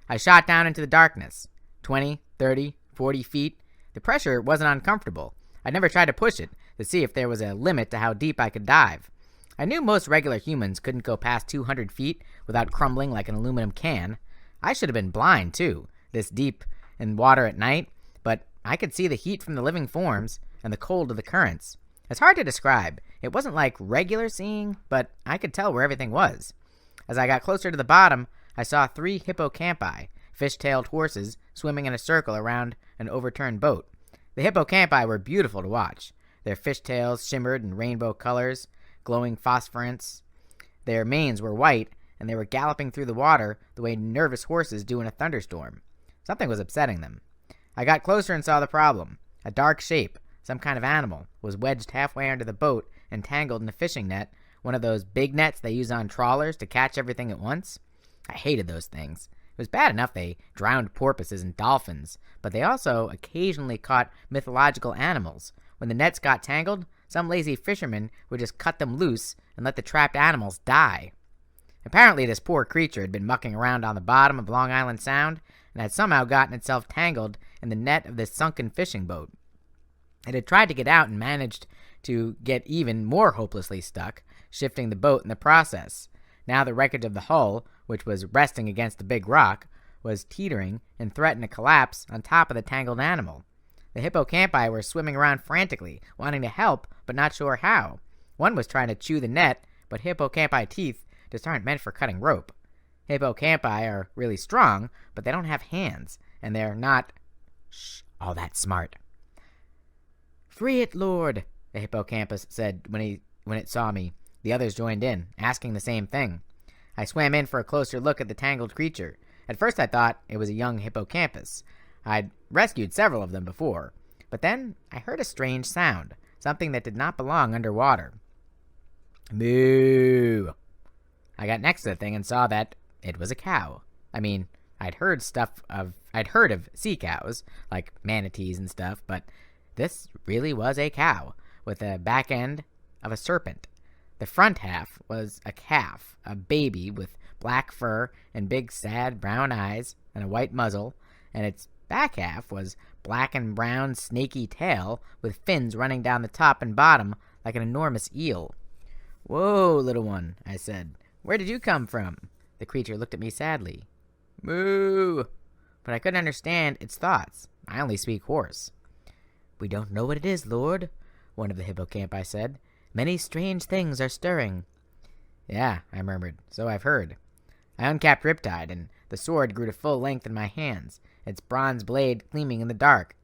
I shot down into the darkness. 20, 30, 40 feet. The pressure wasn't uncomfortable. I'd never tried to push it to see if there was a limit to how deep I could dive. I knew most regular humans couldn't go past 200 feet without crumbling like an aluminum can. I should have been blind, too, this deep in water at night, but I could see the heat from the living forms and the cold of the currents. It's hard to describe. It wasn't like regular seeing, but I could tell where everything was. As I got closer to the bottom, I saw 3 hippocampi, fish-tailed horses, swimming in a circle around an overturned boat. The hippocampi were beautiful to watch. Their fishtails shimmered in rainbow colors, glowing phosphorescence. Their manes were white, and they were galloping through the water the way nervous horses do in a thunderstorm. Something was upsetting them. I got closer and saw the problem. A dark shape, some kind of animal, was wedged halfway under the boat and tangled in a fishing net, one of those big nets they use on trawlers to catch everything at once. I hated those things. It was bad enough they drowned porpoises and dolphins, but they also occasionally caught mythological animals. When the nets got tangled, some lazy fisherman would just cut them loose and let the trapped animals die. Apparently this poor creature had been mucking around on the bottom of Long Island Sound and had somehow gotten itself tangled in the net of this sunken fishing boat. It had tried to get out and managed to get even more hopelessly stuck, shifting the boat in the process. Now the wreckage of the hull, which was resting against the big rock, was teetering and threatened to collapse on top of the tangled animal. The hippocampi were swimming around frantically, wanting to help, but not sure how. One was trying to chew the net, but hippocampi teeth just aren't meant for cutting rope. Hippocampi are really strong, but they don't have hands, and they're not all that smart. "Free it, Lord," the hippocampus said when it saw me. The others joined in, asking the same thing. I swam in for a closer look at the tangled creature. At first I thought it was a young hippocampus. I'd rescued several of them before. But then I heard a strange sound, something that did not belong underwater. Moo! I got next to the thing and saw that it was a cow. I mean, I'd heard of sea cows, like manatees and stuff, but this really was a cow, with the back end of a serpent. The front half was a calf, a baby with black fur and big sad brown eyes and a white muzzle, and its back half was black and brown snaky tail with fins running down the top and bottom like an enormous eel. "Whoa, little one," I said. "Where did you come from?" The creature looked at me sadly. "Moo!" But I couldn't understand its thoughts. I only speak horse. "We don't know what it is, Lord," one of the hippocampi said. "Many strange things are stirring." "Yeah," I murmured. "So I've heard." I uncapped Riptide, and the sword grew to full length in my hands, its bronze blade gleaming in the dark.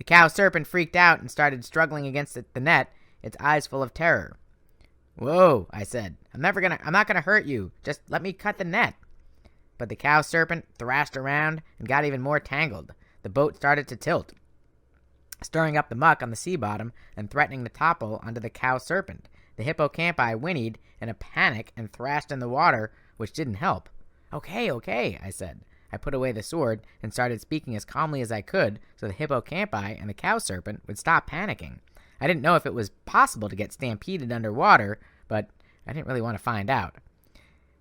The cow serpent freaked out and started struggling against the net, its eyes full of terror. "Whoa," I said. I'm not gonna hurt you. Just let me cut the net." But the cow serpent thrashed around and got even more tangled. The boat started to tilt, stirring up the muck on the sea bottom and threatening to topple onto the cow serpent. The hippocampi whinnied in a panic and thrashed in the water, which didn't help. Okay, I said. I put away the sword and started speaking as calmly as I could so the hippocampi and the cow serpent would stop panicking. I didn't know if it was possible to get stampeded underwater, but I didn't really want to find out.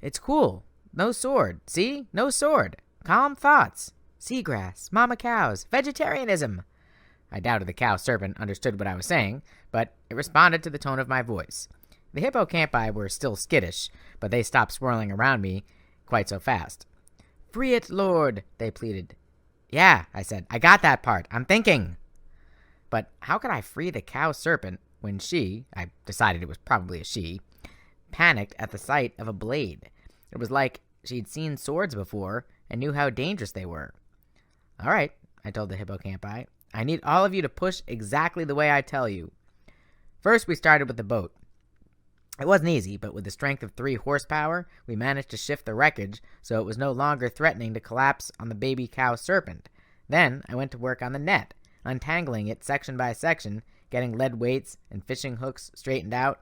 "It's cool. No sword. See? No sword. Calm thoughts. Seagrass. Mama cows. Vegetarianism." I doubted the cow serpent understood what I was saying, but it responded to the tone of my voice. The hippocampi were still skittish, but they stopped swirling around me quite so fast. "Free it, Lord," they pleaded. "Yeah," I said. "I got that part. I'm thinking." But how could I free the cow serpent when she, I decided it was probably a she, panicked at the sight of a blade? It was like she'd seen swords before and knew how dangerous they were. "All right," I told the hippocampi. "I need all of you to push exactly the way I tell you." First, we started with the boat. It wasn't easy, but with the strength of 3 horsepower, we managed to shift the wreckage so it was no longer threatening to collapse on the baby cow serpent. Then I went to work on the net, untangling it section by section, getting lead weights and fishing hooks straightened out,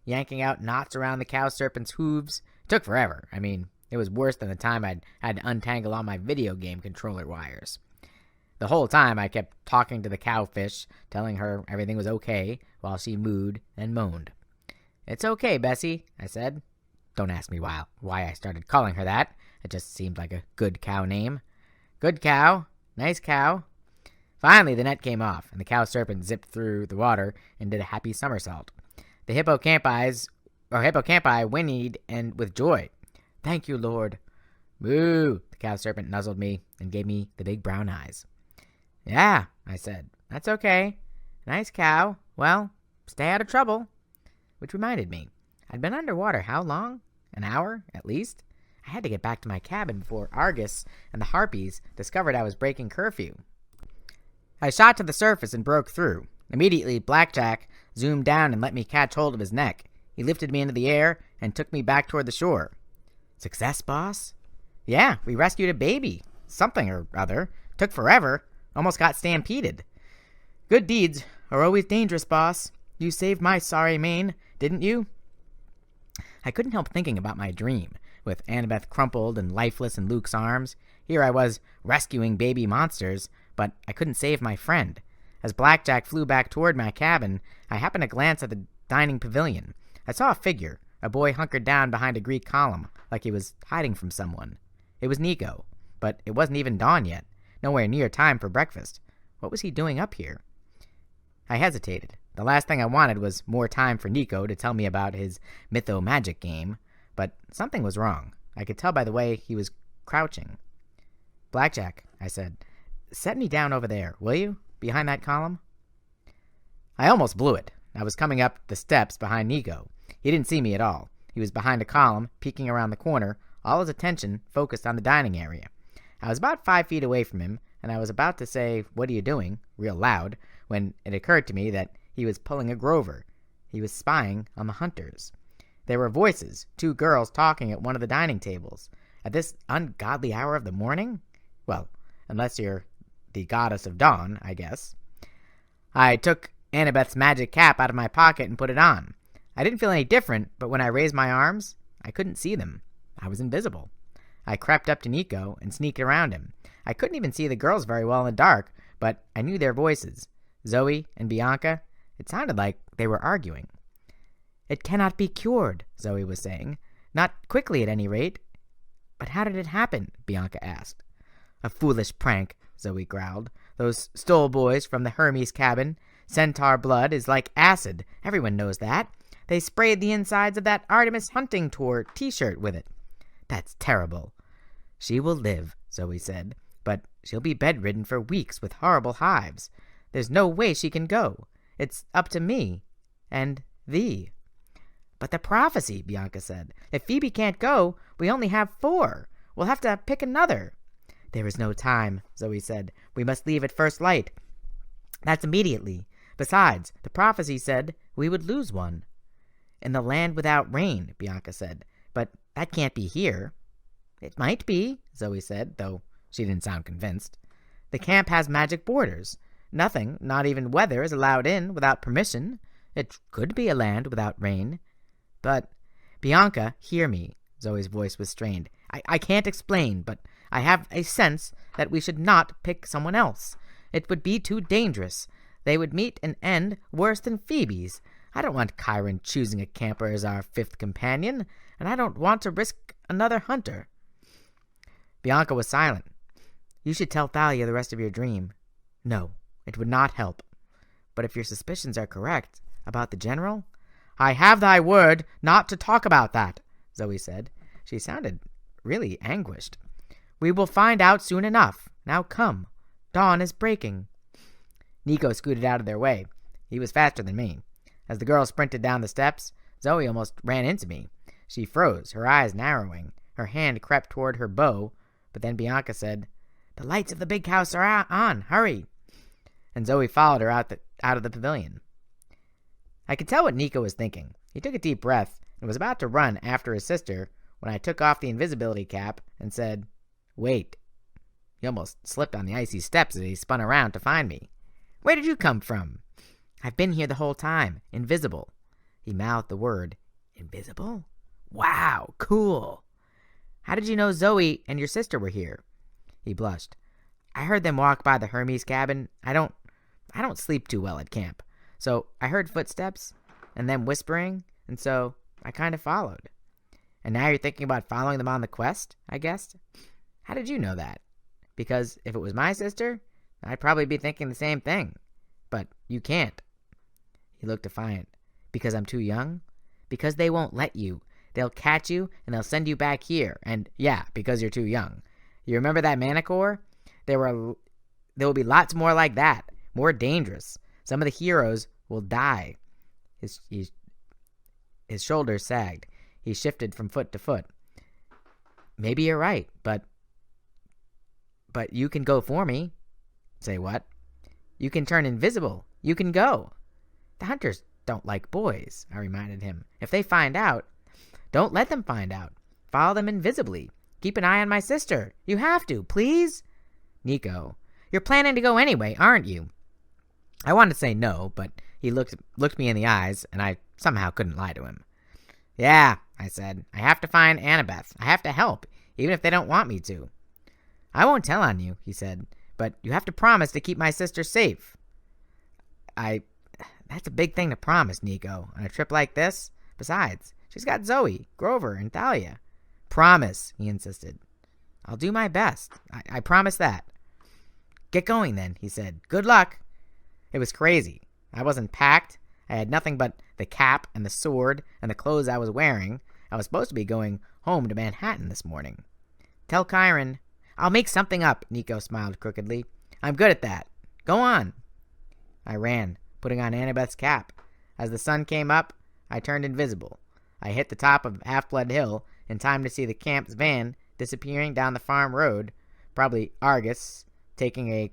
yanking out knots around the cow serpent's hooves. It took forever. I mean, it was worse than the time I'd had to untangle all my video game controller wires. The whole time I kept talking to the cowfish, telling her everything was okay, while she mooed and moaned. "It's okay, Bessie," I said. Don't ask me why I started calling her that. It just seemed like a good cow name. Good cow. Nice cow. Finally, the net came off, and the cow serpent zipped through the water and did a happy somersault. The hippocampi whinnied and with joy. "Thank you, Lord." "Moo!" The cow serpent nuzzled me and gave me the big brown eyes. "Yeah," I said. "That's okay. Nice cow. Well, stay out of trouble." Which reminded me, I'd been underwater how long? An hour, at least? I had to get back to my cabin before Argus and the harpies discovered I was breaking curfew. I shot to the surface and broke through. Immediately, Blackjack zoomed down and let me catch hold of his neck. He lifted me into the air and took me back toward the shore. "Success, boss?" "Yeah, we rescued a baby. Something or other. Took forever. Almost got stampeded." "Good deeds are always dangerous, boss. You saved my sorry mane, didn't you?" I couldn't help thinking about my dream, with Annabeth crumpled and lifeless in Luke's arms. Here I was, rescuing baby monsters, but I couldn't save my friend. As Blackjack flew back toward my cabin, I happened to glance at the dining pavilion. I saw a figure, a boy hunkered down behind a Greek column, like he was hiding from someone. It was Nico, but it wasn't even dawn yet, nowhere near time for breakfast. What was he doing up here? I hesitated. The last thing I wanted was more time for Nico to tell me about his mytho-magic game, but something was wrong. I could tell by the way he was crouching. "Blackjack," I said, "set me down over there, will you? Behind that column?" I almost blew it. I was coming up the steps behind Nico. He didn't see me at all. He was behind a column, peeking around the corner, all his attention focused on the dining area. I was about 5 feet away from him, and I was about to say, "What are you doing?" real loud, when it occurred to me that he was pulling a Grover. He was spying on the hunters. There were voices, 2 girls talking at one of the dining tables. At this ungodly hour of the morning? Well, unless you're the goddess of dawn, I guess. I took Annabeth's magic cap out of my pocket and put it on. I didn't feel any different, but when I raised my arms, I couldn't see them. I was invisible. I crept up to Nico and sneaked around him. I couldn't even see the girls very well in the dark, but I knew their voices. Zoe and Bianca. It sounded like they were arguing. "It cannot be cured," Zoe was saying. "Not quickly, at any rate." "But how did it happen?" Bianca asked. "A foolish prank," Zoe growled. "Those Stole boys from the Hermes cabin. Centaur blood is like acid. Everyone knows that. They sprayed the insides of that Artemis Hunting Tour t-shirt with it." "That's terrible." "She will live," Zoe said, "but she'll be bedridden for weeks with horrible hives. There's no way she can go. It's up to me. And thee." "But the prophecy," Bianca said. "If Phoebe can't go, we only have 4. We'll have to pick another." "There is no time," Zoe said. "We must leave at first light." That's immediately. Besides, the prophecy said we would lose one. In the land without rain, Bianca said. But that can't be here. It might be, Zoe said, though she didn't sound convinced. The camp has magic borders. Nothing, not even weather, is allowed in without permission. It could be a land without rain. But, Bianca, hear me. Zoe's voice was strained. I can't explain, but I have a sense that we should not pick someone else. It would be too dangerous. They would meet an end worse than Phoebe's. I don't want Chiron choosing a camper as our fifth companion, and I don't want to risk another hunter. Bianca was silent. You should tell Thalia the rest of your dream. No, it would not help. But if your suspicions are correct about the general, I have thy word not to talk about that, Zoe said. She sounded really anguished. We will find out soon enough. Now come. Dawn is breaking. Nico scooted out of their way. He was faster than me. As the girl sprinted down the steps, Zoe almost ran into me. She froze, her eyes narrowing. Her hand crept toward her bow, but then Bianca said, The lights of the big house are on. Hurry. And Zoe followed her out of the pavilion. I could tell what Nico was thinking. He took a deep breath and was about to run after his sister when I took off the invisibility cap and said, Wait. He almost slipped on the icy steps as he spun around to find me. Where did you come from? I've been here the whole time, invisible. He mouthed the word, invisible? Wow, cool. How did you know Zoe and your sister were here? He blushed. I heard them walk by the Hermes cabin. I don't sleep too well at camp. So I heard footsteps and them whispering, and so I kind of followed. And now you're thinking about following them on the quest, I guessed? How did you know that? Because if it was my sister, I'd probably be thinking the same thing. But you can't. He looked defiant. Because I'm too young? Because they won't let you. They'll catch you, and they'll send you back here. And, yeah, because you're too young. You remember that Manicore? There will be lots more like that. More dangerous. Some of the heroes will die. His shoulders sagged. He shifted from foot to foot. Maybe you're right, but you can go for me. Say what? You can turn invisible. You can go. The hunters don't like boys, I reminded him. If they find out, don't let them find out. Follow them invisibly. Keep an eye on my sister. You have to, please? Nico, you're planning to go anyway, aren't you? I wanted to say no, but he looked me in the eyes, and I somehow couldn't lie to him. Yeah, I said. I have to find Annabeth. I have to help, even if they don't want me to. I won't tell on you, he said, but you have to promise to keep my sister safe. That's a big thing to promise, Nico, on a trip like this. Besides, she's got Zoe, Grover, and Thalia. Promise, he insisted. I'll do my best. I promise that. Get going then, he said. Good luck. It was crazy. I wasn't packed. I had nothing but the cap and the sword and the clothes I was wearing. I was supposed to be going home to Manhattan this morning. Tell Chiron. I'll make something up, Nico smiled crookedly. I'm good at that. Go on. I ran, putting on Annabeth's cap. As the sun came up, I turned invisible. I hit the top of Half-Blood Hill in time to see the camp's van disappearing down the farm road, probably Argus taking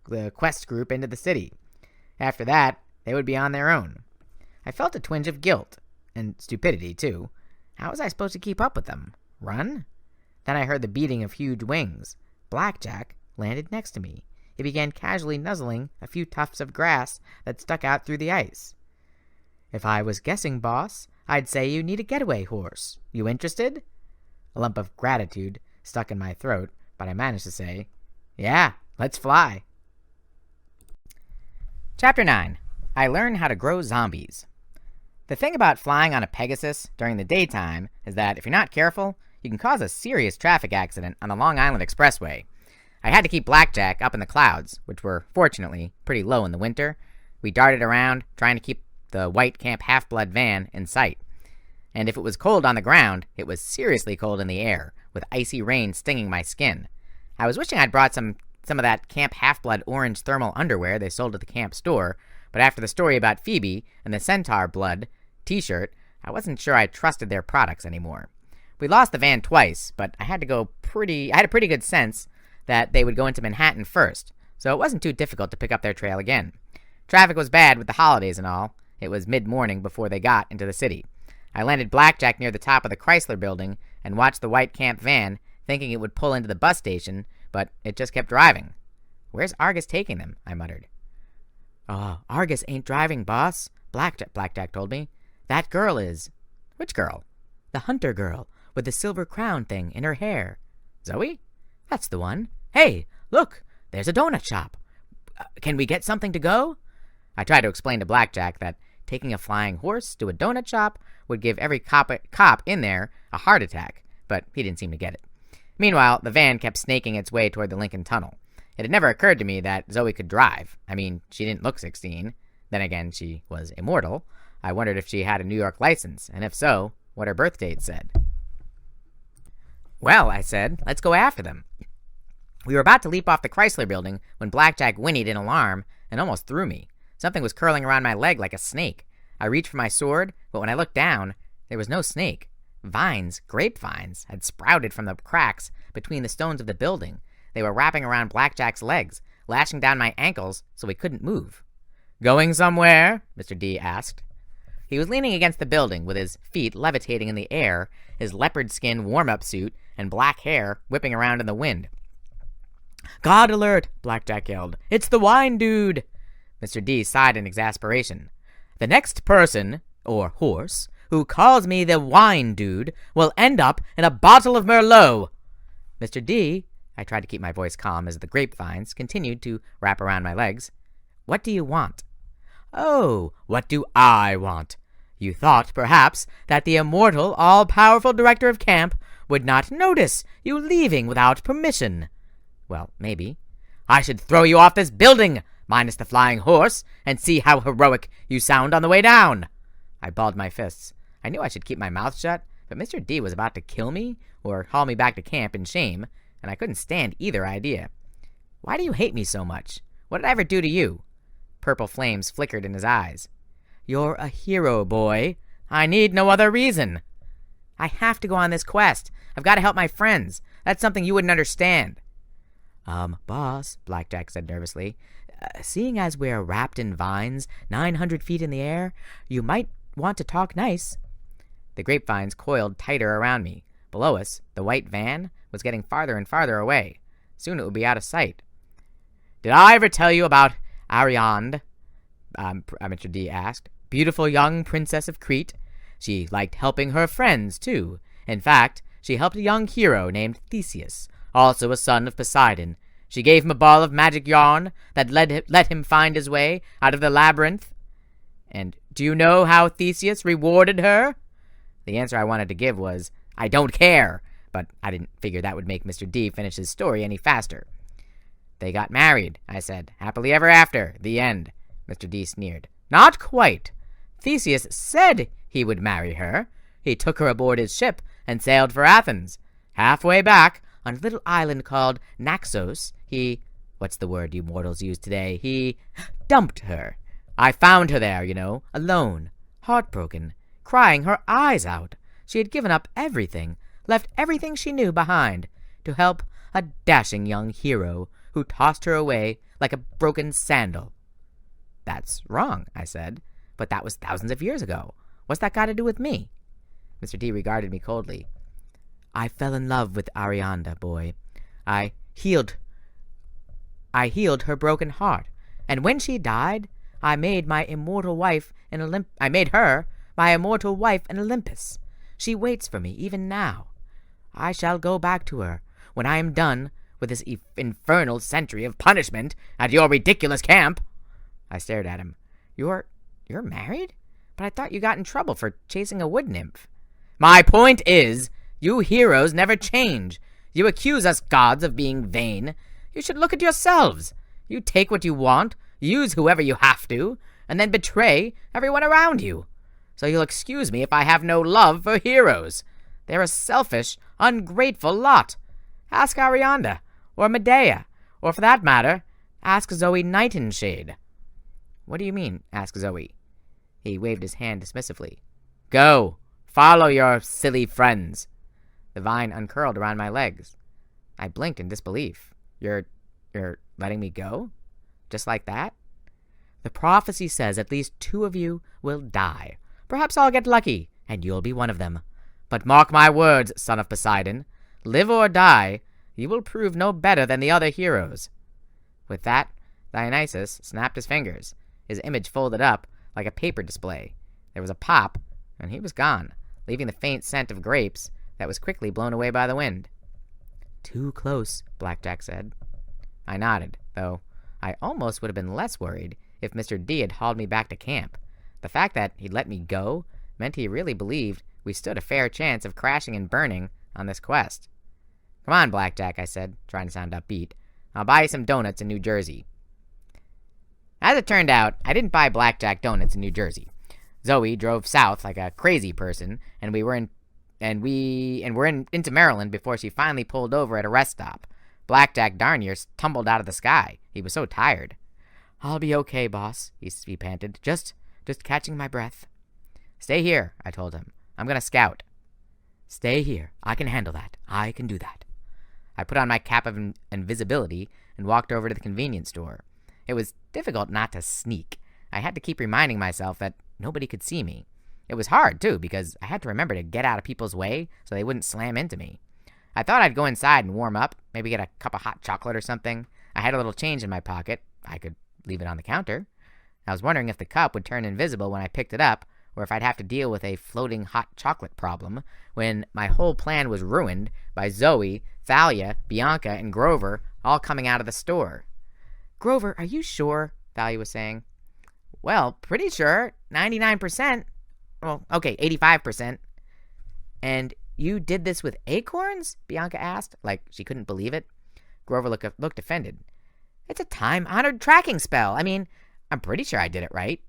the quest group into the city. After that, they would be on their own. I felt a twinge of guilt, and stupidity, too. How was I supposed to keep up with them? Run? Then I heard the beating of huge wings. Blackjack landed next to me. He began casually nuzzling a few tufts of grass that stuck out through the ice. If I was guessing, boss, I'd say you need a getaway horse. You interested? A lump of gratitude stuck in my throat, but I managed to say, Yeah, let's fly. Chapter 9. I Learn How to Grow Zombies. The thing about flying on a Pegasus during the daytime is that if you're not careful, you can cause a serious traffic accident on the Long Island Expressway. I had to keep Blackjack up in the clouds, which were, fortunately, pretty low in the winter. We darted around, trying to keep the white Camp Half-Blood van in sight. And if it was cold on the ground, it was seriously cold in the air, with icy rain stinging my skin. I was wishing I'd brought some of that Camp Half-Blood orange thermal underwear they sold at the camp store, but after the story about Phoebe and the Centaur Blood t-shirt, I wasn't sure I trusted their products anymore. We lost the van twice, but I had a pretty good sense that they would go into Manhattan first, so it wasn't too difficult to pick up their trail again. Traffic was bad with the holidays and all. It was mid-morning before they got into the city. I landed Blackjack near the top of the Chrysler building and watched the white camp van, thinking it would pull into the bus station, but it just kept driving. "Where's Argus taking them?" I muttered. "Oh, Argus ain't driving, boss," Blackjack told me. "That girl is." "Which girl?" "The hunter girl, with the silver crown thing in her hair." "Zoe?" "That's the one. Hey, look, there's a donut shop. Can we get something to go?" I tried to explain to Blackjack that taking a flying horse to a donut shop would give every cop in there a heart attack, but he didn't seem to get it. Meanwhile, the van kept snaking its way toward the Lincoln Tunnel. It had never occurred to me that Zoe could drive. I mean, she didn't look 16. Then again, she was immortal. I wondered if she had a New York license, and if so, what her birth date said. "Well," I said, "let's go after them." We were about to leap off the Chrysler building when Blackjack whinnied in alarm and almost threw me. Something was curling around my leg like a snake. I reached for my sword, but when I looked down, there was no snake. Vines, grapevines, had sprouted from the cracks between the stones of the building. They were wrapping around Blackjack's legs, lashing down my ankles so he couldn't move. "Going somewhere?" Mr. D asked. He was leaning against the building with his feet levitating in the air, his leopard skin warm-up suit and black hair whipping around in the wind. "God alert!" Blackjack yelled. "It's the wine dude!" Mr. D sighed in exasperation. "The next person, or horse, who calls me the wine dude will end up in a bottle of Merlot." "Mr. D," I tried to keep my voice calm as the grapevines continued to wrap around my legs, "what do you want?" "Oh, what do I want? You thought, perhaps, that the immortal, all-powerful director of camp would not notice you leaving without permission. Well, maybe. I should throw you off this building, minus the flying horse, and see how heroic you sound on the way down." I balled my fists. I knew I should keep my mouth shut, but Mr. D was about to kill me or haul me back to camp in shame, and I couldn't stand either idea. "Why do you hate me so much? What did I ever do to you?" Purple flames flickered in his eyes. "You're a hero, boy. I need no other reason." "I have to go on this quest. I've got to help my friends. That's something you wouldn't understand." Boss," Blackjack said nervously, "seeing as we're wrapped in vines 900 feet in the air, you might want to talk nice." The grapevines coiled tighter around me. Below us, the white van was getting farther and farther away. Soon it would be out of sight. "Did I ever tell you about Ariande?" Mr. D asked. "Beautiful young princess of Crete. She liked helping her friends, too. In fact, she helped a young hero named Theseus, also a son of Poseidon. She gave him a ball of magic yarn that let him find his way out of the labyrinth. And do you know how Theseus rewarded her?" The answer I wanted to give was, "I don't care," but I didn't figure that would make Mr. D finish his story any faster. "They got married," I said. "Happily ever after. The end." Mr. D sneered. "Not quite. Theseus said he would marry her. He took her aboard his ship and sailed for Athens. Halfway back, on a little island called Naxos, what's the word you mortals use today? He dumped her. I found her there, alone, heartbroken, crying her eyes out. She had given up everything, left everything she knew behind, to help a dashing young hero who tossed her away like a broken sandal." "That's wrong," I said. "But that was thousands of years ago. What's that got to do with me?" Mr. D regarded me coldly. "I fell in love with Arianda, boy. I healed her broken heart, and when she died, I made her my immortal wife in Olympus. She waits for me even now. I shall go back to her when I am done with this infernal century of punishment at your ridiculous camp." I stared at him. You're married? But I thought you got in trouble for chasing a wood nymph." "My point is, you heroes never change. You accuse us gods of being vain. You should look at yourselves. You take what you want, use whoever you have to, and then betray everyone around you. So you'll excuse me if I have no love for heroes. They're a selfish, ungrateful lot. Ask Arianda, or Medea, or for that matter, ask Zoe Nightingale." "What do you mean, ask Zoe?" He waved his hand dismissively. "Go, follow your silly friends." The vine uncurled around my legs. I blinked in disbelief. You're You're letting me go? Just like that? The prophecy says at least 2 of you will die. Perhaps I'll get lucky, and you'll be one of them. But mark my words, son of Poseidon. Live or die, you will prove no better than the other heroes." With that, Dionysus snapped his fingers, his image folded up like a paper display. There was a pop, and he was gone, leaving the faint scent of grapes that was quickly blown away by the wind. "Too close," Blackjack said. I nodded, though I almost would have been less worried if Mr. D had hauled me back to camp. The fact that he'd let me go meant he really believed we stood a fair chance of crashing and burning on this quest. "Come on, Blackjack," I said, trying to sound upbeat. "I'll buy you some donuts in New Jersey." As it turned out, I didn't buy Blackjack donuts in New Jersey. Zoe drove south like a crazy person, and we were into Maryland before she finally pulled over at a rest stop. Blackjack darn near tumbled out of the sky. He was so tired. "I'll be okay, boss," he panted. Just catching my breath." "Stay here," I told him. "I'm gonna scout." "Stay here. I can handle that. I can do that." I put on my cap of invisibility and walked over to the convenience store. It was difficult not to sneak. I had to keep reminding myself that nobody could see me. It was hard, too, because I had to remember to get out of people's way so they wouldn't slam into me. I thought I'd go inside and warm up, maybe get a cup of hot chocolate or something. I had a little change in my pocket. I could leave it on the counter. I was wondering if the cup would turn invisible when I picked it up, or if I'd have to deal with a floating hot chocolate problem, when my whole plan was ruined by Zoe, Thalia, Bianca, and Grover all coming out of the store. "Grover, are you sure?" Thalia was saying. "Well, pretty sure. 99%. Well, okay, 85%. "And you did this with acorns?" Bianca asked, like she couldn't believe it. Grover looked offended. "It's a time-honored tracking spell. I mean, I'm pretty sure I did it right."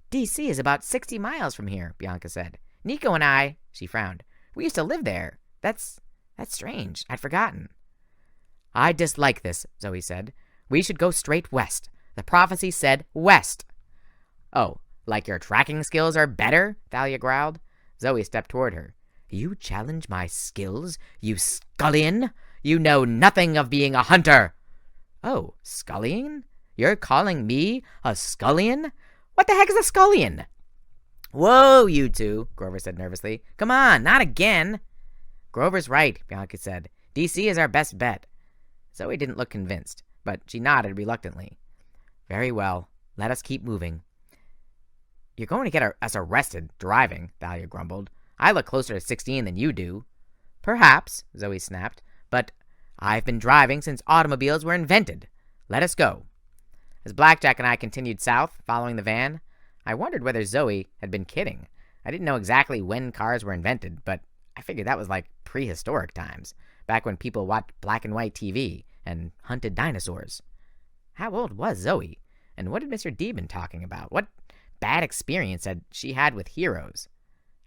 "D.C. is about 60 miles from here," Bianca said. "Nico and I," she frowned, "we used to live there. That's strange. I'd forgotten." "I dislike this," Zoe said. "We should go straight west. The prophecy said west." "Oh, like your tracking skills are better?" Thalia growled. Zoe stepped toward her. "You challenge my skills, you scullion? You know nothing of being a hunter." "Oh, scullion? You're calling me a scullion? What the heck is a scullion?" "Whoa, you two," Grover said nervously. "Come on, not again." "Grover's right," Bianca said. "DC is our best bet." Zoe didn't look convinced, but she nodded reluctantly. "Very well. Let us keep moving." "You're going to get us arrested driving," Thalia grumbled. "I look closer to 16 than you do." "Perhaps," Zoe snapped, "but I've been driving since automobiles were invented. Let us go." As Blackjack and I continued south, following the van, I wondered whether Zoe had been kidding. I didn't know exactly when cars were invented, but I figured that was like prehistoric times, back when people watched black and white TV and hunted dinosaurs. How old was Zoe? And what had Mr. D been talking about? What bad experience had she had with heroes?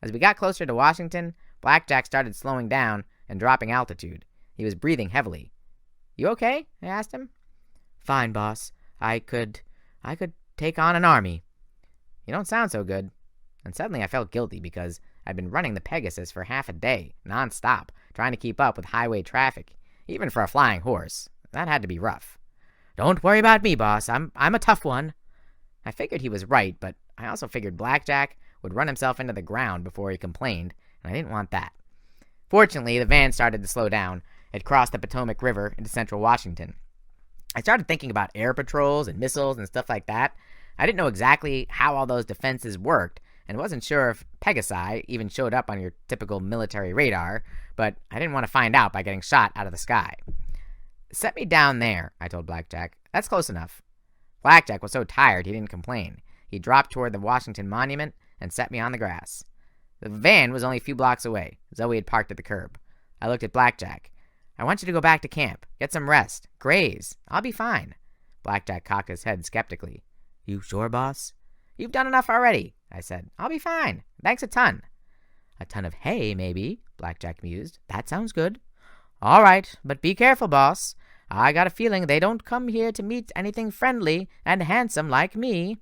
As we got closer to Washington, Blackjack started slowing down and dropping altitude. He was breathing heavily. "You okay?" I asked him. "Fine, boss. I could take on an army." "You don't sound so good." And suddenly I felt guilty because I'd been running the Pegasus for half a day, nonstop, trying to keep up with highway traffic, even for a flying horse. That had to be rough. "Don't worry about me, boss. I'm a tough one." I figured he was right, but I also figured Blackjack would run himself into the ground before he complained, and I didn't want that. Fortunately, the van started to slow down. It crossed the Potomac River into central Washington. I started thinking about air patrols and missiles and stuff like that. I didn't know exactly how all those defenses worked, and wasn't sure if Pegasi even showed up on your typical military radar, but I didn't want to find out by getting shot out of the sky. "Set me down there," I told Blackjack. "That's close enough." Blackjack was so tired he didn't complain. He dropped toward the Washington Monument and set me on the grass. The van was only a few blocks away. Zoe had parked at the curb. I looked at Blackjack. "I want you to go back to camp. Get some rest. Graze. I'll be fine." Blackjack cocked his head skeptically. "You sure, boss?" "You've done enough already," I said. "I'll be fine. Thanks a ton." "A ton of hay, maybe," Blackjack mused. "That sounds good." "All right, but be careful, boss. I got a feeling they don't come here to meet anything friendly and handsome like me."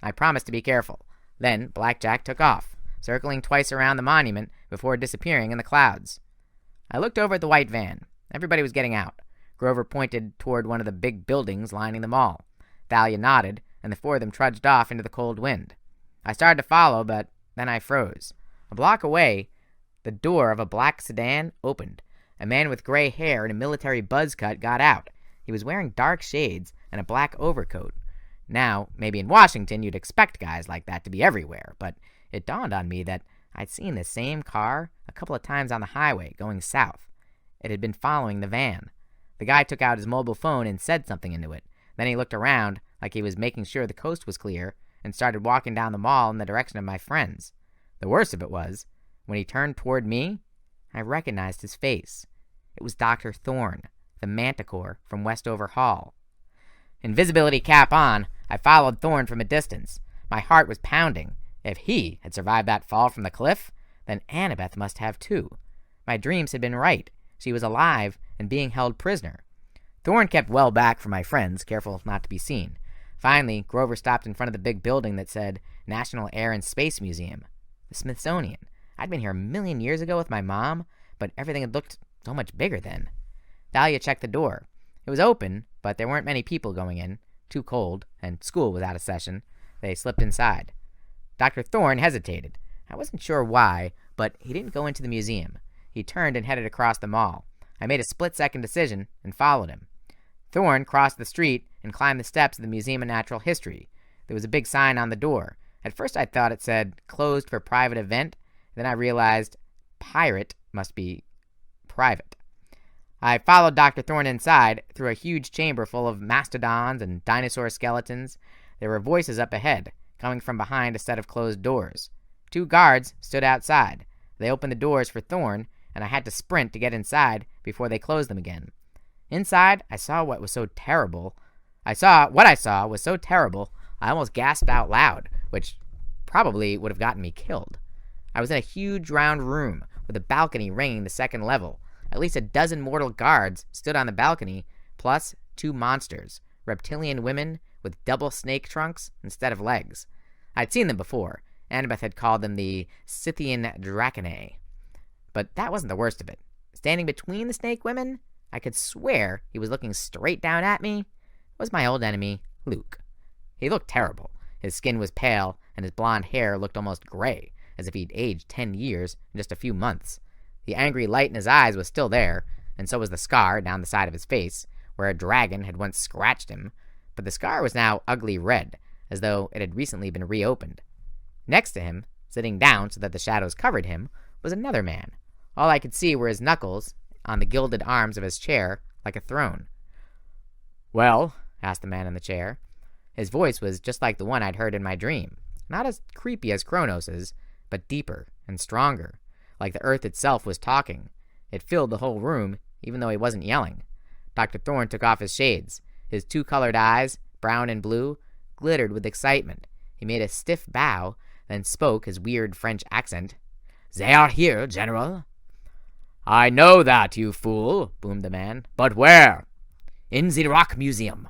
I promised to be careful. Then Blackjack took off, circling twice around the monument before disappearing in the clouds. I looked over at the white van. Everybody was getting out. Grover pointed toward one of the big buildings lining the mall. Thalia nodded, and the four of them trudged off into the cold wind. I started to follow, but then I froze. A block away, the door of a black sedan opened. A man with gray hair and a military buzz cut got out. He was wearing dark shades and a black overcoat. Now, maybe in Washington you'd expect guys like that to be everywhere, but it dawned on me that I'd seen the same car a couple of times on the highway going south. It had been following the van. The guy took out his mobile phone and said something into it. Then he looked around like he was making sure the coast was clear and started walking down the mall in the direction of my friends. The worst of it was, when he turned toward me, I recognized his face. It was Dr. Thorne, the manticore from Westover Hall. Invisibility cap on, I followed Thorne from a distance. My heart was pounding. If he had survived that fall from the cliff, then Annabeth must have too. My dreams had been right. She was alive and being held prisoner. Thorne kept well back from my friends, careful not to be seen. Finally, Grover stopped in front of the big building that said National Air and Space Museum. The Smithsonian. I'd been here 1,000,000 years ago with my mom, but everything had looked so much bigger then. Thalia checked the door. It was open, but there weren't many people going in. Too cold, and school was out of session. They slipped inside. Dr. Thorne hesitated. I wasn't sure why, but he didn't go into the museum. He turned and headed across the mall. I made a split-second decision and followed him. Thorne crossed the street and climbed the steps of the Museum of Natural History. There was a big sign on the door. At first I thought it said, "Closed for private event." Then I realized pirate must be private. I followed Dr. Thorne inside through a huge chamber full of mastodons and dinosaur skeletons. There were voices up ahead, coming from behind a set of closed doors. 2 guards stood outside. They opened the doors for Thorne, and I had to sprint to get inside before they closed them again. Inside, I saw what I saw was so terrible, I almost gasped out loud, which probably would have gotten me killed. I was in a huge round room with a balcony ringing the second level. At least a dozen mortal guards stood on the balcony, plus 2 monsters, reptilian women with double snake trunks instead of legs. I'd seen them before. Annabeth had called them the Scythian Dracanae. But that wasn't the worst of it. Standing between the snake women, I could swear he was looking straight down at me, was my old enemy, Luke. He looked terrible. His skin was pale, and his blonde hair looked almost gray, as if he'd aged 10 years in just a few months. The angry light in his eyes was still there, and so was the scar down the side of his face, where a dragon had once scratched him, but the scar was now ugly red, as though it had recently been reopened. Next to him, sitting down so that the shadows covered him, was another man. All I could see were his knuckles on the gilded arms of his chair, like a throne. "Well?" asked the man in the chair. His voice was just like the one I'd heard in my dream. Not as creepy as Kronos's, but deeper and stronger. Like the earth itself was talking. It filled the whole room, even though he wasn't yelling. Dr. Thorne took off his shades. His 2-colored eyes, brown and blue, glittered with excitement. He made a stiff bow, then spoke his weird French accent. "They are here, General." "I know that, you fool," boomed the man. "But where?" "In the Rock Museum."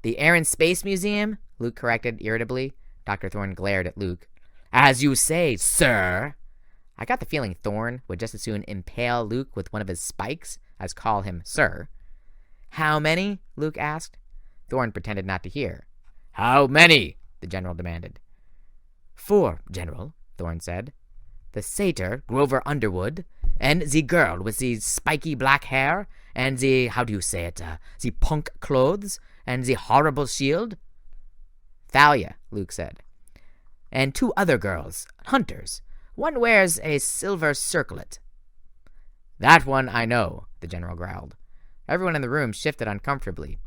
"The Air and Space Museum?" Luke corrected irritably. Dr. Thorne glared at Luke. "As you say, sir." I got the feeling Thorne would just as soon impale Luke with one of his spikes as call him sir. "How many?" Luke asked. Thorne pretended not to hear. "How many?" the general demanded. "4, General," Thorne said. "The satyr, Grover Underwood, and the girl with the spiky black hair, and the, how do you say it, the punk clothes, and the horrible shield." "Thalia," Luke said. "And 2 other girls, hunters. One wears a silver circlet." "That one I know," the general growled. Everyone in the room shifted uncomfortably.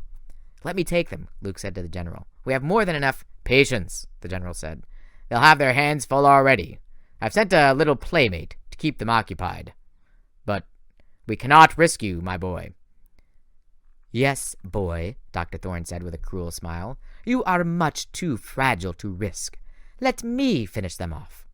"Let me take them," Luke said to the general. "We have more than enough—" "Patience," the general said. "They'll have their hands full already. I've sent a little playmate to keep them occupied. But we cannot risk you, my boy." "Yes, boy," Dr. Thorne said with a cruel smile. "You are much too fragile to risk. Let me finish them off."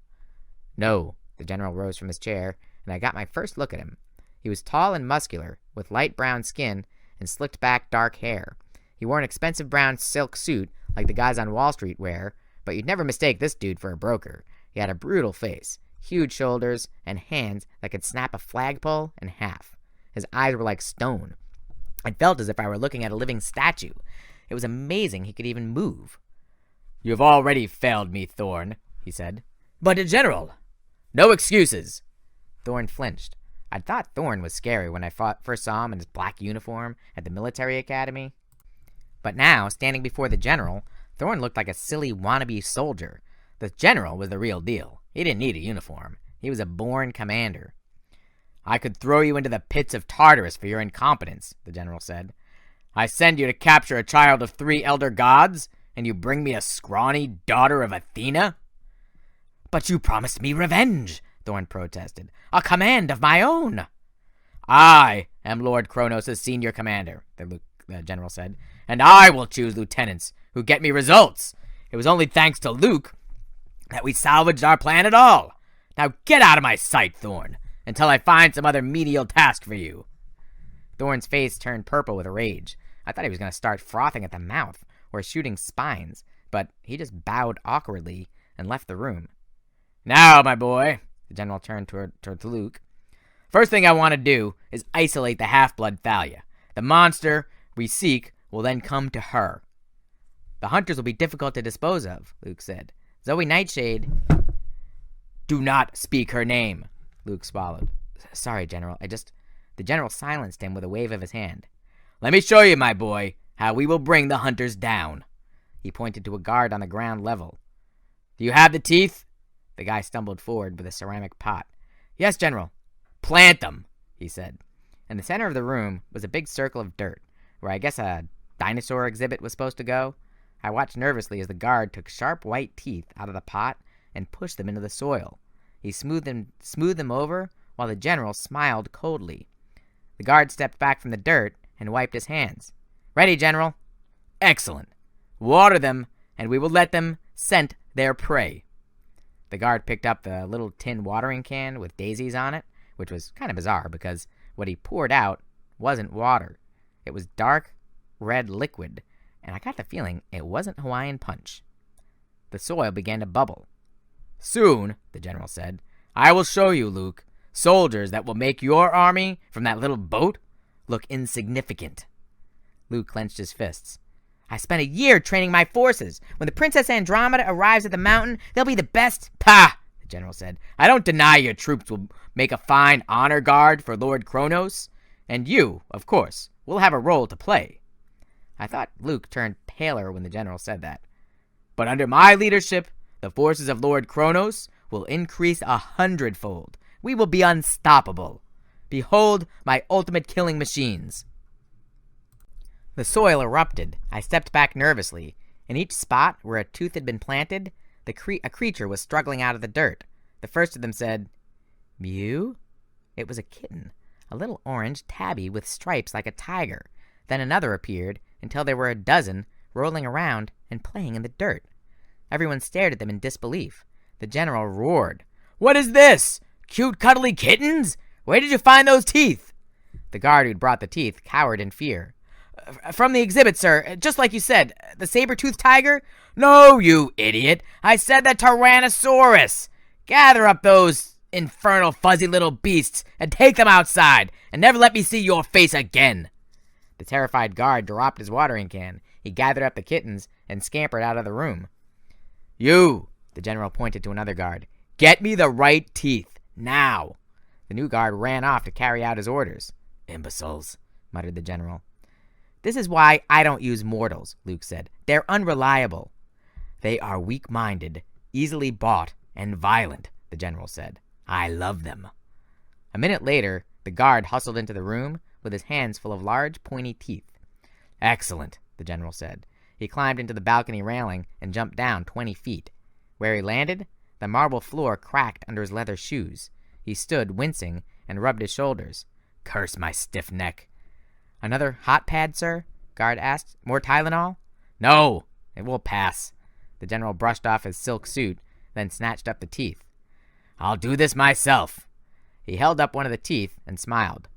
"No." The general rose from his chair, and I got my first look at him. He was tall and muscular, with light brown skin and slicked back dark hair. He wore an expensive brown silk suit like the guys on Wall Street wear, but you'd never mistake this dude for a broker. He had a brutal face, huge shoulders, and hands that could snap a flagpole in half. His eyes were like stone. I felt as if I were looking at a living statue. It was amazing he could even move. "You have already failed me, Thorn," he said. "But, General, no excuses." Thorn flinched. I'd thought Thorn was scary when I first saw him in his black uniform at the military academy. But now, standing before the general, Thorn looked like a silly wannabe soldier. The general was the real deal. He didn't need a uniform. He was a born commander. "I could throw you into the pits of Tartarus for your incompetence," the general said. "I send you to capture a child of 3 elder gods, and you bring me a scrawny daughter of Athena?" "But you promised me revenge," Thorn protested. "A command of my own." "I am Lord Kronos' senior commander," the general said, "and I will choose lieutenants who get me results. It was only thanks to Luke that we salvaged our plan at all. Now get out of my sight, Thorn, until I find some other menial task for you." Thorn's face turned purple with rage. I thought he was going to start frothing at the mouth or shooting spines, but he just bowed awkwardly and left the room. "Now, my boy," the general turned toward Luke. "First thing I want to do is isolate the half-blood Thalia. The monster we seek will then come to her." "The hunters will be difficult to dispose of," Luke said. "Zoe Nightshade—" "Do not speak her name," Luke swallowed. "Sorry, General. The general silenced him with a wave of his hand. "Let me show you, my boy, how we will bring the hunters down." He pointed to a guard on the ground level. "Do you have the teeth?" The guy stumbled forward with a ceramic pot. "Yes, General." "Plant them," he said. In the center of the room was a big circle of dirt, where I guess a dinosaur exhibit was supposed to go. I watched nervously as the guard took sharp white teeth out of the pot and pushed them into the soil. He smoothed them over while the general smiled coldly. The guard stepped back from the dirt and wiped his hands. "Ready, General." "Excellent. Water them, and we will let them scent their prey." The guard picked up the little tin watering can with daisies on it, which was kind of bizarre because what he poured out wasn't water. It was dark red liquid, and I got the feeling it wasn't Hawaiian punch. The soil began to bubble. "Soon," the general said, "I will show you, Luke, soldiers that will make your army from that little boat look insignificant." Luke clenched his fists. "I spent a year training my forces. When the Princess Andromeda arrives at the mountain, they'll be the best—" "Pah!" the general said. "I don't deny your troops will make a fine honor guard for Lord Kronos, and you, of course, will have a role to play." I thought Luke turned paler when the general said that. "But under my leadership, the forces of Lord Kronos will increase 100-fold. We will be unstoppable. Behold my ultimate killing machines." The soil erupted. I stepped back nervously. In each spot where a tooth had been planted, a creature was struggling out of the dirt. The first of them said, "Mew?" It was a kitten, a little orange tabby with stripes like a tiger. Then another appeared, until there were a dozen rolling around and playing in the dirt. Everyone stared at them in disbelief. The general roared, "What is this? Cute, cuddly kittens? Where did you find those teeth?" The guard who'd brought the teeth cowered in fear. "From the exhibit, sir. Just like you said. The saber-toothed tiger?" "No, you idiot. I said the Tyrannosaurus. Gather up those infernal fuzzy little beasts and take them outside and never let me see your face again." The terrified guard dropped his watering can. He gathered up the kittens and scampered out of the room. "You," the general pointed to another guard, "get me the right teeth, now." The new guard ran off to carry out his orders. "Imbeciles," muttered the general. "This is why I don't use mortals," Luke said. "They're unreliable." "They are weak-minded, easily bought, and violent," the general said. "I love them." A minute later, the guard hustled into the room with his hands full of large, pointy teeth. "Excellent," the general said. He climbed into the balcony railing and jumped down 20 feet. Where he landed, the marble floor cracked under his leather shoes. He stood, wincing, and rubbed his shoulders. "Curse my stiff neck." "Another hot pad, sir?" guard asked. "More Tylenol?" "No, it will pass." The general brushed off his silk suit, then snatched up the teeth. "I'll do this myself." He held up one of the teeth and smiled.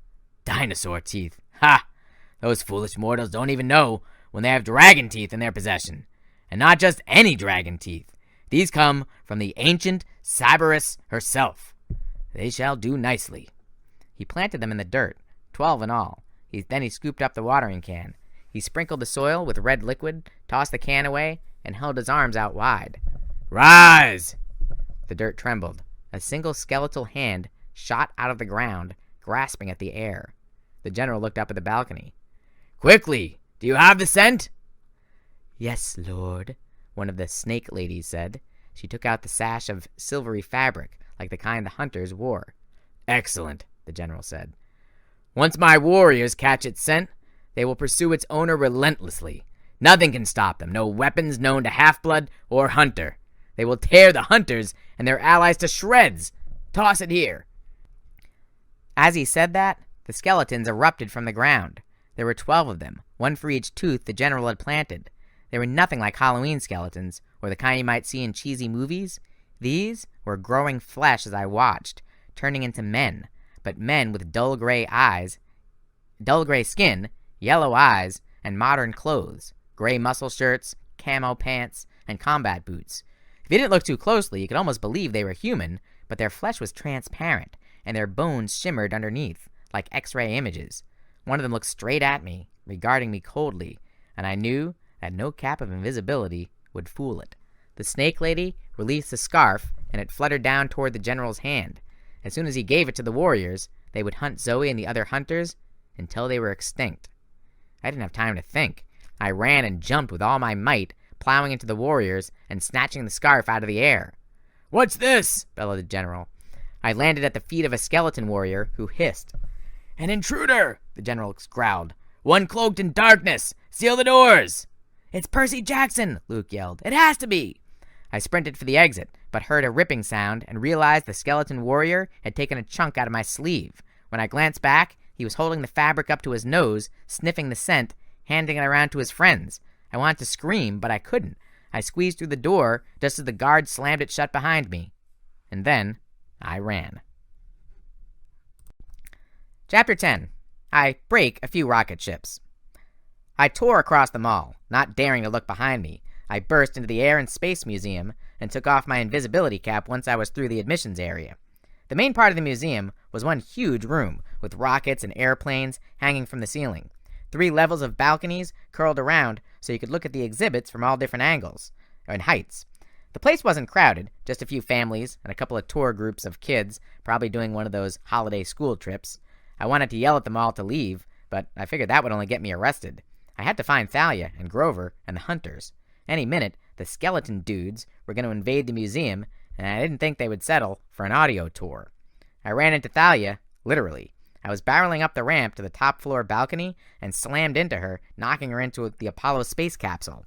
"Dinosaur teeth. Ha! Those foolish mortals don't even know when they have dragon teeth in their possession. And not just any dragon teeth. These come from the ancient Cerberus herself. They shall do nicely." He planted them in the dirt, 12 in all. Then he scooped up the watering can. He sprinkled the soil with red liquid, tossed the can away, and held his arms out wide. "Rise!" The dirt trembled. A single skeletal hand shot out of the ground, grasping at the air. The general looked up at the balcony. "Quickly! Do you have the scent?" "Yes, lord," one of the snake ladies said. She took out the sash of silvery fabric, like the kind the hunters wore. "Excellent," the general said. "Once my warriors catch its scent, they will pursue its owner relentlessly. Nothing can stop them, no weapons known to half-blood or hunter. They will tear the hunters and their allies to shreds. Toss it here." As he said that, the skeletons erupted from the ground. There were 12 of them, one for each tooth the general had planted. They were nothing like Halloween skeletons, or the kind you might see in cheesy movies. These were growing flesh as I watched, turning into men, but men with dull gray skin, yellow eyes, and modern clothes, gray muscle shirts, camo pants, and combat boots. If you didn't look too closely, you could almost believe they were human, but their flesh was transparent, and their bones shimmered underneath, like X-ray images. One of them looked straight at me, regarding me coldly, and I knew that no cap of invisibility would fool it. The snake lady released the scarf, and it fluttered down toward the general's hand. As soon as he gave it to the warriors, they would hunt Zoe and the other hunters until they were extinct. I didn't have time to think. I ran and jumped with all my might, plowing into the warriors and snatching the scarf out of the air. "What's this?" bellowed the general. I landed at the feet of a skeleton warrior who hissed. "An intruder!" the general growled. "One cloaked in darkness! Seal the doors!" "It's Percy Jackson!" Luke yelled. "It has to be!" I sprinted for the exit, but heard a ripping sound and realized the skeleton warrior had taken a chunk out of my sleeve. When I glanced back, he was holding the fabric up to his nose, sniffing the scent, handing it around to his friends. I wanted to scream, but I couldn't. I squeezed through the door just as the guard slammed it shut behind me. And then I ran. Chapter 10. I break a few rocket ships. I tore across the mall, not daring to look behind me. I burst into the Air and Space Museum and took off my invisibility cap once I was through the admissions area. The main part of the museum was one huge room with rockets and airplanes hanging from the ceiling. 3 levels of balconies curled around so you could look at the exhibits from all different angles and heights. The place wasn't crowded, just a few families and a couple of tour groups of kids probably doing one of those holiday school trips. I wanted to yell at them all to leave, but I figured that would only get me arrested. I had to find Thalia and Grover and the hunters. Any minute, the skeleton dudes were going to invade the museum, and I didn't think they would settle for an audio tour. I ran into Thalia, literally. I was barreling up the ramp to the top floor balcony and slammed into her, knocking her into the Apollo space capsule.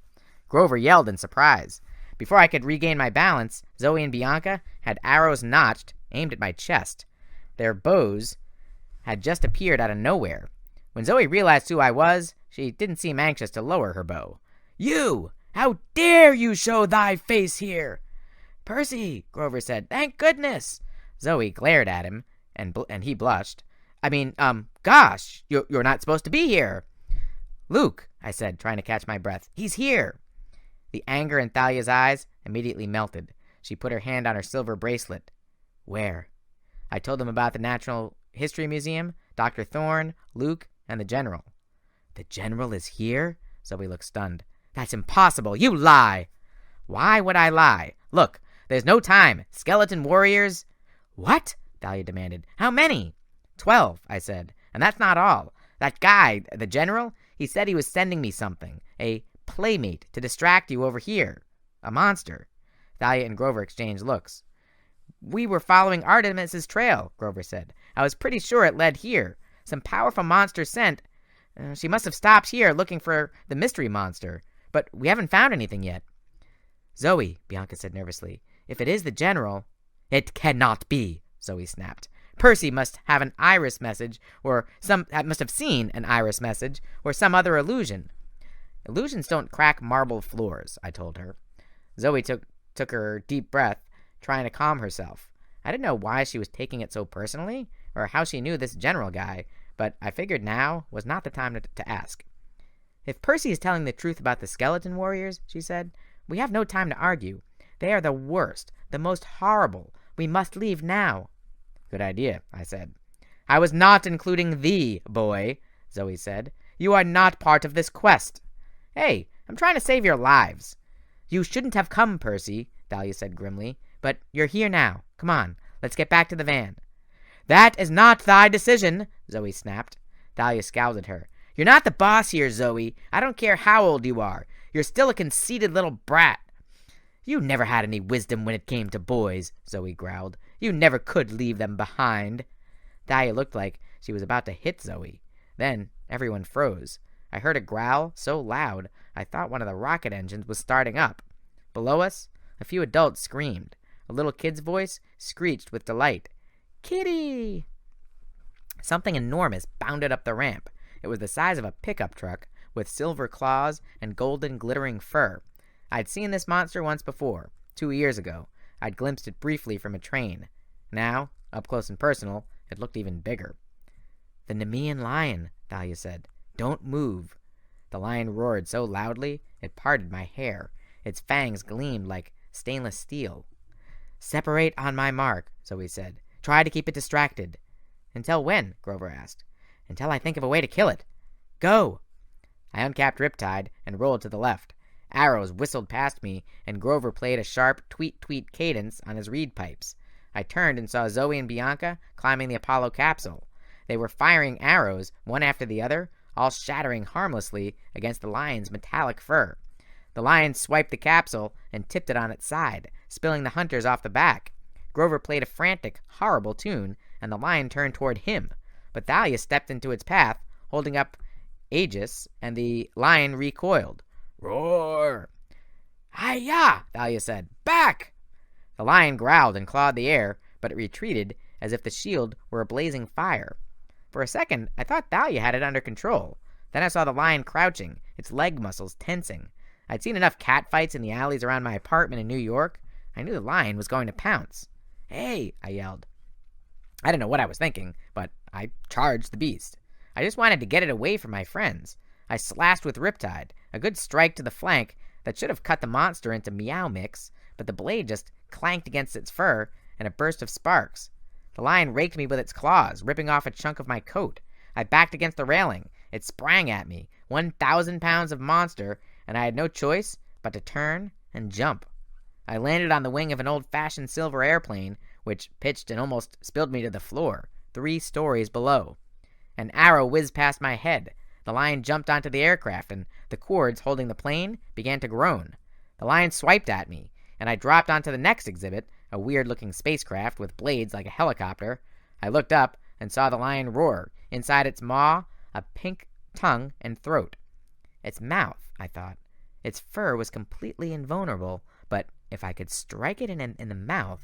Grover yelled in surprise. Before I could regain my balance, Zoe and Bianca had arrows notched, aimed at my chest. Their bows had just appeared out of nowhere. When Zoe realized who I was, she didn't seem anxious to lower her bow. "You! How dare you show thy face here?" "Percy," Grover said, "thank goodness." Zoe glared at him, and he blushed. Gosh, you're not supposed to be here." "Luke," I said, trying to catch my breath, "he's here." The anger in Thalia's eyes immediately melted. She put her hand on her silver bracelet. "Where?" I told them about the Natural History Museum, Dr. Thorne, Luke, and the General. "The General is here?" Zoe looked stunned. "That's impossible! You lie!" "Why would I lie? Look, there's no time. Skeleton warriors—" "What?" Thalia demanded. "How many?" 12, I said. "And that's not all. That guy, the General, he said he was sending me something. A playmate to distract you over here. A monster." Thalia and Grover exchanged looks. "We were following Artemis's trail," Grover said. "I was pretty sure it led here. Some powerful monster sent. She must have stopped here looking for the mystery monster. But we haven't found anything yet." "Zoe," Bianca said nervously, "if it is the General—" "It cannot be," Zoe snapped. "Percy must have an iris message, must have seen an iris message, or some other illusion." "Illusions don't crack marble floors," I told her. Zoe took her deep breath, trying to calm herself. I didn't know why she was taking it so personally, or how she knew this General guy, but I figured now was not the time to ask. "If Percy is telling the truth about the skeleton warriors," she said, "we have no time to argue. They are the worst, the most horrible. We must leave now." "Good idea," I said. "I was not including thee, boy," Zoe said. "You are not part of this quest." "Hey, I'm trying to save your lives." "You shouldn't have come, Percy," Dahlia said grimly. "But you're here now. Come on, let's get back to the van." "That is not thy decision," Zoe snapped. Dahlia scowled at her. "You're not the boss here, Zoe. I don't care how old you are. You're still a conceited little brat." "You never had any wisdom when it came to boys," Zoe growled. "You never could leave them behind." Dahlia looked like she was about to hit Zoe. Then everyone froze. I heard a growl so loud I thought one of the rocket engines was starting up. Below us, a few adults screamed. A little kid's voice screeched with delight. "Kitty!" Something enormous bounded up the ramp. It was the size of a pickup truck, with silver claws and golden glittering fur. I'd seen this monster once before, 2 years ago. I'd glimpsed it briefly from a train. Now, up close and personal, it looked even bigger. "The Nemean lion," Dahlia said. "Don't move." The lion roared so loudly it parted my hair. Its fangs gleamed like stainless steel. "Separate on my mark," Zoe said. "Try to keep it distracted." "Until when?" Grover asked. "Until I think of a way to kill it. Go!" I uncapped Riptide and rolled to the left. Arrows whistled past me, and Grover played a sharp tweet-tweet cadence on his reed pipes. I turned and saw Zoe and Bianca climbing the Apollo capsule. They were firing arrows, one after the other, all shattering harmlessly against the lion's metallic fur. The lion swiped the capsule and tipped it on its side, spilling the hunters off the back. Grover played a frantic, horrible tune, and the lion turned toward him. But Thalia stepped into its path, holding up Aegis, and the lion recoiled. "Roar!" "Hi-ya!" Thalia said. "Back!" The lion growled and clawed the air, but it retreated as if the shield were a blazing fire. For a second, I thought Thalia had it under control. Then I saw the lion crouching, its leg muscles tensing. I'd seen enough catfights in the alleys around my apartment in New York. I knew the lion was going to pounce. "Hey!" I yelled. I didn't know what I was thinking, but I charged the beast. I just wanted to get it away from my friends. I slashed with Riptide, a good strike to the flank that should have cut the monster into meow mix, but the blade just clanked against its fur and a burst of sparks. The lion raked me with its claws, ripping off a chunk of my coat. I backed against the railing. It sprang at me, 1,000 pounds of monster, and I had no choice but to turn and jump. I landed on the wing of an old-fashioned silver airplane, which pitched and almost spilled me to the floor, 3 stories below. An arrow whizzed past my head. The lion jumped onto the aircraft, and the cords holding the plane began to groan. The lion swiped at me, and I dropped onto the next exhibit, a weird-looking spacecraft with blades like a helicopter. I looked up and saw the lion roar, inside its maw, a pink tongue and throat. Its mouth, I thought. Its fur was completely invulnerable, but if I could strike it in the mouth...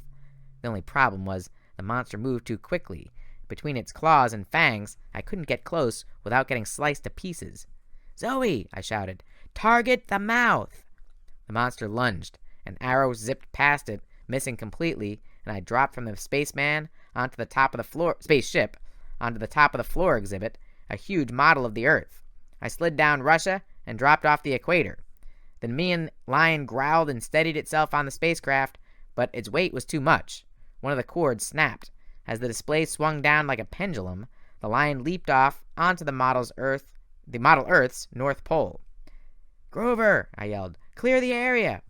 The only problem was the monster moved too quickly. Between its claws and fangs, I couldn't get close without getting sliced to pieces. "Zoe!" I shouted. "Target the mouth!" The monster lunged. An arrow zipped past it, missing completely, and I dropped from the spaceman onto the top of the floor spaceship, onto the top of the floor exhibit, a huge model of the Earth. I slid down Russia and dropped off the equator. The Nemean lion growled and steadied itself on the spacecraft, but its weight was too much. One of the cords snapped. As the display swung down like a pendulum, the lion leaped off onto the Model Earth's North Pole. "Grover!" I yelled. "Clear the area!"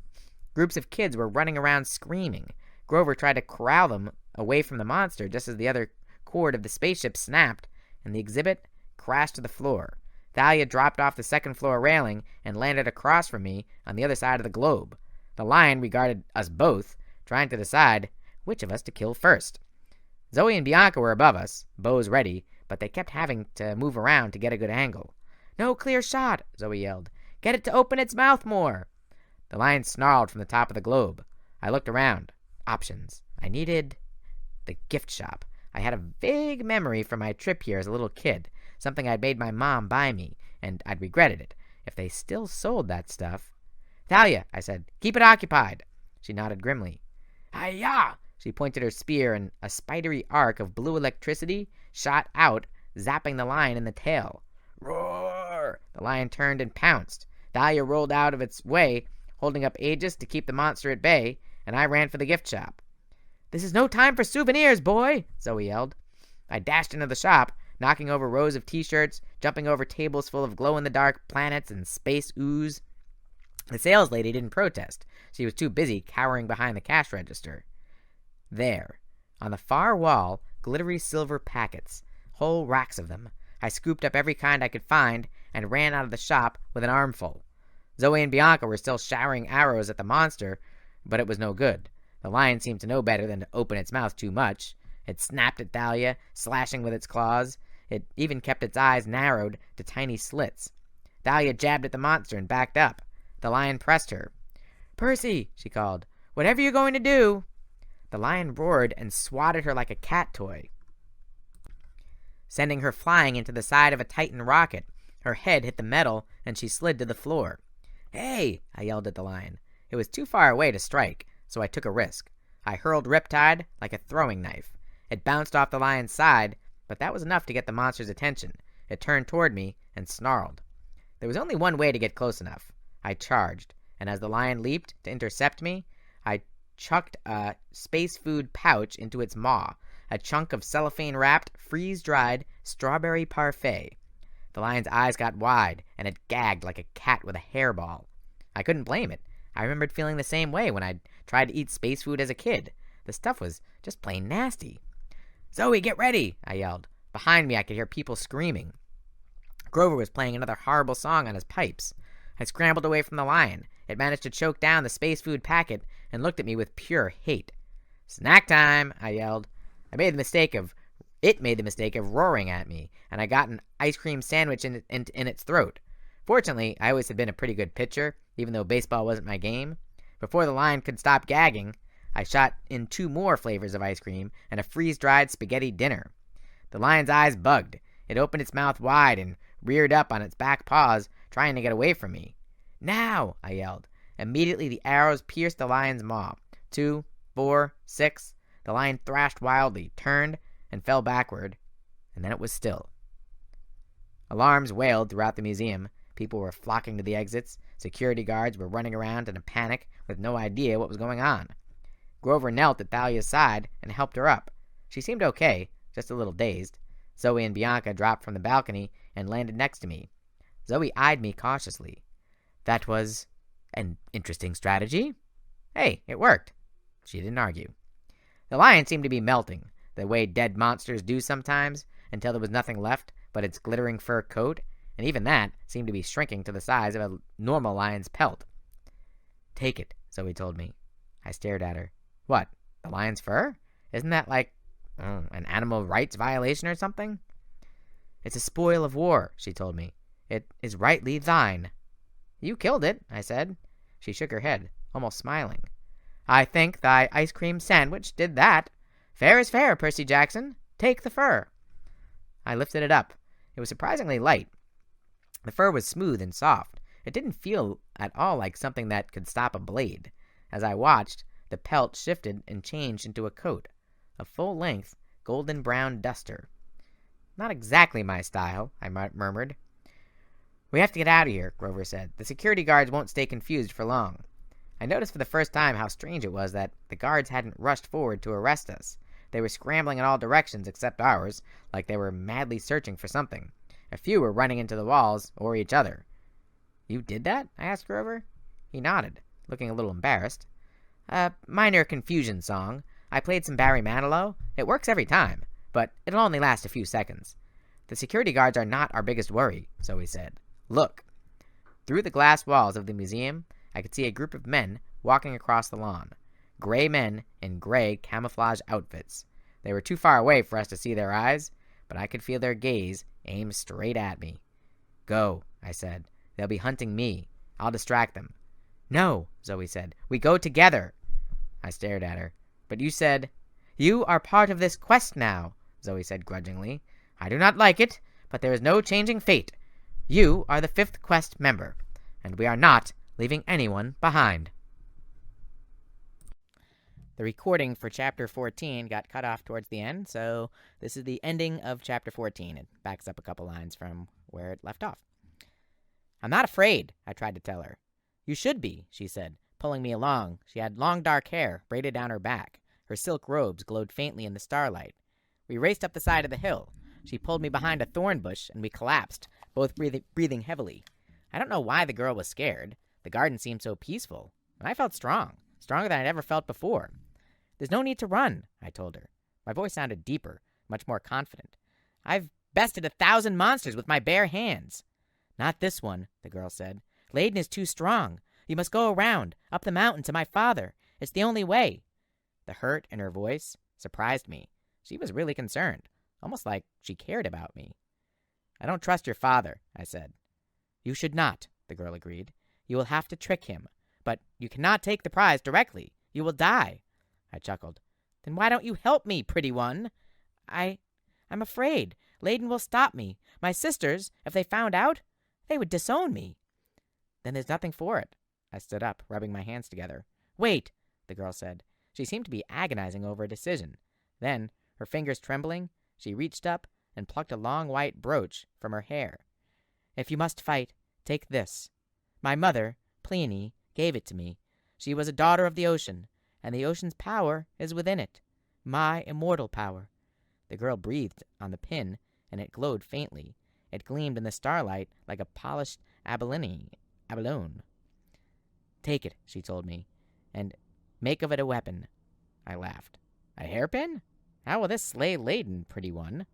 Groups of kids were running around screaming. Grover tried to corral them away from the monster just as the other cord of the spaceship snapped, and the exhibit crashed to the floor. Thalia dropped off the second-floor railing and landed across from me on the other side of the globe. The lion regarded us both, trying to decide which of us to kill first. Zoe and Bianca were above us, bows ready, but they kept having to move around to get a good angle. "No clear shot," Zoe yelled. "Get it to open its mouth more." The lion snarled from the top of the globe. I looked around. Options. I needed the gift shop. I had a vague memory from my trip here as a little kid, something I'd made my mom buy me, and I'd regretted it. If they still sold that stuff... "Thalia," I said, "keep it occupied." She nodded grimly. "Hi-ya!" She pointed her spear, and a spidery arc of blue electricity shot out, zapping the lion in the tail. "Roar!" The lion turned and pounced. Thalia rolled out of its way, holding up Aegis to keep the monster at bay, and I ran for the gift shop. "This is no time for souvenirs, boy!" Zoe yelled. I dashed into the shop, knocking over rows of t-shirts, jumping over tables full of glow-in-the-dark planets and space ooze. The sales lady didn't protest. She was too busy cowering behind the cash register. There, on the far wall, glittery silver packets, whole racks of them. I scooped up every kind I could find and ran out of the shop with an armful. Zoe and Bianca were still showering arrows at the monster, but it was no good. The lion seemed to know better than to open its mouth too much. It snapped at Thalia, slashing with its claws. It even kept its eyes narrowed to tiny slits. Thalia jabbed at the monster and backed up. The lion pressed her. "Percy," she called, "whatever you're going to do." The lion roared and swatted her like a cat toy, sending her flying into the side of a Titan rocket. Her head hit the metal, and she slid to the floor. "Hey!" I yelled at the lion. It was too far away to strike, so I took a risk. I hurled Riptide like a throwing knife. It bounced off the lion's side, but that was enough to get the monster's attention. It turned toward me and snarled. There was only one way to get close enough. I charged, and as the lion leaped to intercept me, I chucked a space food pouch into its maw, a chunk of cellophane-wrapped, freeze-dried strawberry parfait. The lion's eyes got wide, and it gagged like a cat with a hairball. I couldn't blame it. I remembered feeling the same way when I tried to eat space food as a kid. The stuff was just plain nasty. "Zoe, get ready!" I yelled. Behind me I could hear people screaming. Grover was playing another horrible song on his pipes. I scrambled away from the lion. It managed to choke down the space food packet and looked at me with pure hate. "Snack time!" I yelled. It made the mistake of roaring at me, and I got an ice cream sandwich in its throat. Fortunately, I always had been a pretty good pitcher, even though baseball wasn't my game. Before the lion could stop gagging, I shot in 2 more flavors of ice cream and a freeze-dried spaghetti dinner. The lion's eyes bugged. It opened its mouth wide and reared up on its back paws, trying to get away from me. "Now!" I yelled. Immediately the arrows pierced the lion's maw. 2, 4, 6. The lion thrashed wildly, turned, and fell backward, and then it was still. Alarms wailed throughout the museum. People were flocking to the exits. Security guards were running around in a panic with no idea what was going on. Grover knelt at Thalia's side and helped her up. She seemed okay, just a little dazed. Zoe and Bianca dropped from the balcony and landed next to me. Zoe eyed me cautiously. "That was an interesting strategy." "Hey, it worked." She didn't argue. The lion seemed to be melting, the way dead monsters do sometimes, until there was nothing left but its glittering fur coat, and even that seemed to be shrinking to the size of a normal lion's pelt. "Take it," Zoe told me. I stared at her. "What, the lion's fur? Isn't that like an animal rights violation or something?" "It's a spoil of war," she told me. "It is rightly thine." "You killed it," I said. She shook her head, almost smiling. "I think thy ice cream sandwich did that. Fair is fair, Percy Jackson. Take the fur." I lifted it up. It was surprisingly light. The fur was smooth and soft. It didn't feel at all like something that could stop a blade. As I watched, the pelt shifted and changed into a coat, a full-length, golden-brown duster. "Not exactly my style," I murmured. "We have to get out of here," Grover said. "The security guards won't stay confused for long." I noticed for the first time how strange it was that the guards hadn't rushed forward to arrest us. They were scrambling in all directions except ours, like they were madly searching for something. A few were running into the walls or each other. "You did that?" I asked Grover. He nodded, looking a little embarrassed. "A minor confusion song. I played some Barry Manilow. It works every time, but it'll only last a few seconds. The security guards are not our biggest worry," Zoe said. "Look." Through the glass walls of the museum, I could see a group of men walking across the lawn. Gray men in gray camouflage outfits. They were too far away for us to see their eyes, but I could feel their gaze aimed straight at me. "Go," I said. "They'll be hunting me. I'll distract them." "No," Zoe said. "We go together." I stared at her. "But you said—" "You are part of this quest now," Zoe said grudgingly. "I do not like it, but there is no changing fate. You are the 5th quest member, and we are not leaving anyone behind." The recording for Chapter 14 got cut off towards the end, so this is the ending of Chapter 14. It backs up a couple lines from where it left off. "I'm not afraid," I tried to tell her. "You should be," she said, pulling me along. She had long dark hair braided down her back. Her silk robes glowed faintly in the starlight. We raced up the side of the hill. She pulled me behind a thorn bush, and we collapsed, both breathing heavily. I don't know why the girl was scared. The garden seemed so peaceful, and I felt strong, stronger than I'd ever felt before. There's no need to run, I told her. My voice sounded deeper, much more confident. I've bested 1,000 monsters with my bare hands. Not this one, the girl said. Layden is too strong. You must go around, up the mountain to my father. It's the only way. The hurt in her voice surprised me. She was really concerned, almost like she cared about me. I don't trust your father, I said. You should not, the girl agreed. You will have to trick him, but you cannot take the prize directly. You will die. I chuckled. Then why don't you help me, pretty one? I'm afraid. Layden will stop me. My sisters, if they found out, they would disown me. Then there's nothing for it. I stood up, rubbing my hands together. Wait, the girl said. She seemed to be agonizing over a decision. Then, her fingers trembling, she reached up and plucked a long white brooch from her hair. If you must fight, take this. My mother, Pleione, gave it to me. She was a daughter of the ocean, and the ocean's power is within it. My immortal power. The girl breathed on the pin, and it glowed faintly. It gleamed in the starlight like a polished abalone. Take it, she told me, and make of it a weapon. I laughed. A hairpin? How will this slay Layden, pretty one?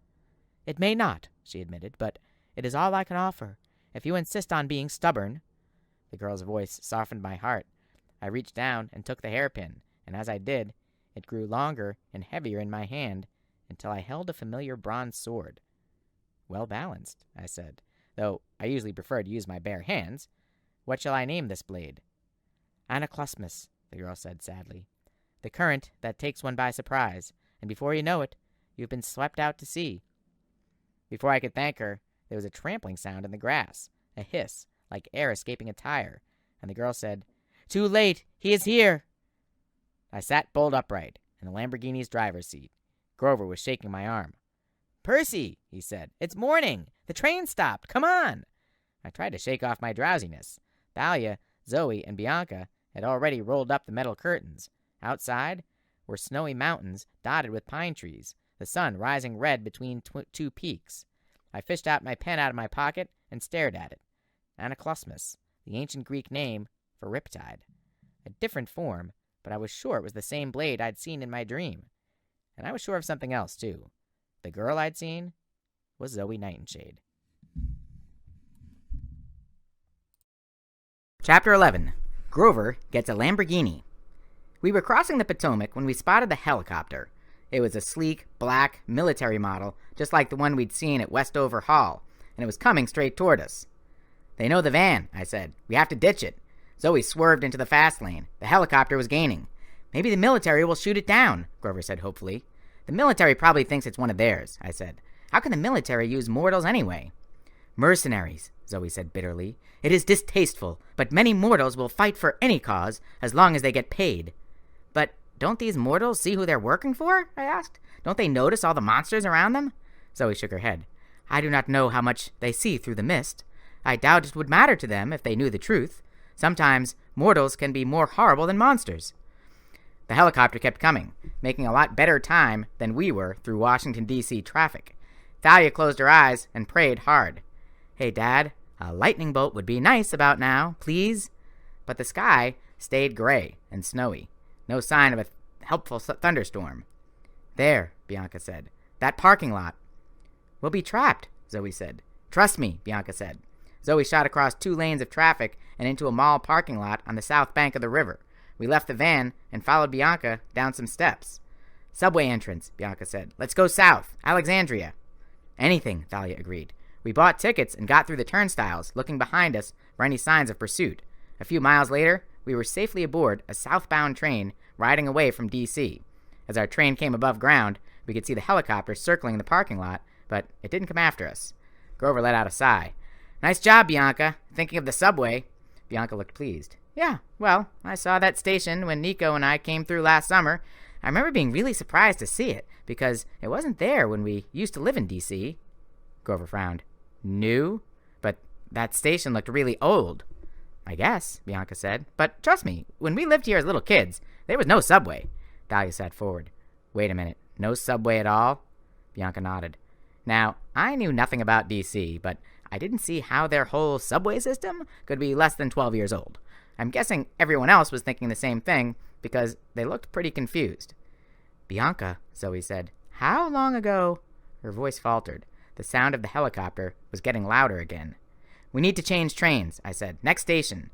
It may not, she admitted, but it is all I can offer, if you insist on being stubborn. The girl's voice softened my heart. I reached down and took the hairpin, and as I did, it grew longer and heavier in my hand until I held a familiar bronze sword. Well balanced, I said, though I usually prefer to use my bare hands. What shall I name this blade? Anaclosmus, the girl said sadly. The current that takes one by surprise, and before you know it, you've been swept out to sea. Before I could thank her, there was a trampling sound in the grass, a hiss, like air escaping a tire, and the girl said, Too late! He is here! I sat bolt upright, in the Lamborghini's driver's seat. Grover was shaking my arm. Percy, he said, it's morning! The train stopped! Come on! I tried to shake off my drowsiness. Thalia, Zoe, and Bianca had already rolled up the metal curtains. Outside were snowy mountains dotted with pine trees, the sun rising red between two peaks. I fished out my pen out of my pocket and stared at it. Anaclosmus, the ancient Greek name for riptide. A different form, but I was sure it was the same blade I'd seen in my dream. And I was sure of something else, too. The girl I'd seen was Zoe Nightingale. Chapter 11. Grover Gets a Lamborghini. We were crossing the Potomac when we spotted the helicopter. It was a sleek, black, military model, just like the one we'd seen at Westover Hall, and it was coming straight toward us. They know the van, I said. We have to ditch it. Zoe swerved into the fast lane. The helicopter was gaining. Maybe the military will shoot it down, Grover said hopefully. The military probably thinks it's one of theirs, I said. How can the military use mortals anyway? Mercenaries, Zoe said bitterly. It is distasteful, but many mortals will fight for any cause as long as they get paid. But don't these mortals see who they're working for? I asked. Don't they notice all the monsters around them? Zoe shook her head. I do not know how much they see through the mist. I doubt it would matter to them if they knew the truth. Sometimes mortals can be more horrible than monsters. The helicopter kept coming, making a lot better time than we were through Washington, D.C. traffic. Thalia closed her eyes and prayed hard. Hey, Dad, a lightning bolt would be nice about now, please. But the sky stayed gray and snowy. No sign of a helpful thunderstorm. There, Bianca said. That parking lot. We'll be trapped, Zoe said. Trust me, Bianca said. Zoe shot across 2 lanes of traffic and into a mall parking lot on the south bank of the river. We left the van and followed Bianca down some steps. Subway entrance, Bianca said. Let's go south. Alexandria. Anything, Thalia agreed. We bought tickets and got through the turnstiles, looking behind us for any signs of pursuit. A few miles later, we were safely aboard a southbound train riding away from D.C. As our train came above ground, we could see the helicopter circling the parking lot, but it didn't come after us. Grover let out a sigh. Nice job, Bianca. Thinking of the subway. Bianca looked pleased. Yeah, well, I saw that station when Nico and I came through last summer. I remember being really surprised to see it, because it wasn't there when we used to live in D.C. Grover frowned. New? But that station looked really old. I guess, Bianca said. But trust me, when we lived here as little kids, there was no subway. Thalia sat forward. Wait a minute. No subway at all? Bianca nodded. Now, I knew nothing about DC, but I didn't see how their whole subway system could be less than 12 years old. I'm guessing everyone else was thinking the same thing because they looked pretty confused. "Bianca," Zoe said, "how long ago?" Her voice faltered. The sound of the helicopter was getting louder again. "We need to change trains," I said. "Next station."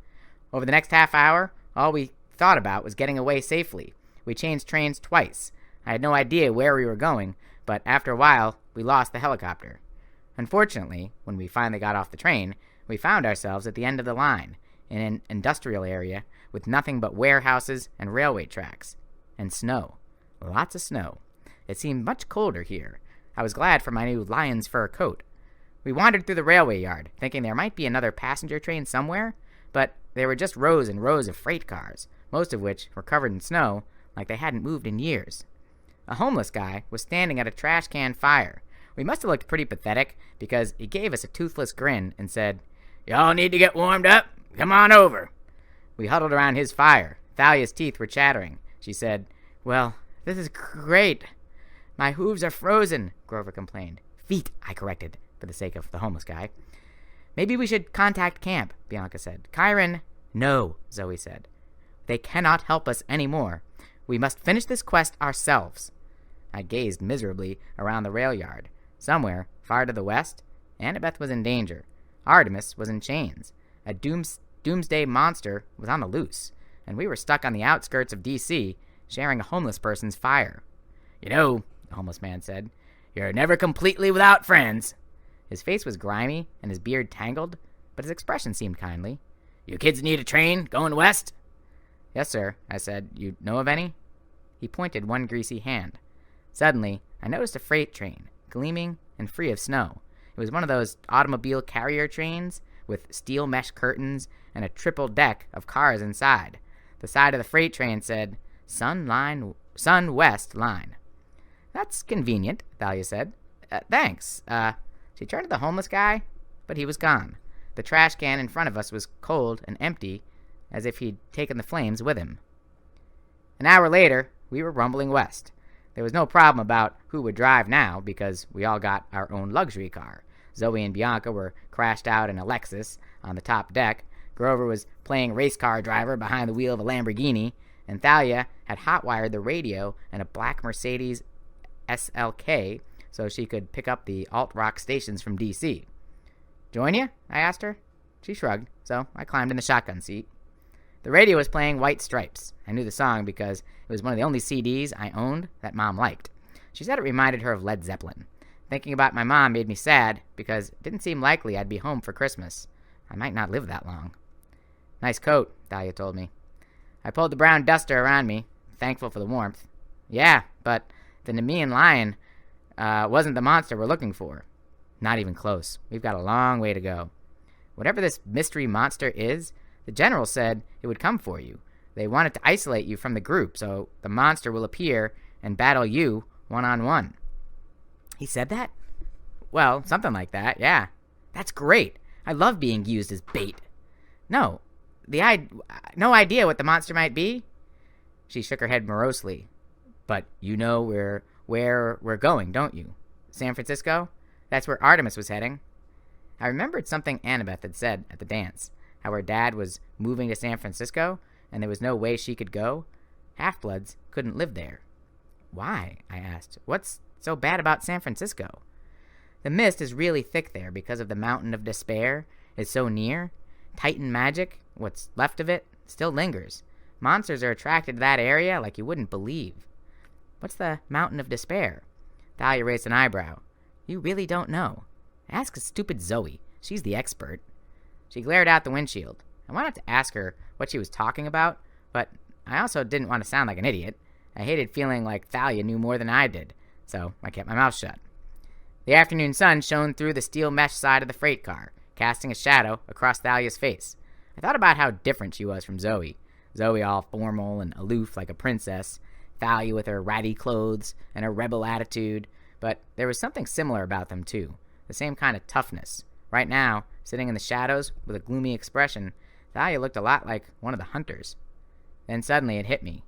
Over the next half hour, all we thought about was getting away safely. We changed trains twice. I had no idea where we were going, but after a while, we lost the helicopter. Unfortunately, when we finally got off the train, we found ourselves at the end of the line, in an industrial area with nothing but warehouses and railway tracks. And snow. Lots of snow. It seemed much colder here. I was glad for my new lion's fur coat. We wandered through the railway yard, thinking there might be another passenger train somewhere, but there were just rows and rows of freight cars, most of which were covered in snow like they hadn't moved in years. A homeless guy was standing at a trash can fire. We must have looked pretty pathetic because he gave us a toothless grin and said, "Y'all need to get warmed up? Come on over." We huddled around his fire. Thalia's teeth were chattering. She said, "Well, this is great." "My hooves are frozen," Grover complained. "Feet," I corrected, for the sake of the homeless guy. "Maybe we should contact camp," Bianca said. "Kyron—" "No," Zoe said. "They cannot help us anymore. We must finish this quest ourselves." I gazed miserably around the rail yard. Somewhere, far to the west, Annabeth was in danger. Artemis was in chains. A doomsday monster was on the loose, and we were stuck on the outskirts of D.C., sharing a homeless person's fire. "You know," the homeless man said, "you're never completely without friends." His face was grimy and his beard tangled, but his expression seemed kindly. "You kids need a train going west?" "Yes, sir," I said. "You know of any?" He pointed one greasy hand. Suddenly, I noticed a freight train, gleaming and free of snow. It was one of those automobile carrier trains with steel mesh curtains and a triple deck of cars inside. The side of the freight train said, Sun West Line. "That's convenient," Thalia said. Thanks. She turned to the homeless guy, but he was gone. The trash can in front of us was cold and empty, as if he'd taken the flames with him. An hour later, we were rumbling west. There was no problem about who would drive now, because we all got our own luxury car. Zoe and Bianca were crashed out in a Lexus on the top deck. Grover was playing race car driver behind the wheel of a Lamborghini, and Thalia had hot-wired the radio and a black Mercedes SLK so she could pick up the alt-rock stations from D.C. "Join you?" I asked her. She shrugged, so I climbed in the shotgun seat. The radio was playing White Stripes. I knew the song because it was one of the only CDs I owned that Mom liked. She said it reminded her of Led Zeppelin. Thinking about my mom made me sad because it didn't seem likely I'd be home for Christmas. I might not live that long. "Nice coat," Thalia told me. I pulled the brown duster around me, thankful for the warmth. "Yeah, but the Nemean lion wasn't the monster we're looking for." "Not even close. We've got a long way to go. Whatever this mystery monster is, the general said it would come for you. They wanted to isolate you from the group, so the monster will appear and battle you one-on-one." "He said that?" "Well, something like that, yeah." "That's great. I love being used as bait." No idea what the monster might be?" She shook her head morosely. "But you know where we're going, don't you? San Francisco? That's where Artemis was heading." I remembered something Annabeth had said at the dance, how her dad was moving to San Francisco, and there was no way she could go. Half-bloods couldn't live there. "Why?" I asked. "What's so bad about San Francisco?" "The mist is really thick there because of the Mountain of Despair. It's so near. Titan magic, what's left of it, still lingers. Monsters are attracted to that area like you wouldn't believe." "What's the Mountain of Despair?" Thalia raised an eyebrow. "You really don't know? Ask stupid Zoe. She's the expert." She glared out the windshield. I wanted to ask her what she was talking about, but I also didn't want to sound like an idiot. I hated feeling like Thalia knew more than I did, so I kept my mouth shut. The afternoon sun shone through the steel mesh side of the freight car, casting a shadow across Thalia's face. I thought about how different she was from Zoe. Zoe all formal and aloof like a princess, Thalia with her ratty clothes and her rebel attitude, but there was something similar about them too, the same kind of toughness. Right now, sitting in the shadows with a gloomy expression, Thalia looked a lot like one of the hunters. Then suddenly it hit me.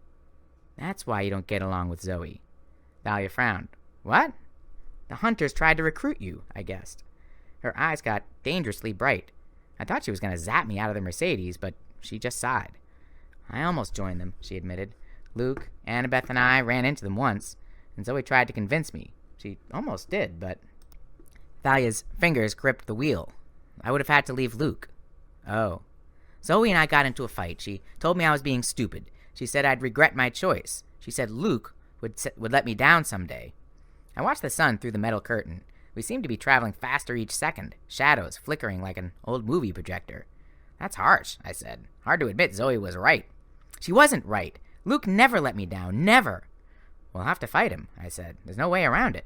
"That's why you don't get along with Zoe." Thalia frowned. "What?" The hunters tried to recruit you, I guessed. Her eyes got dangerously bright. I thought she was going to zap me out of the Mercedes, but she just sighed. I almost joined them, she admitted. Luke, Annabeth, and I ran into them once, and Zoe tried to convince me. She almost did, but... Thalia's fingers gripped the wheel. I would have had to leave Luke. Oh. Zoe and I got into a fight. She told me I was being stupid. She said I'd regret my choice. She said Luke would let me down someday. I watched the sun through the metal curtain. We seemed to be traveling faster each second, shadows flickering like an old movie projector. That's harsh, I said. Hard to admit Zoe was right. She wasn't right. Luke never let me down, never. We'll have to fight him, I said. There's no way around it.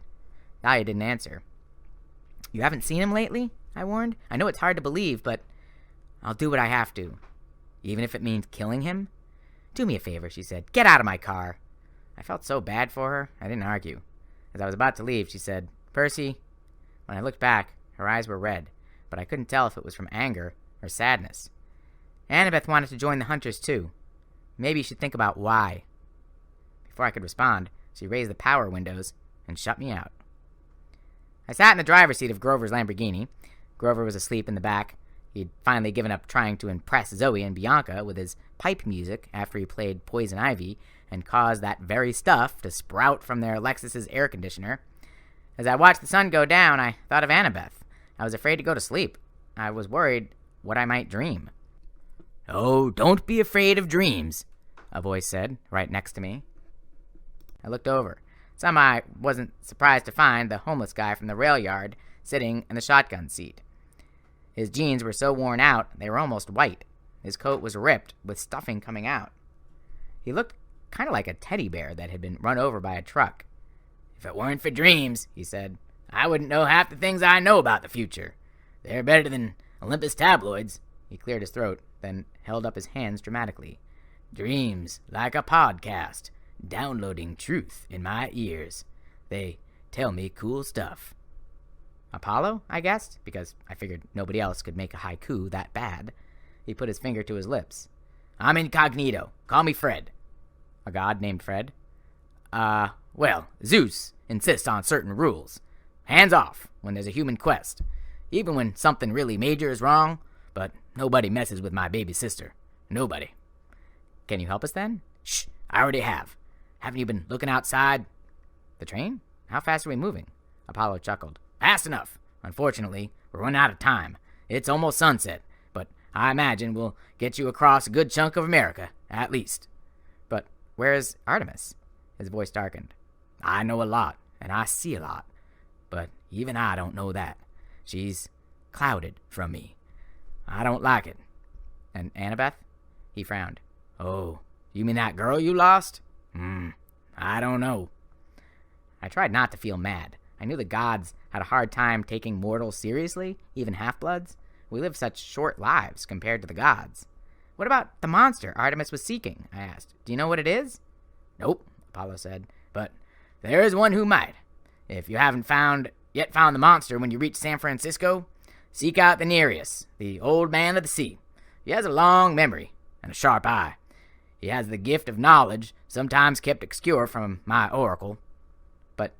Thalia didn't answer. You haven't seen him lately? I warned. I know it's hard to believe, but I'll do what I have to. Even if it means killing him? Do me a favor, she said. Get out of my car. I felt so bad for her, I didn't argue. As I was about to leave, she said, Percy. When I looked back, her eyes were red, but I couldn't tell if it was from anger or sadness. Annabeth wanted to join the hunters too. Maybe you should think about why. Before I could respond, she raised the power windows and shut me out. I sat in the driver's seat of Grover's Lamborghini. Grover was asleep in the back. He'd finally given up trying to impress Zoe and Bianca with his pipe music after he played Poison Ivy and caused that very stuff to sprout from their Lexus's air conditioner. As I watched the sun go down, I thought of Annabeth. I was afraid to go to sleep. I was worried what I might dream. Oh, don't be afraid of dreams, a voice said, right next to me. I looked over. Somehow I wasn't surprised to find the homeless guy from the rail yard sitting in the shotgun seat. His jeans were so worn out, they were almost white. His coat was ripped, with stuffing coming out. He looked kind of like a teddy bear that had been run over by a truck. If it weren't for dreams, he said, I wouldn't know half the things I know about the future. They're better than Olympus tabloids. He cleared his throat, then held up his hands dramatically. Dreams, like a podcast, downloading truth in my ears. They tell me cool stuff. Apollo, I guessed, because I figured nobody else could make a haiku that bad. He put his finger to his lips. I'm incognito. Call me Fred. A god named Fred? Well, Zeus insists on certain rules. Hands off when there's a human quest. Even when something really major is wrong, but nobody messes with my baby sister. Nobody. Can you help us then? Shh, I already have. Haven't you been looking outside? The train? How fast are we moving? Apollo chuckled. Fast enough. Unfortunately, we're running out of time. It's almost sunset, but I imagine we'll get you across a good chunk of America, at least. But where is Artemis? His voice darkened. I know a lot, and I see a lot, but even I don't know that. She's clouded from me. I don't like it. And Annabeth? He frowned. Oh, you mean that girl you lost? I don't know. I tried not to feel mad. I knew the gods had a hard time taking mortals seriously, even half-bloods. We live such short lives compared to the gods. What about the monster Artemis was seeking? I asked. Do you know what it is? Nope, Apollo said, but there is one who might. If you haven't yet found the monster when you reach San Francisco, seek out the Nereus, the old man of the sea. He has a long memory and a sharp eye. He has the gift of knowledge, sometimes kept obscure from my oracle. But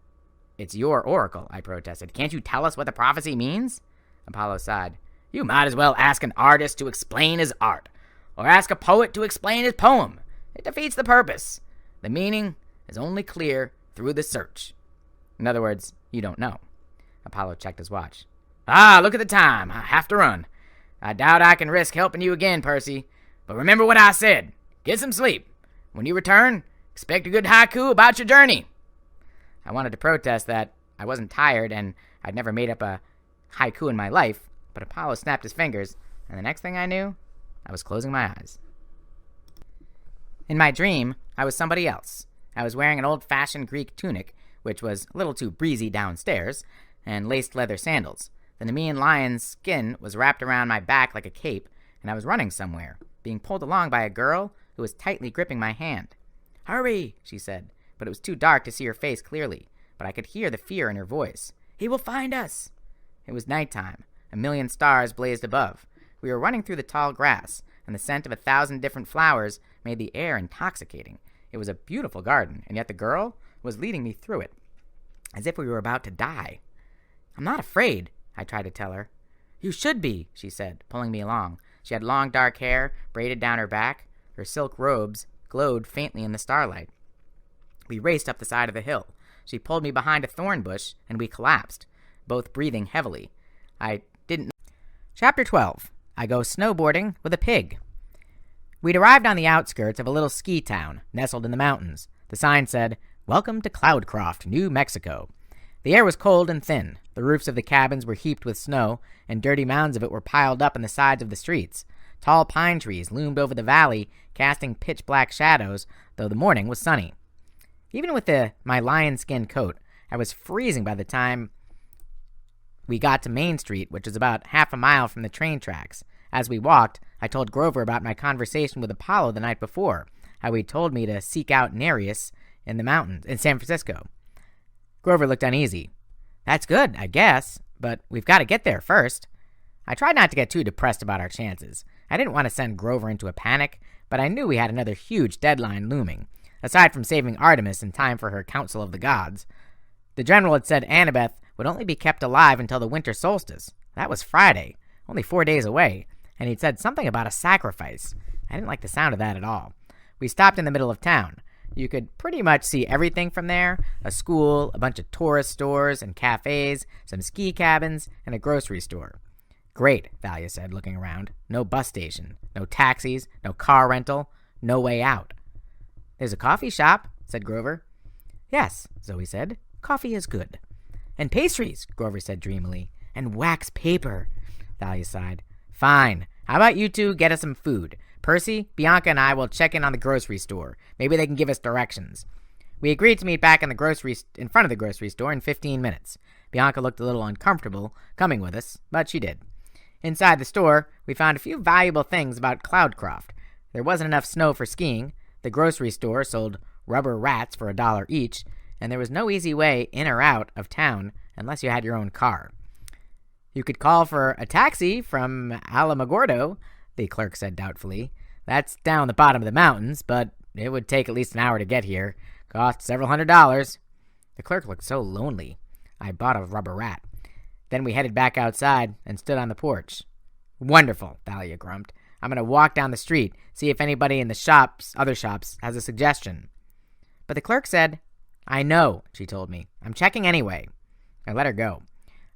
it's your oracle, I protested. Can't you tell us what the prophecy means? Apollo sighed. You might as well ask an artist to explain his art, or ask a poet to explain his poem. It defeats the purpose. The meaning is only clear through the search. In other words, you don't know. Apollo checked his watch. Look at the time. I have to run. I doubt I can risk helping you again, Percy. But remember what I said. Get some sleep. When you return, expect a good haiku about your journey. I wanted to protest that I wasn't tired and I'd never made up a haiku in my life, but Apollo snapped his fingers, and the next thing I knew, I was closing my eyes. In my dream, I was somebody else. I was wearing an old-fashioned Greek tunic, which was a little too breezy downstairs, and laced leather sandals. The Nemean lion's skin was wrapped around my back like a cape, and I was running somewhere, being pulled along by a girl who was tightly gripping my hand. Hurry, she said, but it was too dark to see her face clearly, but I could hear the fear in her voice. He will find us. It was nighttime. A million stars blazed above. We were running through the tall grass, and the scent of 1,000 different flowers made the air intoxicating. It was a beautiful garden, and yet the girl was leading me through it. as if we were about to die. I'm not afraid, I tried to tell her. You should be, she said, pulling me along. She had long dark hair braided down her back. Her silk robes glowed faintly in the starlight. We raced up the side of the hill. She pulled me behind a thorn bush, and we collapsed, both breathing heavily. Chapter 12. I go snowboarding with a pig. We'd arrived on the outskirts of a little ski town, nestled in the mountains. The sign said, "Welcome to Cloudcroft, New Mexico." The air was cold and thin. The roofs of the cabins were heaped with snow, and dirty mounds of it were piled up in the sides of the streets. Tall pine trees loomed over the valley, casting pitch-black shadows, though the morning was sunny. Even with my lion-skin coat, I was freezing by the time we got to Main Street, which was about half a mile from the train tracks. As we walked, I told Grover about my conversation with Apollo the night before, how he'd told me to seek out Nereus in the mountains in San Francisco. Grover looked uneasy. That's good, I guess, but we've got to get there first. I tried not to get too depressed about our chances. I didn't want to send Grover into a panic, but I knew we had another huge deadline looming, aside from saving Artemis in time for her Council of the Gods. The general had said Annabeth would only be kept alive until the winter solstice. That was Friday, only 4 days away, and he'd said something about a sacrifice. I didn't like the sound of that at all. We stopped in the middle of town. You could pretty much see everything from there: a school, a bunch of tourist stores and cafes, some ski cabins, and a grocery store. Great, Thalia said, looking around. No bus station, no taxis, no car rental, no way out. There's a coffee shop, said Grover. Yes, Zoe said. Coffee is good. And pastries, Grover said dreamily. And wax paper, Thalia sighed. Fine. How about you two get us some food? Percy, Bianca, and I will check in on the grocery store. Maybe they can give us directions. We agreed to meet back in front of the grocery store in 15 minutes. Bianca looked a little uncomfortable coming with us, but she did. Inside the store, we found a few valuable things about Cloudcroft. There wasn't enough snow for skiing. The grocery store sold rubber rats for $1 each, and there was no easy way in or out of town unless you had your own car. You could call for a taxi from Alamogordo, the clerk said doubtfully. That's down the bottom of the mountains, but it would take at least an hour to get here. Cost several $100s. The clerk looked so lonely. I bought a rubber rat. Then we headed back outside and stood on the porch. Wonderful, Thalia grumped. I'm going to walk down the street, see if anybody in the other shops, has a suggestion. But the clerk said, I know, she told me. I'm checking anyway. I let her go.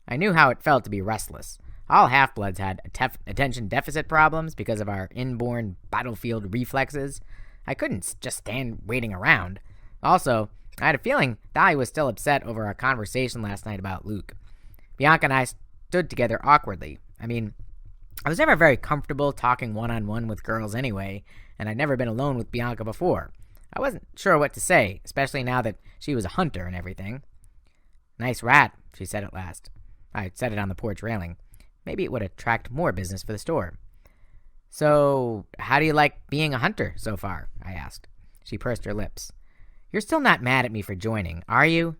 I knew how it felt to be restless. All half-bloods had attention deficit problems because of our inborn battlefield reflexes. I couldn't just stand waiting around. Also, I had a feeling Thalia was still upset over our conversation last night about Luke. Bianca and I stood together awkwardly. I mean, I was never very comfortable talking one-on-one with girls anyway, and I'd never been alone with Bianca before. I wasn't sure what to say, especially now that she was a hunter and everything. Nice rat, she said at last. I set it on the porch railing. Maybe it would attract more business for the store. So, how do you like being a hunter so far? I asked. She pursed her lips. You're still not mad at me for joining, are you?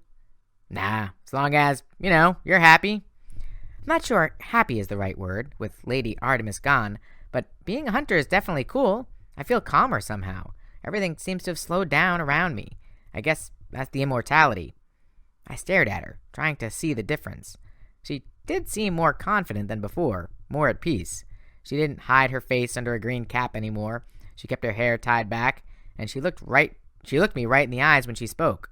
Nah, as long as, you're happy. I'm not sure happy is the right word, with Lady Artemis gone, but being a hunter is definitely cool. I feel calmer somehow. Everything seems to have slowed down around me. I guess that's the immortality. I stared at her, trying to see the difference. She did seem more confident than before, more at peace. She didn't hide her face under a green cap anymore. She kept her hair tied back, and she looked me right in the eyes when she spoke.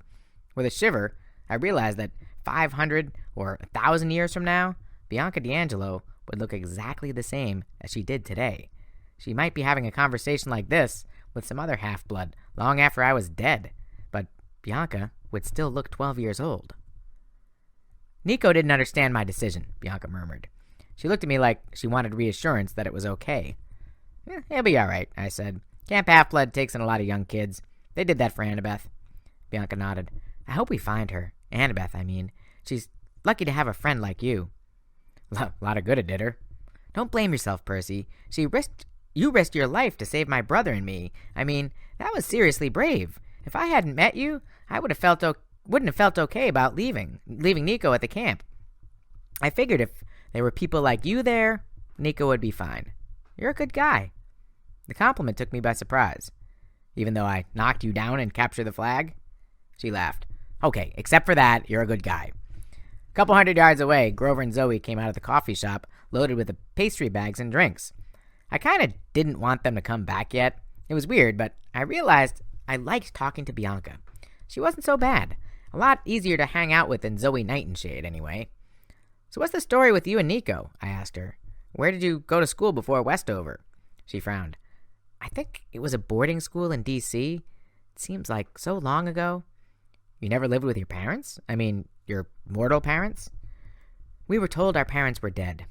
With a shiver, I realized that 500 or 1,000 years from now, Bianca D'Angelo would look exactly the same as she did today. She might be having a conversation like this with some other half-blood long after I was dead, but Bianca would still look 12 years old. Nico didn't understand my decision, Bianca murmured. She looked at me like she wanted reassurance that it was okay. It'll be all right, I said. Camp Half-Blood takes in a lot of young kids. They did that for Annabeth. Bianca nodded. I hope we find her. Annabeth, I mean. She's lucky to have a friend like you. A lot of good it did her. Don't blame yourself, Percy. You risked your life to save my brother and me. I mean, that was seriously brave. If I hadn't met you, I wouldn't have felt okay about leaving Nico at the camp. I figured if there were people like you there, Nico would be fine. You're a good guy. The compliment took me by surprise. Even though I knocked you down and captured the flag? She laughed. Okay, except for that, you're a good guy. A couple 100 yards away, Grover and Zoe came out of the coffee shop loaded with the pastry bags and drinks. I kind of didn't want them to come back yet. It was weird, but I realized I liked talking to Bianca. She wasn't so bad. A lot easier to hang out with than Zoe Nightingale, anyway. So what's the story with you and Nico? I asked her. Where did you go to school before Westover? She frowned. I think it was a boarding school in D.C. It seems like so long ago. You never lived with your parents? I mean, your mortal parents? We were told our parents were dead.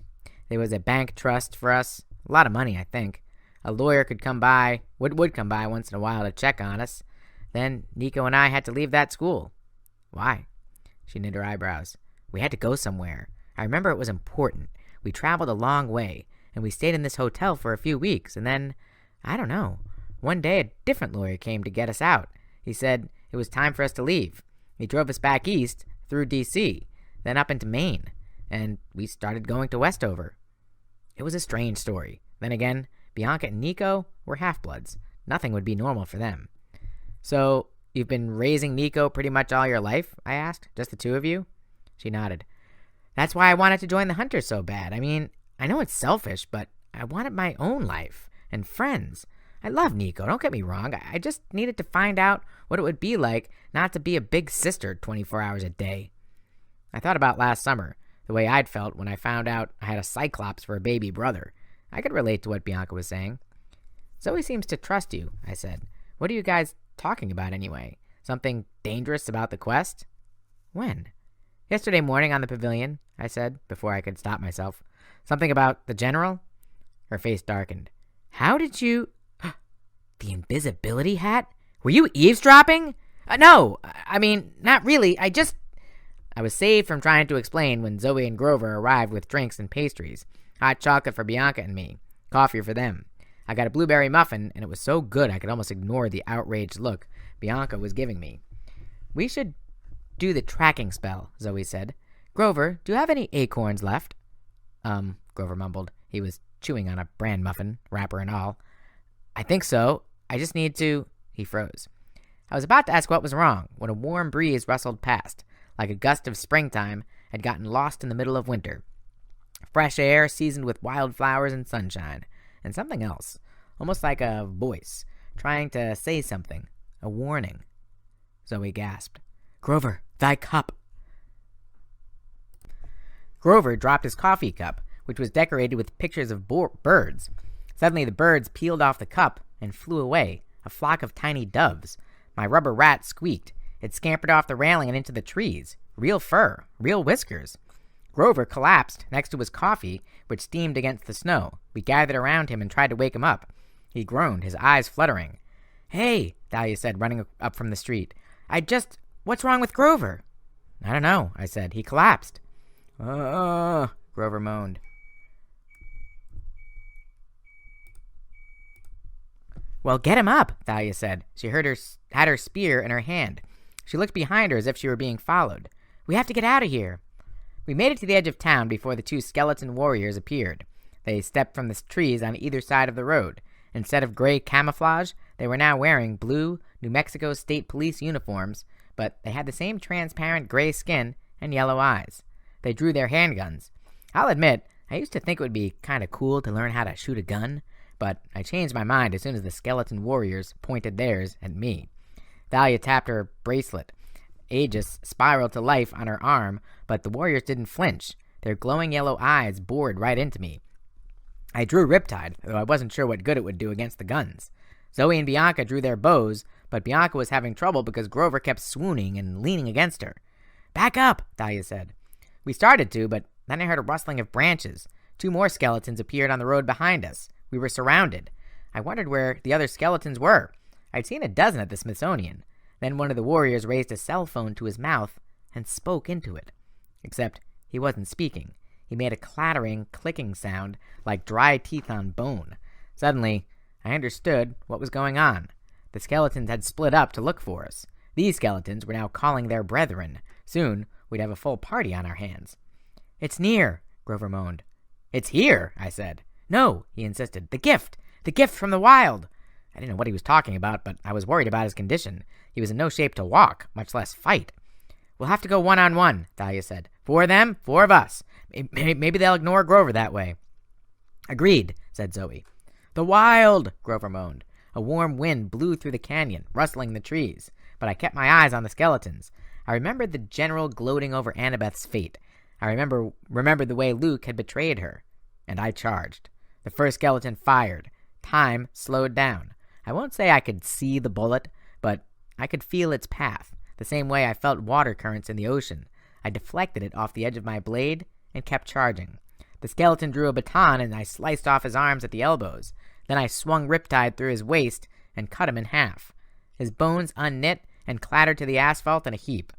There was a bank trust for us. A lot of money, I think. A lawyer would come by once in a while to check on us. Then Nico and I had to leave that school. Why? She knit her eyebrows. We had to go somewhere. I remember it was important. We traveled a long way, and we stayed in this hotel for a few weeks, and then, I don't know, one day a different lawyer came to get us out. He said it was time for us to leave. He drove us back east, through D.C., then up into Maine, and we started going to Westover. It was a strange story. Then again, Bianca and Nico were half-bloods. Nothing would be normal for them. So, you've been raising Nico pretty much all your life? I asked. Just the two of you? She nodded. That's why I wanted to join the Hunters so bad. I mean, I know it's selfish, but I wanted my own life and friends. I love Nico, don't get me wrong. I just needed to find out what it would be like not to be a big sister 24 hours a day. I thought about last summer, the way I'd felt when I found out I had a Cyclops for a baby brother. I could relate to what Bianca was saying. Zoe seems to trust you, I said. What are you guys talking about anyway? Something dangerous about the quest? When? Yesterday morning on the pavilion, I said, before I could stop myself. Something about the general? Her face darkened. How did you... The invisibility hat? Were you eavesdropping? No, I mean, not really. I was saved from trying to explain when Zoe and Grover arrived with drinks and pastries. Hot chocolate for Bianca and me. Coffee for them. I got a blueberry muffin, and it was so good I could almost ignore the outraged look Bianca was giving me. We should do the tracking spell, Zoe said. Grover, do you have any acorns left? Grover mumbled. He was chewing on a bran muffin, wrapper and all. I think so. I just need to... He froze. I was about to ask what was wrong when a warm breeze rustled past, like a gust of springtime had gotten lost in the middle of winter. Fresh air seasoned with wildflowers and sunshine, and something else, almost like a voice, trying to say something, a warning. Zoe gasped. Grover, thy cup. Grover dropped his coffee cup, which was decorated with pictures of birds. Suddenly the birds peeled off the cup and flew away, a flock of tiny doves. My rubber rat squeaked. It scampered off the railing and into the trees. Real fur, real whiskers. Grover collapsed next to his coffee, which steamed against the snow. We gathered around him and tried to wake him up. He groaned, his eyes fluttering. Hey, Dahlia said, running up from the street. What's wrong with Grover? I don't know, I said. He collapsed. Grover moaned. Well, get him up, Thalia said. She had her spear in her hand. She looked behind her as if she were being followed. We have to get out of here. We made it to the edge of town before the two skeleton warriors appeared. They stepped from the trees on either side of the road. Instead of gray camouflage, they were now wearing blue New Mexico State Police uniforms, but they had the same transparent gray skin and yellow eyes. They drew their handguns. I'll admit, I used to think it would be kind of cool to learn how to shoot a gun, but I changed my mind as soon as the skeleton warriors pointed theirs at me. Thalia tapped her bracelet. Aegis spiraled to life on her arm, but the warriors didn't flinch. Their glowing yellow eyes bored right into me. I drew Riptide, though I wasn't sure what good it would do against the guns. Zoe and Bianca drew their bows, but Bianca was having trouble because Grover kept swooning and leaning against her. Back up, Thalia said. We started to, but then I heard a rustling of branches. 2 more skeletons appeared on the road behind us. We were surrounded. I wondered where the other skeletons were. I'd seen a dozen at the Smithsonian. Then one of the warriors raised a cell phone to his mouth and spoke into it. Except he wasn't speaking. He made a clattering, clicking sound like dry teeth on bone. Suddenly, I understood what was going on. The skeletons had split up to look for us. These skeletons were now calling their brethren. Soon, we'd have a full party on our hands. It's near, Grover moaned. It's here, I said. No, he insisted. The gift from the wild. I didn't know what he was talking about, but I was worried about his condition. He was in no shape to walk, much less fight. We'll have to go one-on-one, Thalia said. 4 of them, 4 of us. Maybe they'll ignore Grover that way. Agreed, said Zoe. The wild, Grover moaned. A warm wind blew through the canyon, rustling the trees, but I kept my eyes on the skeletons. I remembered the general gloating over Annabeth's fate. I remembered the way Luke had betrayed her. And I charged. The first skeleton fired. Time slowed down. I won't say I could see the bullet, but I could feel its path, the same way I felt water currents in the ocean. I deflected it off the edge of my blade and kept charging. The skeleton drew a baton, and I sliced off his arms at the elbows. Then I swung Riptide through his waist and cut him in half. His bones unknit and clattered to the asphalt in a heap.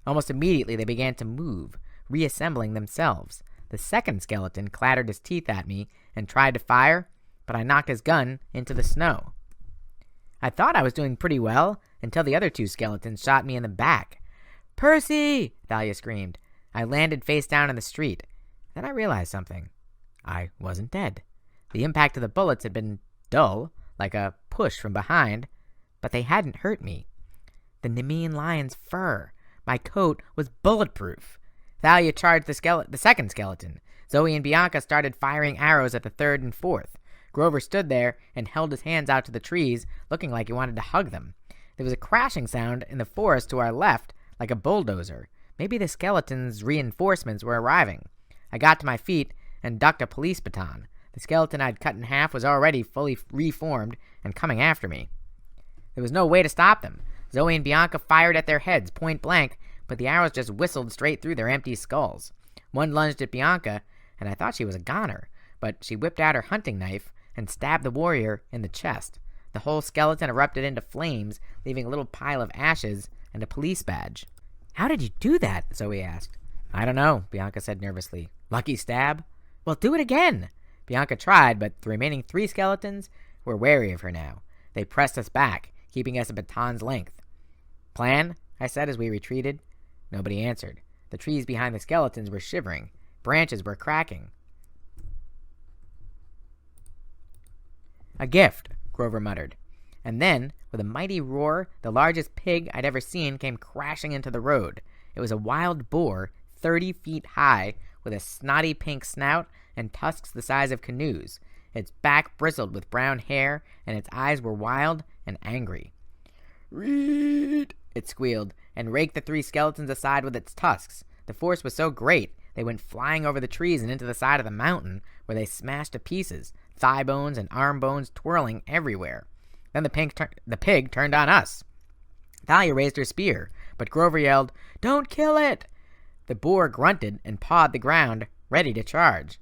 Almost immediately they began to move, reassembling themselves. The second skeleton clattered his teeth at me and tried to fire, but I knocked his gun into the snow. I thought I was doing pretty well until the other 2 skeletons shot me in the back. Percy! Thalia screamed. I landed face down in the street. Then I realized something. I wasn't dead. The impact of the bullets had been dull, like a push from behind, but they hadn't hurt me. The Nemean lion's fur. My coat was bulletproof. Thalia charged the second skeleton. Zoe and Bianca started firing arrows at the third and fourth. Grover stood there and held his hands out to the trees, looking like he wanted to hug them. There was a crashing sound in the forest to our left, like a bulldozer. Maybe the skeletons' reinforcements were arriving. I got to my feet and ducked a police baton. The skeleton I'd cut in half was already fully reformed and coming after me. There was no way to stop them. Zoe and Bianca fired at their heads point blank, but the arrows just whistled straight through their empty skulls. One lunged at Bianca, and I thought she was a goner, but she whipped out her hunting knife and stabbed the warrior in the chest. The whole skeleton erupted into flames, leaving a little pile of ashes and a police badge. How did you do that? Zoe asked. I don't know, Bianca said nervously. Lucky stab? Well, do it again. Bianca tried, but the remaining 3 skeletons were wary of her now. They pressed us back, keeping us a baton's length. Plan? I said as we retreated. Nobody answered. The trees behind the skeletons were shivering. Branches were cracking. A gift, Grover muttered. And then, with a mighty roar, the largest pig I'd ever seen came crashing into the road. It was a wild boar, 30 feet high, with a snotty pink snout and tusks the size of canoes. Its back bristled with brown hair, and its eyes were wild and angry. Reed! It squealed, and raked the 3 skeletons aside with its tusks. The force was so great, they went flying over the trees and into the side of the mountain, where they smashed to pieces, thigh bones and arm bones twirling everywhere. Then the pig turned on us. Thalia raised her spear, but Grover yelled, Don't kill it! The boar grunted and pawed the ground, ready to charge.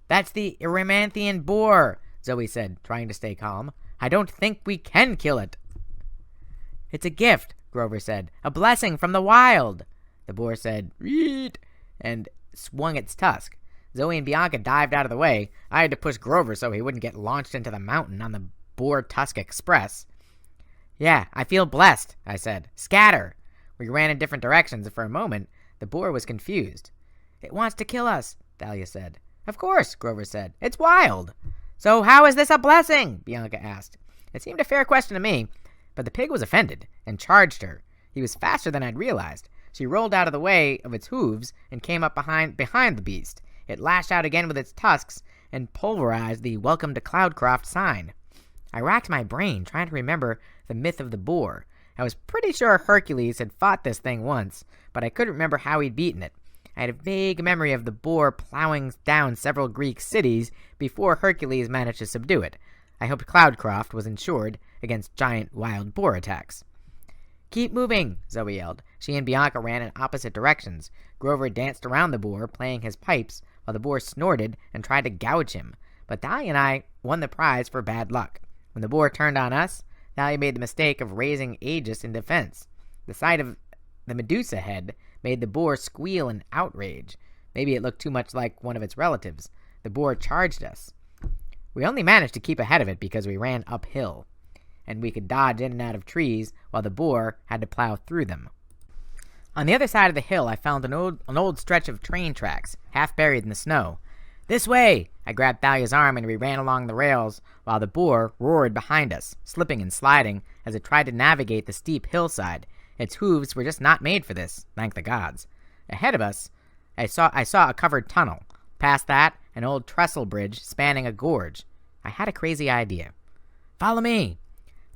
That's the Erymanthian boar, Zoe said, trying to stay calm. I don't think we can kill it. It's a gift, Grover said. A blessing from the wild. The boar said, Reed, and swung its tusk. Zoe and Bianca dived out of the way. I had to push Grover so he wouldn't get launched into the mountain on the Boar Tusk Express. Yeah, I feel blessed, I said. Scatter! We ran in different directions, and for a moment, the boar was confused. It wants to kill us, Thalia said. Of course, Grover said. It's wild. So how is this a blessing? Bianca asked. It seemed a fair question to me, but the pig was offended and charged her. He was faster than I'd realized. She rolled out of the way of its hooves and came up behind the beast. It lashed out again with its tusks and pulverized the Welcome to Cloudcroft sign. I racked my brain trying to remember the myth of the boar. I was pretty sure Hercules had fought this thing once, but I couldn't remember how he'd beaten it. I had a vague memory of the boar plowing down several Greek cities before Hercules managed to subdue it. I hoped Cloudcroft was insured against giant wild boar attacks. Keep moving, Zoe yelled. She and Bianca ran in opposite directions. Grover danced around the boar, playing his pipes, while the boar snorted and tried to gouge him. But Thalia and I won the prize for bad luck. When the boar turned on us, Thalia made the mistake of raising Aegis in defense. The sight of the Medusa head made the boar squeal in outrage. Maybe it looked too much like one of its relatives. The boar charged us. We only managed to keep ahead of it because we ran uphill, and we could dodge in and out of trees while the boar had to plow through them. On the other side of the hill, I found an old stretch of train tracks, half buried in the snow. This way! I grabbed Thalia's arm and we ran along the rails while the boar roared behind us, slipping and sliding as it tried to navigate the steep hillside. Its hooves were just not made for this, thank the gods. Ahead of us, I saw a covered tunnel. Past that, an old trestle bridge spanning a gorge. I had a crazy idea. "Follow me!"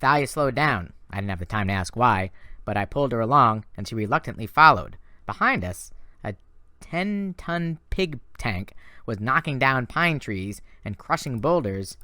Thalia slowed down. I didn't have the time to ask why, but I pulled her along, and she reluctantly followed. Behind us, a 10-ton pig tank was knocking down pine trees and crushing boulders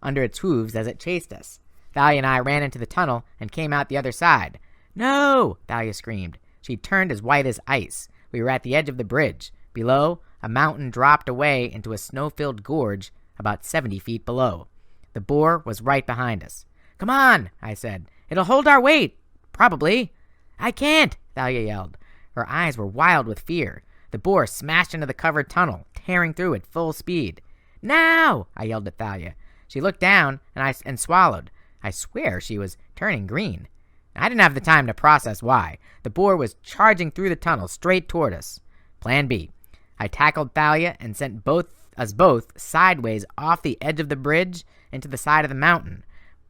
under its hooves as it chased us. Thalia and I ran into the tunnel and came out the other side. "No!" Thalia screamed. She turned as white as ice. We were at the edge of the bridge. Below, a mountain dropped away into a snow-filled gorge about 70 feet below. The boar was right behind us. "Come on," I said. "It'll hold our weight. Probably." "I can't," Thalia yelled. Her eyes were wild with fear. The boar smashed into the covered tunnel, tearing through at full speed. "Now!" I yelled at Thalia. She looked down and swallowed. I swear she was turning green. I didn't have the time to process why. The boar was charging through the tunnel straight toward us. Plan B. I tackled Thalia and sent us both sideways off the edge of the bridge into the side of the mountain.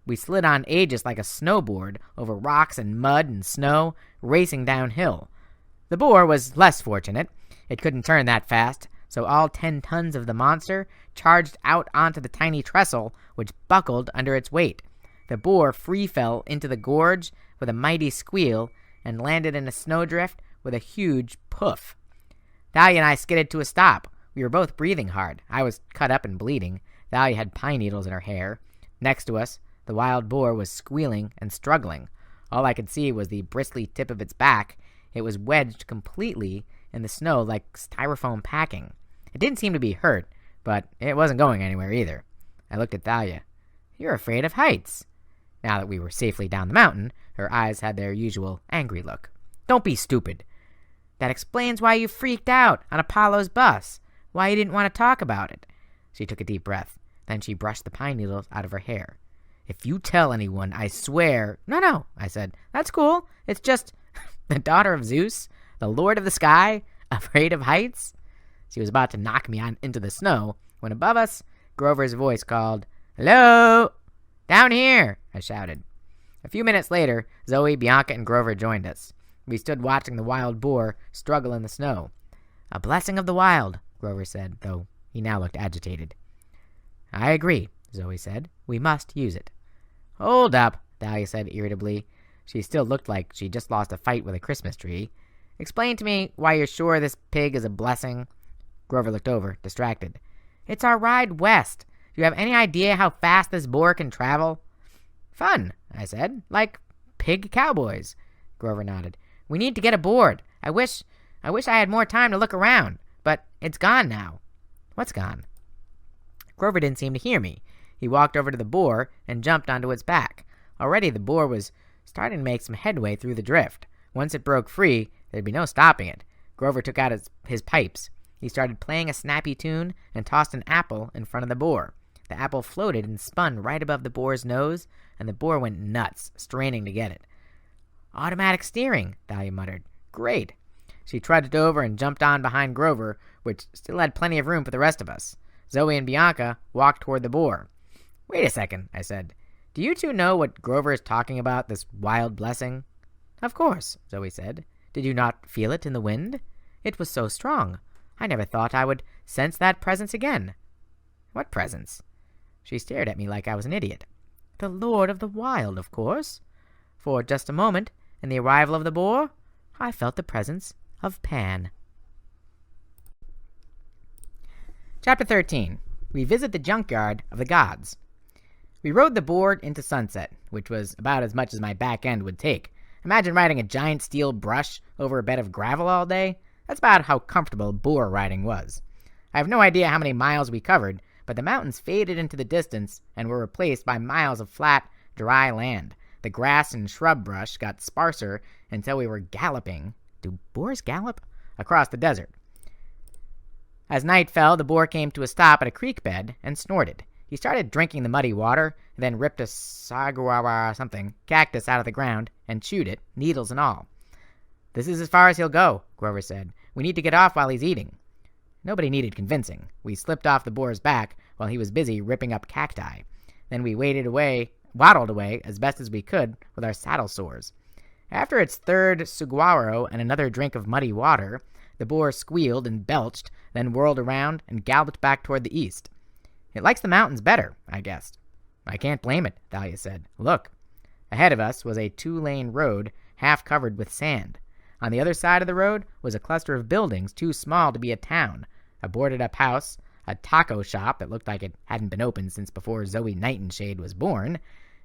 We slid on aegis like a snowboard over rocks and mud and snow, racing downhill. The boar was less fortunate. It couldn't turn that fast, so all 10 tons of the monster charged out onto the tiny trestle, which buckled under its weight. The boar free fell into the gorge with a mighty squeal and landed in a snowdrift with a huge poof. Thalia and I skidded to a stop. We were both breathing hard. I was cut up and bleeding. Thalia had pine needles in her hair. Next to us, the wild boar was squealing and struggling. All I could see was the bristly tip of its back. It was wedged completely in the snow like styrofoam packing. It didn't seem to be hurt, but it wasn't going anywhere either. I looked at Thalia. "You're afraid of heights." Now that we were safely down the mountain, her eyes had their usual angry look. "Don't be stupid." "That explains why you freaked out on Apollo's bus. Why you didn't want to talk about it." She took a deep breath. Then she brushed the pine needles out of her hair. "If you tell anyone, I swear—" No, I said. "That's cool. It's just the daughter of Zeus, the lord of the sky, afraid of heights." She was about to knock me into the snow when above us, Grover's voice called, "Hello!" "Down here!" I shouted. A few minutes later, Zoe, Bianca, and Grover joined us. We stood watching the wild boar struggle in the snow. "A blessing of the wild," Grover said, though he now looked agitated. "I agree," Zoe said. "We must use it." "Hold up," Thalia said irritably. She still looked like she'd just lost a fight with a Christmas tree. "Explain to me why you're sure this pig is a blessing." Grover looked over, distracted. "It's our ride west. Do you have any idea how fast this boar can travel?" "Fun," I said. "Like pig cowboys." Grover nodded. "We need to get aboard. I wish I had more time to look around, but it's gone now." "What's gone?" Grover didn't seem to hear me. He walked over to the boar and jumped onto its back. Already the boar was starting to make some headway through the drift. Once it broke free, there'd be no stopping it. Grover took out his pipes. He started playing a snappy tune and tossed an apple in front of the boar. The apple floated and spun right above the boar's nose, and the boar went nuts, straining to get it. "Automatic steering," Thalia muttered. "Great." She trudged over and jumped on behind Grover, which still had plenty of room for the rest of us. Zoe and Bianca walked toward the boar. "Wait a second," I said. "Do you two know what Grover is talking about, this wild blessing?" "Of course," Zoe said. "Did you not feel it in the wind? It was so strong. I never thought I would sense that presence again." "What presence?" She stared at me like I was an idiot. "The Lord of the Wild, of course. For just a moment, in the arrival of the boar, I felt the presence of Pan." Chapter 13. We visit the junkyard of the gods. We rode the boar into sunset, which was about as much as my back end would take. Imagine riding a giant steel brush over a bed of gravel all day. That's about how comfortable boar riding was. I have no idea how many miles we covered, but the mountains faded into the distance and were replaced by miles of flat, dry land. The grass and shrub brush got sparser until we were galloping. Do boars gallop? Across the desert. As night fell, the boar came to a stop at a creek bed and snorted. He started drinking the muddy water, then ripped a saguaro cactus out of the ground and chewed it, needles and all. "This is as far as he'll go," Grover said. "We need to get off while he's eating." Nobody needed convincing. We slipped off the boar's back while he was busy ripping up cacti. Then we waddled away as best as we could with our saddle sores. After its third saguaro and another drink of muddy water, the boar squealed and belched, then whirled around and galloped back toward the east. It likes the mountains better, I guessed. I can't blame it, Thalia said. Look. Ahead of us was a 2-lane road half covered with sand. On the other side of the road was a cluster of buildings too small to be a town, a boarded-up house, a taco shop that looked like it hadn't been opened since before Zoe Nightingale was born,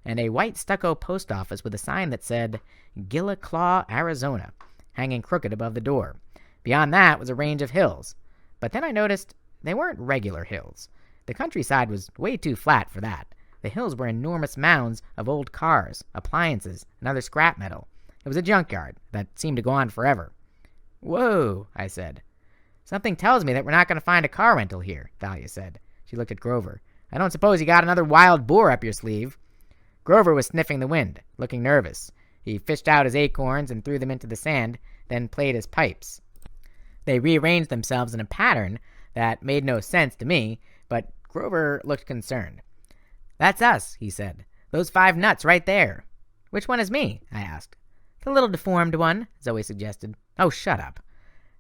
and a white stucco post office with a sign that said Gillaclaw, Arizona, hanging crooked above the door. Beyond that was a range of hills. But then I noticed they weren't regular hills. The countryside was way too flat for that. The hills were enormous mounds of old cars, appliances, and other scrap metal. It was a junkyard that seemed to go on forever. Whoa, I said. Something tells me that we're not going to find a car rental here, Thalia said. She looked at Grover. I don't suppose you got another wild boar up your sleeve. Grover was sniffing the wind, looking nervous. He fished out his acorns and threw them into the sand, then played his pipes. They rearranged themselves in a pattern that made no sense to me, but Grover looked concerned. That's us, he said. Those 5 nuts right there. Which one is me? I asked. The little deformed one, Zoe suggested. Oh, shut up.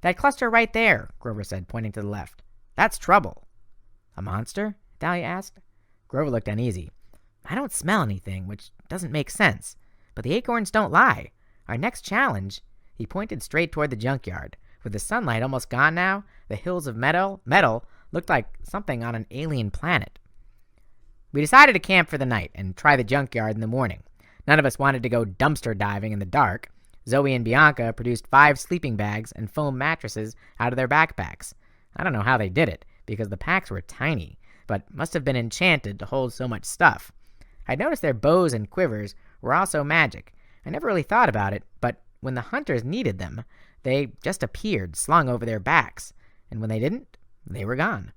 That cluster right there, Grover said, pointing to the left. That's trouble. A monster? Thalia asked. Grover looked uneasy. I don't smell anything, which doesn't make sense. But the acorns don't lie. Our next challenge... He pointed straight toward the junkyard. With the sunlight almost gone now, the hills of metal looked like something on an alien planet. We decided to camp for the night and try the junkyard in the morning. None of us wanted to go dumpster diving in the dark. Zoe and Bianca produced 5 sleeping bags and foam mattresses out of their backpacks. I don't know how they did it, because the packs were tiny, but must have been enchanted to hold so much stuff. I'd noticed their bows and quivers were also magic. I never really thought about it, but when the hunters needed them, they just appeared slung over their backs, and when they didn't, they were gone.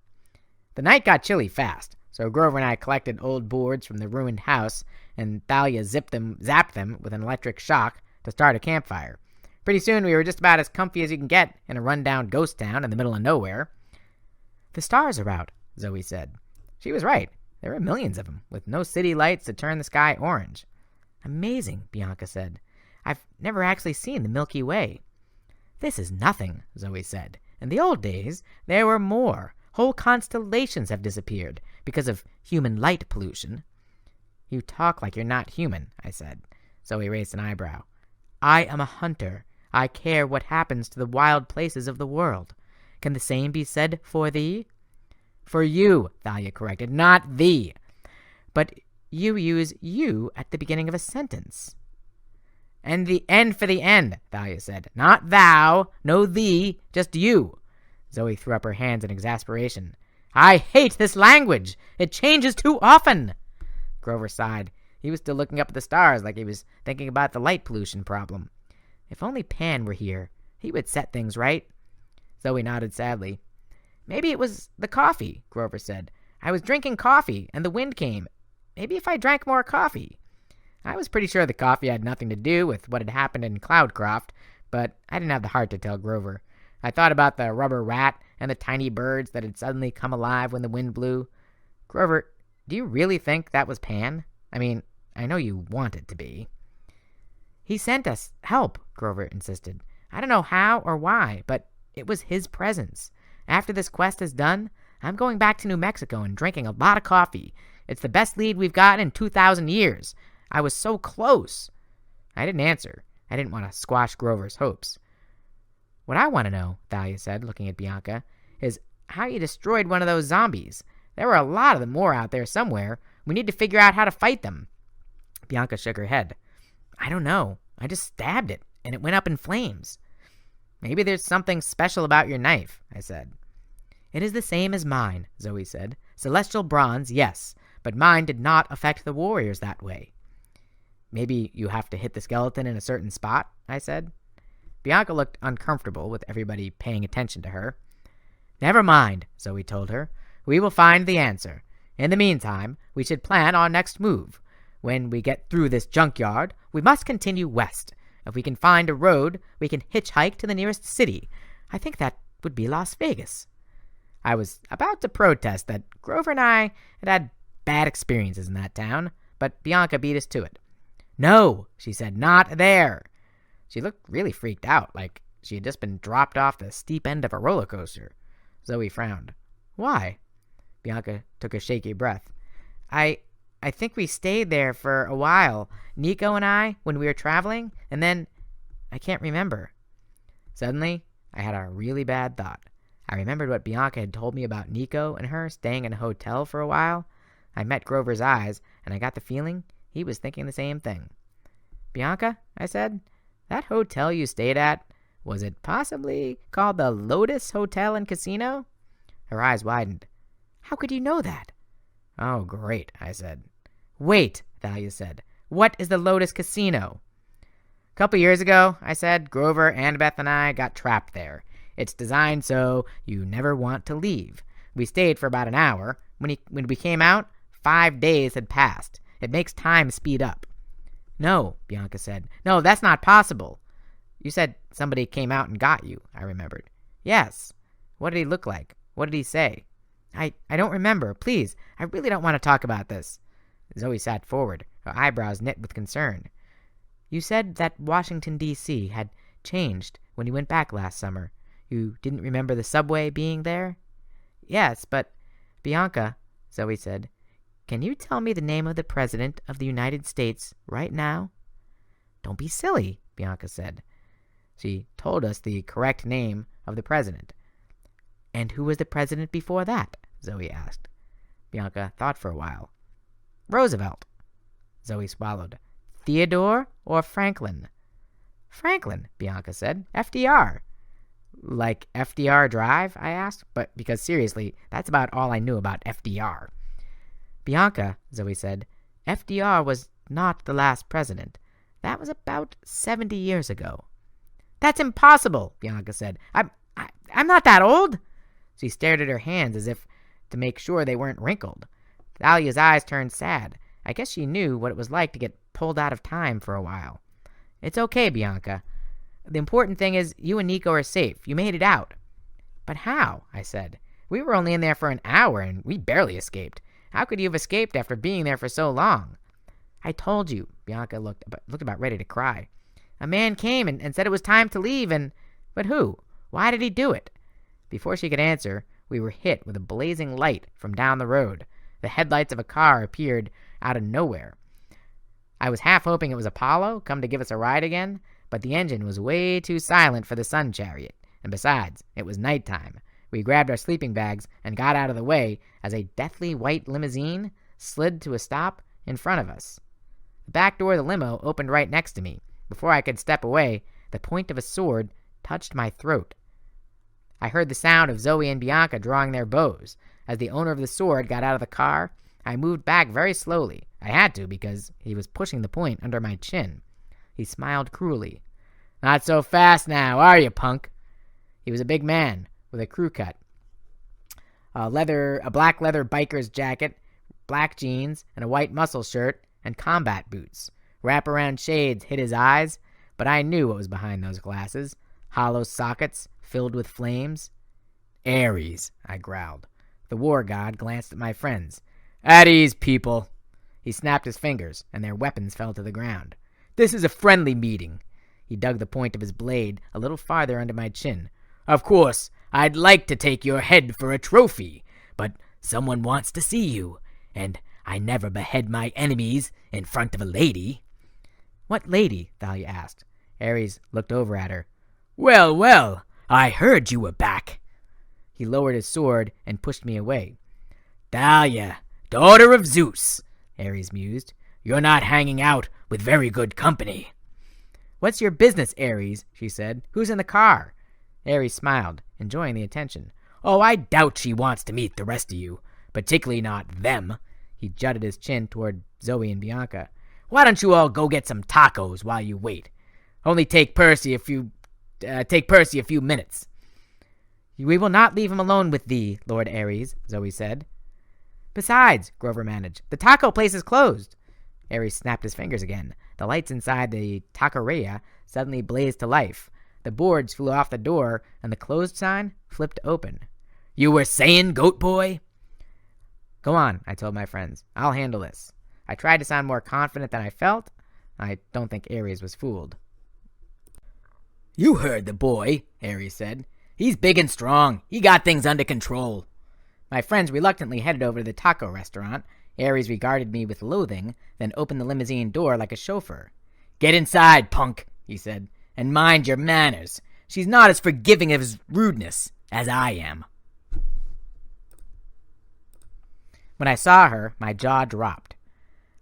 The night got chilly fast, so Grover and I collected old boards from the ruined house, and Thalia zapped them with an electric shock to start a campfire. Pretty soon we were just about as comfy as you can get in a run-down ghost town in the middle of nowhere. The stars are out, Zoe said. She was right. There were millions of them, with no city lights to turn the sky orange. Amazing, Bianca said. I've never actually seen the Milky Way. This is nothing, Zoe said. In the old days, there were more. Whole constellations have disappeared because of human light pollution. You talk like you're not human, I said. Zoe raised an eyebrow. I am a hunter. I care what happens to the wild places of the world. Can the same be said for thee? For you, Thalia corrected, not thee. But you use you at the beginning of a sentence. And the end for the end, Thalia said. Not thou, no thee, just you. Zoe threw up her hands in exasperation. I hate this language. It changes too often. Grover sighed. He was still looking up at the stars like he was thinking about the light pollution problem. If only Pan were here, he would set things right. Zoe nodded sadly. Maybe it was the coffee, Grover said. I was drinking coffee, and the wind came. Maybe if I drank more coffee. I was pretty sure the coffee had nothing to do with what had happened in Cloudcroft, but I didn't have the heart to tell Grover. I thought about the rubber rat and the tiny birds that had suddenly come alive when the wind blew. Grover, do you really think that was Pan? I mean, I know you want it to be. He sent us help, Grover insisted. I don't know how or why, but it was his presence. After this quest is done, I'm going back to New Mexico and drinking a lot of coffee. It's the best lead we've got in 2,000 years. I was so close. I didn't answer. I didn't want to squash Grover's hopes. What I want to know, Thalia said, looking at Bianca, is how you destroyed one of those zombies. There were a lot of them more out there somewhere. We need to figure out how to fight them. Bianca shook her head. I don't know. I just stabbed it, and it went up in flames. Maybe there's something special about your knife, I said. It is the same as mine, Zoe said. Celestial bronze, yes, but mine did not affect the warriors that way. Maybe you have to hit the skeleton in a certain spot, I said. Bianca looked uncomfortable with everybody paying attention to her. Never mind, Zoe told her. We will find the answer. In the meantime, we should plan our next move. When we get through this junkyard, we must continue west. If we can find a road, we can hitchhike to the nearest city. I think that would be Las Vegas. I was about to protest that Grover and I had bad experiences in that town, but Bianca beat us to it. No, she said, not there. She looked really freaked out, like she had just been dropped off the steep end of a roller coaster. Zoe frowned. Why? Bianca took a shaky breath. I think we stayed there for a while, Nico and I, when we were traveling, and then I can't remember. Suddenly, I had a really bad thought. I remembered what Bianca had told me about Nico and her staying in a hotel for a while. I met Grover's eyes, and I got the feeling he was thinking the same thing. Bianca, I said, that hotel you stayed at, was it possibly called the Lotus Hotel and Casino? Her eyes widened. How could you know that? Oh, great, I said. Wait, Thalia said. What is the Lotus Casino? A couple years ago, I said, Grover, Annabeth, and I got trapped there. It's designed so you never want to leave. We stayed for about an hour. When we came out, 5 days had passed. It makes time speed up. No, Bianca said. No, that's not possible. You said somebody came out and got you, I remembered. Yes. What did he look like? What did he say? I don't remember. Please, I really don't want to talk about this. Zoe sat forward, her eyebrows knit with concern. You said that Washington, D.C. had changed when you went back last summer. You didn't remember the subway being there? Yes, but Bianca, Zoe said, can you tell me the name of the President of the United States right now? Don't be silly, Bianca said. She told us the correct name of the President. And who was the President before that? Zoe asked. Bianca thought for a while. Roosevelt. Zoe swallowed. Theodore or Franklin? Franklin, Bianca said. FDR. Like FDR Drive? I asked, but because seriously, that's about all I knew about FDR. Bianca, Zoe said, FDR was not the last president. That was about 70 years ago. That's impossible, Bianca said. I'm not that old. She stared at her hands as if to make sure they weren't wrinkled. Thalia's eyes turned sad. I guess she knew what it was like to get pulled out of time for a while. It's okay, Bianca. The important thing is you and Nico are safe. You made it out. But how? I said. We were only in there for an hour and we barely escaped. How could you have escaped after being there for so long? I told you. Bianca looked about ready to cry. A man came and said it was time to leave But who? Why did he do it? Before she could answer, we were hit with a blazing light from down the road. The headlights of a car appeared out of nowhere. I was half hoping it was Apollo, come to give us a ride again, but the engine was way too silent for the sun chariot, and besides, it was nighttime. We grabbed our sleeping bags and got out of the way as a deathly white limousine slid to a stop in front of us. The back door of the limo opened right next to me. Before I could step away, the point of a sword touched my throat. I heard the sound of Zoe and Bianca drawing their bows. As the owner of the sword got out of the car, I moved back very slowly. I had to because he was pushing the point under my chin. He smiled cruelly. Not so fast now, are you, punk? He was a big man with a crew cut, a black leather biker's jacket, black jeans, and a white muscle shirt, and combat boots. Wraparound shades hid his eyes, but I knew what was behind those glasses. Hollow sockets filled with flames. Ares, I growled. The war god glanced at my friends. At ease, people. He snapped his fingers, and their weapons fell to the ground. This is a friendly meeting. He dug the point of his blade a little farther under my chin. Of course, I'd like to take your head for a trophy, but someone wants to see you, and I never behead my enemies in front of a lady. What lady? Thalia asked. Ares looked over at her. Well, I heard you were back. He lowered his sword and pushed me away. Thalia, daughter of Zeus, Ares mused. You're not hanging out with very good company. What's your business, Ares? She said. Who's in the car? Ares smiled, enjoying the attention. Oh, I doubt she wants to meet the rest of you, particularly not them. He jutted his chin toward Zoe and Bianca. Why don't you all go get some tacos while you wait? Only take Percy a few minutes. We will not leave him alone with thee, Lord Ares, Zoe said. Besides, Grover managed, the taco place is closed. Ares snapped his fingers again. The lights inside the taqueria suddenly blazed to life. The boards flew off the door, and the closed sign flipped open. You were saying, goat boy? Go on, I told my friends. I'll handle this. I tried to sound more confident than I felt. I don't think Ares was fooled. You heard the boy, Ares said. He's big and strong. He got things under control. My friends reluctantly headed over to the taco restaurant. Ares regarded me with loathing, then opened the limousine door like a chauffeur. Get inside, punk, he said, and mind your manners. She's not as forgiving of his rudeness as I am. When I saw her, my jaw dropped.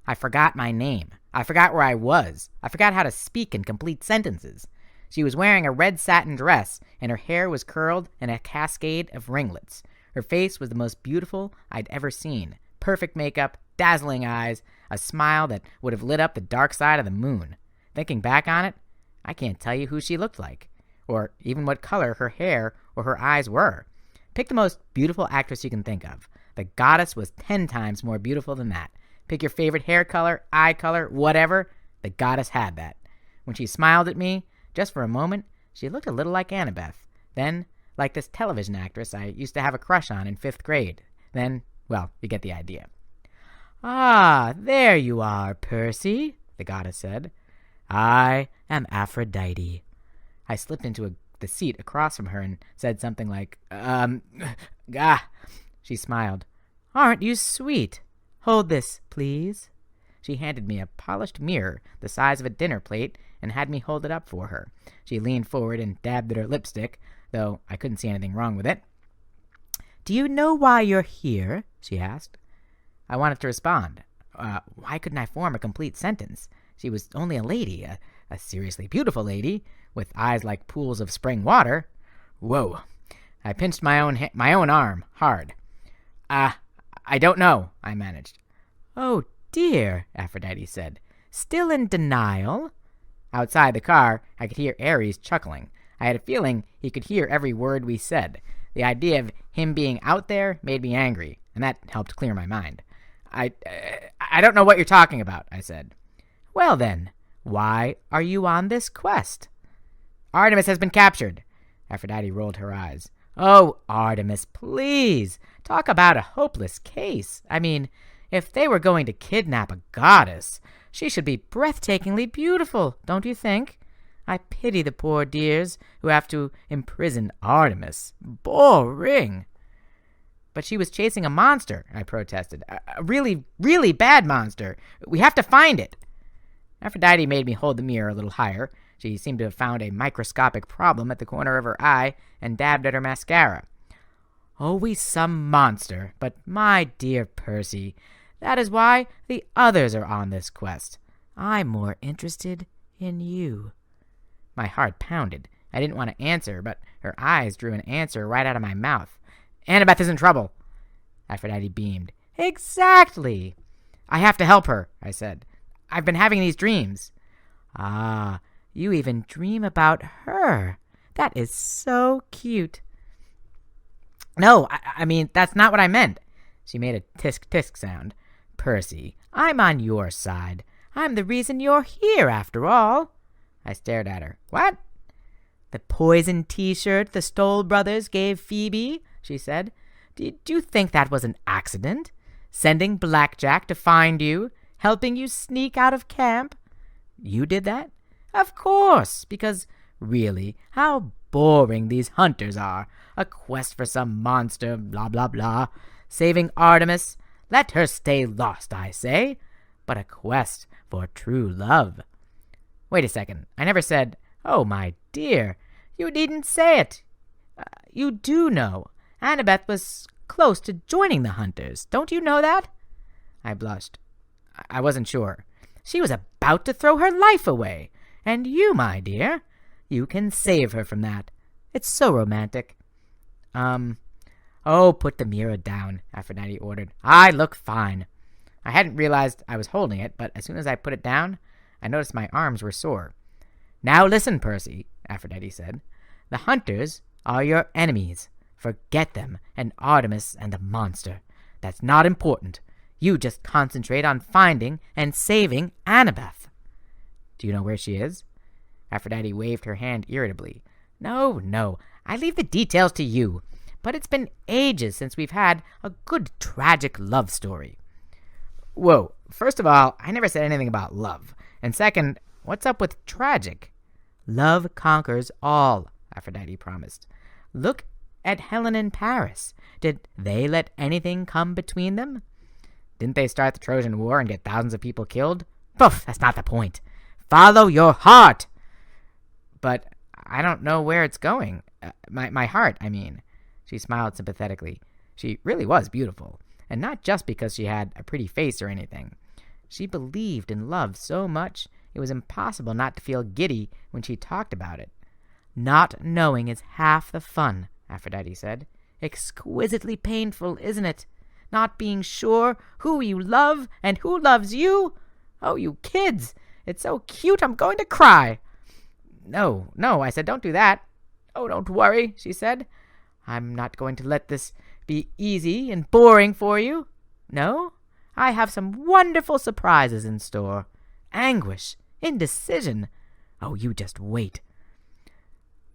I forgot my name. I forgot where I was. I forgot how to speak in complete sentences. She was wearing a red satin dress, and her hair was curled in a cascade of ringlets. Her face was the most beautiful I'd ever seen. Perfect makeup, dazzling eyes, a smile that would have lit up the dark side of the moon. Thinking back on it, I can't tell you who she looked like, or even what color her hair or her eyes were. Pick the most beautiful actress you can think of. The goddess was 10 times more beautiful than that. Pick your favorite hair color, eye color, whatever. The goddess had that. When she smiled at me, just for a moment, she looked a little like Annabeth. Then, like this television actress I used to have a crush on in 5th grade. Then, well, you get the idea. Ah, there you are, Percy, the goddess said. I am Aphrodite. I slipped into the seat across from her and said something like, She smiled. Aren't you sweet? Hold this, please. She handed me a polished mirror the size of a dinner plate and had me hold it up for her. She leaned forward and dabbed at her lipstick, though I couldn't see anything wrong with it. Do you know why you're here? She asked. I wanted to respond. Why couldn't I form a complete sentence? She was only a lady, a seriously beautiful lady, with eyes like pools of spring water. Whoa. I pinched my own arm hard. I don't know, I managed. Oh, dear, Aphrodite said. Still in denial? Outside the car, I could hear Ares chuckling. I had a feeling he could hear every word we said. The idea of him being out there made me angry, and that helped clear my mind. I don't know what you're talking about, I said. Well then, why are you on this quest? Artemis has been captured. Aphrodite rolled her eyes. Oh, Artemis, please. Talk about a hopeless case. I mean, if they were going to kidnap a goddess, she should be breathtakingly beautiful, don't you think? I pity the poor dears who have to imprison Artemis. Boring. But she was chasing a monster, I protested. A really, really bad monster. We have to find it. Aphrodite made me hold the mirror a little higher. She seemed to have found a microscopic problem at the corner of her eye and dabbed at her mascara. Always some monster, but my dear Percy, that is why the others are on this quest. I'm more interested in you. My heart pounded. I didn't want to answer, but her eyes drew an answer right out of my mouth. Annabeth is in trouble. Aphrodite beamed. Exactly. I have to help her, I said. I've been having these dreams. Ah, you even dream about her. That is so cute. No, I mean, that's not what I meant. She made a tisk-tisk sound. Percy, I'm on your side. I'm the reason you're here, after all. I stared at her. What? The poison T-shirt the Stoll brothers gave Phoebe, she said. Did you think that was an accident? Sending Blackjack to find you? Helping you sneak out of camp? You did that? Of course, because, really, how boring these hunters are. A quest for some monster, blah, blah, blah. Saving Artemis. Let her stay lost, I say. But a quest for true love. Wait a second. I never said, oh, my dear. You needn't say it. You do know. Annabeth was close to joining the hunters. Don't you know that? I blushed. I wasn't sure. She was about to throw her life away. And you, my dear, you can save her from that. It's so romantic. Oh, put the mirror down, Aphrodite ordered. I look fine. I hadn't realized I was holding it, but as soon as I put it down, I noticed my arms were sore. Now listen, Percy, Aphrodite said. The hunters are your enemies. Forget them and Artemis and the monster. That's not important. You just concentrate on finding and saving Annabeth. Do you know where she is? Aphrodite waved her hand irritably. No, I leave the details to you. But it's been ages since we've had a good tragic love story. Whoa, first of all, I never said anything about love. And second, what's up with tragic? Love conquers all, Aphrodite promised. Look at Helen and Paris. Did they let anything come between them? Didn't they start the Trojan War and get thousands of people killed? Poof, that's not the point. Follow your heart! But I don't know where it's going. My heart, I mean. She smiled sympathetically. She really was beautiful, and not just because she had a pretty face or anything. She believed in love so much it was impossible not to feel giddy when she talked about it. Not knowing is half the fun, Aphrodite said. Exquisitely painful, isn't it? Not being sure who you love and who loves you? Oh, you kids! It's so cute I'm going to cry. No, I said, don't do that. Oh, don't worry, she said. I'm not going to let this be easy and boring for you. No, I have some wonderful surprises in store. Anguish, indecision. Oh, you just wait.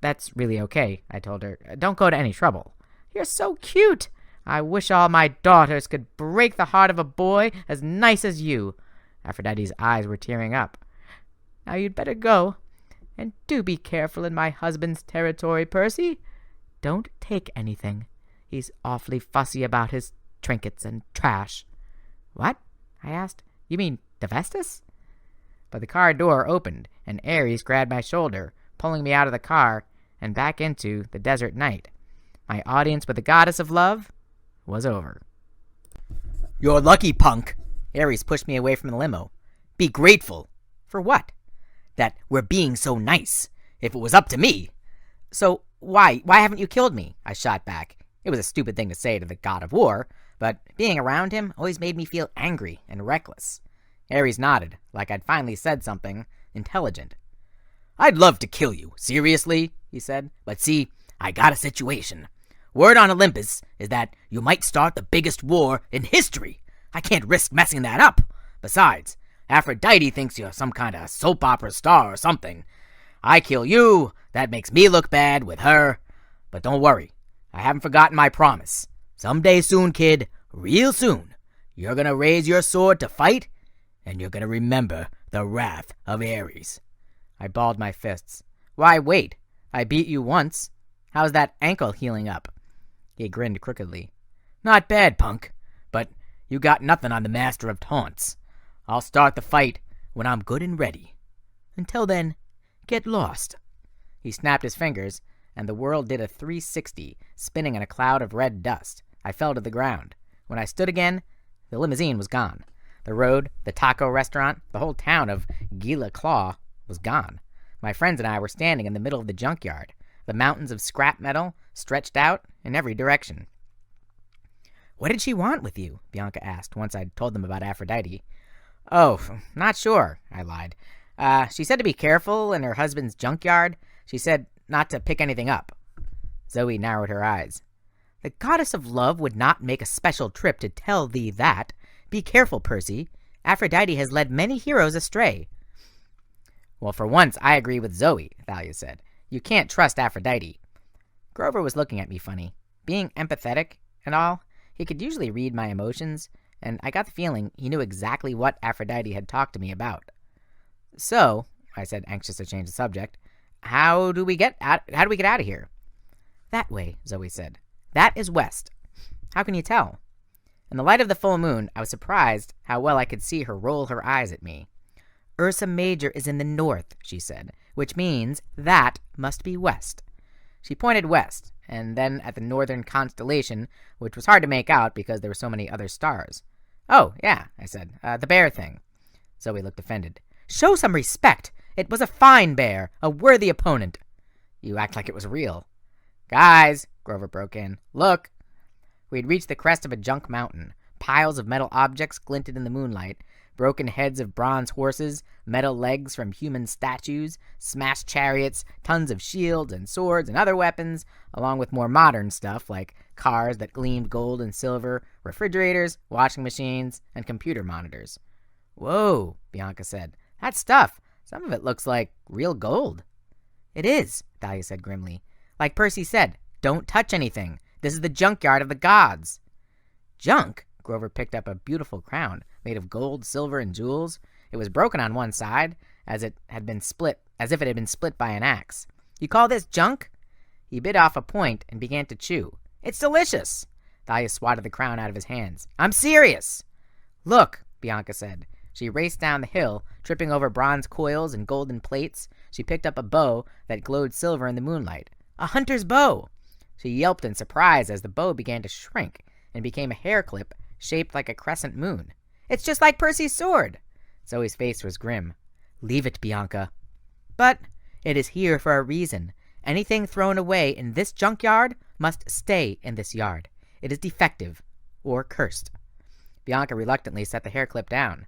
That's really okay, I told her. Don't go to any trouble. You're so cute. I wish all my daughters could break the heart of a boy as nice as you. Aphrodite's eyes were tearing up. Now you'd better go. And do be careful in my husband's territory, Percy. Don't take anything. He's awfully fussy about his trinkets and trash. What? I asked. You mean Hephaestus? But the car door opened, and Ares grabbed my shoulder, pulling me out of the car and back into the desert night. My audience with the goddess of love was over. You're lucky, punk. Ares pushed me away from the limo. Be grateful. For what? That we're being so nice. If it was up to me. So why haven't you killed me? I shot back. It was a stupid thing to say to the god of war, but being around him always made me feel angry and reckless. Ares nodded, like I'd finally said something intelligent. I'd love to kill you, seriously, he said, but see, I got a situation. Word on Olympus is that you might start the biggest war in history. I can't risk messing that up. Besides, Aphrodite thinks you're some kind of soap opera star or something. I kill you, that makes me look bad with her. But don't worry, I haven't forgotten my promise. Someday soon, kid, real soon, you're gonna raise your sword to fight, and you're gonna remember the wrath of Ares. I balled my fists. Why, wait, I beat you once. How's that ankle healing up? He grinned crookedly. Not bad, punk, but you got nothing on the master of taunts. I'll start the fight when I'm good and ready. Until then, get lost. He snapped his fingers, and the world did a 360, spinning in a cloud of red dust. I fell to the ground. When I stood again, the limousine was gone. The road, the taco restaurant, the whole town of Gila Claw was gone. My friends and I were standing in the middle of the junkyard. The mountains of scrap metal stretched out in every direction. What did she want with you? Bianca asked once I'd told them about Aphrodite. Oh, not sure, I lied. She said to be careful in her husband's junkyard. She said not to pick anything up. Zoe narrowed her eyes. The goddess of love would not make a special trip to tell thee that. Be careful, Percy. Aphrodite has led many heroes astray. Well, for once, I agree with Zoe, Thalia said. You can't trust Aphrodite. Grover was looking at me funny. Being empathetic and all, he could usually read my emotions, and I got the feeling he knew exactly what Aphrodite had talked to me about. So, I said, anxious to change the subject, how do we get out of here? That way, Zoe said. That is west. How can you tell? In the light of the full moon, I was surprised how well I could see her roll her eyes at me. Ursa Major is in the north, she said, which means that must be west. She pointed west, and then at the northern constellation, which was hard to make out because there were so many other stars. Oh, yeah, I said, the bear thing. Zoe looked offended. Show some respect. It was a fine bear, a worthy opponent. You act like it was real. Guys, Grover broke in, look. We had reached the crest of a junk mountain. Piles of metal objects glinted in the moonlight. Broken heads of bronze horses, metal legs from human statues, smashed chariots, tons of shields and swords and other weapons, along with more modern stuff like cars that gleamed gold and silver, refrigerators, washing machines, and computer monitors. Whoa, Bianca said. That stuff, some of it looks like real gold. It is, Thalia said grimly. Like Percy said, don't touch anything. This is the junkyard of the gods. Junk? Grover picked up a beautiful crown made of gold, silver, and jewels. It was broken on one side, as if it had been split by an axe. "You call this junk?" He bit off a point and began to chew. "It's delicious!" Thalia swatted the crown out of his hands. "I'm serious!" "Look," Bianca said. She raced down the hill, tripping over bronze coils and golden plates. She picked up a bow that glowed silver in the moonlight. "A hunter's bow!" She yelped in surprise as the bow began to shrink and became a hair clip shaped like a crescent moon. "It's just like Percy's sword!" Zoe's face was grim. "Leave it, Bianca." "But it is here for a reason. Anything thrown away in this junkyard must stay in this yard. It is defective or cursed." Bianca reluctantly set the hair clip down.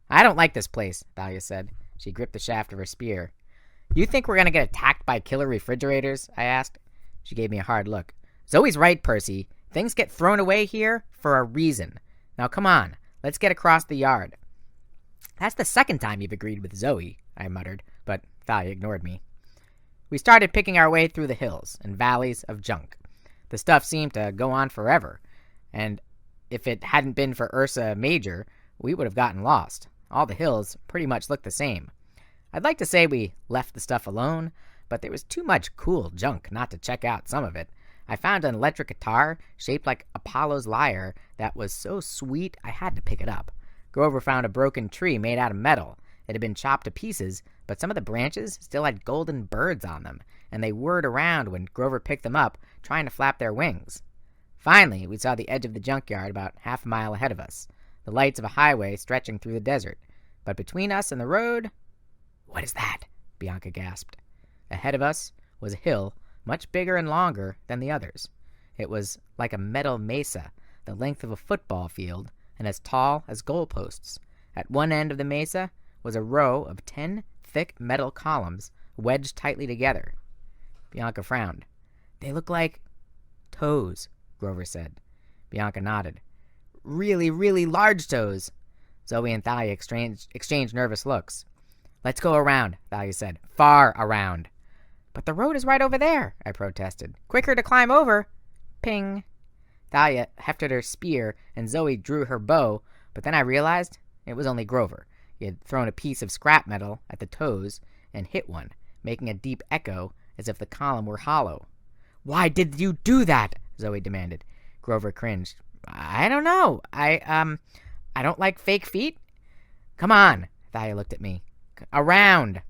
"I don't like this place," Thalia said. She gripped the shaft of her spear. "You think we're going to get attacked by killer refrigerators?" I asked. She gave me a hard look. "Zoe's right, Percy. Things get thrown away here for a reason. Now come on, let's get across the yard." "That's the second time you've agreed with Zoe," I muttered, but Thalia ignored me. We started picking our way through the hills and valleys of junk. The stuff seemed to go on forever, and if it hadn't been for Ursa Major, we would have gotten lost. All the hills pretty much looked the same. I'd like to say we left the stuff alone, but there was too much cool junk not to check out some of it. I found an electric guitar shaped like Apollo's lyre that was so sweet I had to pick it up. Grover found a broken tree made out of metal. It had been chopped to pieces, but some of the branches still had golden birds on them, and they whirred around when Grover picked them up, trying to flap their wings. Finally, we saw the edge of the junkyard about half a mile ahead of us, the lights of a highway stretching through the desert. But between us and the road... "What is that?" Bianca gasped. Ahead of us was a hill much bigger and longer than the others. It was like a metal mesa, the length of a football field, and as tall as goalposts. At one end of the mesa was a row of 10 thick metal columns wedged tightly together. Bianca frowned. "They look like toes," Grover said. Bianca nodded. "Really, really large toes." Zoe and Thalia exchanged nervous looks. "Let's go around," Thalia said. "Far around." "But the road is right over there," I protested. "Quicker to climb over." Ping. Thalia hefted her spear, and Zoe drew her bow, but then I realized it was only Grover. He had thrown a piece of scrap metal at the toes and hit one, making a deep echo as if the column were hollow. "Why did you do that?" Zoe demanded. Grover cringed. "I don't know. I don't like fake feet." "Come on," Thalia looked at me. "Around."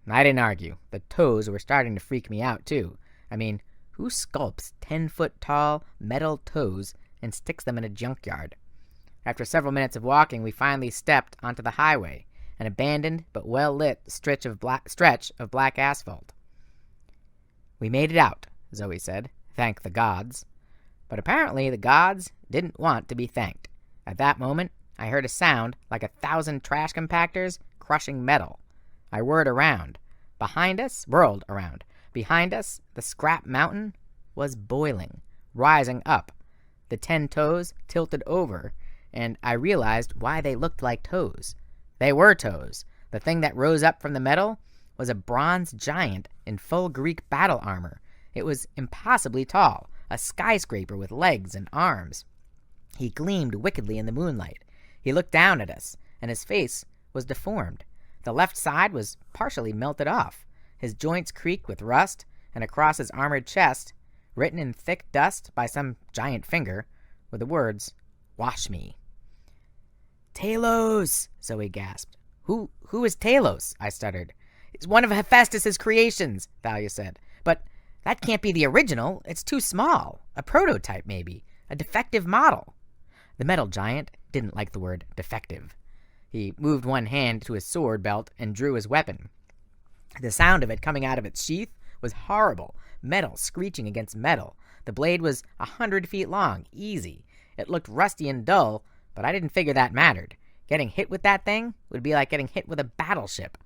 I didn't argue. The toes were starting to freak me out, too. I mean, who sculpts 10-foot-tall metal toes and sticks them in a junkyard? After several minutes of walking, we finally stepped onto the highway, an abandoned but well-lit stretch of black asphalt. "We made it out," Zoe said. "Thank the gods." But apparently the gods didn't want to be thanked. At that moment, I heard a sound like 1,000 trash compactors crushing metal. I whirled around. Behind us, the scrap mountain was boiling, rising up. The 10 toes tilted over, and I realized why they looked like toes. They were toes. The thing that rose up from the metal was a bronze giant in full Greek battle armor. It was impossibly tall, a skyscraper with legs and arms. He gleamed wickedly in the moonlight. He looked down at us, and his face was deformed. The left side was partially melted off. His joints creaked with rust, and across his armored chest, written in thick dust by some giant finger, were the words, "Wash me." "Talos!" Zoe gasped. Who is Talos?" I stuttered. "It's one of Hephaestus's creations," Thalia said. "But that can't be the original. It's too small. A prototype, maybe. A defective model." The metal giant didn't like the word defective. He moved one hand to his sword belt and drew his weapon. The sound of it coming out of its sheath was horrible, metal screeching against metal. The blade was 100 feet long, easy. It looked rusty and dull, but I didn't figure that mattered. Getting hit with that thing would be like getting hit with a battleship.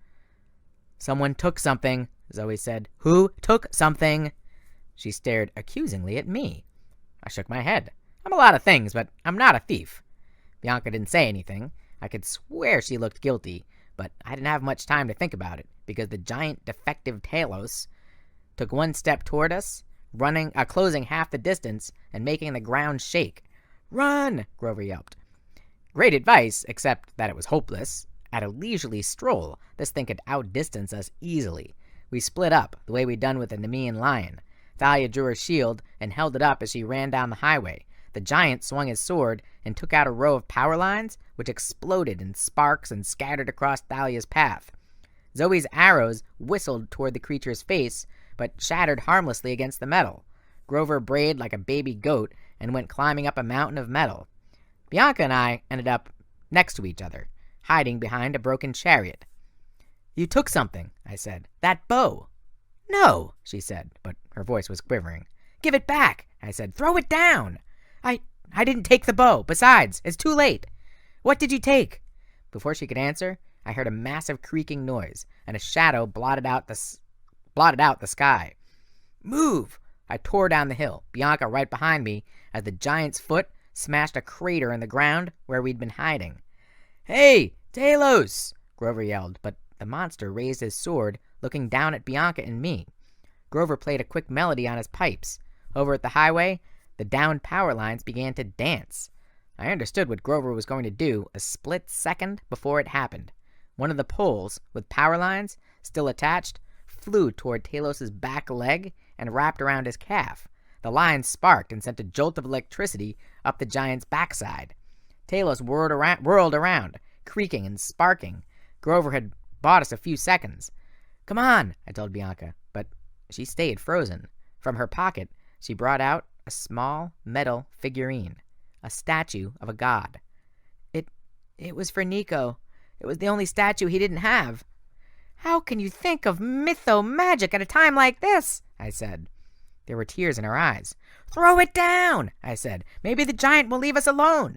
"Someone took something," Zoe said. "Who took something?" She stared accusingly at me. I shook my head. "I'm a lot of things, but I'm not a thief." Bianca didn't say anything. I could swear she looked guilty, but I didn't have much time to think about it, because the giant defective Talos took one step toward us, closing half the distance and making the ground shake. "Run!" Grover yelped. Great advice, except that it was hopeless. At a leisurely stroll, this thing could outdistance us easily. We split up, the way we'd done with the Nemean lion. Thalia drew her shield and held it up as she ran down the highway. The giant swung his sword and took out a row of power lines, which exploded in sparks and scattered across Thalia's path. Zoe's arrows whistled toward the creature's face, but shattered harmlessly against the metal. Grover brayed like a baby goat and went climbing up a mountain of metal. Bianca and I ended up next to each other, hiding behind a broken chariot. "You took something," I said. "That bow." "No," she said, but her voice was quivering. "Give it back," I said. "Throw it down." I didn't take the bow. Besides, it's too late." "What did you take?" Before she could answer, I heard a massive creaking noise, and a shadow blotted out the sky. "Move!" I tore down the hill, Bianca right behind me, as the giant's foot smashed a crater in the ground where we'd been hiding. "Hey, Talos!" Grover yelled, but the monster raised his sword, looking down at Bianca and me. Grover played a quick melody on his pipes. Over at the highway, the downed power lines began to dance. I understood what Grover was going to do a split second before it happened. One of the poles, with power lines still attached, flew toward Talos's back leg and wrapped around his calf. The line sparked and sent a jolt of electricity up the giant's backside. Talos whirled around, creaking and sparking. Grover had bought us a few seconds. "Come on," I told Bianca, but she stayed frozen. From her pocket, she brought out a small metal figurine, a statue of a god. It was for Nico. It was the only statue he didn't have." "How can you think of mytho-magic at a time like this?" I said. There were tears in her eyes. "Throw it down," I said. "Maybe the giant will leave us alone."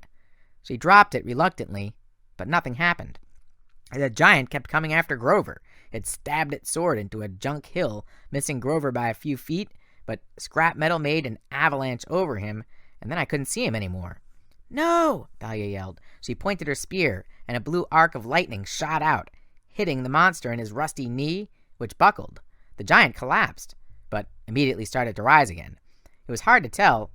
She dropped it reluctantly, but nothing happened. The giant kept coming after Grover. It stabbed its sword into a junk hill, missing Grover by a few feet, but scrap metal made an avalanche over him, and then I couldn't see him anymore. "No!" Thalia yelled. She pointed her spear, and a blue arc of lightning shot out, hitting the monster in his rusty knee, which buckled. The giant collapsed, but immediately started to rise again. It was hard to tell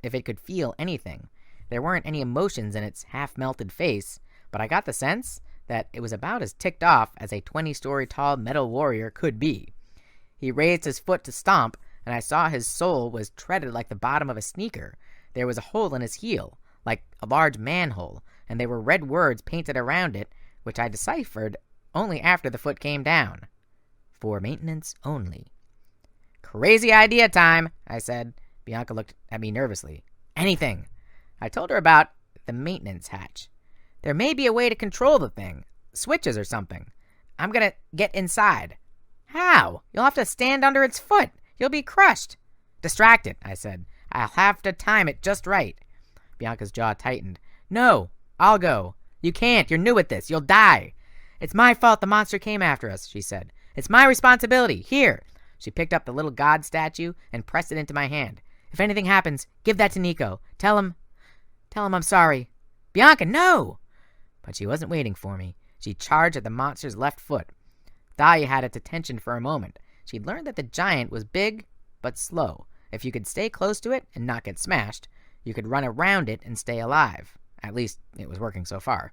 if it could feel anything. There weren't any emotions in its half-melted face, but I got the sense that it was about as ticked off as a 20-story tall metal warrior could be. He raised his foot to stomp, and I saw his sole was treaded like the bottom of a sneaker. There was a hole in his heel, like a large manhole, and there were red words painted around it, which I deciphered only after the foot came down. "For maintenance only." "Crazy idea time," I said. Bianca looked at me nervously. "Anything." I told her about the maintenance hatch. "There may be a way to control the thing. Switches or something. I'm gonna get inside." "How? You'll have to stand under its foot. You'll be crushed." "Distract it," I said. "I'll have to time it just right." Bianca's jaw tightened. "No, I'll go." "You can't. You're new at this. You'll die." "It's my fault the monster came after us," she said. "It's my responsibility. Here." She picked up the little god statue and pressed it into my hand. "If anything happens, give that to Nico. Tell him I'm sorry." "Bianca, no!" But she wasn't waiting for me. She charged at the monster's left foot. Thalia had its attention for a moment. She'd learned that the giant was big, but slow. If you could stay close to it and not get smashed, you could run around it and stay alive. At least, it was working so far.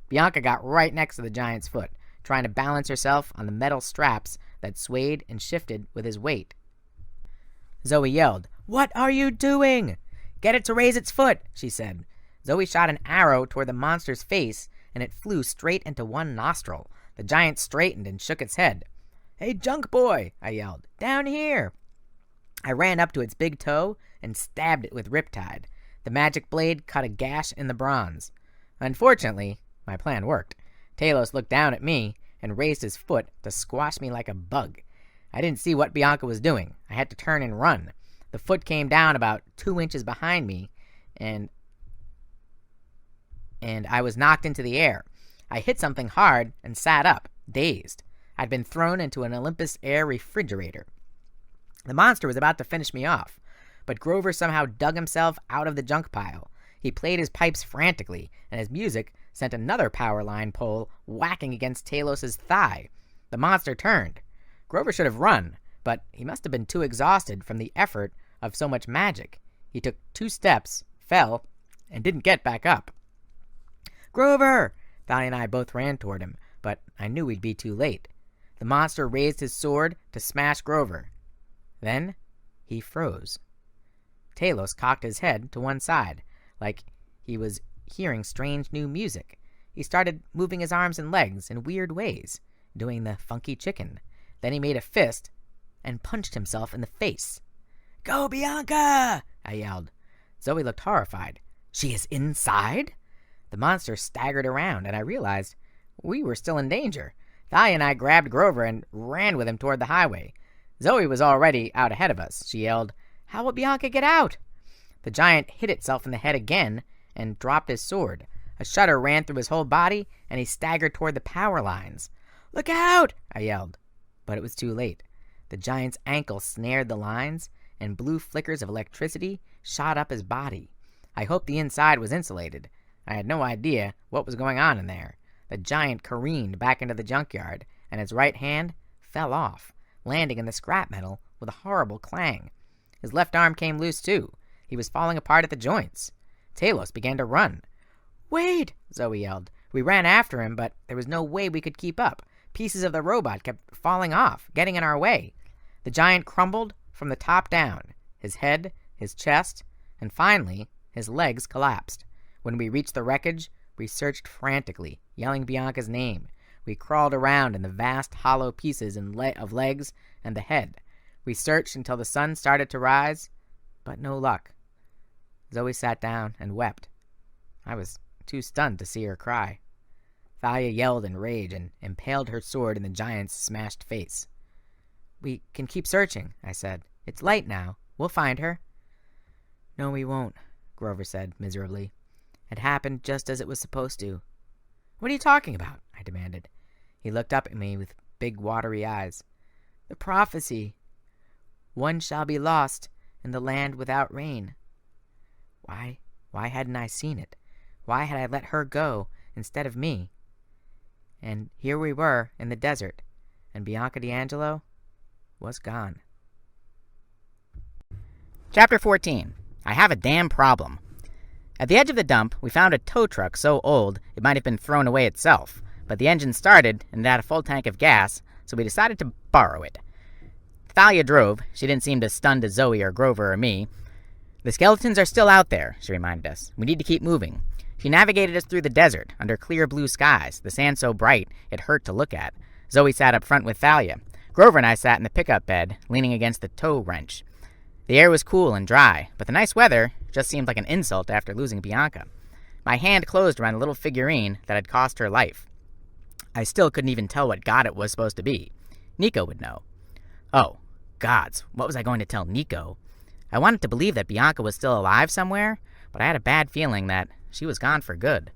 Bianca got right next to the giant's foot, trying to balance herself on the metal straps that swayed and shifted with his weight. Zoe yelled, "What are you doing?" "Get it to raise its foot," she said. Zoe shot an arrow toward the monster's face, and it flew straight into one nostril. The giant straightened and shook its head. "Hey, junk boy," I yelled. "Down here." I ran up to its big toe and stabbed it with riptide. The magic blade cut a gash in the bronze. Unfortunately, my plan worked. Talos looked down at me and raised his foot to squash me like a bug. I didn't see what Bianca was doing. I had to turn and run. The foot came down about 2 inches behind me, and I was knocked into the air. I hit something hard and sat up, dazed. I'd been thrown into an Olympus Air refrigerator. The monster was about to finish me off, but Grover somehow dug himself out of the junk pile. He played his pipes frantically, and his music sent another power line pole whacking against Talos's thigh. The monster turned. Grover should have run, but he must have been too exhausted from the effort of so much magic. He took 2 steps, fell, and didn't get back up. "Grover!" Thalia and I both ran toward him, but I knew we'd be too late. The monster raised his sword to smash Grover. Then he froze. Talos cocked his head to one side, like he was hearing strange new music. He started moving his arms and legs in weird ways, doing the funky chicken. Then he made a fist and punched himself in the face. "Go, Bianca!" I yelled. Zoe looked horrified. "She is inside?" The monster staggered around, and I realized we were still in danger. Thalia and I grabbed Grover and ran with him toward the highway. Zoe was already out ahead of us. She yelled, "How will Bianca get out?" The giant hit itself in the head again and dropped his sword. A shudder ran through his whole body, and he staggered toward the power lines. "Look out!" I yelled. But it was too late. The giant's ankle snared the lines, and blue flickers of electricity shot up his body. I hoped the inside was insulated. I had no idea what was going on in there. The giant careened back into the junkyard, and his right hand fell off, landing in the scrap metal with a horrible clang. His left arm came loose, too. He was falling apart at the joints. Talos began to run. "Wait!" Zoe yelled. We ran after him, but there was no way we could keep up. Pieces of the robot kept falling off, getting in our way. The giant crumbled from the top down. His head, his chest, and finally, his legs collapsed. When we reached the wreckage, we searched frantically, yelling Bianca's name. We crawled around in the vast hollow pieces of legs and the head. We searched until the sun started to rise, but no luck. Zoe sat down and wept. I was too stunned to see her cry. Thalia yelled in rage and impaled her sword in the giant's smashed face. "We can keep searching," I said. "It's light now. We'll find her." "No, we won't," Grover said miserably. "It happened just as it was supposed to." "What are you talking about?" I demanded. He looked up at me with big watery eyes. "The prophecy. One shall be lost in the land without rain." Why hadn't I seen it? Why had I let her go instead of me? And here we were in the desert, and Bianca D'Angelo was gone. Chapter 14. I have a damn problem. At the edge of the dump, we found a tow truck so old it might have been thrown away itself, but the engine started and it had a full tank of gas, so we decided to borrow it. Thalia drove. She didn't seem as stunned as Zoe or Grover or me. "The skeletons are still out there," she reminded us. "We need to keep moving." She navigated us through the desert, under clear blue skies, the sand so bright it hurt to look at. Zoe sat up front with Thalia. Grover and I sat in the pickup bed, leaning against the tow wrench. The air was cool and dry, but the nice weather just seemed like an insult after losing Bianca. My hand closed around the little figurine that had cost her life. I still couldn't even tell what god it was supposed to be. Nico would know. Oh, gods, what was I going to tell Nico? I wanted to believe that Bianca was still alive somewhere, but I had a bad feeling that she was gone for good.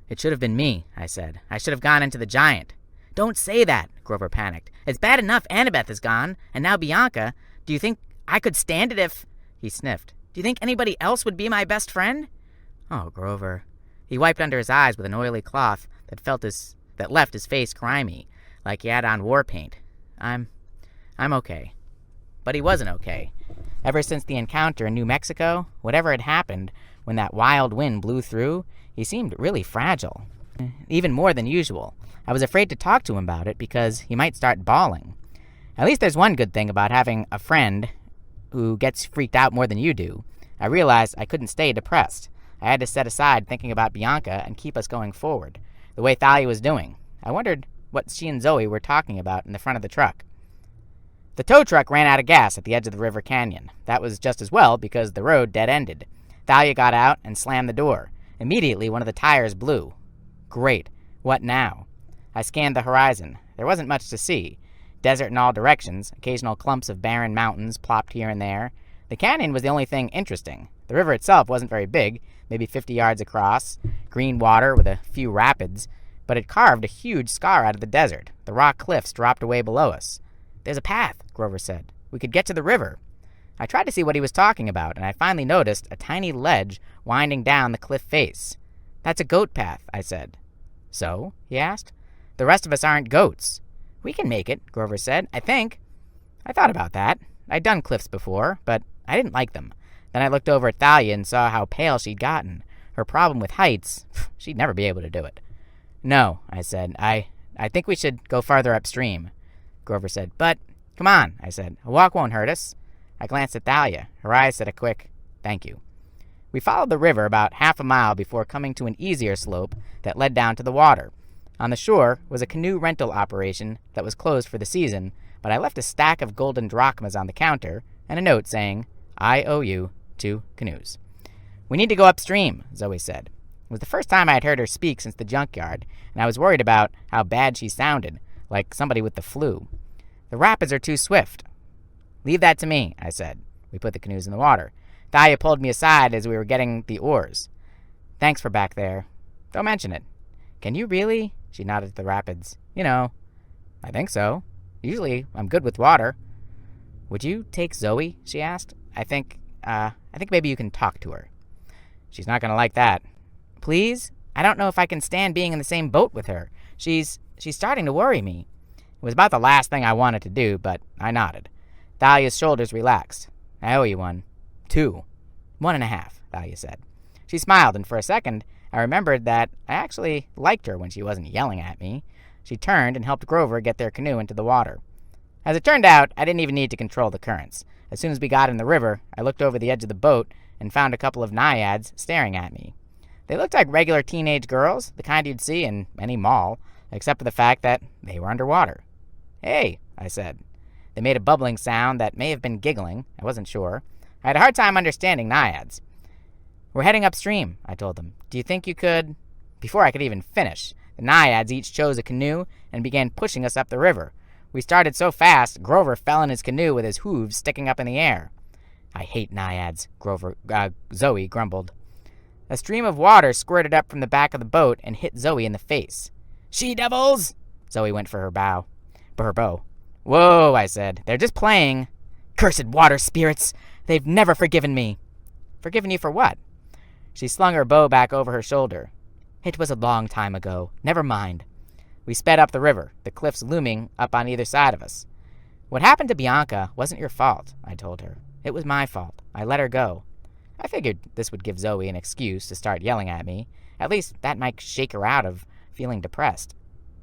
"It should have been me," I said. "I should have gone into the giant." "Don't say that," Grover panicked. "It's bad enough Annabeth is gone, and now Bianca. Do you think I could stand it if—" He sniffed. "Do you think anybody else would be my best friend?" "Oh, Grover." He wiped under his eyes with an oily cloth that left his face grimy, like he had on war paint. I'm okay." But he wasn't okay. Ever since the encounter in New Mexico, whatever had happened when that wild wind blew through, he seemed really fragile. Even more than usual. I was afraid to talk to him about it because he might start bawling. At least there's one good thing about having a friend who gets freaked out more than you do. I realized I couldn't stay depressed. I had to set aside thinking about Bianca and keep us going forward, the way Thalia was doing. I wondered what she and Zoe were talking about in the front of the truck. The tow truck ran out of gas at the edge of the river canyon. That was just as well because the road dead-ended. Thalia got out and slammed the door. Immediately, one of the tires blew. Great. What now? I scanned the horizon. There wasn't much to see. Desert in all directions, occasional clumps of barren mountains plopped here and there. The canyon was the only thing interesting. The river itself wasn't very big, maybe 50 yards across, green water with a few rapids, but it carved a huge scar out of the desert. The rock cliffs dropped away below us. "There's a path," Grover said. "We could get to the river." I tried to see what he was talking about, and I finally noticed a tiny ledge winding down the cliff face. "That's a goat path," I said. "So?" he asked. "The rest of us aren't goats." "We can make it," Grover said. "I think." I thought about that. I'd done cliffs before, but I didn't like them. Then I looked over at Thalia and saw how pale she'd gotten. Her problem with heights, she'd never be able to do it. No, I said. I think we should go farther upstream. Grover said, but, come on, I said. A walk won't hurt us. I glanced at Thalia. Her eyes said a quick, thank you. We followed the river about half a mile before coming to an easier slope that led down to the water. On the shore was a canoe rental operation that was closed for the season, but I left a stack of golden drachmas on the counter and a note saying, I owe you 2 canoes. We need to go upstream, Zoe said. It was the first time I had heard her speak since the junkyard, and I was worried about how bad she sounded, like somebody with the flu. The rapids are too swift. Leave that to me, I said. We put the canoes in the water. Thalia pulled me aside as we were getting the oars. Thanks for back there. Don't mention it. Can you really? She nodded at the rapids. You know. I think so. Usually I'm good with water. Would you take Zoe? She asked. I think maybe you can talk to her. She's not going to like that. Please? I don't know if I can stand being in the same boat with her. She's starting to worry me. It was about the last thing I wanted to do, but I nodded. Thalia's shoulders relaxed. I owe you 1. 2. 1.5, Thalia said. She smiled, and for a second, I remembered that I actually liked her when she wasn't yelling at me. She turned and helped Grover get their canoe into the water. As it turned out, I didn't even need to control the currents. As soon as we got in the river, I looked over the edge of the boat and found a couple of naiads staring at me. They looked like regular teenage girls, the kind you'd see in any mall, except for the fact that they were underwater. Hey, I said. They made a bubbling sound that may have been giggling. I wasn't sure. I had a hard time understanding naiads. We're heading upstream, I told them. Do you think you could... Before I could even finish, the naiads each chose a canoe and began pushing us up the river. We started so fast, Grover fell in his canoe with his hooves sticking up in the air. I hate naiads, Zoe grumbled. A stream of water squirted up from the back of the boat and hit Zoe in the face. She-devils! Zoe went for her bow. Whoa, I said. They're just playing. Cursed water spirits! They've never forgiven me. Forgiven you for what? She slung her bow back over her shoulder. It was a long time ago. Never mind. We sped up the river, the cliffs looming up on either side of us. What happened to Bianca wasn't your fault, I told her. It was my fault. I let her go. I figured this would give Zoe an excuse to start yelling at me. At least that might shake her out of feeling depressed.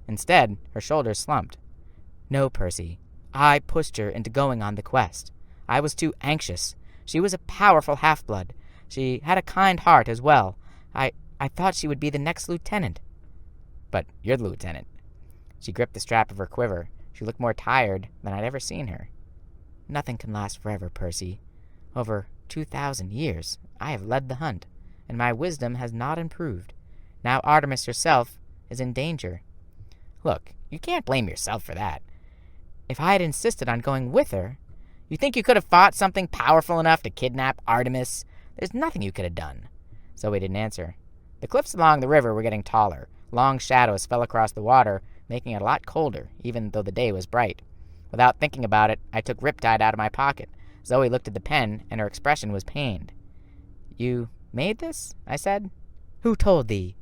Instead, her shoulders slumped. No, Percy. I pushed her into going on the quest. I was too anxious. She was a powerful half-blood. She had a kind heart as well. I thought she would be the next lieutenant. But you're the lieutenant. She gripped the strap of her quiver. She looked more tired than I'd ever seen her. Nothing can last forever, Percy. Over 2,000 years, I have led the hunt, and my wisdom has not improved. Now Artemis herself is in danger. Look, you can't blame yourself for that. If I had insisted on going with her, you think you could have fought something powerful enough to kidnap Artemis? There's nothing you could have done. Zoe didn't answer. The cliffs along the river were getting taller. Long shadows fell across the water, making it a lot colder, even though the day was bright. Without thinking about it, I took Riptide out of my pocket. Zoe looked at the pen, and her expression was pained. You made this? I said. Who told thee?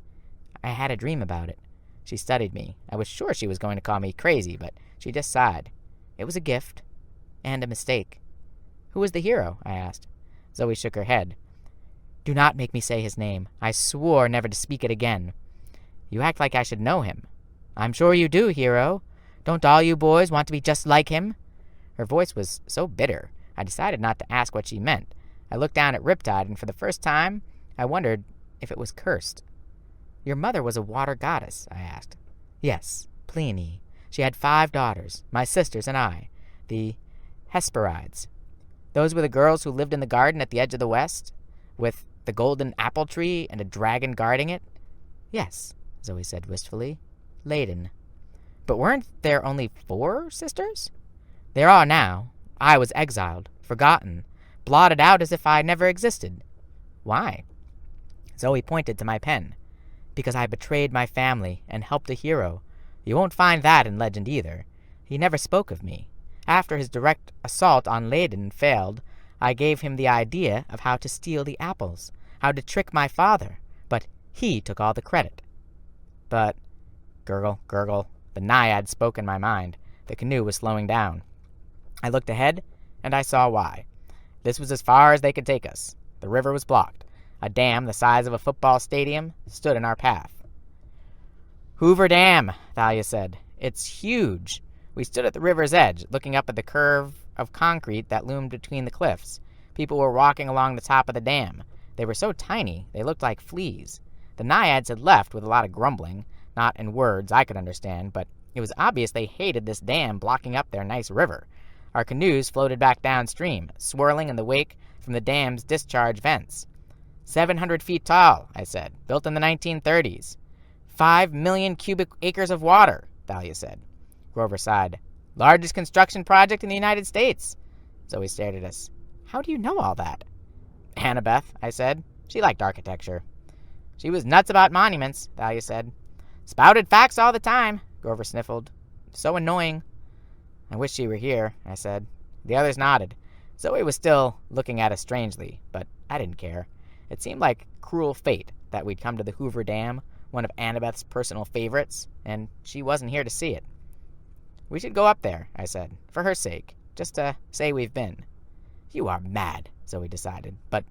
I had a dream about it. She studied me. I was sure she was going to call me crazy, but she just sighed. It was a gift. And a mistake. Who was the hero? I asked. Zoe shook her head. Do not make me say his name. I swore never to speak it again. You act like I should know him. I'm sure you do, hero. Don't all you boys want to be just like him? Her voice was so bitter, I decided not to ask what she meant. I looked down at Riptide, and for the first time, I wondered if it was cursed. Your mother was a water goddess, I asked. Yes, Pliny. She had 5 daughters, my sisters and I, the Hesperides. Those were the girls who lived in the garden at the edge of the west, with the golden apple tree and a dragon guarding it? Yes, Zoe said wistfully. Laden. But weren't there only 4 sisters? There are now. I was exiled, forgotten, blotted out as if I never existed. Why? Zoe pointed to my pen. Because I betrayed my family and helped a hero. You won't find that in legend either. He never spoke of me. After his direct assault on Leyden failed, I gave him the idea of how to steal the apples, how to trick my father, but he took all the credit. But, gurgle, gurgle, the naiad spoke in my mind. The canoe was slowing down. I looked ahead, and I saw why. This was as far as they could take us. The river was blocked. A dam the size of a football stadium stood in our path. Hoover Dam, Thalia said. It's huge. We stood at the river's edge, looking up at the curve of concrete that loomed between the cliffs. People were walking along the top of the dam. They were so tiny, they looked like fleas. The naiads had left with a lot of grumbling, not in words I could understand, but it was obvious they hated this dam blocking up their nice river. Our canoes floated back downstream, swirling in the wake from the dam's discharge vents. 700 feet tall, I said, built in the 1930s. 5 million cubic acres of water, Thalia said. Grover sighed. Largest construction project in the United States. Zoe stared at us. How do you know all that? Annabeth, I said. She liked architecture. She was nuts about monuments, Thalia said. Spouted facts all the time, Grover sniffled. So annoying. I wish she were here, I said. The others nodded. Zoe was still looking at us strangely, but I didn't care. It seemed like cruel fate that we'd come to the Hoover Dam, one of Annabeth's personal favorites, and she wasn't here to see it. We should go up there, I said, for her sake, just to say we've been. You are mad, Zoe decided, but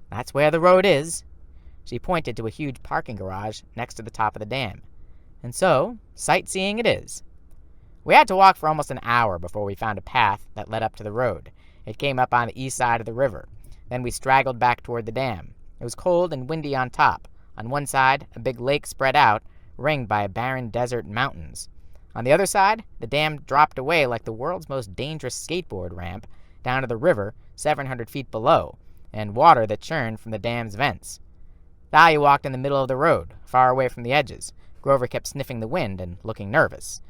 that's where the road is. She pointed to a huge parking garage next to the top of the dam. And so, sightseeing it is. We had to walk for almost an hour before we found a path that led up to the road. It came up on the east side of the river. Then we straggled back toward the dam. It was cold and windy on top. On one side, a big lake spread out, ringed by barren desert mountains. On the other side, the dam dropped away like the world's most dangerous skateboard ramp down to the river 700 feet below, and water that churned from the dam's vents. Thalia walked in the middle of the road, far away from the edges. Grover kept sniffing the wind and looking nervous.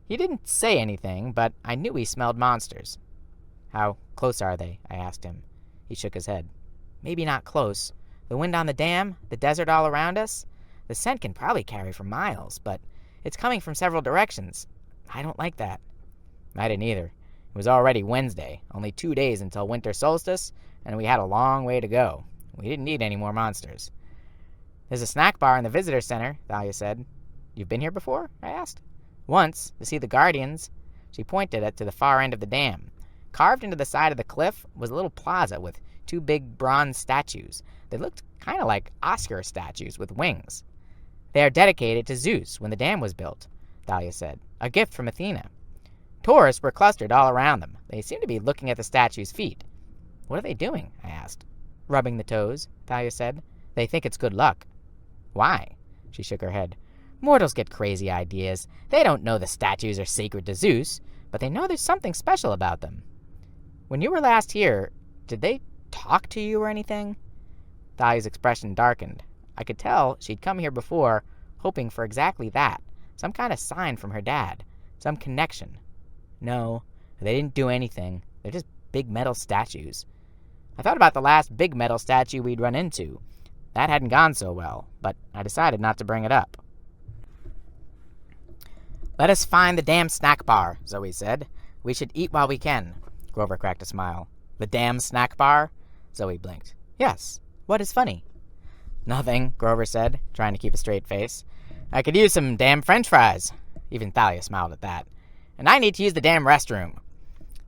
He didn't say anything, but I knew he smelled monsters. How close are they? I asked him. He shook his head. Maybe not close. The wind on the dam, the desert all around us, the scent can probably carry for miles, but it's coming from several directions. I don't like that. I didn't either. It was already Wednesday, only 2 days until winter solstice, and we had a long way to go. We didn't need any more monsters. There's a snack bar in the visitor center, Thalia said. You've been here before? I asked. Once, to see the Guardians. She pointed it to the far end of the dam. Carved into the side of the cliff was a little plaza with 2 big bronze statues. They looked kind of like Oscar statues with wings. They are dedicated to Zeus when the dam was built, Thalia said. A gift from Athena. Tourists were clustered all around them. They seemed to be looking at the statue's feet. What are they doing? I asked. Rubbing the toes, Thalia said. They think it's good luck. Why? She shook her head. Mortals get crazy ideas. They don't know the statues are sacred to Zeus, but they know there's something special about them. When you were last here, did they talk to you or anything? Thalia's expression darkened. I could tell she'd come here before, hoping for exactly that. Some kind of sign from her dad. Some connection. No, they didn't do anything. They're just big metal statues. I thought about the last big metal statue we'd run into. That hadn't gone so well, but I decided not to bring it up. Let us find the damn snack bar, Zoe said. We should eat while we can. Grover cracked a smile. The damn snack bar? Zoe blinked. Yes. What is funny? Nothing, Grover said, trying to keep a straight face. I could use some damn French fries. Even Thalia smiled at that. And I need to use the damn restroom.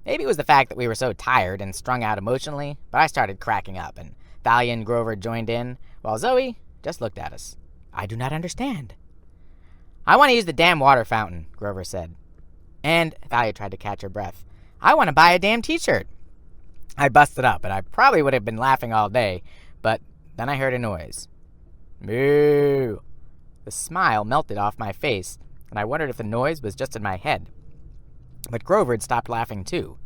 Maybe it was the fact that we were so tired and strung out emotionally, but I started cracking up, and Thalia and Grover joined in, while Zoe just looked at us. I do not understand. I want to use the damn water fountain, Grover said. And Thalia tried to catch her breath. I want to buy a damn t-shirt. I busted up, and I probably would have been laughing all day, but then I heard a noise. Moo! The smile melted off my face, and I wondered if the noise was just in my head. But Grover had stopped laughing too.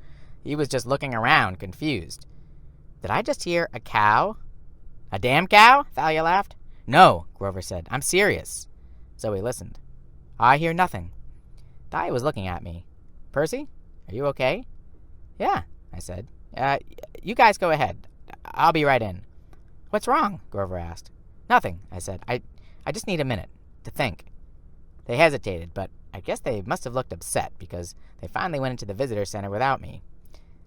He was just looking around, confused. Did I just hear a cow? A damn cow? Thalia laughed. No, Grover said. I'm serious. Zoe listened. I hear nothing. Thalia was looking at me. Percy, are you okay? Yeah, I said. You guys go ahead. I'll be right in. What's wrong? Grover asked. Nothing, I said. I just need a minute to think. They hesitated, but I guess they must have looked upset because they finally went into the visitor center without me.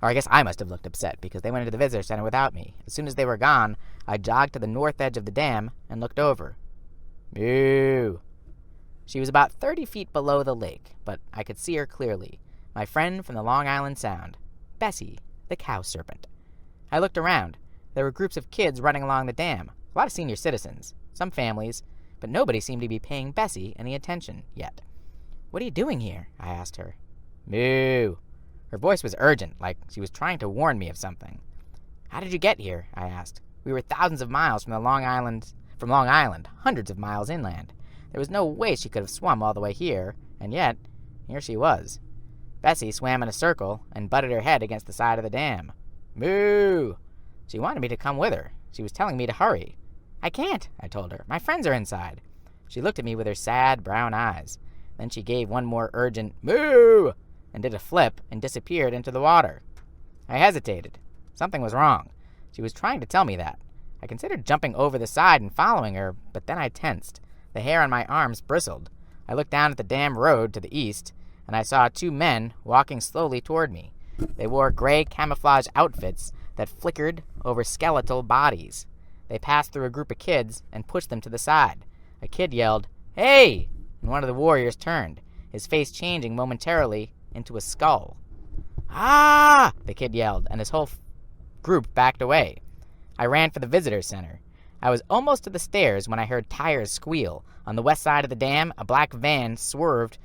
Or I guess I must have looked upset because they went into the visitor center without me. As soon as they were gone, I jogged to the north edge of the dam and looked over. Moo! She was about 30 feet below the lake, but I could see her clearly. My friend from the Long Island Sound. Bessie, the cow serpent. I looked around. There were groups of kids running along the dam. A lot of senior citizens. Some families. but nobody seemed to be paying Bessie any attention yet. "What are you doing here?" I asked her. "Moo." Her voice was urgent, like she was trying to warn me of something. "How did you get here?" I asked. "We were thousands of miles from Long Island, hundreds of miles inland. There was no way she could have swum all the way here, and yet, here she was." Bessie swam in a circle and butted her head against the side of the dam. "Moo!" She wanted me to come with her. She was telling me to hurry. "I can't," I told her. "My friends are inside." She looked at me with her sad brown eyes. Then she gave one more urgent "moo" and did a flip and disappeared into the water. I hesitated. Something was wrong. She was trying to tell me that. I considered jumping over the side and following her, but then I tensed. The hair on my arms bristled. I looked down at the dam road to the east, and I saw two men walking slowly toward me. They wore gray camouflage outfits that flickered over skeletal bodies. They passed through a group of kids and pushed them to the side. A kid yelled, "Hey!" and one of the warriors turned, his face changing momentarily into a skull. "Ah!" the kid yelled, and his whole group backed away. I ran for the visitor center. I was almost to the stairs when I heard tires squeal. On the west side of the dam, a black van swerved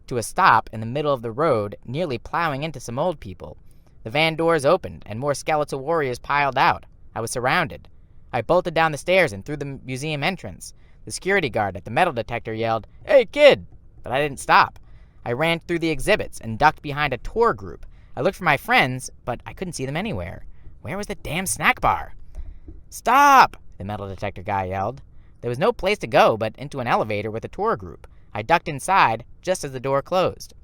to a stop in the middle of the road, nearly plowing into some old people. The van doors opened, and more skeletal warriors piled out. I was surrounded. I bolted down the stairs and through the museum entrance. The security guard at the metal detector yelled, "Hey, kid!" But I didn't stop. I ran through the exhibits and ducked behind a tour group. I looked for my friends, but I couldn't see them anywhere. Where was the damn snack bar? "Stop!" the metal detector guy yelled. There was no place to go but into an elevator with a tour group. I ducked inside just as the door closed.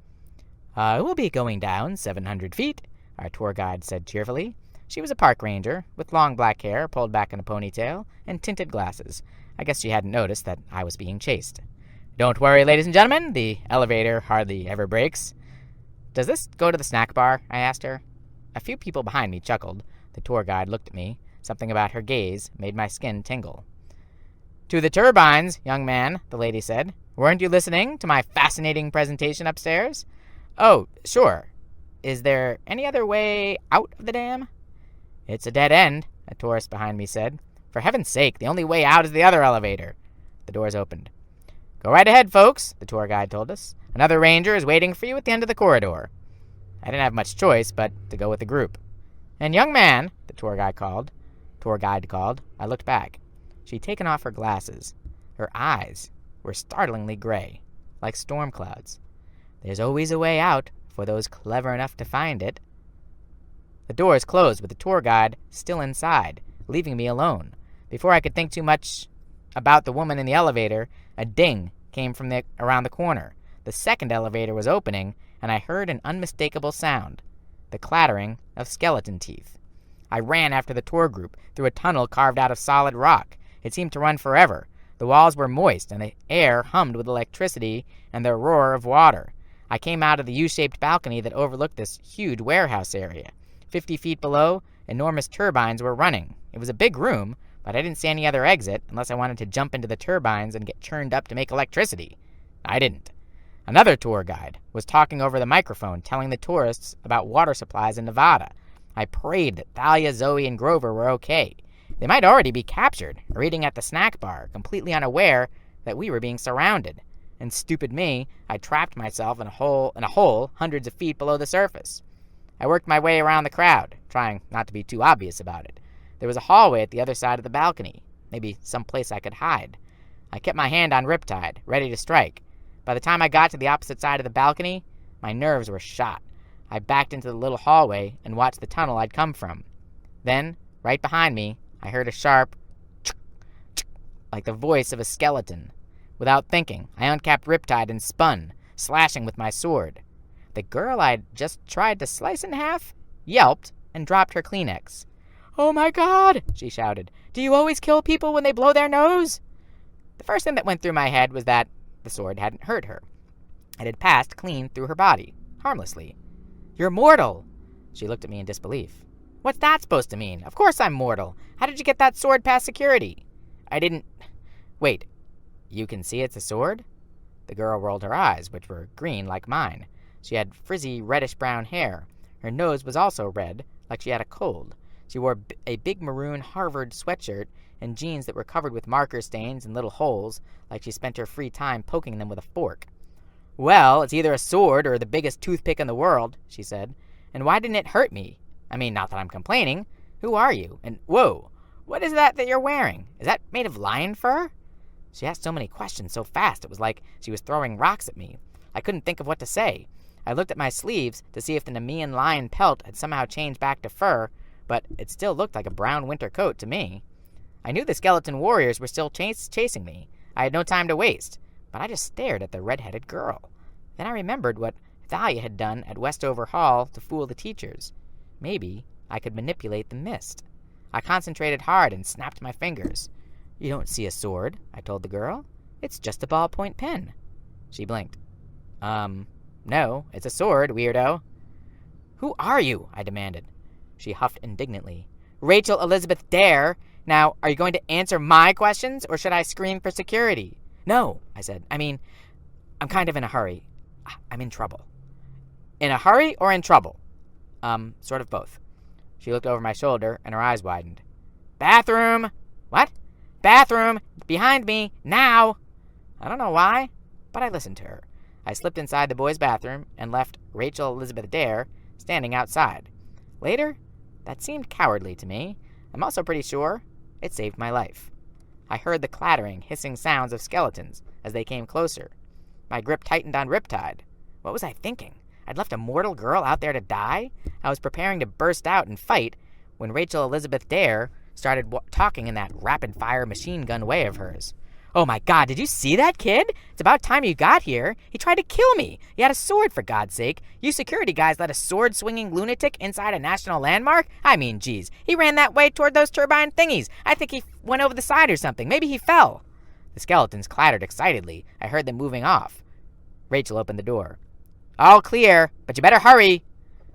"We'll be going down 700 feet, our tour guide said cheerfully. She was a park ranger, with long black hair pulled back in a ponytail and tinted glasses. I guess she hadn't noticed that I was being chased. "Don't worry, ladies and gentlemen, the elevator hardly ever breaks." "Does this go to the snack bar?" I asked her. A few people behind me chuckled. The tour guide looked at me. Something about her gaze made my skin tingle. "To the turbines, young man," the lady said. "Weren't you listening to my fascinating presentation upstairs?" "Oh, sure. Is there any other way out of the dam?" "It's a dead end," a tourist behind me said. "For heaven's sake, the only way out is the other elevator." The doors opened. "Go right ahead, folks," the tour guide told us. "Another ranger is waiting for you at the end of the corridor." I didn't have much choice but to go with the group. "And young man," the tour guide called. I looked back. She'd taken off her glasses. Her eyes were startlingly gray, like storm clouds. "There's always a way out for those clever enough to find it." The doors closed with the tour guide still inside, leaving me alone. Before I could think too much about the woman in the elevator, a ding came from around the corner. The second elevator was opening, and I heard an unmistakable sound, the clattering of skeleton teeth. I ran after the tour group through a tunnel carved out of solid rock. It seemed to run forever. The walls were moist, and the air hummed with electricity and the roar of water. I came out of the U-shaped balcony that overlooked this huge warehouse area. 50 feet below, enormous turbines were running. It was a big room, but I didn't see any other exit unless I wanted to jump into the turbines and get churned up to make electricity. I didn't. Another tour guide was talking over the microphone, telling the tourists about water supplies in Nevada. I prayed that Thalia, Zoe, and Grover were okay. They might already be captured, or eating at the snack bar, completely unaware that we were being surrounded. And stupid me, I trapped myself in a hole hundreds of feet below the surface. I worked my way around the crowd, trying not to be too obvious about it. There was a hallway at the other side of the balcony, maybe some place I could hide. I kept my hand on Riptide, ready to strike. By the time I got to the opposite side of the balcony, my nerves were shot. I backed into the little hallway and watched the tunnel I'd come from. Then, right behind me, I heard a sharp tsk, tsk, like the voice of a skeleton. Without thinking, I uncapped Riptide and spun, slashing with my sword. The girl I'd just tried to slice in half yelped and dropped her Kleenex. "Oh my God!" she shouted. "Do you always kill people when they blow their nose?" The first thing that went through my head was that the sword hadn't hurt her. It had passed clean through her body, harmlessly. "You're mortal!" She looked at me in disbelief. "What's that supposed to mean? Of course I'm mortal. How did you get that sword past security?" "I didn't... Wait, you can see it's a sword?" The girl rolled her eyes, which were green like mine. She had frizzy reddish-brown hair. Her nose was also red, like she had a cold. She wore a big maroon Harvard sweatshirt and jeans that were covered with marker stains and little holes, like she spent her free time poking them with a fork. "Well, it's either a sword or the biggest toothpick in the world," she said. "And why didn't it hurt me? I mean, not that I'm complaining. Who are you? And whoa, what is that you're wearing? Is that made of lion fur?" She asked so many questions so fast it was like she was throwing rocks at me. I couldn't think of what to say. I looked at my sleeves to see if the Nemean lion pelt had somehow changed back to fur, but it still looked like a brown winter coat to me. I knew the skeleton warriors were still chasing me. I had no time to waste, but I just stared at the red-headed girl. Then I remembered what Thalia had done at Westover Hall to fool the teachers. Maybe I could manipulate the mist. I concentrated hard and snapped my fingers. "You don't see a sword," I told the girl. "It's just a ballpoint pen." She blinked. No, it's a sword, weirdo." "Who are you?" I demanded. She huffed indignantly. "Rachel Elizabeth Dare. Now, are you going to answer my questions, or should I scream for security?" "No," I said. I'm kind of in a hurry. I'm in trouble." "In a hurry or in trouble?" Sort of both." She looked over my shoulder, and her eyes widened. "Bathroom!" "What?" "Bathroom! Behind me! Now!" I don't know why, but I listened to her. I slipped inside the boys' bathroom and left Rachel Elizabeth Dare standing outside. Later, that seemed cowardly to me. I'm also pretty sure it saved my life. I heard the clattering, hissing sounds of skeletons as they came closer. My grip tightened on Riptide. What was I thinking? I'd left a mortal girl out there to die? I was preparing to burst out and fight when Rachel Elizabeth Dare started talking in that rapid-fire machine gun way of hers. "Oh my God, did you see that kid? It's about time you got here. He tried to kill me. He had a sword, for God's sake. You security guys let a sword-swinging lunatic inside a national landmark? I mean, geez. He ran that way toward those turbine thingies. I think he went over the side or something. Maybe he fell." The skeletons clattered excitedly. I heard them moving off. Rachel opened the door. "All clear, but you better hurry."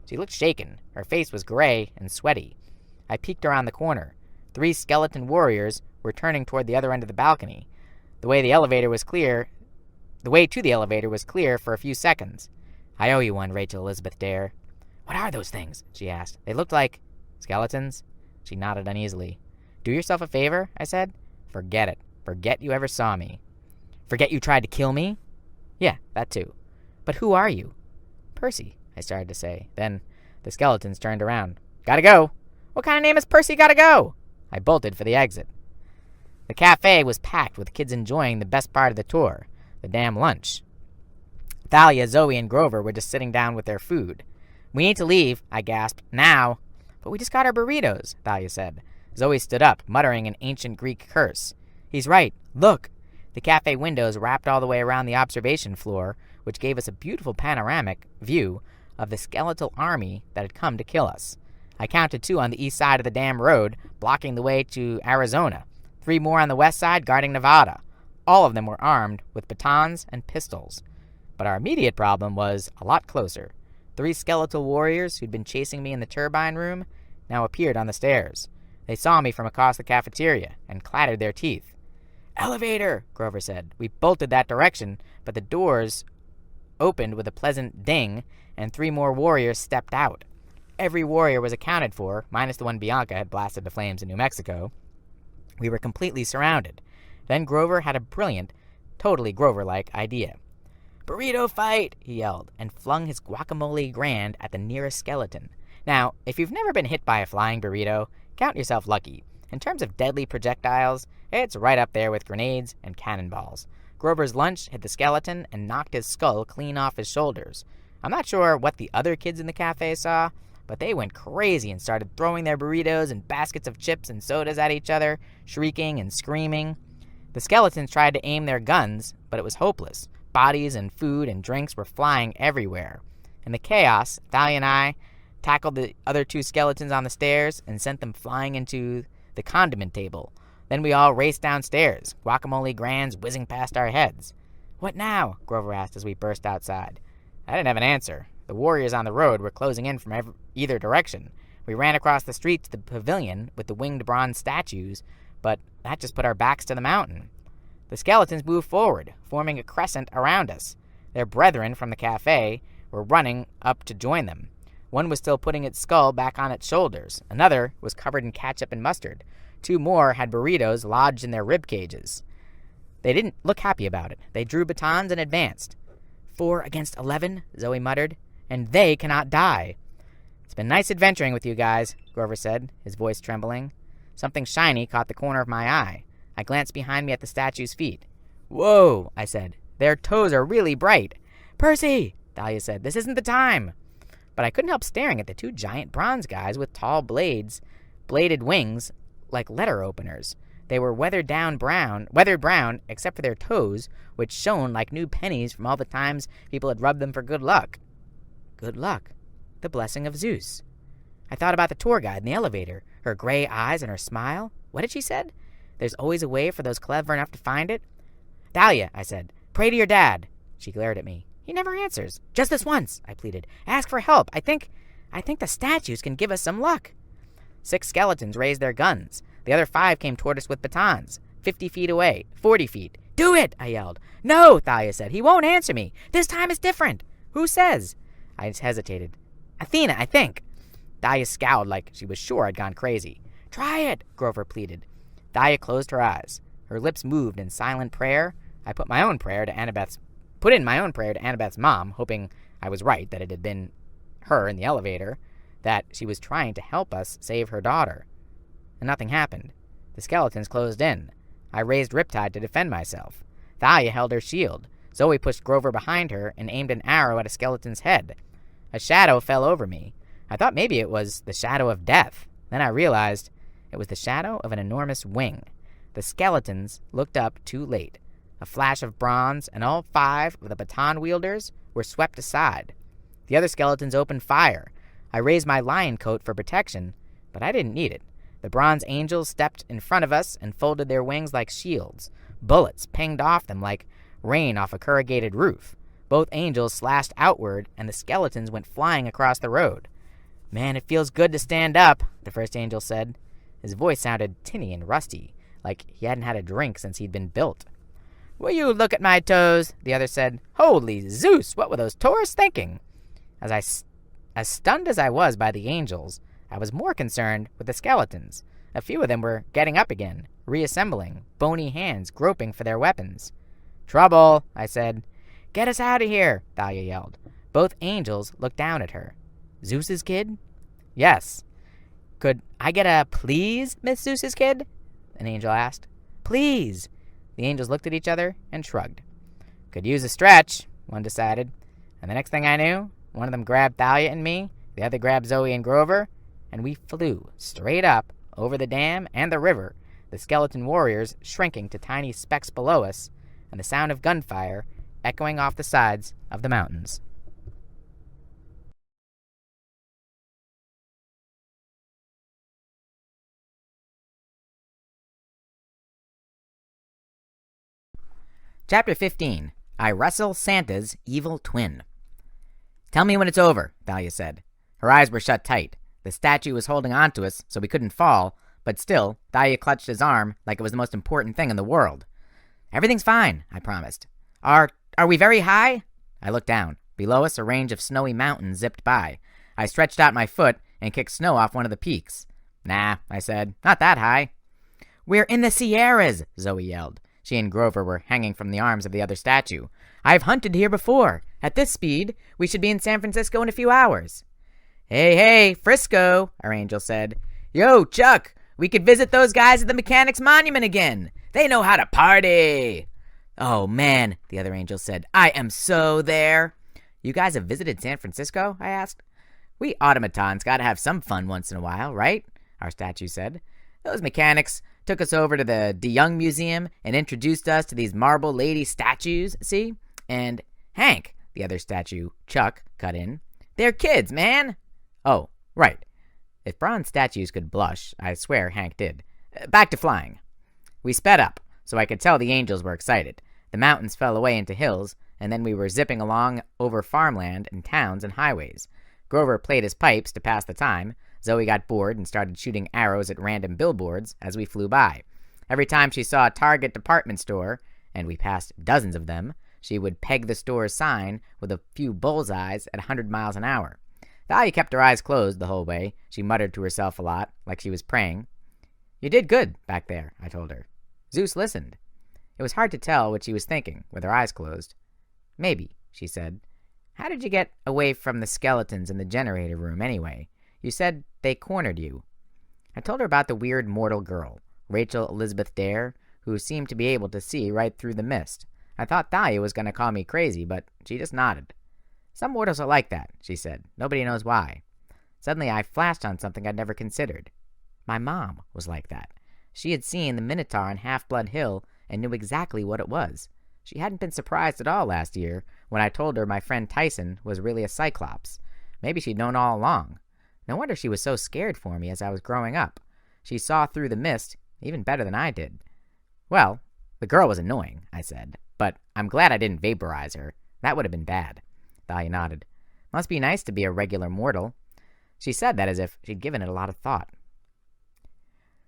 She looked shaken. Her face was gray and sweaty. I peeked around the corner. 3 skeleton warriors were turning toward the other end of the balcony. The way to the elevator was clear for a few seconds. "I owe you one, Rachel Elizabeth Dare." "What are those things?" she asked. "They looked like skeletons." She nodded uneasily. "Do yourself a favor," I said. "Forget it. Forget you ever saw me." "Forget you tried to kill me?" "Yeah, that too." "But who are you?" "Percy," I started to say. Then the skeletons turned around. "Gotta go." "What kind of name is Percy Gotta Go?" I bolted for the exit. The cafe was packed with kids enjoying the best part of the tour, the damn lunch. Thalia, Zoe, and Grover were just sitting down with their food. "We need to leave," I gasped. "Now." "But we just got our burritos," Thalia said. Zoe stood up, muttering an ancient Greek curse. "He's right. Look." The cafe windows wrapped all the way around the observation floor, which gave us a beautiful panoramic view of the skeletal army that had come to kill us. I counted 2 on the east side of the damn road, blocking the way to Arizona. 3 more on the west side, guarding Nevada. All of them were armed with batons and pistols. But our immediate problem was a lot closer. 3 skeletal warriors who'd been chasing me in the turbine room now appeared on the stairs. They saw me from across the cafeteria and clattered their teeth. "Elevator," Grover said. We bolted that direction, but the doors opened with a pleasant ding, and 3 more warriors stepped out. Every warrior was accounted for, minus the one Bianca had blasted to flames in New Mexico. We were completely surrounded. Then Grover had a brilliant, totally Grover-like idea. "Burrito fight!" he yelled, and flung his guacamole grand at the nearest skeleton. Now, if you've never been hit by a flying burrito, count yourself lucky. In terms of deadly projectiles, it's right up there with grenades and cannonballs. Grover's lunch hit the skeleton and knocked his skull clean off his shoulders. I'm not sure what the other kids in the cafe saw, but they went crazy and started throwing their burritos and baskets of chips and sodas at each other, shrieking and screaming. The skeletons tried to aim their guns, but it was hopeless. Bodies and food and drinks were flying everywhere. In the chaos, Thalia and I tackled the other 2 skeletons on the stairs and sent them flying into the condiment table. Then we all raced downstairs, guacamole grands whizzing past our heads. "What now?" Grover asked as we burst outside. I didn't have an answer. The warriors on the road were closing in from either direction. We ran across the street to the pavilion with the winged bronze statues, but that just put our backs to the mountain. The skeletons moved forward, forming a crescent around us. Their brethren from the cafe were running up to join them. One was still putting its skull back on its shoulders. Another was covered in ketchup and mustard. 2 more had burritos lodged in their rib cages. They didn't look happy about it. They drew batons and advanced. 4 against 11, Zoe muttered, and they cannot die. It's been nice adventuring with you guys, Grover said, his voice trembling. Something shiny caught the corner of my eye. I glanced behind me at the statue's feet. Whoa, I said. Their toes are really bright. Percy, Dahlia said, this isn't the time. But I couldn't help staring at the 2 giant bronze guys with tall bladed wings like letter openers. They were weathered brown, except for their toes, which shone like new pennies from all the times people had rubbed them for good luck. Good luck. The blessing of Zeus. I thought about the tour guide in the elevator, her gray eyes and her smile. What had she said? There's always a way for those clever enough to find it. Dahlia, I said, pray to your dad. She glared at me. He never answers. Just this once, I pleaded. Ask for help. I think the statues can give us some luck. 6 skeletons raised their guns. The other 5 came toward us with batons, 50 feet away, 40 feet. Do it, I yelled. No, Thalia said. He won't answer me. This time is different. Who says? I just hesitated. Athena, I think. Thalia scowled like she was sure I'd gone crazy. Try it, Grover pleaded. Thalia closed her eyes. Her lips moved in silent prayer. I put in my own prayer to Annabeth's mom, hoping I was right, that it had been her in the elevator, that she was trying to help us save her daughter. And nothing happened. The skeletons closed in. I raised Riptide to defend myself. Thalia held her shield. Zoe pushed Grover behind her and aimed an arrow at a skeleton's head. A shadow fell over me. I thought maybe it was the shadow of death. Then I realized it was the shadow of an enormous wing. The skeletons looked up too late. A flash of bronze, and all 5 of the baton wielders were swept aside. The other skeletons opened fire. I raised my lion coat for protection, but I didn't need it. The bronze angels stepped in front of us and folded their wings like shields. Bullets pinged off them like rain off a corrugated roof. Both angels slashed outward, and the skeletons went flying across the road. Man, it feels good to stand up, the first angel said. His voice sounded tinny and rusty, like he hadn't had a drink since he'd been built. Will you look at my toes? The other said. Holy Zeus, what were those tourists thinking? As stunned as I was by the angels, I was more concerned with the skeletons. A few of them were getting up again, reassembling, bony hands groping for their weapons. Trouble, I said. Get us out of here, Thalia yelled. Both angels looked down at her. Zeus's kid? Yes. Could I get a please, Miss Zeus's kid? An angel asked. Please. The angels looked at each other and shrugged. Could use a stretch, one decided. And the next thing I knew, one of them grabbed Thalia and me, the other grabbed Zoe and Grover, and we flew straight up over the dam and the river, the skeleton warriors shrinking to tiny specks below us, and the sound of gunfire echoing off the sides of the mountains. Chapter 15. I Wrestle Santa's Evil Twin. Tell me when it's over, Thalia said. Her eyes were shut tight. The statue was holding on to us so we couldn't fall, but still, Thalia clutched his arm like it was the most important thing in the world. Everything's fine, I promised. Are we very high? I looked down. Below us, a range of snowy mountains zipped by. I stretched out my foot and kicked snow off one of the peaks. Nah, I said. Not that high. We're in the Sierras, Zoe yelled. She and Grover were hanging from the arms of the other statue. I've hunted here before. At this speed, we should be in San Francisco in a few hours. Hey, Frisco, our angel said. Yo, Chuck, we could visit those guys at the Mechanics Monument again. They know how to party. Oh, man, the other angel said. I am so there. You guys have visited San Francisco? I asked. We automatons gotta have some fun once in a while, right? Our statue said. Those mechanics took us over to the DeYoung Museum and introduced us to these marble lady statues, see? And Hank, the other statue, Chuck, cut in. They're kids, man. Oh, right. If bronze statues could blush, I swear Hank did. Back to flying. We sped up, so I could tell the angels were excited. The mountains fell away into hills, and then we were zipping along over farmland and towns and highways. Grover played his pipes to pass the time. Zoe got bored and started shooting arrows at random billboards as we flew by. Every time she saw a Target department store, and we passed dozens of them, she would peg the store's sign with a few bullseyes at 100 miles an hour. Thalia kept her eyes closed the whole way. She muttered to herself a lot, like she was praying. "You did good back there," I told her. Zeus listened. It was hard to tell what she was thinking, with her eyes closed. "Maybe," she said. "How did you get away from the skeletons in the generator room, anyway? You said they cornered you." I told her about the weird mortal girl, Rachel Elizabeth Dare, who seemed to be able to see right through the mist. I thought Thalia was going to call me crazy, but she just nodded. "Some mortals are like that," she said. "Nobody knows why." Suddenly I flashed on something I'd never considered. My mom was like that. She had seen the Minotaur on Half-Blood Hill and knew exactly what it was. She hadn't been surprised at all last year when I told her my friend Tyson was really a Cyclops. Maybe she'd known all along. No wonder she was so scared for me as I was growing up. She saw through the mist even better than I did. "Well, the girl was annoying," I said, "but I'm glad I didn't vaporize her. That would have been bad." Thalia nodded. "Must be nice to be a regular mortal." She said that as if she'd given it a lot of thought.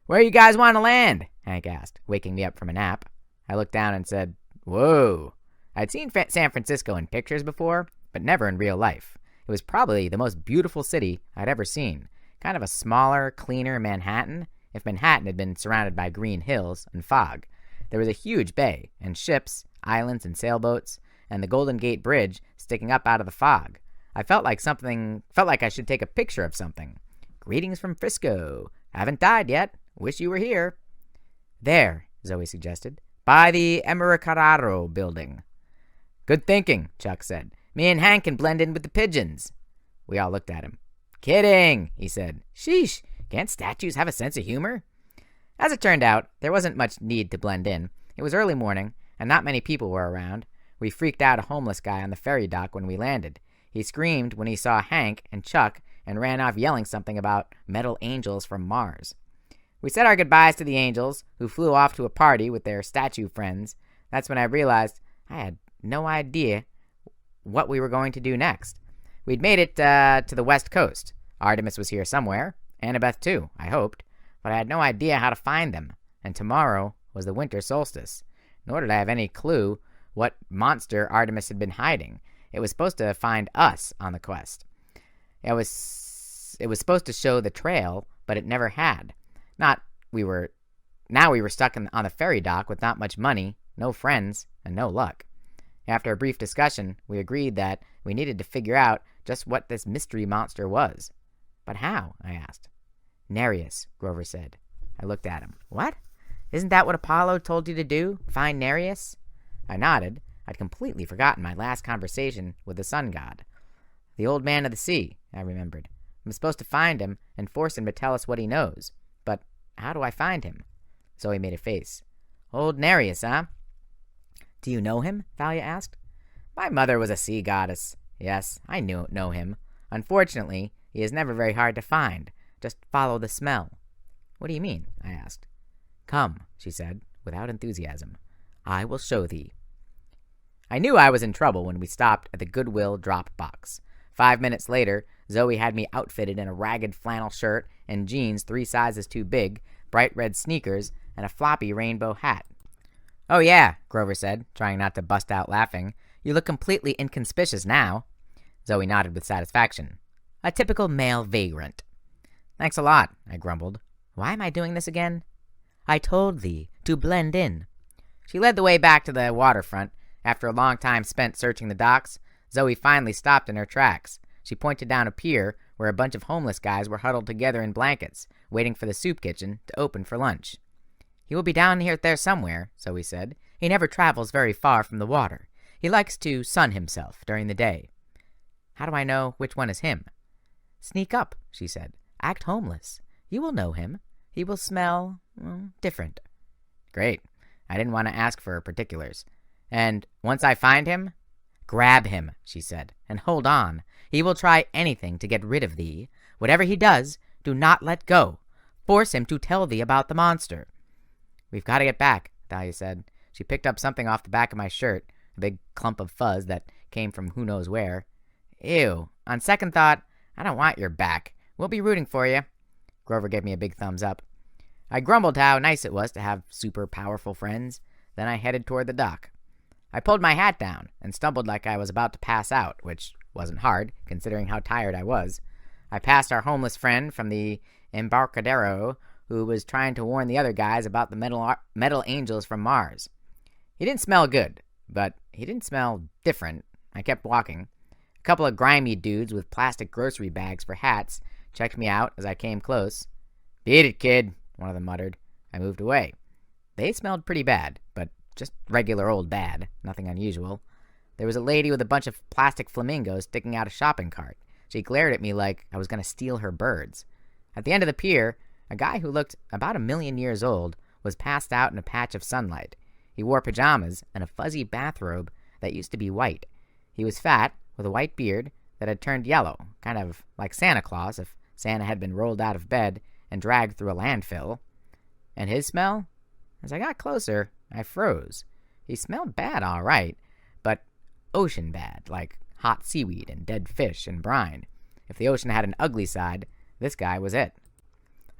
"Where you guys want to land?" Hank asked, waking me up from a nap. I looked down and said, "Whoa." I'd seen San Francisco in pictures before, but never in real life. It was probably the most beautiful city I'd ever seen. Kind of a smaller, cleaner Manhattan, if Manhattan had been surrounded by green hills and fog. There was a huge bay, and ships, islands, and sailboats, and the Golden Gate Bridge sticking up out of the fog. I felt like I should take a picture of something. "Greetings from Frisco. Haven't died yet. Wish you were here." "There," Zoe suggested. "By the Emericararo building." "Good thinking," Chuck said. "Me and Hank can blend in with the pigeons." We all looked at him. "Kidding," he said. "Sheesh, can't statues have a sense of humor?" As it turned out, there wasn't much need to blend in. It was early morning, and not many people were around. We freaked out a homeless guy on the ferry dock when we landed. He screamed when he saw Hank and Chuck and ran off yelling something about metal angels from Mars. We said our goodbyes to the angels, who flew off to a party with their statue friends. That's when I realized I had no idea what we were going to do next. We'd made it to the West Coast. Artemis was here somewhere. Annabeth, too, I hoped. But I had no idea how to find them. And tomorrow was the winter solstice. Nor did I have any clue what monster Artemis had been hiding. It was supposed to find us on the quest. It was supposed to show the trail, but it never had. Now we were stuck on the ferry dock with not much money, no friends, and no luck. After a brief discussion, we agreed that we needed to figure out just what this mystery monster was. "But how?" I asked. "Nereus," Grover said. I looked at him. "What? Isn't that what Apollo told you to do? Find Nereus?" I nodded. I'd completely forgotten my last conversation with the sun god. "The old man of the sea," I remembered. "I'm supposed to find him and force him to tell us what he knows. But how do I find him?" Zoe made a face. "Old Nereus, huh?" "Do you know him?" Thalia asked. "My mother was a sea goddess. Yes, I know him. Unfortunately, he is never very hard to find. Just follow the smell." "What do you mean?" I asked. "Come," she said, without enthusiasm. "I will show thee." I knew I was in trouble when we stopped at the Goodwill drop box. 5 minutes later, Zoe had me outfitted in a ragged flannel shirt and jeans 3 sizes too big, bright red sneakers, and a floppy rainbow hat. "Oh yeah," Grover said, trying not to bust out laughing. "You look completely inconspicuous now." Zoe nodded with satisfaction. "A typical male vagrant." "Thanks a lot," I grumbled. "Why am I doing this again?" "I told thee to blend in." She led the way back to the waterfront. After a long time spent searching the docks, Zoe finally stopped in her tracks. She pointed down a pier where a bunch of homeless guys were huddled together in blankets, waiting for the soup kitchen to open for lunch. "He will be down there somewhere," Zoe said. "He never travels very far from the water. He likes to sun himself during the day." "How do I know which one is him?" "Sneak up," she said. "Act homeless. You will know him. He will smell, different." Great. I didn't want to ask for particulars. "And once I find him?" "Grab him," she said, "and hold on. He will try anything to get rid of thee. Whatever he does, do not let go. Force him to tell thee about the monster." "We've got to get back," Thalia said. She picked up something off the back of my shirt, a big clump of fuzz that came from who knows where. "Ew. On second thought, I don't want your back. We'll be rooting for you." Grover gave me a big thumbs up. I grumbled how nice it was to have super powerful friends. Then I headed toward the dock. I pulled my hat down and stumbled like I was about to pass out, which wasn't hard, considering how tired I was. I passed our homeless friend from the Embarcadero, who was trying to warn the other guys about the metal angels from Mars. He didn't smell good, but he didn't smell different. I kept walking. A couple of grimy dudes with plastic grocery bags for hats checked me out as I came close. "Beat it, kid," one of them muttered. I moved away. They smelled pretty bad, but just regular old bad, nothing unusual. There was a lady with a bunch of plastic flamingos sticking out a shopping cart. She glared at me like I was going to steal her birds. At the end of the pier, a guy who looked about 1,000,000 years old was passed out in a patch of sunlight. He wore pajamas and a fuzzy bathrobe that used to be white. He was fat, with a white beard that had turned yellow, kind of like Santa Claus if Santa had been rolled out of bed and dragged through a landfill. And his smell? As I got closer, I froze. He smelled bad, all right, but ocean bad, like hot seaweed and dead fish and brine. If the ocean had an ugly side, this guy was it.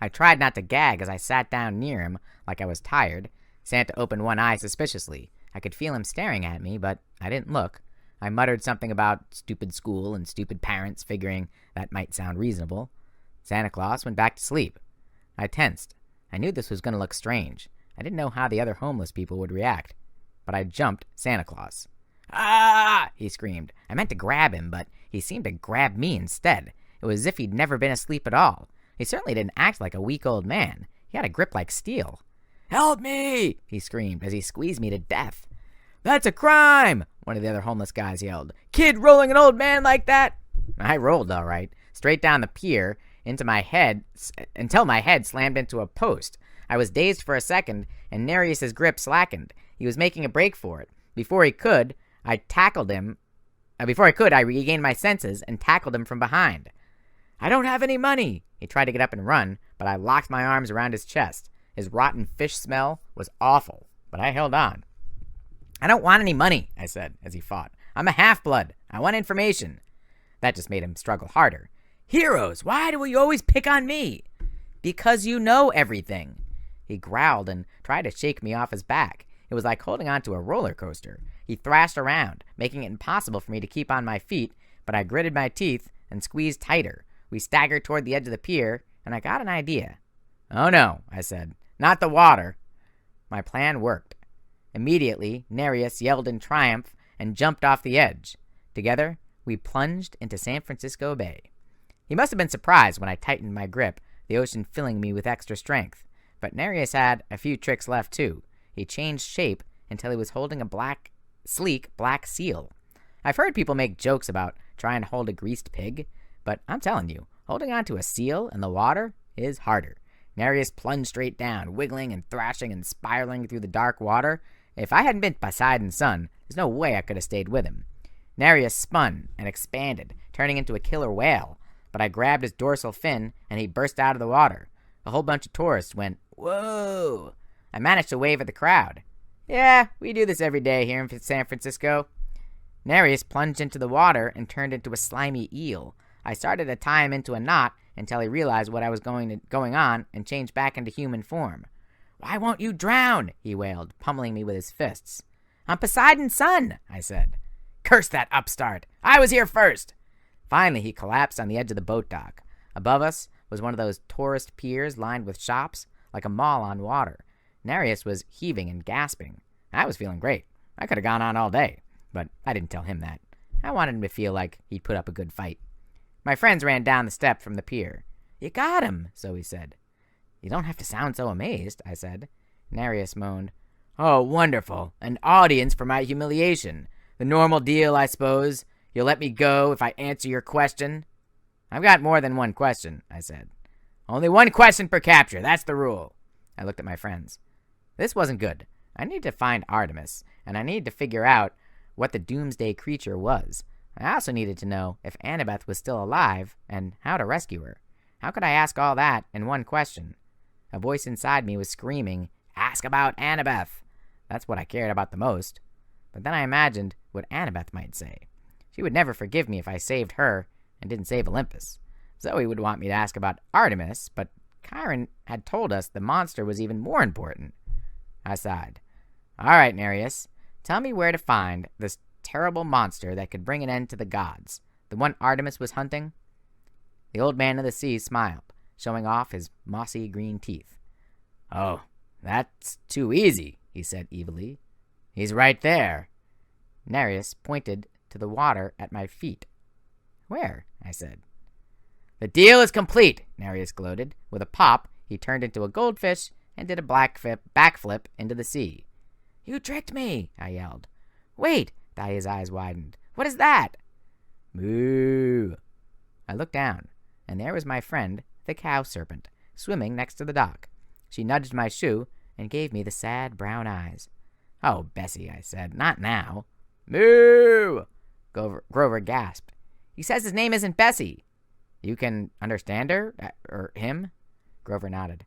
I tried not to gag as I sat down near him like I was tired. Santa opened one eye suspiciously. I could feel him staring at me, but I didn't look. I muttered something about stupid school and stupid parents, figuring that might sound reasonable. Santa Claus went back to sleep. I tensed. I knew this was going to look strange. I didn't know how the other homeless people would react. But I jumped Santa Claus. "Ah!" he screamed. I meant to grab him, but he seemed to grab me instead. It was as if he'd never been asleep at all. He certainly didn't act like a weak old man. He had a grip like steel. "Help me!" he screamed as he squeezed me to death. "That's a crime!" one of the other homeless guys yelled. "Kid rolling an old man like that!" I rolled all right, straight down the pier into my head until my head slammed into a post. I was dazed for a second, and Nereus's grip slackened. He was making a break for it. Before I could, I regained my senses and tackled him from behind. "I don't have any money!" He tried to get up and run, but I locked my arms around his chest. His rotten fish smell was awful, but I held on. "I don't want any money," I said as he fought. "I'm a half-blood. I want information." That just made him struggle harder. "Heroes, why do you always pick on me?" "Because you know everything." He growled and tried to shake me off his back. It was like holding onto a roller coaster. He thrashed around, making it impossible for me to keep on my feet, but I gritted my teeth and squeezed tighter. We staggered toward the edge of the pier, and I got an idea. "Oh no," I said. "Not the water." My plan worked. Immediately, Nereus yelled in triumph and jumped off the edge. Together, we plunged into San Francisco Bay. He must have been surprised when I tightened my grip, the ocean filling me with extra strength. But Nereus had a few tricks left, too. He changed shape until he was holding a sleek black seal. I've heard people make jokes about trying to hold a greased pig, but I'm telling you, holding onto a seal in the water is harder. Nereus plunged straight down, wiggling and thrashing and spiraling through the dark water. If I hadn't been Poseidon's son, there's no way I could have stayed with him. Nereus spun and expanded, turning into a killer whale, but I grabbed his dorsal fin and he burst out of the water. A whole bunch of tourists went, "Whoa!" I managed to wave at the crowd. "Yeah, we do this every day here in San Francisco." Nereus plunged into the water and turned into a slimy eel. I started to tie him into a knot until he realized what I was going on and changed back into human form. "Why won't you drown?" he wailed, pummeling me with his fists. "I'm Poseidon's son," I said. "Curse that upstart! I was here first!" Finally, he collapsed on the edge of the boat dock. Above us was one of those tourist piers lined with shops, like a mall on water. Nereus was heaving and gasping. I was feeling great. I could have gone on all day, but I didn't tell him that. I wanted him to feel like he'd put up a good fight. My friends ran down the step from the pier. "You got him," Zoe said. "You don't have to sound so amazed," I said. Nereus moaned. "Oh, wonderful. An audience for my humiliation. The normal deal, I suppose. You'll let me go if I answer your question?" "I've got more than one question," I said. "Only one question per capture. That's the rule." I looked at my friends. This wasn't good. I needed to find Artemis, and I needed to figure out what the doomsday creature was. I also needed to know if Annabeth was still alive and how to rescue her. How could I ask all that in one question? A voice inside me was screaming, "Ask about Annabeth!" That's what I cared about the most. But then I imagined what Annabeth might say. She would never forgive me if I saved her and didn't save Olympus. Zoe would want me to ask about Artemis, but Chiron had told us the monster was even more important. I sighed. "All right, Nereus, tell me where to find this terrible monster that could bring an end to the gods, the one Artemis was hunting." The old man of the sea smiled. showing off his mossy green teeth. "Oh, that's too easy," he said evilly. "He's right there." Nereus pointed to the water at my feet. "Where?" I said. "The deal is complete," Nereus gloated. With a pop, he turned into a goldfish and did a backflip into the sea. "You tricked me!" I yelled. "Wait!" Thalia's eyes widened. "What is that?" "Moo!" I looked down, and there was my friend, the cow serpent, swimming next to the dock. She nudged my shoe and gave me the sad brown eyes. "Oh, Bessie," I said, "not now." "Moo!" Grover gasped. "He says his name isn't Bessie." "You can understand her? Or him?" Grover nodded.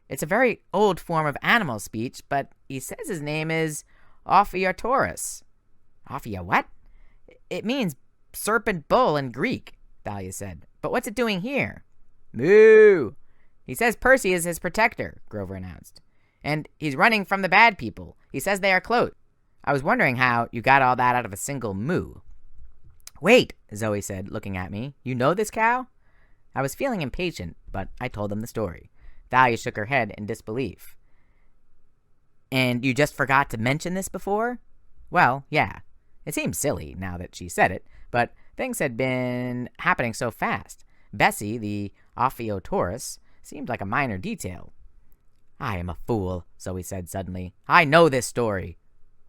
"It's a very old form of animal speech, but he says his name is Ophiutorus." "Ophia what?" "It means serpent bull in Greek," Thalia said. "But what's it doing here?" "Moo!" "He says Percy is his protector," Grover announced. "And he's running from the bad people. He says they are close." I was wondering how you got all that out of a single moo. "Wait," Zoe said, looking at me. "You know this cow?" I was feeling impatient, but I told them the story. Thalia shook her head in disbelief. "And you just forgot to mention this before?" "Well, yeah. It seems silly, now that she said it, but things had been happening so fast. Bessie, the Ophiutorus, seemed like a minor detail." "I am a fool," Zoe said suddenly. "I know this story."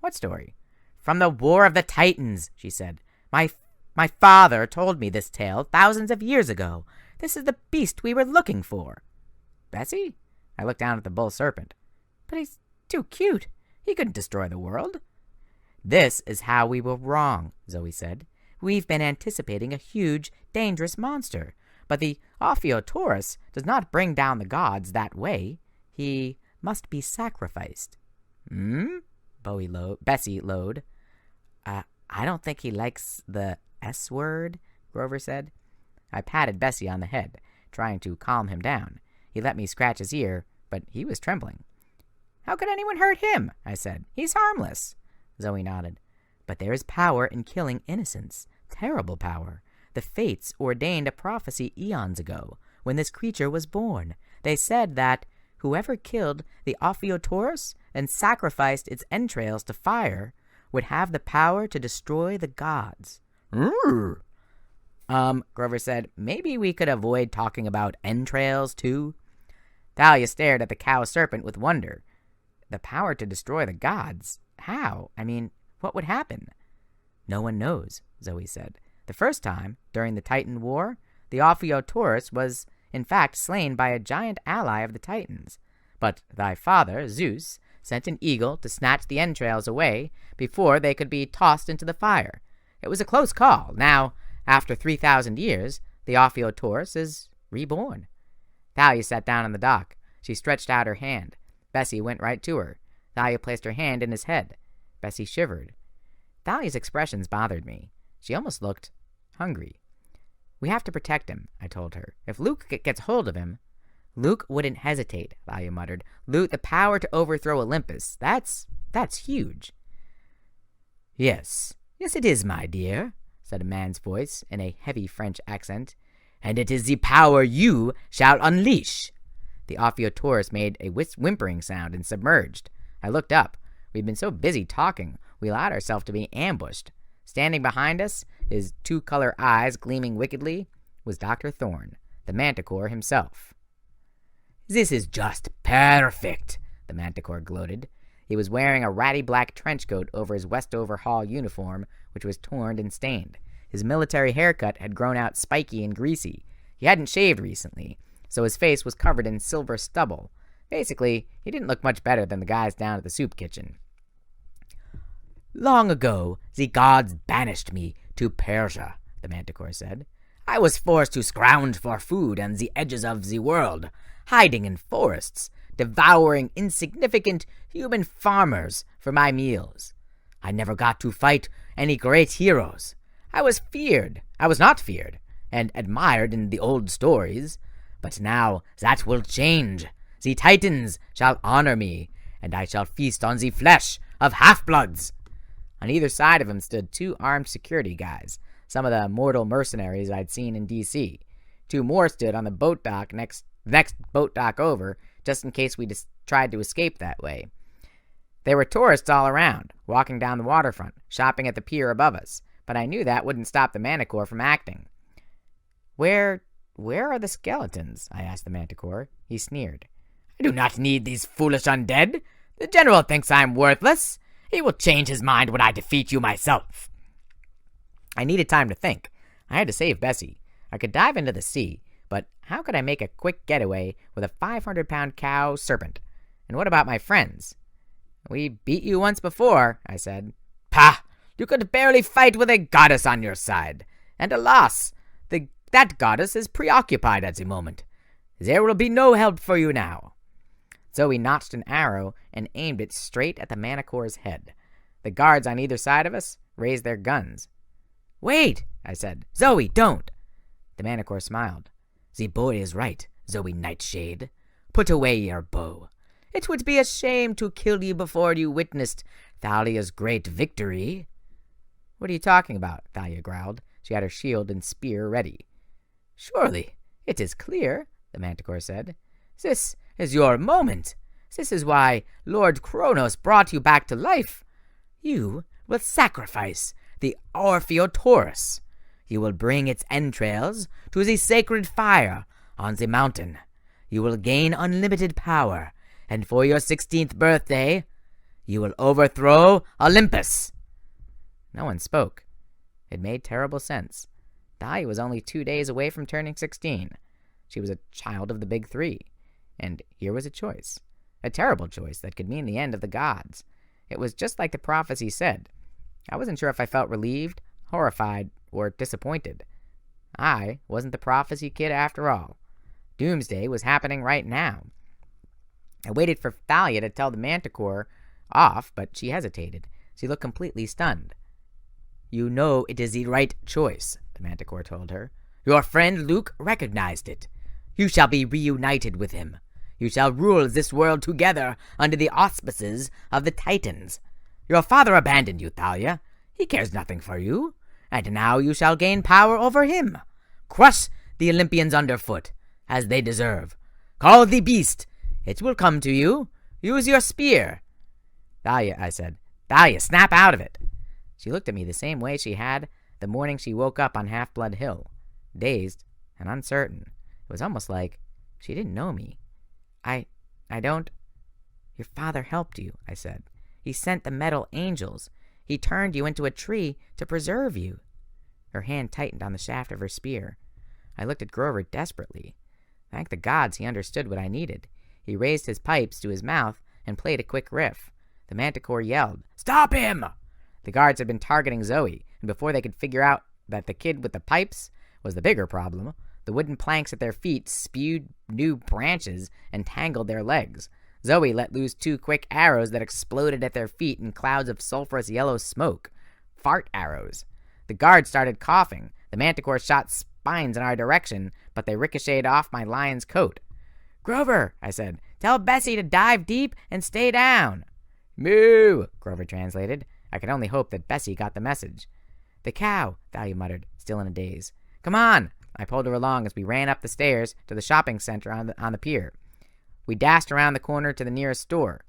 "What story?" "From the War of the Titans," she said. My father told me this tale thousands of years ago. This is the beast we were looking for." "Bessie?" I looked down at the bull serpent. "But he's too cute. He couldn't destroy the world." "This is how we were wrong," Zoe said. "We've been anticipating a huge, dangerous monster. But the Ophiutorus does not bring down the gods that way. He must be sacrificed." "Hmm?" Bessie lowed. I don't think he likes the S word," Grover said. I patted Bessie on the head, trying to calm him down. He let me scratch his ear, but he was trembling. "How could anyone hurt him?" I said. "He's harmless." Zoe nodded. "But there is power in killing innocents. Terrible power. The Fates ordained a prophecy eons ago, when this creature was born. They said that whoever killed the Ophiutorus and sacrificed its entrails to fire would have the power to destroy the gods." Grover said, "Maybe we could avoid talking about entrails, too?" Thalia stared at the cow serpent with wonder. "The power to destroy the gods? How? I mean, what would happen?" "No one knows," Zoe said. "The first time, during the Titan War, the Ophiutorus was, in fact, slain by a giant ally of the Titans. But thy father, Zeus, sent an eagle to snatch the entrails away before they could be tossed into the fire. It was a close call. Now, after 3,000 years, the Ophiutorus is reborn." Thalia sat down on the dock. She stretched out her hand. Bessie went right to her. Thalia placed her hand in his head. Bessie shivered. Thalia's expressions bothered me. She almost looked hungry. "We have to protect him," I told her. "If Luke gets hold of him—" "Luke wouldn't hesitate," Thalia muttered. "Luke, the power to overthrow Olympus. That's huge." Yes, it is, my dear," said a man's voice in a heavy French accent. "And it is the power you shall unleash." The Ophiutorus made a whimpering sound and submerged. I looked up. We'd been so busy talking, we allowed ourselves to be ambushed. Standing behind us, his two-color eyes gleaming wickedly, was Dr. Thorne, the Manticore himself. "This is just perfect," the Manticore gloated. He was wearing a ratty black trench coat over his Westover Hall uniform, which was torn and stained. His military haircut had grown out spiky and greasy. He hadn't shaved recently, so his face was covered in silver stubble. Basically, he didn't look much better than the guys down at the soup kitchen. "Long ago, the gods banished me to Persia," the Manticore said. "I was forced to scrounge for food on the edges of the world, hiding in forests, devouring insignificant human farmers for my meals. I never got to fight any great heroes. I was not feared, and admired in the old stories. But now that will change. The Titans shall honor me, and I shall feast on the flesh of half-bloods." On either side of him stood two armed security guys, some of the mortal mercenaries I'd seen in D.C. Two more stood on the boat dock next the next boat dock over, just in case we tried to escape that way. There were tourists all around, walking down the waterfront, shopping at the pier above us, but I knew that wouldn't stop the Manticore from acting. Where are the skeletons? I asked the Manticore. He sneered. I do not need these foolish undead. The general thinks I am worthless. He will change his mind when I defeat you myself. I needed time to think. I had to save Bessie. I could dive into the sea, but how could I make a quick getaway with a 500-pound cow serpent? And what about my friends? We beat you once before, I said. Pah! You could barely fight with a goddess on your side. And alas, that goddess is preoccupied at the moment. There will be no help for you now. Zoe notched an arrow and aimed it straight at the Manticore's head. The guards on either side of us raised their guns. Wait, I said. Zoe, don't. The Manticore smiled. The boy is right, Zoe Nightshade. Put away your bow. It would be a shame to kill you before you witnessed Thalia's great victory. What are you talking about? Thalia growled. She had her shield and spear ready. Surely, it is clear, the Manticore said. This is your moment. This is why Lord Kronos brought you back to life. You will sacrifice the Orpheotaurus. You will bring its entrails to the sacred fire on the mountain. You will gain unlimited power, and for your 16th birthday, you will overthrow Olympus. No one spoke. It made terrible sense. Thalia was only 2 days away from turning 16. She was a child of the Big Three. And here was a choice. A terrible choice that could mean the end of the gods. It was just like the prophecy said. I wasn't sure if I felt relieved, horrified, or disappointed. I wasn't the prophecy kid after all. Doomsday was happening right now. I waited for Thalia to tell the Manticore off, but she hesitated. She looked completely stunned. You know it is the right choice, the Manticore told her. Your friend Luke recognized it. You shall be reunited with him. You shall rule this world together under the auspices of the Titans. Your father abandoned you, Thalia. He cares nothing for you. And now you shall gain power over him. Crush the Olympians underfoot, as they deserve. Call the beast. It will come to you. Use your spear. Thalia, I said. Thalia, snap out of it. She looked at me the same way she had the morning she woke up on Half-Blood Hill, dazed and uncertain. It was almost like she didn't know me. I don't... Your father helped you, I said. He sent the metal angels. He turned you into a tree to preserve you. Her hand tightened on the shaft of her spear. I looked at Grover desperately. Thank the gods he understood what I needed. He raised his pipes to his mouth and played a quick riff. The Manticore yelled, Stop him! The guards had been targeting Zoe, and before they could figure out that the kid with the pipes was the bigger problem, the wooden planks at their feet spewed new branches and tangled their legs. Zoe let loose 2 quick arrows that exploded at their feet in clouds of sulphurous yellow smoke. Fart arrows. The guards started coughing. The Manticore shot spines in our direction, but they ricocheted off my lion's coat. Grover, I said, tell Bessie to dive deep and stay down. Moo, Grover translated. I could only hope that Bessie got the message. The cow, Thalia muttered, still in a daze. Come on! I pulled her along as we ran up the stairs to the shopping center on the pier. We dashed around the corner to the nearest store.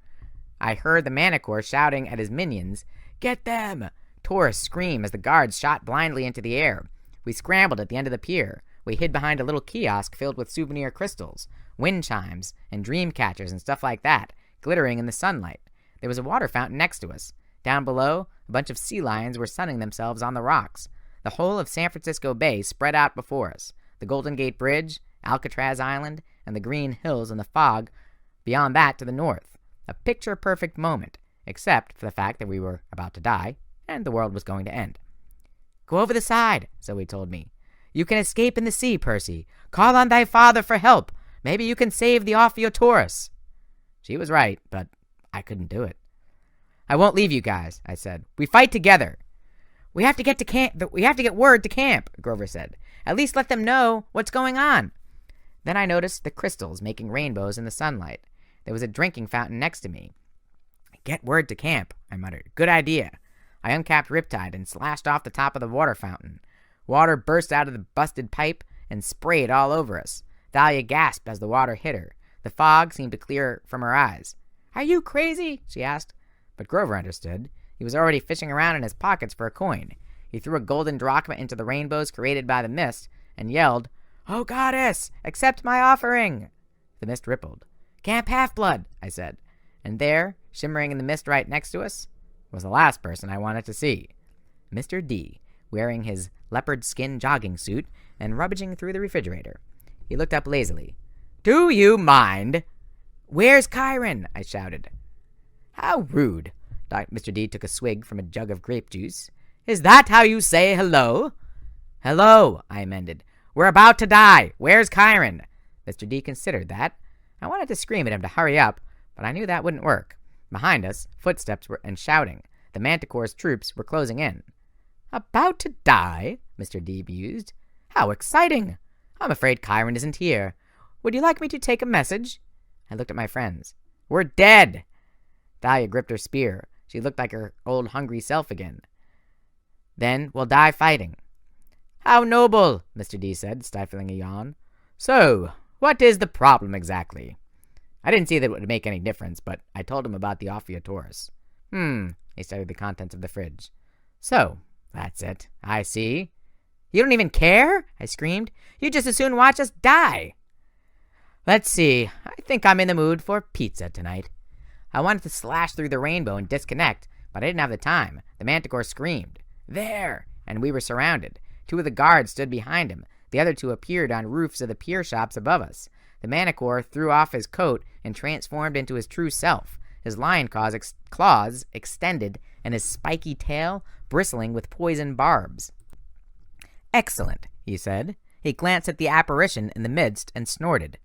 I heard the Manticore shouting at his minions, Get them! Tourists scream as the guards shot blindly into the air. We scrambled at the end of the pier. We hid behind a little kiosk filled with souvenir crystals, wind chimes, and dream catchers and stuff like that, glittering in the sunlight. There was a water fountain next to us. Down below, a bunch of sea lions were sunning themselves on the rocks. The whole of San Francisco Bay spread out before us. The Golden Gate Bridge, Alcatraz Island, and the green hills in the fog beyond that to the north. A picture-perfect moment, except for the fact that we were about to die, and the world was going to end. Go over the side, Zoe told me. You can escape in the sea, Percy. Call on thy father for help. Maybe you can save the Orpheotaurus. She was right, but I couldn't do it. I won't leave you guys, I said. We fight together. We have to get to camp. We have to get word to camp, Grover said. At least let them know what's going on. Then I noticed the crystals making rainbows in the sunlight. There was a drinking fountain next to me. Get word to camp, I muttered. Good idea. I uncapped Riptide and slashed off the top of the water fountain. Water burst out of the busted pipe and sprayed all over us. Thalia gasped as the water hit her. The fog seemed to clear from her eyes. "Are you crazy?" she asked. But Grover understood. He was already fishing around in his pockets for a coin. He threw a golden drachma into the rainbows created by the mist and yelled, "Oh, goddess, accept my offering!" The mist rippled. "Camp Half-Blood," I said. And there, shimmering in the mist right next to us, was the last person I wanted to see. Mr. D, wearing his leopard skin jogging suit and rummaging through the refrigerator. He looked up lazily. "Do you mind?" "Where's Chiron?" I shouted. "How rude." Mr. D took a swig from a jug of grape juice. "Is that how you say hello?" "Hello," I amended. "We're about to die. Where's Chiron?" Mr. D considered that. I wanted to scream at him to hurry up, but I knew that wouldn't work. Behind us, footsteps and shouting. The Manticore's troops were closing in. "About to die?" Mr. D mused. "How exciting! I'm afraid Chiron isn't here. Would you like me to take a message?" I looked at my friends. "We're dead!" Thalia gripped her spear. She looked like her old hungry self again. "Then we'll die fighting." "How noble," Mr. D said, stifling a yawn. "So, what is the problem exactly?" I didn't see that it would make any difference, but I told him about the Ophiutorus. He studied the contents of the fridge. "So, that's it. I see." "You don't even care?" I screamed. "You'd just as soon watch us die." "Let's see. I think I'm in the mood for pizza tonight." I wanted to slash through the rainbow and disconnect, but I didn't have the time. The Manticore screamed, "There!" and we were surrounded. 2 of the guards stood behind him. The other 2 appeared on roofs of the pier shops above us. The Manticore threw off his coat and transformed into his true self, his lion claws extended and his spiky tail bristling with poison barbs. "Excellent," he said. He glanced at the apparition in the midst and snorted.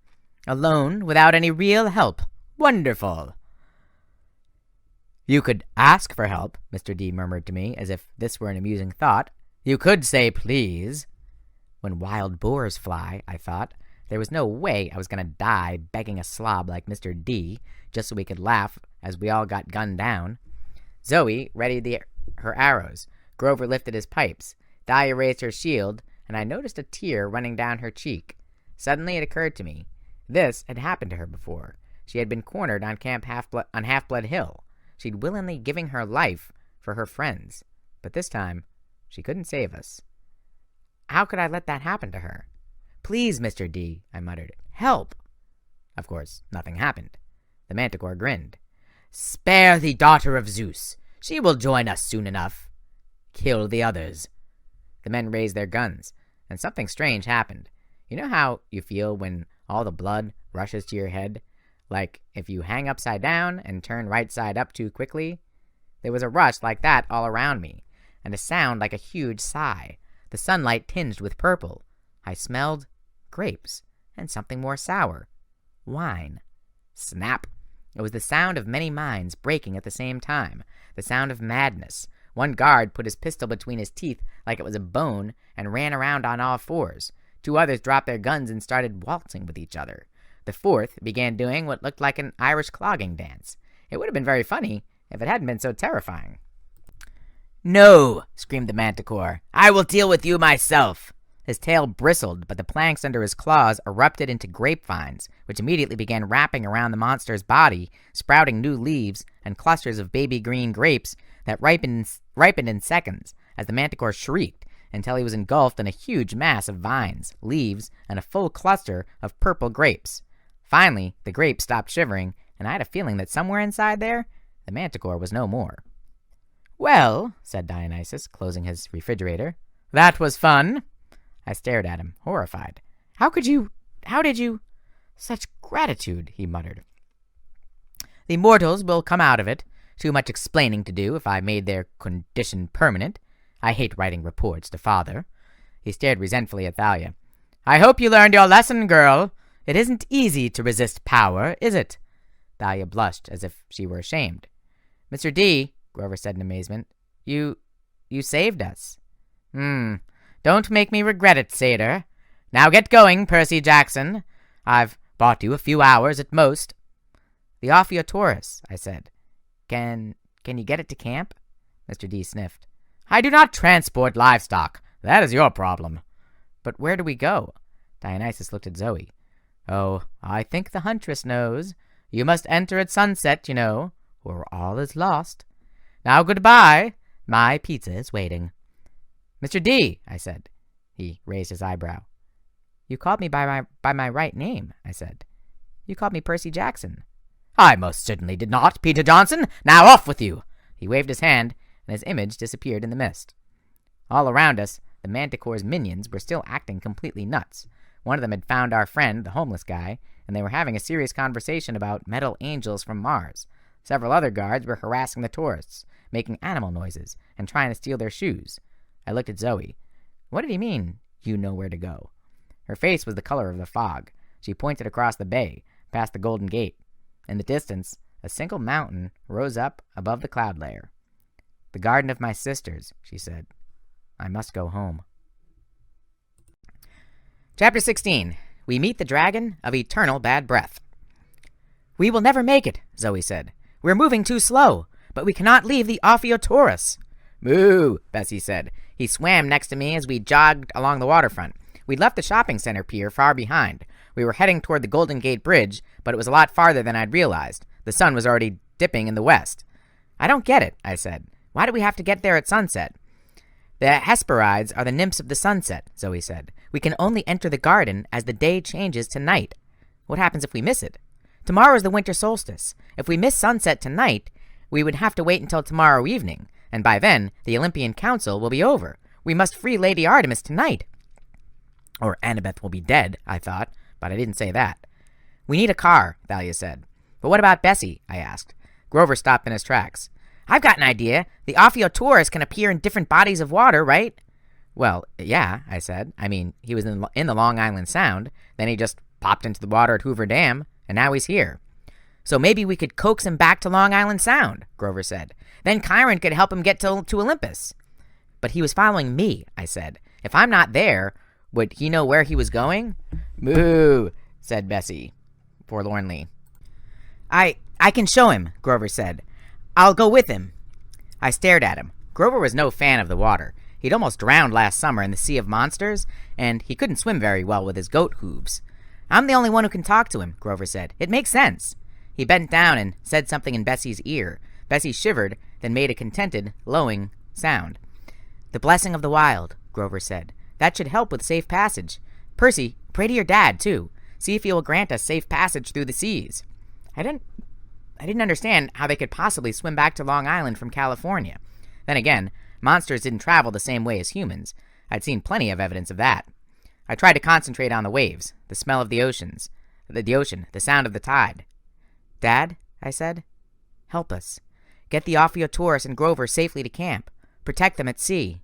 "Alone, without any real help. Wonderful." "You could ask for help," Mr. D murmured to me, as if this were an amusing thought. "You could say please." When wild boars fly, I thought. There was no way I was going to die begging a slob like Mr. D, just so we could laugh as we all got gunned down. Zoe readied her arrows. Grover lifted his pipes. Thalia raised her shield, and I noticed a tear running down her cheek. Suddenly it occurred to me. This had happened to her before. She had been cornered on Half-Blood Hill. She'd willingly given her life for her friends. But this time, she couldn't save us. How could I let that happen to her? "Please, Mr. D," I muttered. "Help!" Of course, nothing happened. The Manticore grinned. "Spare the daughter of Zeus. She will join us soon enough. Kill the others." The men raised their guns, and something strange happened. You know how you feel when all the blood rushes to your head? Like if you hang upside down and turn right side up too quickly? There was a rush like that all around me, and a sound like a huge sigh. The sunlight tinged with purple. I smelled grapes, and something more sour. Wine. Snap! It was the sound of many minds breaking at the same time. The sound of madness. One guard put his pistol between his teeth like it was a bone and ran around on all fours. 2 others dropped their guns and started waltzing with each other. The 4th began doing what looked like an Irish clogging dance. It would have been very funny if it hadn't been so terrifying. "No!" screamed the Manticore. "I will deal with you myself!" His tail bristled, but the planks under his claws erupted into grapevines, which immediately began wrapping around the monster's body, sprouting new leaves and clusters of baby green grapes that ripened in seconds as the Manticore shrieked until he was engulfed in a huge mass of vines, leaves, and a full cluster of purple grapes. Finally, the grapes stopped shivering, and I had a feeling that somewhere inside there, the Manticore was no more. "Well," said Dionysus, closing his refrigerator, "that was fun." I stared at him, horrified. How did you... Such gratitude," he muttered. "The mortals will come out of it. Too much explaining to do if I made their condition permanent. I hate writing reports to father." He stared resentfully at Thalia. "I hope you learned your lesson, girl. It isn't easy to resist power, is it?" Thalia blushed as if she were ashamed. "Mr. D," Grover said in amazement, You saved us." Don't make me regret it, Satyr. Now get going, Percy Jackson. I've bought you a few hours at most." "The Ophiutorus," I said. Can you get it to camp?" Mr. D sniffed. "I do not transport livestock. That is your problem." "But where do we go?" Dionysus looked at Zoe. "Oh, I think the huntress knows. You must enter at sunset, you know, or all is lost. Now goodbye. My pizza is waiting." "Mr. D," I said. He raised his eyebrow. "You called me by my right name," I said. "You called me Percy Jackson." "I most certainly did not, Peter Johnson. Now off with you." He waved his hand, and his image disappeared in the mist. All around us, the Manticore's minions were still acting completely nuts. One of them had found our friend, the homeless guy, and they were having a serious conversation about metal angels from Mars. Several other guards were harassing the tourists, making animal noises, and trying to steal their shoes. I looked at Zoe. What did he mean, "You know where to go"? Her face was the color of the fog. She pointed across the bay, past the Golden Gate. In the distance, a single mountain rose up above the cloud layer. "The garden of my sisters," she said. "I must go home." Chapter 16. We meet the dragon of eternal bad breath. "We will never make it," Zoe said. "We're moving too slow, but we cannot leave the Ophiuchus." "Moo," Bessie said. He swam next to me as we jogged along the waterfront. We'd left the shopping center pier far behind. We were heading toward the Golden Gate Bridge, but it was a lot farther than I'd realized. The sun was already dipping in the west. "I don't get it," I said. "Why do we have to get there at sunset?" "The Hesperides are the nymphs of the sunset," Zoe said. "We can only enter the garden as the day changes to night." "What happens if we miss it?" "Tomorrow is the winter solstice. If we miss sunset tonight, we would have to wait until tomorrow evening, and by then the Olympian Council will be over. We must free Lady Artemis tonight." Or Annabeth will be dead, I thought, but I didn't say that. "We need a car," Thalia said. "But what about Bessie?" I asked. Grover stopped in his tracks. "I've got an idea. The Ophiuchus can appear in different bodies of water, right?" "Well, yeah," I said. "I mean, he was in the Long Island Sound, then he just popped into the water at Hoover Dam, and now he's here." "So maybe we could coax him back to Long Island Sound," Grover said. "Then Chiron could help him get to Olympus." "But he was following me," I said. "If I'm not there, would he know where he was going?" "Moo," said Bessie, forlornly. I can show him," Grover said. "I'll go with him." I stared at him. Grover was no fan of the water. He'd almost drowned last summer in the Sea of Monsters, and he couldn't swim very well with his goat hooves. "I'm the only one who can talk to him," Grover said. "It makes sense." He bent down and said something in Bessie's ear. Bessie shivered, then made a contented, lowing sound. "The blessing of the wild," Grover said. "That should help with safe passage. Percy, pray to your dad, too. See if he will grant us safe passage through the seas." I didn't understand how they could possibly swim back to Long Island from California. Then again, monsters didn't travel the same way as humans. I'd seen plenty of evidence of that. I tried to concentrate on the waves, the smell of the ocean, the sound of the tide. "Dad," I said, "help us. Get the Ophiuchus and Grover safely to camp. Protect them at sea."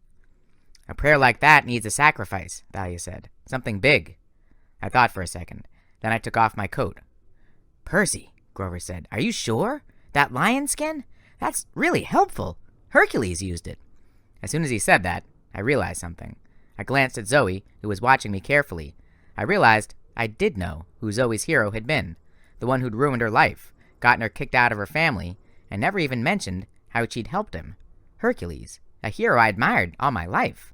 "A prayer like that needs a sacrifice," Thalia said. "Something big." I thought for a second. Then I took off my coat. "Percy," Grover said, "are you sure? That lion skin? That's really helpful. Hercules used it." As soon as he said that, I realized something. I glanced at Zoe, who was watching me carefully. I realized I did know who Zoe's hero had been, the one who'd ruined her life, gotten her kicked out of her family, and never even mentioned how she'd helped him. Hercules, a hero I admired all my life.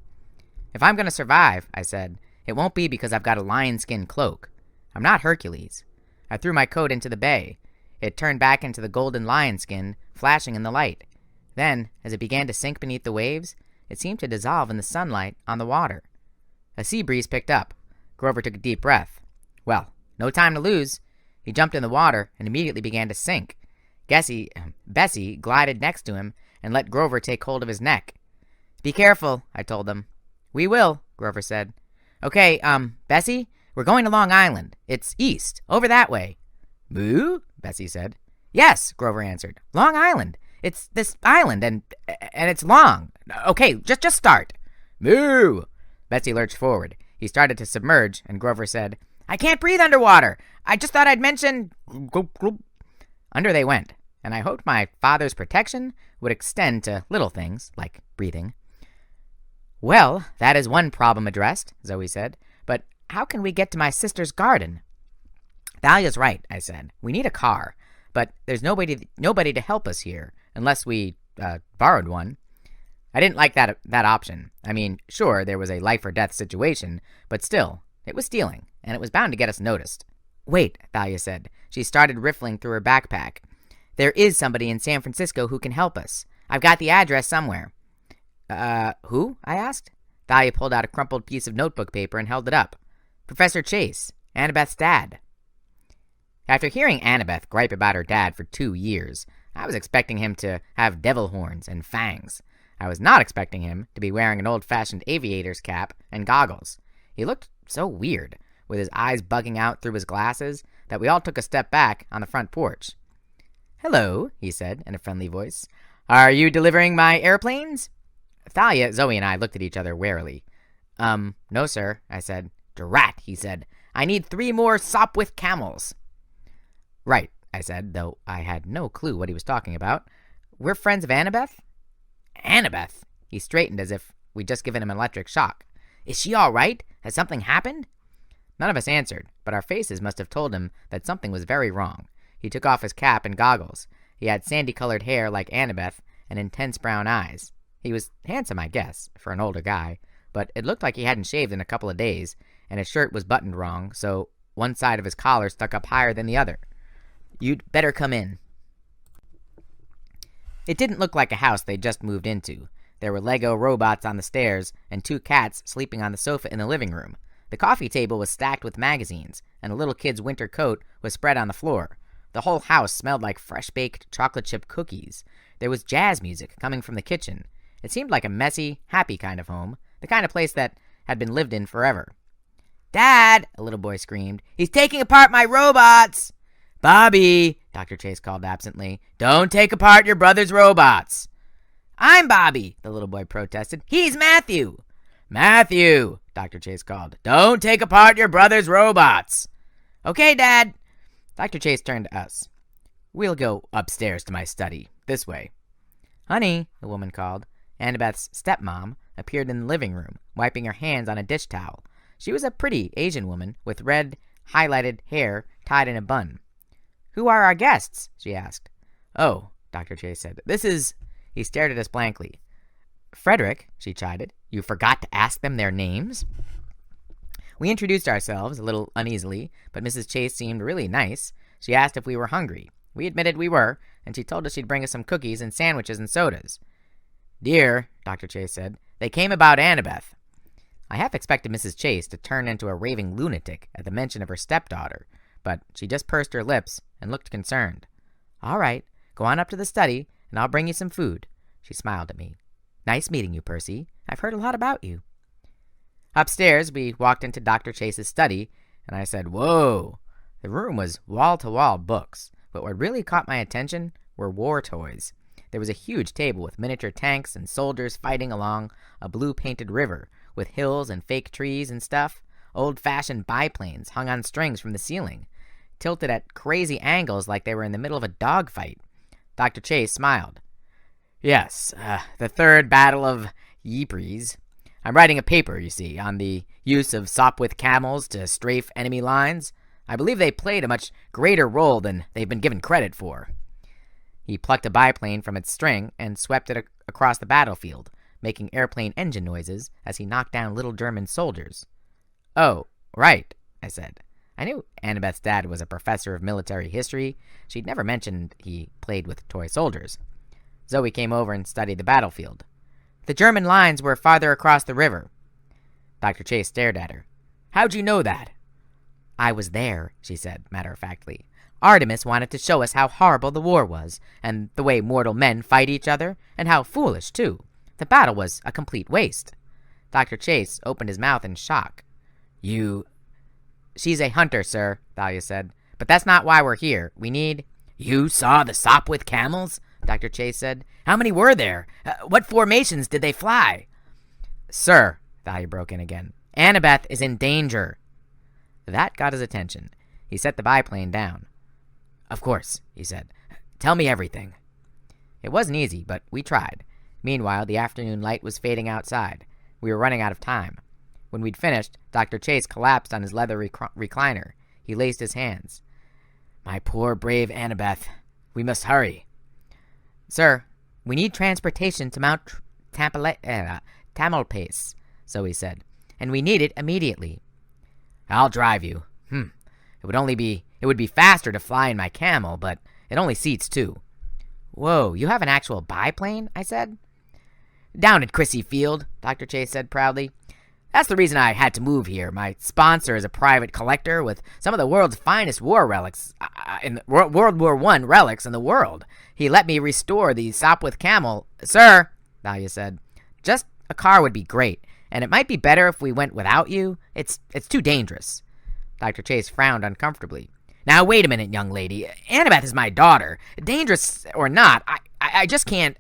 "If I'm going to survive," I said, "it won't be because I've got a lion skin cloak. I'm not Hercules." I threw my coat into the bay. It turned back into the golden lion skin, flashing in the light. Then, as it began to sink beneath the waves, it seemed to dissolve in the sunlight on the water. A sea breeze picked up. Grover took a deep breath. Well, no time to lose. He jumped in the water and immediately began to sink. Bessie glided next to him and let Grover take hold of his neck. "Be careful," I told them. "We will," Grover said. "Okay, Bessie, we're going to Long Island. It's east, over that way." "Moo?" Bessie said. "Yes," Grover answered. "Long Island. It's this island, and it's long. Okay, just start." "Moo!" Bessie lurched forward. He started to submerge, and Grover said, "I can't breathe underwater. I just thought I'd mention..." Under they went, and I hoped my father's protection would extend to little things, like breathing. "Well, that is one problem addressed," Zoe said. "But how can we get to my sister's garden?" "Thalia's right," I said. "We need a car. But there's nobody to help us here, unless we borrowed one." I didn't like that option. I mean, sure, there was a life or death situation, but still, it was stealing, and it was bound to get us noticed. Wait, Thalia said. She started riffling through her backpack. There is somebody in San Francisco who can help us. I've got the address somewhere. Who? I asked. Thalia pulled out a crumpled piece of notebook paper and held it up. Professor Chase, Annabeth's dad. After hearing Annabeth gripe about her dad for 2 years, I was expecting him to have devil horns and fangs. I was not expecting him to be wearing an old-fashioned aviator's cap and goggles. He looked so weird, with his eyes bugging out through his glasses, that we all took a step back on the front porch. "Hello," he said in a friendly voice. "Are you delivering my airplanes?" Thalia, Zoe, and I looked at each other warily. No, sir," I said. "Drat," he said. "I need 3 more sop with camels." "Right," I said, though I had no clue what he was talking about. "We're friends of Annabeth?" "Annabeth?" He straightened as if we'd just given him an electric shock. "Is she all right? Has something happened?" None of us answered, but our faces must have told him that something was very wrong. He took off his cap and goggles. He had sandy-colored hair like Annabeth and intense brown eyes. He was handsome, I guess, for an older guy, but it looked like he hadn't shaved in a couple of days, and his shirt was buttoned wrong, so one side of his collar stuck up higher than the other. "You'd better come in." It didn't look like a house they'd just moved into. There were Lego robots on the stairs and 2 cats sleeping on the sofa in the living room. The coffee table was stacked with magazines, and a little kid's winter coat was spread on the floor. The whole house smelled like fresh-baked chocolate chip cookies. There was jazz music coming from the kitchen. It seemed like a messy, happy kind of home, the kind of place that had been lived in forever. "Dad!" a little boy screamed. "He's taking apart my robots!" "Bobby!" Dr. Chase called absently. "Don't take apart your brother's robots!" "I'm Bobby!" the little boy protested. "He's Matthew!" "Matthew!" Dr. Chase called. "Don't take apart your brother's robots!" "Okay, Dad!" Dr. Chase turned to us. "We'll go upstairs to my study. This way." "Honey," the woman called. Annabeth's stepmom appeared in the living room, wiping her hands on a dish towel. She was a pretty Asian woman with red, highlighted hair tied in a bun. "Who are our guests?" she asked. "Oh," Dr. Chase said. "This is—" He stared at us blankly. "Frederick," she chided, "you forgot to ask them their names?" We introduced ourselves a little uneasily, but Mrs. Chase seemed really nice. She asked if we were hungry. We admitted we were, and she told us she'd bring us some cookies and sandwiches and sodas. "Dear," Dr. Chase said, "they came about Annabeth." I half expected Mrs. Chase to turn into a raving lunatic at the mention of her stepdaughter, but she just pursed her lips and looked concerned. "All right, go on up to the study, and I'll bring you some food." She smiled at me. "Nice meeting you, Percy. I've heard a lot about you." Upstairs, we walked into Dr. Chase's study, and I said, "Whoa!" The room was wall-to-wall books, but what really caught my attention were war toys. There was a huge table with miniature tanks and soldiers fighting along a blue-painted river, with hills and fake trees and stuff. Old-fashioned biplanes hung on strings from the ceiling, tilted at crazy angles like they were in the middle of a dogfight. Dr. Chase smiled. "Yes, the Third Battle of Ypres. I'm writing a paper, you see, on the use of sop with camels to strafe enemy lines. I believe they played a much greater role than they've been given credit for." He plucked a biplane from its string and swept it across the battlefield, making airplane engine noises as he knocked down little German soldiers. "Oh, right," I said. I knew Annabeth's dad was a professor of military history. She'd never mentioned he played with toy soldiers. Zoe came over and studied the battlefield. "The German lines were farther across the river." Dr. Chase stared at her. "How'd you know that?" "I was there," she said, matter-of-factly. "Artemis wanted to show us how horrible the war was, and the way mortal men fight each other, and how foolish, too. The battle was a complete waste." Dr. Chase opened his mouth in shock. "She's a hunter, sir," Thalia said. "But that's not why we're here. We need—" "You saw the sop with camels?" Dr. Chase said. "How many were there? What formations did they fly?" "Sir," Thalia broke in again, "Annabeth is in danger." That got his attention. He set the biplane down. "Of course," he said. "Tell me everything." It wasn't easy, but we tried. Meanwhile, the afternoon light was fading outside. We were running out of time. When we'd finished, Dr. Chase collapsed on his leather recliner. He laced his hands. "My poor, brave Annabeth. We must hurry." "Sir, we need transportation to Mount Tamalpais," Zoe said, "and we need it immediately." "I'll drive you. It would be faster to fly in my camel, but it only seats 2. Whoa, you have an actual biplane? I said. Down at Crissy Field, Dr. Chase said proudly. That's the reason I had to move here. My sponsor is a private collector with some of the world's finest war relics, World War I relics in the world. He let me restore the Sopwith camel. Sir, Thalia said, just a car would be great, and it might be better if we went without you. It's too dangerous. Dr. Chase frowned uncomfortably. Now, wait a minute, young lady. Annabeth is my daughter. Dangerous or not, I just can't.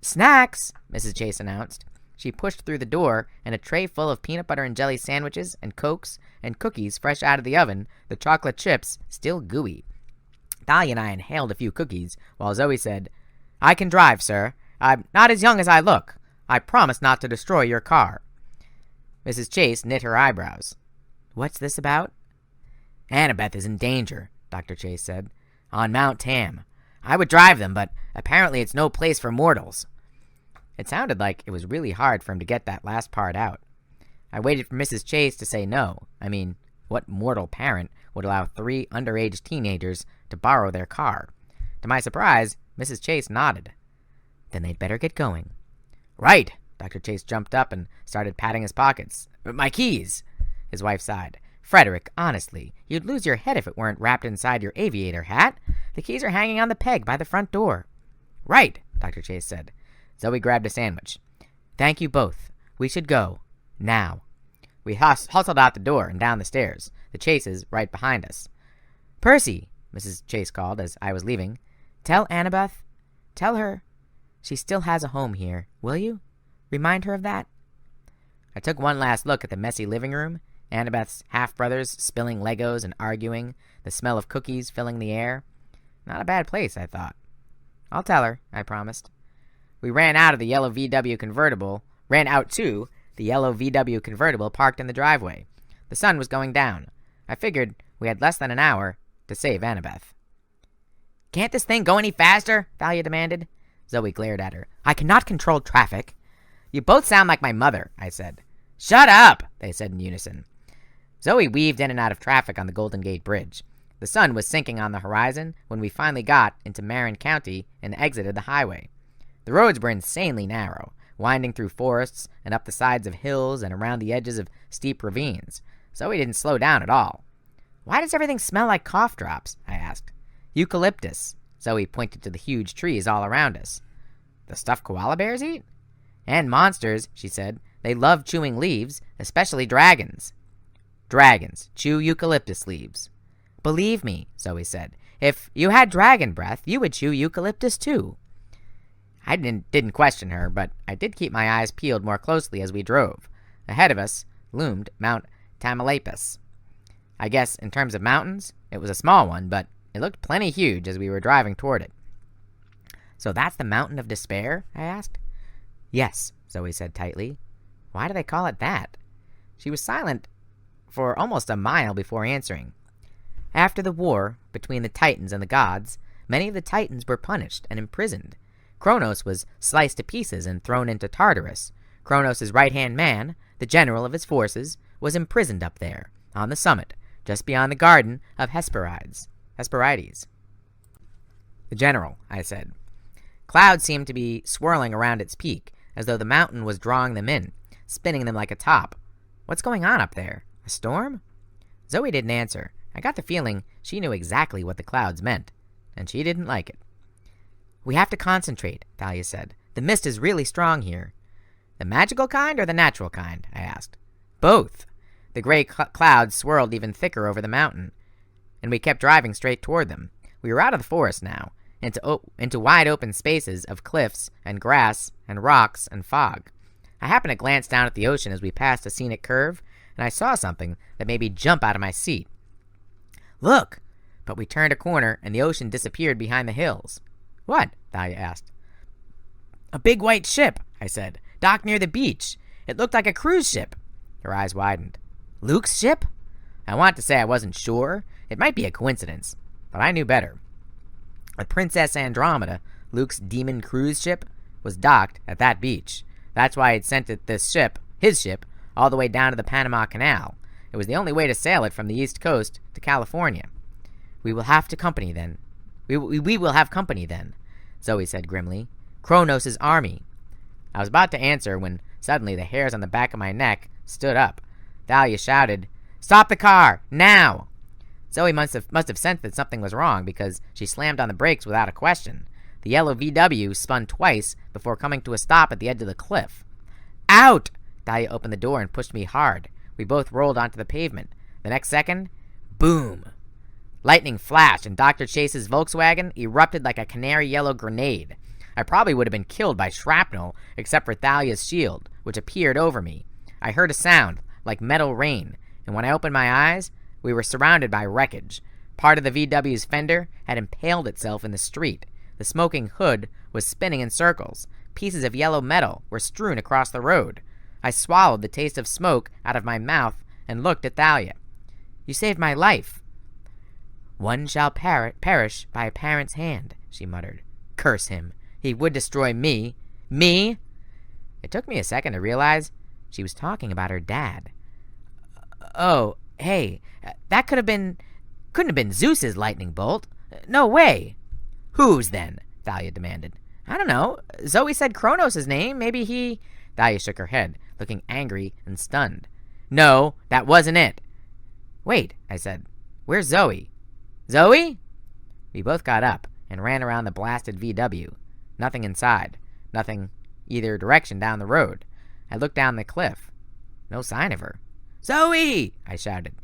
Snacks, Mrs. Chase announced. She pushed through the door, and a tray full of peanut butter and jelly sandwiches and Cokes and cookies fresh out of the oven, the chocolate chips still gooey. Thalia and I inhaled a few cookies, while Zoe said, I can drive, sir. I'm not as young as I look. I promise not to destroy your car. Mrs. Chase knit her eyebrows. What's this about? Annabeth is in danger, Dr. Chase said. On Mount Tam. I would drive them, but apparently it's no place for mortals. It sounded like it was really hard for him to get that last part out. I waited for Mrs. Chase to say no. I mean, what mortal parent would allow 3 underage teenagers to borrow their car? To my surprise, Mrs. Chase nodded. Then they'd better get going. Right! Dr. Chase jumped up and started patting his pockets. My keys! His wife sighed. Frederick, honestly, you'd lose your head if it weren't wrapped inside your aviator hat. The keys are hanging on the peg by the front door. Right, Dr. Chase said. Zoe grabbed a sandwich. Thank you both. We should go. Now. We hustled out the door and down the stairs, the Chases right behind us. Percy, Mrs. Chase called as I was leaving. Tell Annabeth. Tell her she still has a home here, will you? Remind her of that. I took one last look at the messy living room, Annabeth's half-brothers spilling Legos and arguing, the smell of cookies filling the air. Not a bad place, I thought. I'll tell her, I promised. We ran to the yellow VW convertible parked in the driveway. The sun was going down. I figured we had less than an hour to save Annabeth. Can't this thing go any faster? Thalia demanded. Zoe glared at her. I cannot control traffic. You both sound like my mother, I said. Shut up, they said in unison. Zoe weaved in and out of traffic on the Golden Gate Bridge. The sun was sinking on the horizon when we finally got into Marin County and exited the highway. The roads were insanely narrow, winding through forests and up the sides of hills and around the edges of steep ravines. Zoe didn't slow down at all. Why does everything smell like cough drops? I asked. Eucalyptus. Zoe pointed to the huge trees all around us. The stuff koala bears eat? And monsters, she said. They love chewing leaves, especially dragons. Dragons chew eucalyptus leaves. Believe me, Zoe said. If you had dragon breath, you would chew eucalyptus too. I didn't question her, but I did keep my eyes peeled more closely as we drove. Ahead of us loomed Mount Tamaulipas. I guess in terms of mountains, it was a small one, but it looked plenty huge as we were driving toward it. So that's the Mountain of Despair? I asked. Yes, Zoe said tightly. Why do they call it that? She was silent for almost a mile before answering. After the war between the Titans and the gods, many of the Titans were punished and imprisoned. Kronos was sliced to pieces and thrown into Tartarus. Kronos' right-hand man, the general of his forces, was imprisoned up there, on the summit, just beyond the garden of Hesperides. The general, I said. Clouds seemed to be swirling around its peak, as though the mountain was drawing them in, spinning them like a top. What's going on up there? A storm? Zoe didn't answer. I got the feeling she knew exactly what the clouds meant, and she didn't like it. We have to concentrate, Thalia said. The mist is really strong here. The magical kind or the natural kind? I asked. Both. The gray clouds swirled even thicker over the mountain, and we kept driving straight toward them. We were out of the forest now, into wide open spaces of cliffs and grass and rocks and fog. I happened to glance down at the ocean as we passed a scenic curve, and I saw something that made me jump out of my seat. Look! But we turned a corner, and the ocean disappeared behind the hills. What? Thalia asked. A big white ship, I said, docked near the beach. It looked like a cruise ship. Her eyes widened. Luke's ship? I wanted to say I wasn't sure. It might be a coincidence, but I knew better. The Princess Andromeda, Luke's demon cruise ship, was docked at that beach. That's why he'd sent his ship, all the way down to the Panama Canal. It was the only way to sail it from the East Coast to California. We will have company then. We will have company then, Zoe said grimly. Kronos' army. I was about to answer when suddenly the hairs on the back of my neck stood up. Thalia shouted, "Stop the car! Now!" Zoe must have sensed that something was wrong because she slammed on the brakes without a question. The yellow VW spun twice before coming to a stop at the edge of the cliff. Out! Thalia opened the door and pushed me hard. We both rolled onto the pavement. The next second, boom! Lightning flashed and Dr. Chase's Volkswagen erupted like a canary yellow grenade. I probably would have been killed by shrapnel except for Thalia's shield, which appeared over me. I heard a sound like metal rain, and when I opened my eyes, we were surrounded by wreckage. Part of the VW's fender had impaled itself in the street. The smoking hood was spinning in circles. Pieces of yellow metal were strewn across the road. I swallowed the taste of smoke out of my mouth and looked at Thalia. "You saved my life." "One shall perish by a parent's hand," she muttered. "Curse him. He would destroy me." "Me?" It took me a second to realize she was talking about her dad. "Oh, hey, that couldn't have been Zeus's lightning bolt. No way." "Whose, then?" Thalia demanded. "I don't know. Zoe said Kronos' name. Maybe he—" Thalia shook her head, looking angry and stunned. "No, that wasn't it." "Wait," I said. "Where's Zoe?" "Zoe?" We both got up and ran around the blasted VW. Nothing inside. Nothing either direction down the road. I looked down the cliff. No sign of her. "Zoe!" I shouted.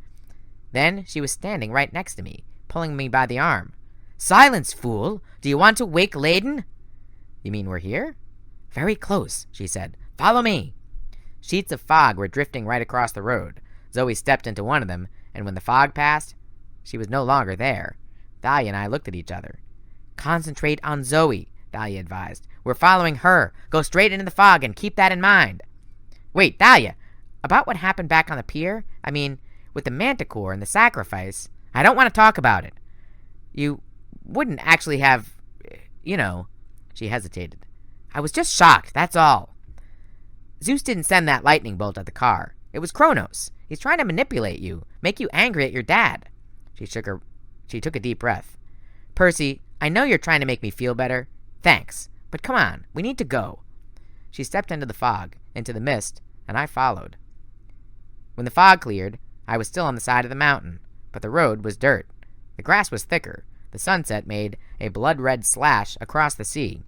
Then she was standing right next to me, pulling me by the arm. "Silence, fool! Do you want to wake Layden?" "You mean we're here?" "Very close," she said. "Follow me." Sheets of fog were drifting right across the road. Zoe stepped into one of them, and when the fog passed, she was no longer there. Thalia and I looked at each other. "Concentrate on Zoe," Thalia advised. "We're following her. Go straight into the fog and keep that in mind." "Wait, Thalia! About what happened back on the pier? I mean, with the manticore and the sacrifice." "I don't want to talk about it." "You wouldn't actually have, She hesitated. "I was just shocked, that's all." "Zeus didn't send that lightning bolt at the car. It was Kronos. He's trying to manipulate you, make you angry at your dad." She took a deep breath. "Percy, I know you're trying to make me feel better. Thanks. But come on, we need to go." She stepped into the fog, into the mist, and I followed. When the fog cleared, I was still on the side of the mountain, but the road was dirt. The grass was thicker. The sunset made a blood-red slash across the sea.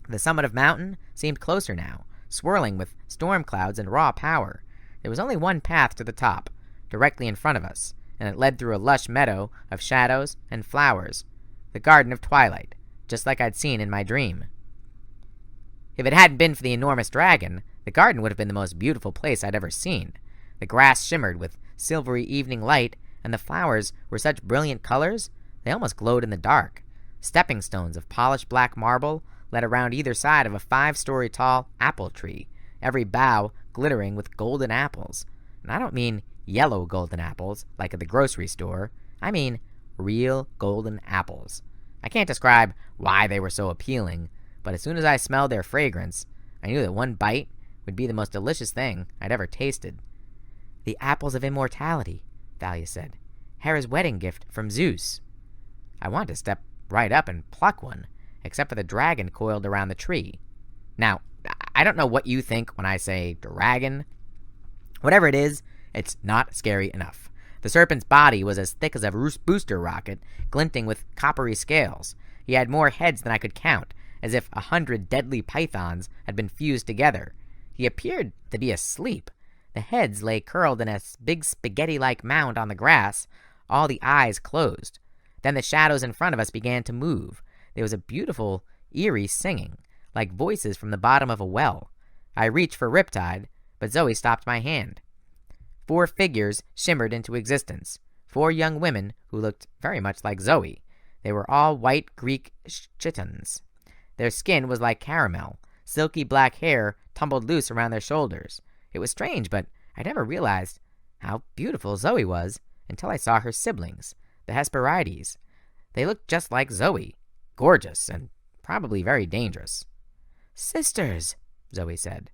The summit of mountain seemed closer now, swirling with storm clouds and raw power. There was only one path to the top, directly in front of us, and it led through a lush meadow of shadows and flowers, the Garden of Twilight, just like I'd seen in my dream. If it hadn't been for the enormous dragon, the garden would have been the most beautiful place I'd ever seen. The grass shimmered with silvery evening light, and the flowers were such brilliant colors they almost glowed in the dark. Stepping stones of polished black marble led around either side of a 5-story tall apple tree, every bough glittering with golden apples. And I don't mean yellow golden apples like at the grocery store. I mean real golden apples. I can't describe why they were so appealing, but as soon as I smelled their fragrance, I knew that one bite would be the most delicious thing I'd ever tasted. "The apples of immortality," Thalia said. "Hera's wedding gift from Zeus." I wanted to step right up and pluck one, except for the dragon coiled around the tree. Now, I don't know what you think when I say dragon. Whatever it is, it's not scary enough. The serpent's body was as thick as a booster rocket, glinting with coppery scales. He had more heads than I could count, as if 100 deadly pythons had been fused together. He appeared to be asleep. The heads lay curled in a big spaghetti-like mound on the grass, all the eyes closed. Then the shadows in front of us began to move. There was a beautiful, eerie singing, like voices from the bottom of a well. I reached for Riptide, but Zoe stopped my hand. 4 figures shimmered into existence. 4 young women who looked very much like Zoe. They were all white Greek chitons. Their skin was like caramel. Silky black hair tumbled loose around their shoulders. It was strange, but I never realized how beautiful Zoe was until I saw her siblings, the Hesperides. They looked just like Zoe, gorgeous and probably very dangerous. "Sisters," Zoe said.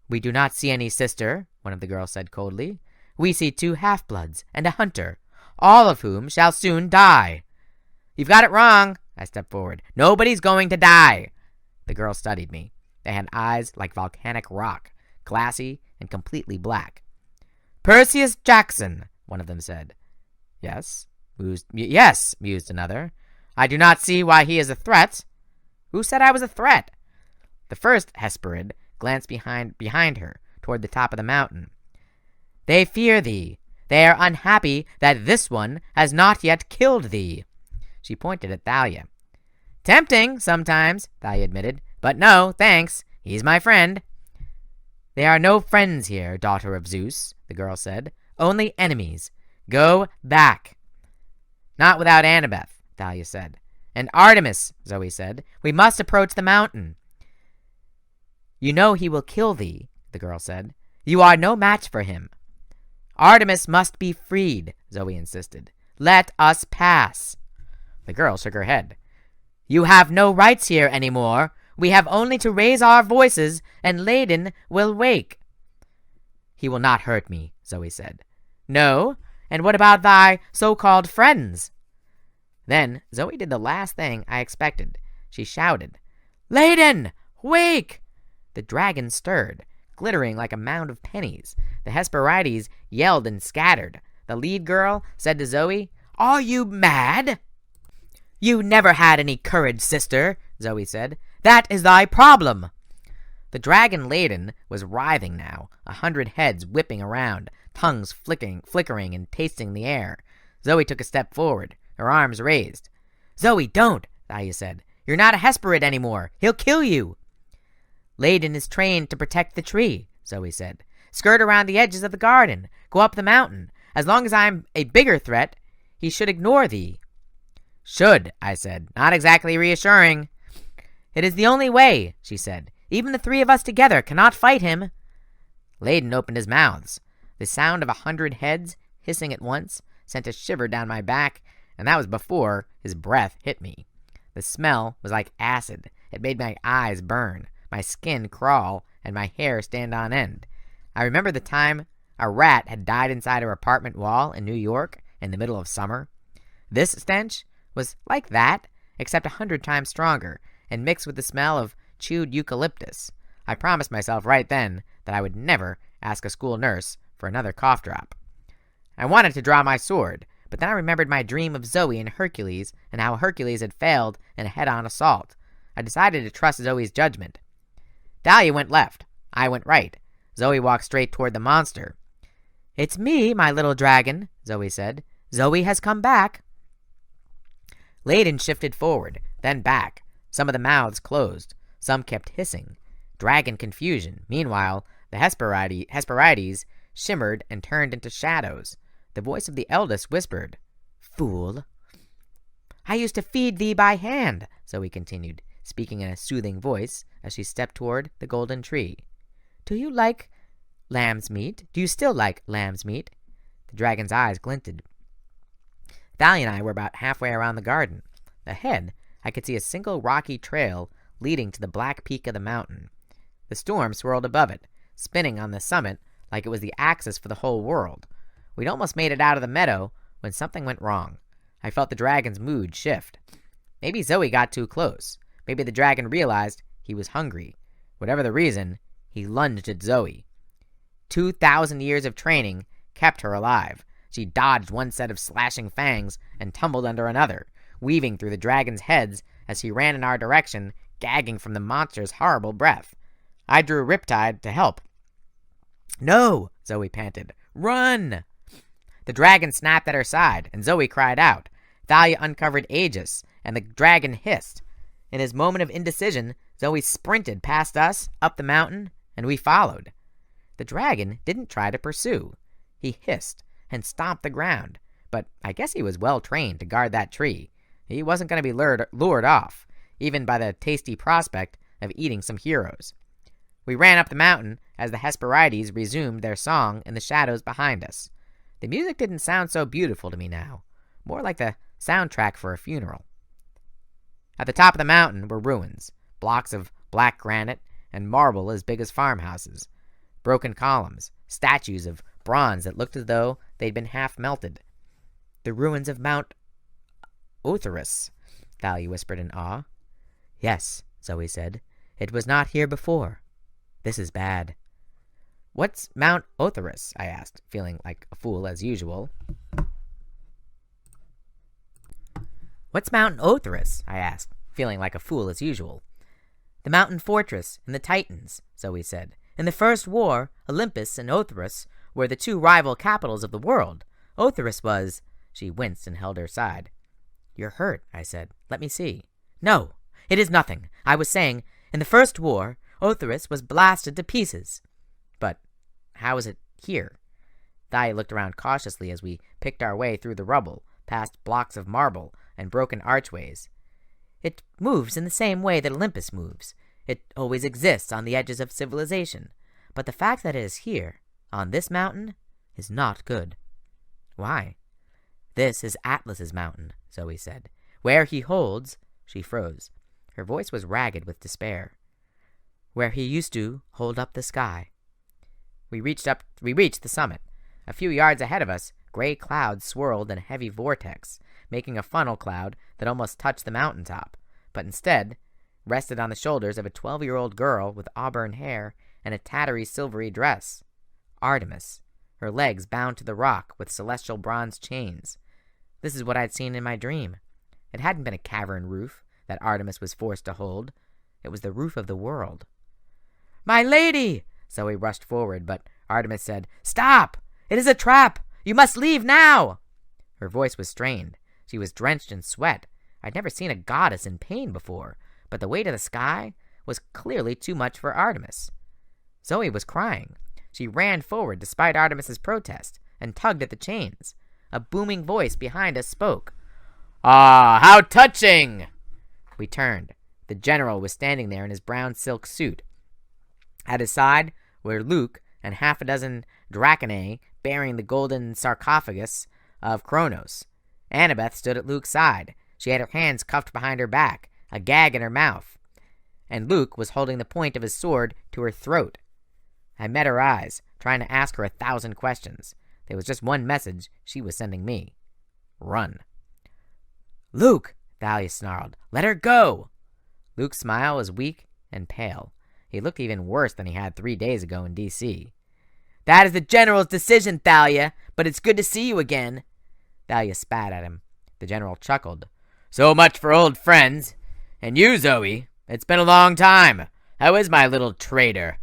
"We do not see any sister," one of the girls said coldly. we see 2 half-bloods and a hunter, all of whom shall soon die." "You've got it wrong," I stepped forward. "Nobody's going to die." The girls studied me. They had eyes like volcanic rock, glassy and completely black. "Perseus Jackson," one of them said. Yes, mused another. "I do not see why he is a threat." "Who said I was a threat?" The first Hesperid glanced behind her, toward the top of the mountain. "They fear thee. They are unhappy that this one has not yet killed thee." She pointed at Thalia. "Tempting, sometimes," Thalia admitted. "But no, thanks. He's my friend." "There are no friends here, daughter of Zeus," the girl said. "Only enemies. Go back." "Not without Annabeth," Thalia said. "And Artemis," Zoe said. "We must approach the mountain." "You know he will kill thee," the girl said. "You are no match for him." "Artemis must be freed," Zoe insisted. "Let us pass." The girl shook her head. "You have no rights here any more. We have only to raise our voices, and Ladon will wake." "He will not hurt me," Zoe said. "No? And what about thy so-called friends?" Then Zoe did the last thing I expected. She shouted, "Ladon, wake!" The dragon stirred, glittering like a mound of pennies. The Hesperides yelled and scattered. The lead girl said to Zoe, "Are you mad?" "You never had any courage, sister," Zoe said. "That is thy problem." The dragon Ladon was writhing now, 100 heads whipping around, tongues flickering and tasting the air. Zoe took a step forward, her arms raised. "Zoe, don't," Thalia said. "You're not a Hesperid anymore. He'll kill you." "Ladon is trained to protect the tree," Zoe said. "Skirt around the edges of the garden. Go up the mountain. As long as I'm a bigger threat, he should ignore thee." "Should," I said. "Not exactly reassuring." "It is the only way," she said. "Even the 3 of us together cannot fight him." Ladon opened his mouths. The sound of 100 heads hissing at once sent a shiver down my back, and that was before his breath hit me. The smell was like acid. It made my eyes burn, my skin crawl, and my hair stand on end. I remember the time a rat had died inside our apartment wall in New York in the middle of summer. This stench was like that, except 100 times stronger, and mixed with the smell of chewed eucalyptus. I promised myself right then that I would never ask a school nurse for another cough drop. I wanted to draw my sword, but then I remembered my dream of Zoe and Hercules and how Hercules had failed in a head-on assault. I decided to trust Zoe's judgment. Thalia went left. I went right. Zoe walked straight toward the monster. "It's me, my little dragon," Zoe said. "Zoe has come back." Ladon shifted forward, then back. Some of the mouths closed. Some kept hissing. Dragon confusion. Meanwhile, the Hesperides shimmered and turned into shadows. The voice of the eldest whispered, "Fool." "I used to feed thee by hand," Zoe continued, speaking in a soothing voice as she stepped toward the golden tree. "Do you like lamb's meat? Do you still like lamb's meat?" The dragon's eyes glinted. Thalia and I were about halfway around the garden. Ahead, I could see a single rocky trail leading to the black peak of the mountain. The storm swirled above it, spinning on the summit like it was the axis for the whole world. We'd almost made it out of the meadow when something went wrong. I felt the dragon's mood shift. Maybe Zoe got too close. Maybe the dragon realized he was hungry. Whatever the reason, he lunged at Zoe. 2,000 years of training kept her alive. She dodged one set of slashing fangs and tumbled under another, weaving through the dragon's heads as he ran in our direction, gagging from the monster's horrible breath. I drew Riptide to help. "No!" Zoe panted. "Run!" The dragon snapped at her side, and Zoe cried out. Thalia uncovered Aegis, and the dragon hissed. In his moment of indecision, Zoe sprinted past us, up the mountain, and we followed. The dragon didn't try to pursue. He hissed and stomped the ground, but I guess he was well trained to guard that tree. He wasn't going to be lured off, even by the tasty prospect of eating some heroes. We ran up the mountain as the Hesperides resumed their song in the shadows behind us. The music didn't sound so beautiful to me now, more like the soundtrack for a funeral. At the top of the mountain were ruins, blocks of black granite and marble as big as farmhouses, broken columns, statues of bronze that looked as though they'd been half melted. "The ruins of Mount Othrys," Thalia whispered in awe. "Yes," Zoe said. "It was not here before. This is bad." "What's Mount Othrys?" I asked, feeling like a fool as usual. "What's Mount Othrys?" I asked, feeling like a fool as usual. "The mountain fortress in the Titans," Zoe said. "In the First War, Olympus and Othrys were the two rival capitals of the world. Othrys was—" She winced and held her side. "You're hurt," I said. "Let me see." "No, it is nothing. I was saying, in the First War, Othrys was blasted to pieces." "But how is it here?" Thalia looked around cautiously as we picked our way through the rubble, past blocks of marble and broken archways. "It moves in the same way that Olympus moves. It always exists on the edges of civilization. But the fact that it is here, on this mountain, is not good." "Why?" "This is Atlas's mountain," Zoe said. "Where he holds—" She froze. Her voice was ragged with despair. "Where he used to hold up the sky." We reached the summit. A few yards ahead of us, gray clouds swirled in a heavy vortex, making a funnel cloud that almost touched the mountaintop, but instead rested on the shoulders of a 12-year-old girl with auburn hair and a tattery silvery dress. Artemis, her legs bound to the rock with celestial bronze chains. This is what I'd seen in my dream. It hadn't been a cavern roof that Artemis was forced to hold. It was the roof of the world. "My lady!" Zoe rushed forward, but Artemis said, "Stop! It is a trap! You must leave now!" Her voice was strained. She was drenched in sweat. I'd never seen a goddess in pain before, but the weight of the sky was clearly too much for Artemis. Zoe was crying. She ran forward despite Artemis's protest and tugged at the chains. A booming voice behind us spoke. "Ah, how touching!" We turned. The general was standing there in his brown silk suit. At his side were Luke and half a dozen Dracanae bearing the golden sarcophagus of Kronos. Annabeth stood at Luke's side. She had her hands cuffed behind her back, a gag in her mouth, and Luke was holding the point of his sword to her throat. I met her eyes, trying to ask her 1,000 questions. There was just one message she was sending me. Run. "Luke!" Thalia snarled. "Let her go!" Luke's smile was weak and pale. He looked even worse than he had 3 days ago in D.C. "That is the general's decision, Thalia, but it's good to see you again." Thalia spat at him. The general chuckled. "So much for old friends. And you, Zoe, it's been a long time. How is my little traitor?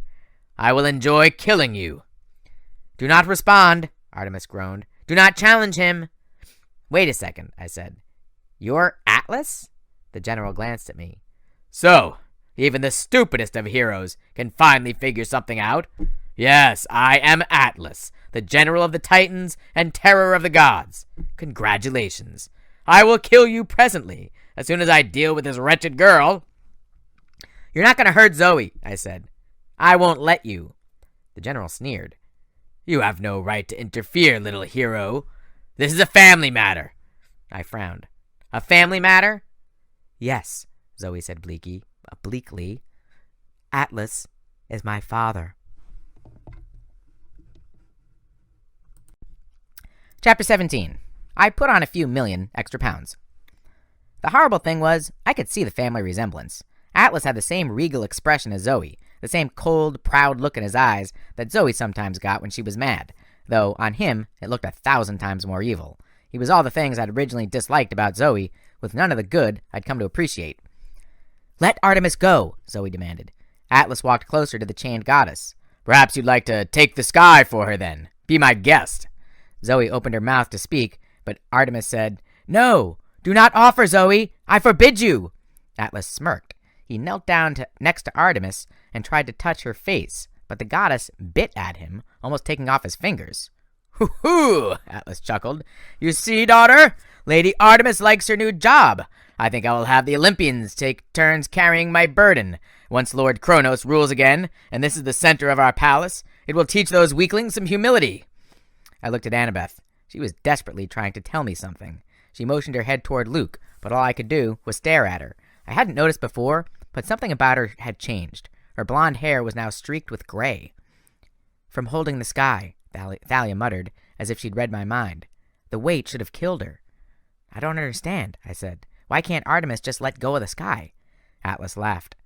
I will enjoy killing you." "Do not respond," Artemis groaned. "Do not challenge him." "Wait a second," I said. "You're Atlas?" The general glanced at me. "So, even the stupidest of heroes can finally figure something out. Yes, I am Atlas, the general of the Titans and terror of the gods. Congratulations. I will kill you presently, as soon as I deal with this wretched girl." "You're not going to hurt Zoe," I said. "I won't let you." The general sneered. "You have no right to interfere, little hero. This is a family matter." I frowned. "A family matter?" "Yes," Zoe said bleakly. "Atlas is my father." Chapter 17. I put on a few million extra pounds. The horrible thing was, I could see the family resemblance. Atlas had the same regal expression as Zoe, the same cold, proud look in his eyes that Zoe sometimes got when she was mad, though on him it looked 1,000 times more evil. He was all the things I'd originally disliked about Zoe, with none of the good I'd come to appreciate. "Let Artemis go," Zoe demanded. Atlas walked closer to the chained goddess. "Perhaps you'd like to take the sky for her, then. Be my guest." Zoe opened her mouth to speak, but Artemis said, "No, do not offer, Zoe. I forbid you." Atlas smirked. He knelt down next to Artemis and tried to touch her face, but the goddess bit at him, almost taking off his fingers. "Hoo-hoo!" Atlas chuckled. "You see, daughter? Lady Artemis likes her new job. I think I will have the Olympians take turns carrying my burden. Once Lord Kronos rules again, and this is the center of our palace, it will teach those weaklings some humility." I looked at Annabeth. She was desperately trying to tell me something. She motioned her head toward Luke, but all I could do was stare at her. I hadn't noticed before, but something about her had changed. Her blonde hair was now streaked with gray. "From holding the sky," Thalia muttered, as if she'd read my mind. The weight should have killed her. I don't understand, I said. Why can't Artemis just let go of the sky? Atlas laughed.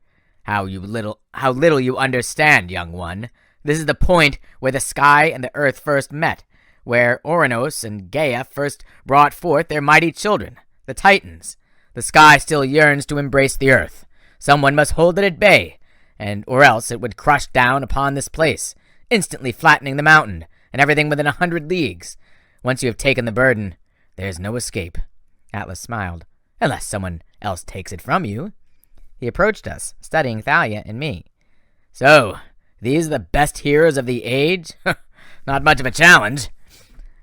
How little you understand, young one. This is the point where the sky and the earth first met, where Ouranos and Gaia first brought forth their mighty children, the Titans. The sky still yearns to embrace the earth. Someone must hold it at bay, or else it would crush down upon this place, instantly flattening the mountain and everything within 100 leagues. Once you have taken the burden, there's no escape. Atlas smiled. Unless someone else takes it from you. He approached us, studying Thalia and me. So, these are the best heroes of the age? Not much of a challenge.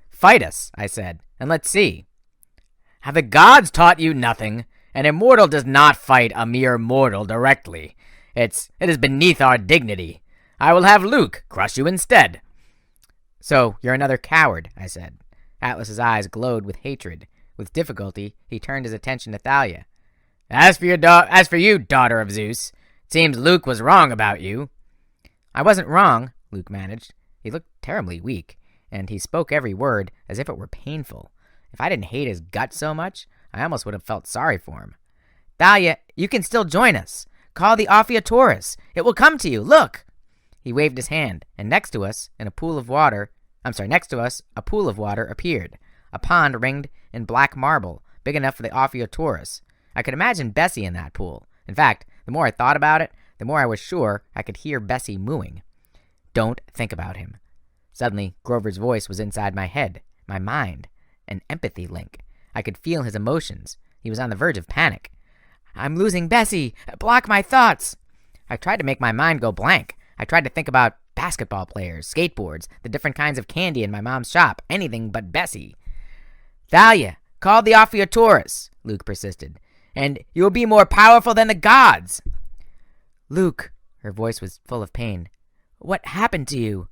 Fight us, I said, and let's see. Have the gods taught you nothing? An immortal does not fight a mere mortal directly. It is beneath our dignity. I will have Luke crush you instead. So, you're another coward, I said. Atlas's eyes glowed with hatred. With difficulty, he turned his attention to Thalia. As for you, daughter of Zeus, it seems Luke was wrong about you. I wasn't wrong, Luke managed. He looked terribly weak, and he spoke every word as if it were painful. If I didn't hate his guts so much, I almost would have felt sorry for him. Thalia, you can still join us. Call the Taurus. It will come to you. Look! He waved his hand, and next to us, a pool of water appeared. A pond ringed in black marble, big enough for the Taurus. I could imagine Bessie in that pool. In fact, the more I thought about it, the more I was sure I could hear Bessie mooing. Don't think about him. Suddenly, Grover's voice was inside my head, my mind, an empathy link. I could feel his emotions. He was on the verge of panic. I'm losing Bessie! Block my thoughts! I tried to make my mind go blank. I tried to think about basketball players, skateboards, the different kinds of candy in my mom's shop, anything but Bessie. Thalia, call the Taurus, Luke persisted, and you will be more powerful than the gods. Luke, her voice was full of pain, what happened to you?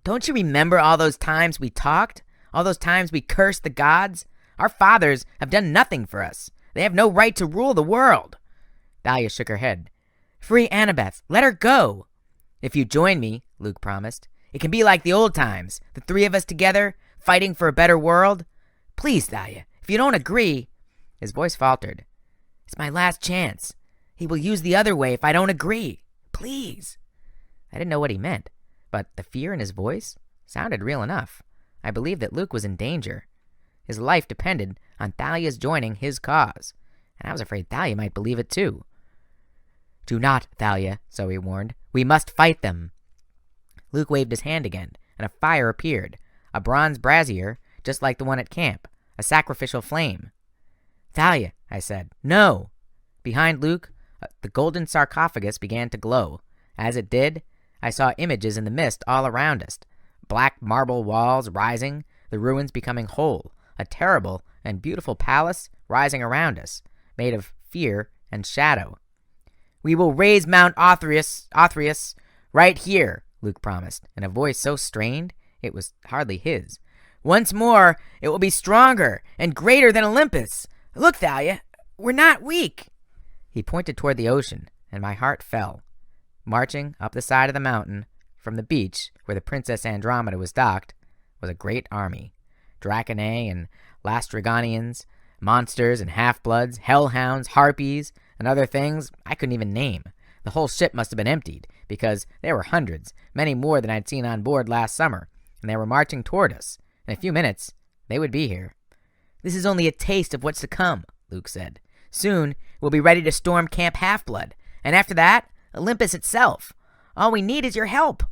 Don't you remember all those times we talked? All those times we cursed the gods? Our fathers have done nothing for us. They have no right to rule the world. Thalia shook her head. Free Annabeth. Let her go. If you join me, Luke promised, it can be like the old times, the three of us together, fighting for a better world. Please, Thalia, if you don't agree... His voice faltered. It's my last chance. He will use the other way if I don't agree. Please. I didn't know what he meant, but the fear in his voice sounded real enough. I believed that Luke was in danger. His life depended on Thalia's joining his cause, and I was afraid Thalia might believe it too. Do not, Thalia, Zoe warned. We must fight them. Luke waved his hand again, and a fire appeared, a bronze brazier, just like the one at camp, a sacrificial flame. Thalia, I said, no. Behind Luke, the golden sarcophagus began to glow. As it did, I saw images in the mist all around us, black marble walls rising, the ruins becoming whole, a terrible and beautiful palace rising around us, made of fear and shadow. We will raise Mount Othrius right here, Luke promised, in a voice so strained it was hardly his. Once more, it will be stronger and greater than Olympus. Look, Thalia, we're not weak. He pointed toward the ocean, and my heart fell. Marching up the side of the mountain, from the beach where the Princess Andromeda was docked, was a great army. Draconae and Lastrygonians, monsters and half-bloods, hellhounds, harpies, and other things I couldn't even name. The whole ship must have been emptied, because there were hundreds, many more than I'd seen on board last summer, and they were marching toward us. In a few minutes, they would be here. This is only a taste of what's to come, Luke said. Soon, we'll be ready to storm Camp Half-Blood, and after that, Olympus itself. All we need is your help.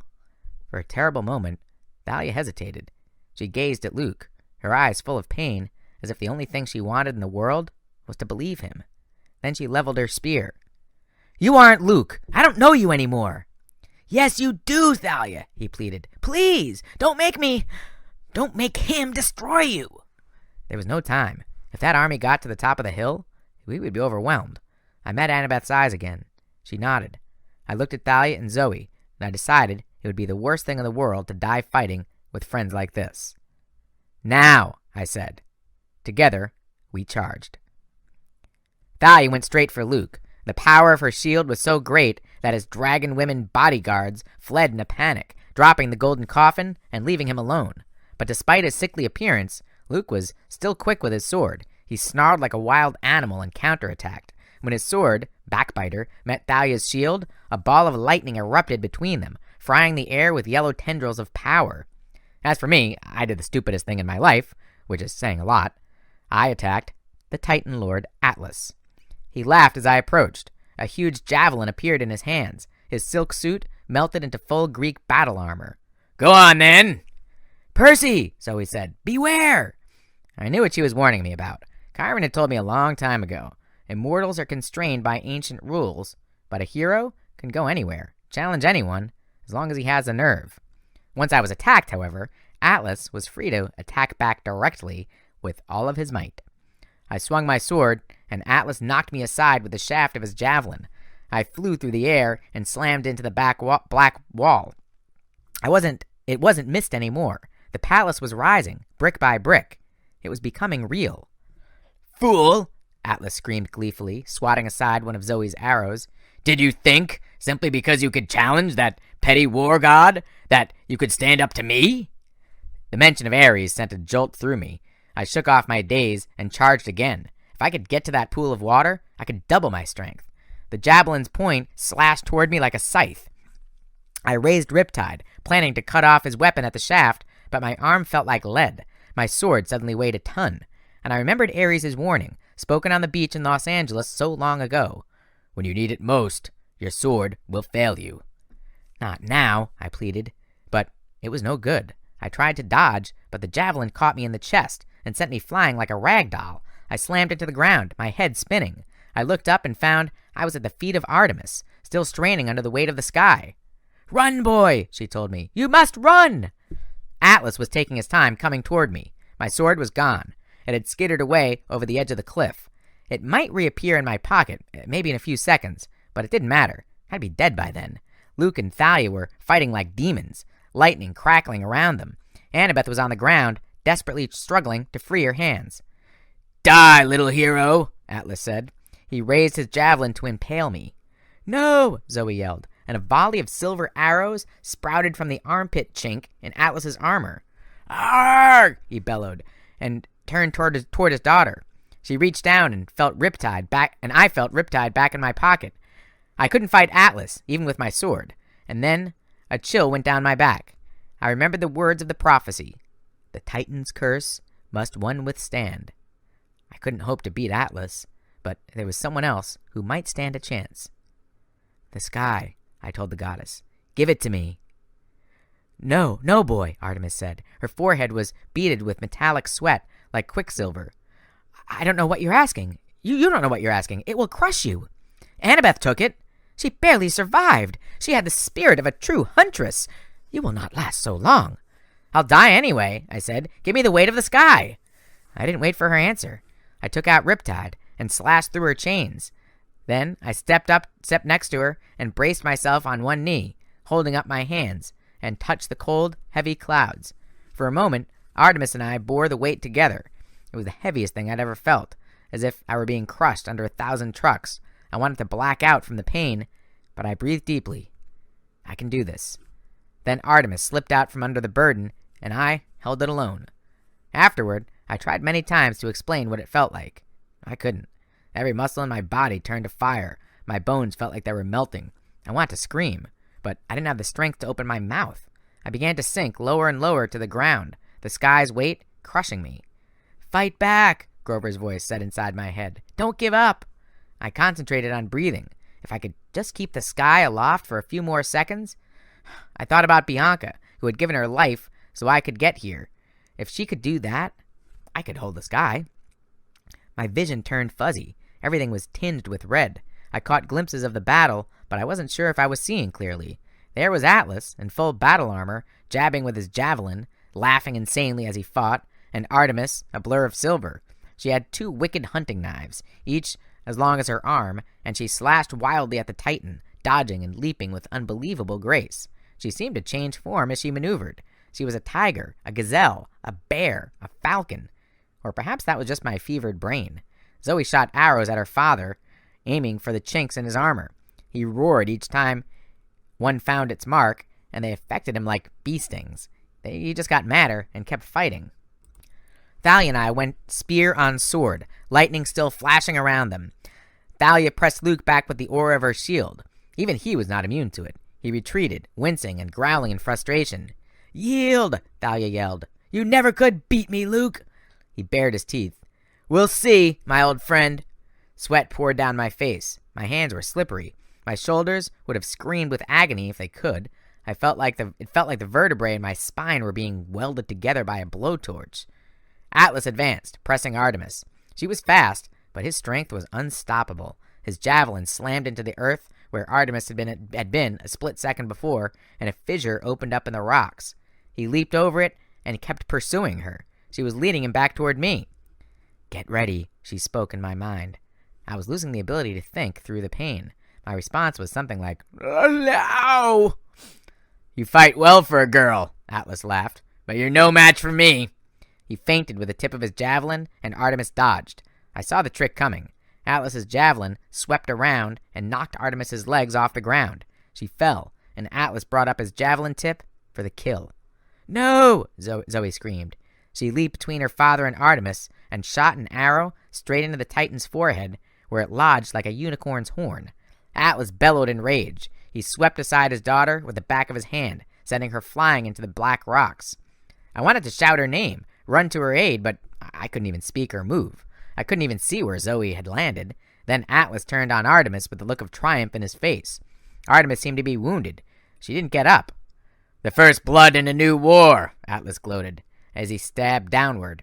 For a terrible moment, Thalia hesitated. She gazed at Luke, her eyes full of pain, as if the only thing she wanted in the world was to believe him. Then she leveled her spear. You aren't Luke. I don't know you anymore. Yes, you do, Thalia, he pleaded. Please, don't make him destroy you. There was no time. If that army got to the top of the hill, we would be overwhelmed. I met Annabeth's eyes again. She nodded. I looked at Thalia and Zoe, and I decided it would be the worst thing in the world to die fighting with friends like this. Now, I said. Together, we charged. Thalia went straight for Luke. The power of her shield was so great that his dragon women bodyguards fled in a panic, dropping the golden coffin and leaving him alone. But despite his sickly appearance, Luke was still quick with his sword. He snarled like a wild animal and counterattacked. When his sword, Backbiter, met Thalia's shield, a ball of lightning erupted between them, frying the air with yellow tendrils of power. As for me, I did the stupidest thing in my life, which is saying a lot. I attacked the Titan Lord Atlas. He laughed as I approached. A huge javelin appeared in his hands. His silk suit melted into full Greek battle armor. "Go on, then!" "Percy," Zoe said, "beware!" I knew what she was warning me about. Chiron had told me a long time ago. Immortals are constrained by ancient rules, but a hero can go anywhere, challenge anyone, as long as he has the nerve. Once I was attacked, however, Atlas was free to attack back directly with all of his might. I swung my sword, and Atlas knocked me aside with the shaft of his javelin. I flew through the air and slammed into the black wall. It wasn't mist anymore. The palace was rising, brick by brick. It was becoming real. "Fool!" Atlas screamed gleefully, swatting aside one of Zoe's arrows. "Did you think, simply because you could challenge that petty war god, that you could stand up to me?" The mention of Ares sent a jolt through me. I shook off my daze and charged again. If I could get to that pool of water, I could double my strength. The javelin's point slashed toward me like a scythe. I raised Riptide, planning to cut off his weapon at the shaft, but my arm felt like lead. My sword suddenly weighed a ton, and I remembered Ares' warning, spoken on the beach in Los Angeles so long ago. "When you need it most, your sword will fail you." "Not now," I pleaded, but it was no good. I tried to dodge, but the javelin caught me in the chest and sent me flying like a rag doll. I slammed into the ground, my head spinning. I looked up and found I was at the feet of Artemis, still straining under the weight of the sky. "Run, boy," she told me. "You must run!" Atlas was taking his time coming toward me. My sword was gone. It had skittered away over the edge of the cliff. It might reappear in my pocket, maybe in a few seconds, but it didn't matter. I'd be dead by then. Luke and Thalia were fighting like demons, lightning crackling around them. Annabeth was on the ground, desperately struggling to free her hands. "Die, little hero," Atlas said. He raised his javelin to impale me. "No!" Zoe yelled, and a volley of silver arrows sprouted from the armpit chink in Atlas's armor. "Arrgh!" he bellowed, and turned toward his daughter. She reached down and felt Riptide back, and I felt Riptide back in my pocket. I couldn't fight Atlas, even with my sword. And then a chill went down my back. I remembered the words of the prophecy. The Titan's curse must one withstand. I couldn't hope to beat Atlas, but there was someone else who might stand a chance. "The sky," I told the goddess. "Give it to me." "No, no, boy," Artemis said. Her forehead was beaded with metallic sweat, like quicksilver. "I don't know what you're asking. You don't know what you're asking. It will crush you. Annabeth took it. She barely survived. She had the spirit of a true huntress. You will not last so long." "I'll die anyway," I said. "Give me the weight of the sky." I didn't wait for her answer. I took out Riptide and slashed through her chains. Then I stepped next to her and braced myself on one knee, holding up my hands, and touched the cold, heavy clouds. For a moment, Artemis and I bore the weight together. It was the heaviest thing I'd ever felt, as if I were being crushed under 1,000 trucks. I wanted to black out from the pain, but I breathed deeply. I can do this. Then Artemis slipped out from under the burden, and I held it alone. Afterward, I tried many times to explain what it felt like. I couldn't. Every muscle in my body turned to fire. My bones felt like they were melting. I wanted to scream, but I didn't have the strength to open my mouth. I began to sink lower and lower to the ground, the sky's weight crushing me. "Fight back," Grover's voice said inside my head. "Don't give up." I concentrated on breathing. If I could just keep the sky aloft for a few more seconds. I thought about Bianca, who had given her life so I could get here. If she could do that, I could hold the sky. My vision turned fuzzy. Everything was tinged with red. I caught glimpses of the battle, but I wasn't sure if I was seeing clearly. There was Atlas, in full battle armor, jabbing with his javelin, laughing insanely as he fought, and Artemis, a blur of silver. She had 2 wicked hunting knives, each as long as her arm, and she slashed wildly at the Titan, dodging and leaping with unbelievable grace. She seemed to change form as she maneuvered. She was a tiger, a gazelle, a bear, a falcon. Or perhaps that was just my fevered brain. Zoe shot arrows at her father, aiming for the chinks in his armor. He roared each time one found its mark, and they affected him like bee stings. He just got madder and kept fighting. Thalia and I went spear on sword, lightning still flashing around them. Thalia pressed Luke back with the aura of her shield. Even he was not immune to it. He retreated, wincing and growling in frustration. "Yield!" Thalia yelled. "You never could beat me, Luke!" He bared his teeth. "We'll see, my old friend." Sweat poured down my face. My hands were slippery. My shoulders would have screamed with agony if they could. It felt like the vertebrae in my spine were being welded together by a blowtorch. Atlas advanced, pressing Artemis. She was fast, but his strength was unstoppable. His javelin slammed into the earth where Artemis had been a split second before, and a fissure opened up in the rocks. He leaped over it and kept pursuing her. She was leading him back toward me. "Get ready," she spoke in my mind. I was losing the ability to think through the pain. My response was something like, "No!" "You fight well for a girl," Atlas laughed, "but you're no match for me." He feinted with the tip of his javelin, and Artemis dodged. I saw the trick coming. Atlas's javelin swept around and knocked Artemis's legs off the ground. She fell, and Atlas brought up his javelin tip for the kill. "No!" Zoe screamed. She leaped between her father and Artemis and shot an arrow straight into the Titan's forehead, where it lodged like a unicorn's horn. Atlas bellowed in rage. He swept aside his daughter with the back of his hand, sending her flying into the black rocks. I wanted to shout her name, run to her aid, but I couldn't even speak or move. I couldn't even see where Zoe had landed. Then Atlas turned on Artemis with a look of triumph in his face. Artemis seemed to be wounded. She didn't get up. "The first blood in a new war," Atlas gloated, as he stabbed downward.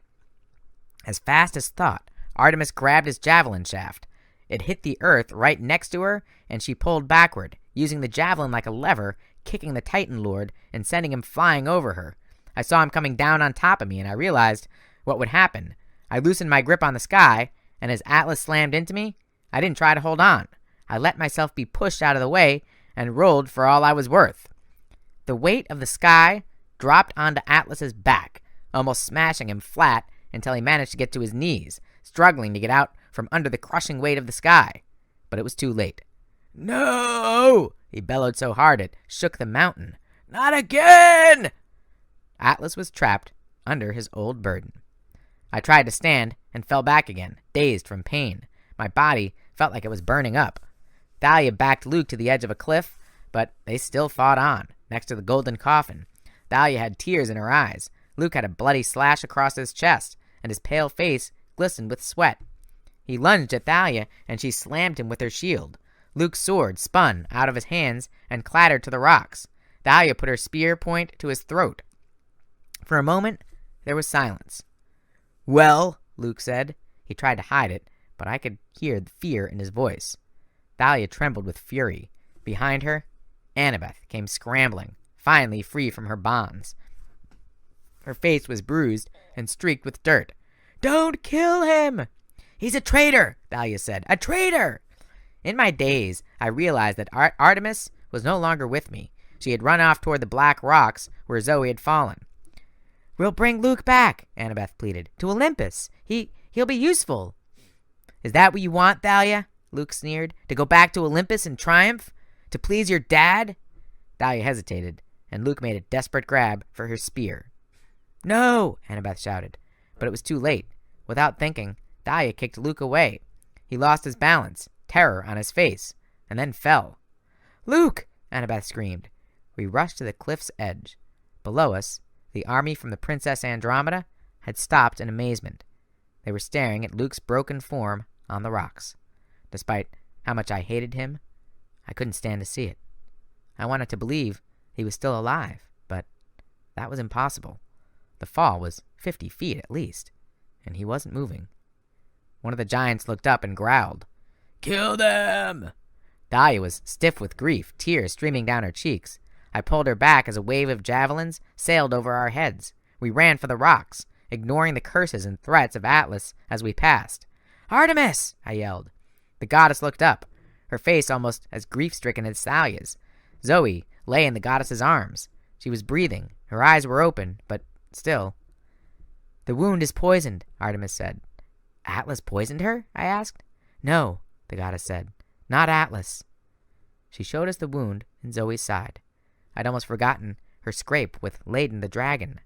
As fast as thought, Artemis grabbed his javelin shaft. It hit the earth right next to her, and she pulled backward, using the javelin like a lever, kicking the Titan Lord and sending him flying over her. I saw him coming down on top of me, and I realized what would happen. I loosened my grip on the sky, and as Atlas slammed into me, I didn't try to hold on. I let myself be pushed out of the way and rolled for all I was worth. The weight of the sky dropped onto Atlas's back, almost smashing him flat until he managed to get to his knees, struggling to get out from under the crushing weight of the sky. But it was too late. "No!" he bellowed so hard it shook the mountain. "Not again!" Atlas was trapped under his old burden. I tried to stand and fell back again, dazed from pain. My body felt like it was burning up. Thalia backed Luke to the edge of a cliff, but they still fought on, next to the golden coffin. Thalia had tears in her eyes. Luke had a bloody slash across his chest, and his pale face glistened with sweat. He lunged at Thalia, and she slammed him with her shield. Luke's sword spun out of his hands and clattered to the rocks. Thalia put her spear point to his throat. For a moment, there was silence. "Well," Luke said. He tried to hide it, but I could hear the fear in his voice. Thalia trembled with fury. Behind her, Annabeth came scrambling, finally free from her bonds. Her face was bruised and streaked with dirt. "Don't kill him!" "He's a traitor," Thalia said. "A traitor!" In my daze, I realized that Artemis was no longer with me. She had run off toward the black rocks where Zoe had fallen. "We'll bring Luke back," Annabeth pleaded, "to Olympus. He'll be useful." "Is that what you want, Thalia?" Luke sneered. "To go back to Olympus in triumph? To please your dad?" Thalia hesitated, and Luke made a desperate grab for her spear. "No!" Annabeth shouted. But it was too late. Without thinking, Thalia kicked Luke away. He lost his balance, terror on his face, and then fell. "Luke!" Annabeth screamed. We rushed to the cliff's edge. Below us, the army from the Princess Andromeda had stopped in amazement. They were staring at Luke's broken form on the rocks. Despite how much I hated him, I couldn't stand to see it. I wanted to believe he was still alive, but that was impossible. The fall was 50 feet at least, and he wasn't moving. One of the giants looked up and growled, "Kill them!" Thalia was stiff with grief, tears streaming down her cheeks. I pulled her back as a wave of javelins sailed over our heads. We ran for the rocks, ignoring the curses and threats of Atlas as we passed. "Artemis!" I yelled. The goddess looked up, her face almost as grief-stricken as Thalia's. Zoe lay in the goddess's arms. She was breathing. Her eyes were open, but still. "The wound is poisoned," Artemis said. "Atlas poisoned her?" I asked. "No," the goddess said. "Not Atlas." She showed us the wound in Zoe's side. I'd almost forgotten her scrape with Ladin the dragon.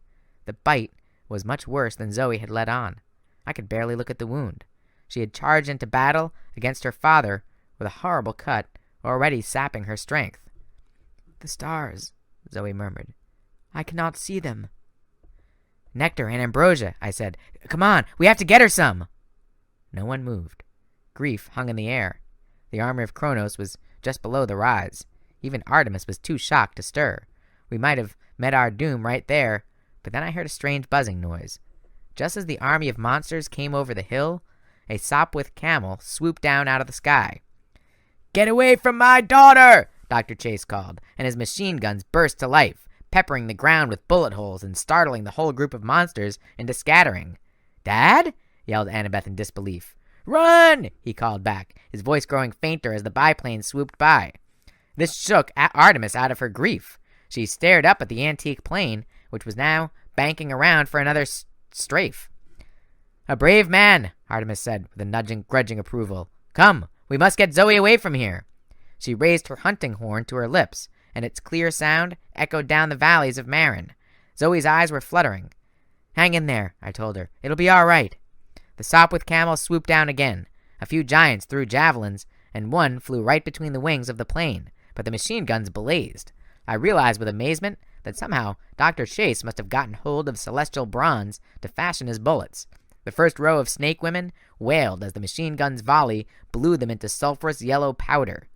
The bite was much worse than Zoe had let on. I could barely look at the wound. She had charged into battle against her father with a horrible cut, already sapping her strength. "The stars," Zoe murmured. "I cannot see them." "Nectar and ambrosia," I said. "Come on, we have to get her some." No one moved. Grief hung in the air. The army of Kronos was just below the rise. Even Artemis was too shocked to stir. We might have met our doom right there, but then I heard a strange buzzing noise. Just as the army of monsters came over the hill, a Sopwith camel swooped down out of the sky. "Get away from my daughter!" Dr. Chase called, and his machine guns burst to life, peppering the ground with bullet holes and startling the whole group of monsters into scattering. "Dad?" yelled Annabeth in disbelief. "Run!" he called back, his voice growing fainter as the biplane swooped by. This shook Artemis out of her grief. She stared up at the antique plane, which was now banking around for another strafe. "A brave man," Artemis said with a grudging approval. "Come, we must get Zoe away from here." She raised her hunting horn to her lips, and its clear sound echoed down the valleys of Marin. Zoe's eyes were fluttering. "Hang in there," I told her. "It'll be all right." The Sopwith camel swooped down again. A few giants threw javelins, and one flew right between the wings of the plane, but the machine guns blazed. I realized with amazement that somehow Dr. Chase must have gotten hold of celestial bronze to fashion his bullets. The first row of snake women wailed as the machine gun's volley blew them into sulphurous yellow powder.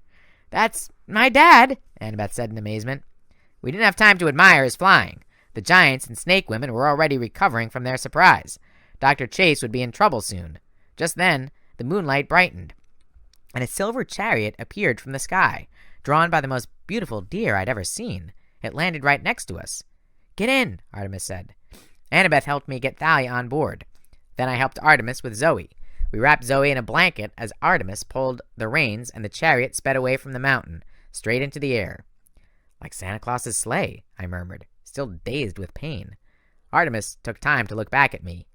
"That's my dad," Annabeth said in amazement. We didn't have time to admire his flying. The giants and snake women were already recovering from their surprise. Dr. Chase would be in trouble soon. Just then, the moonlight brightened, and a silver chariot appeared from the sky, drawn by the most beautiful deer I'd ever seen. It landed right next to us. "Get in," Artemis said. Annabeth helped me get Thalia on board. Then I helped Artemis with Zoe. We wrapped Zoe in a blanket as Artemis pulled the reins and the chariot sped away from the mountain, straight into the air. "Like Santa Claus's sleigh," I murmured, still dazed with pain. Artemis took time to look back at me.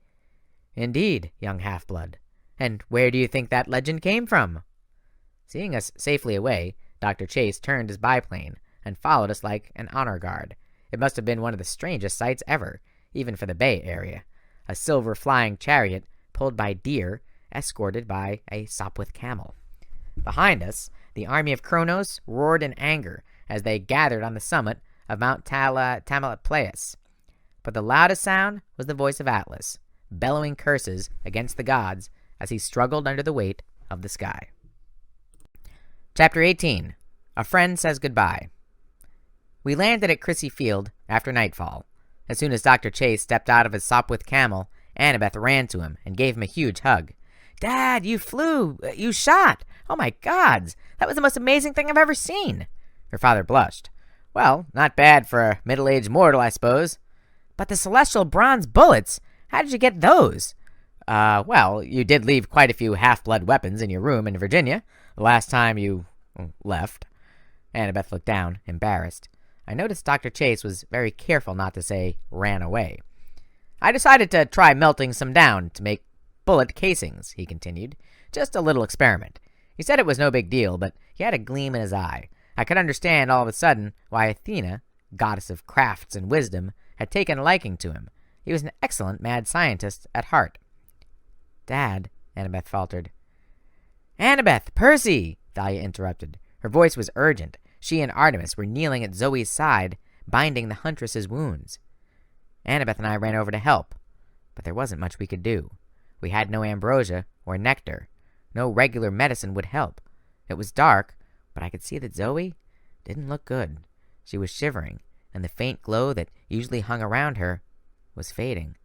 "Indeed, young half-blood. And where do you think that legend came from?" Seeing us safely away, Dr. Chase turned his biplane and followed us like an honor guard. It must have been one of the strangest sights ever, even for the Bay Area. A silver flying chariot pulled by deer, escorted by a Sopwith camel. Behind us, the army of Kronos roared in anger as they gathered on the summit of Mount Tamalpleus. But the loudest sound was the voice of Atlas, bellowing curses against the gods as he struggled under the weight of the sky. Chapter 18. A Friend Says Goodbye. We landed at Crissy Field after nightfall. As soon as Dr. Chase stepped out of his Sopwith camel, Annabeth ran to him and gave him a huge hug. "Dad, you flew! You shot! Oh my gods! That was the most amazing thing I've ever seen!" Her father blushed. "Well, not bad for a middle-aged mortal, I suppose." "But the celestial bronze bullets! How did you get those?" Well, you did leave quite a few half-blood weapons in your room in Virginia the last time you left." Annabeth looked down, embarrassed. I noticed Dr. Chase was very careful not to say ran away. "I decided to try melting some down to make bullet casings," he continued. "Just a little experiment." He said it was no big deal, but he had a gleam in his eye. I could understand all of a sudden why Athena, goddess of crafts and wisdom, had taken a liking to him. He was an excellent mad scientist at heart. "Dad," Annabeth faltered. "Annabeth! Percy!" Thalia interrupted. Her voice was urgent. She and Artemis were kneeling at Zoe's side, binding the huntress's wounds. Annabeth and I ran over to help, but there wasn't much we could do. We had no ambrosia or nectar. No regular medicine would help. It was dark, but I could see that Zoe didn't look good. She was shivering, and the faint glow that usually hung around her was fading.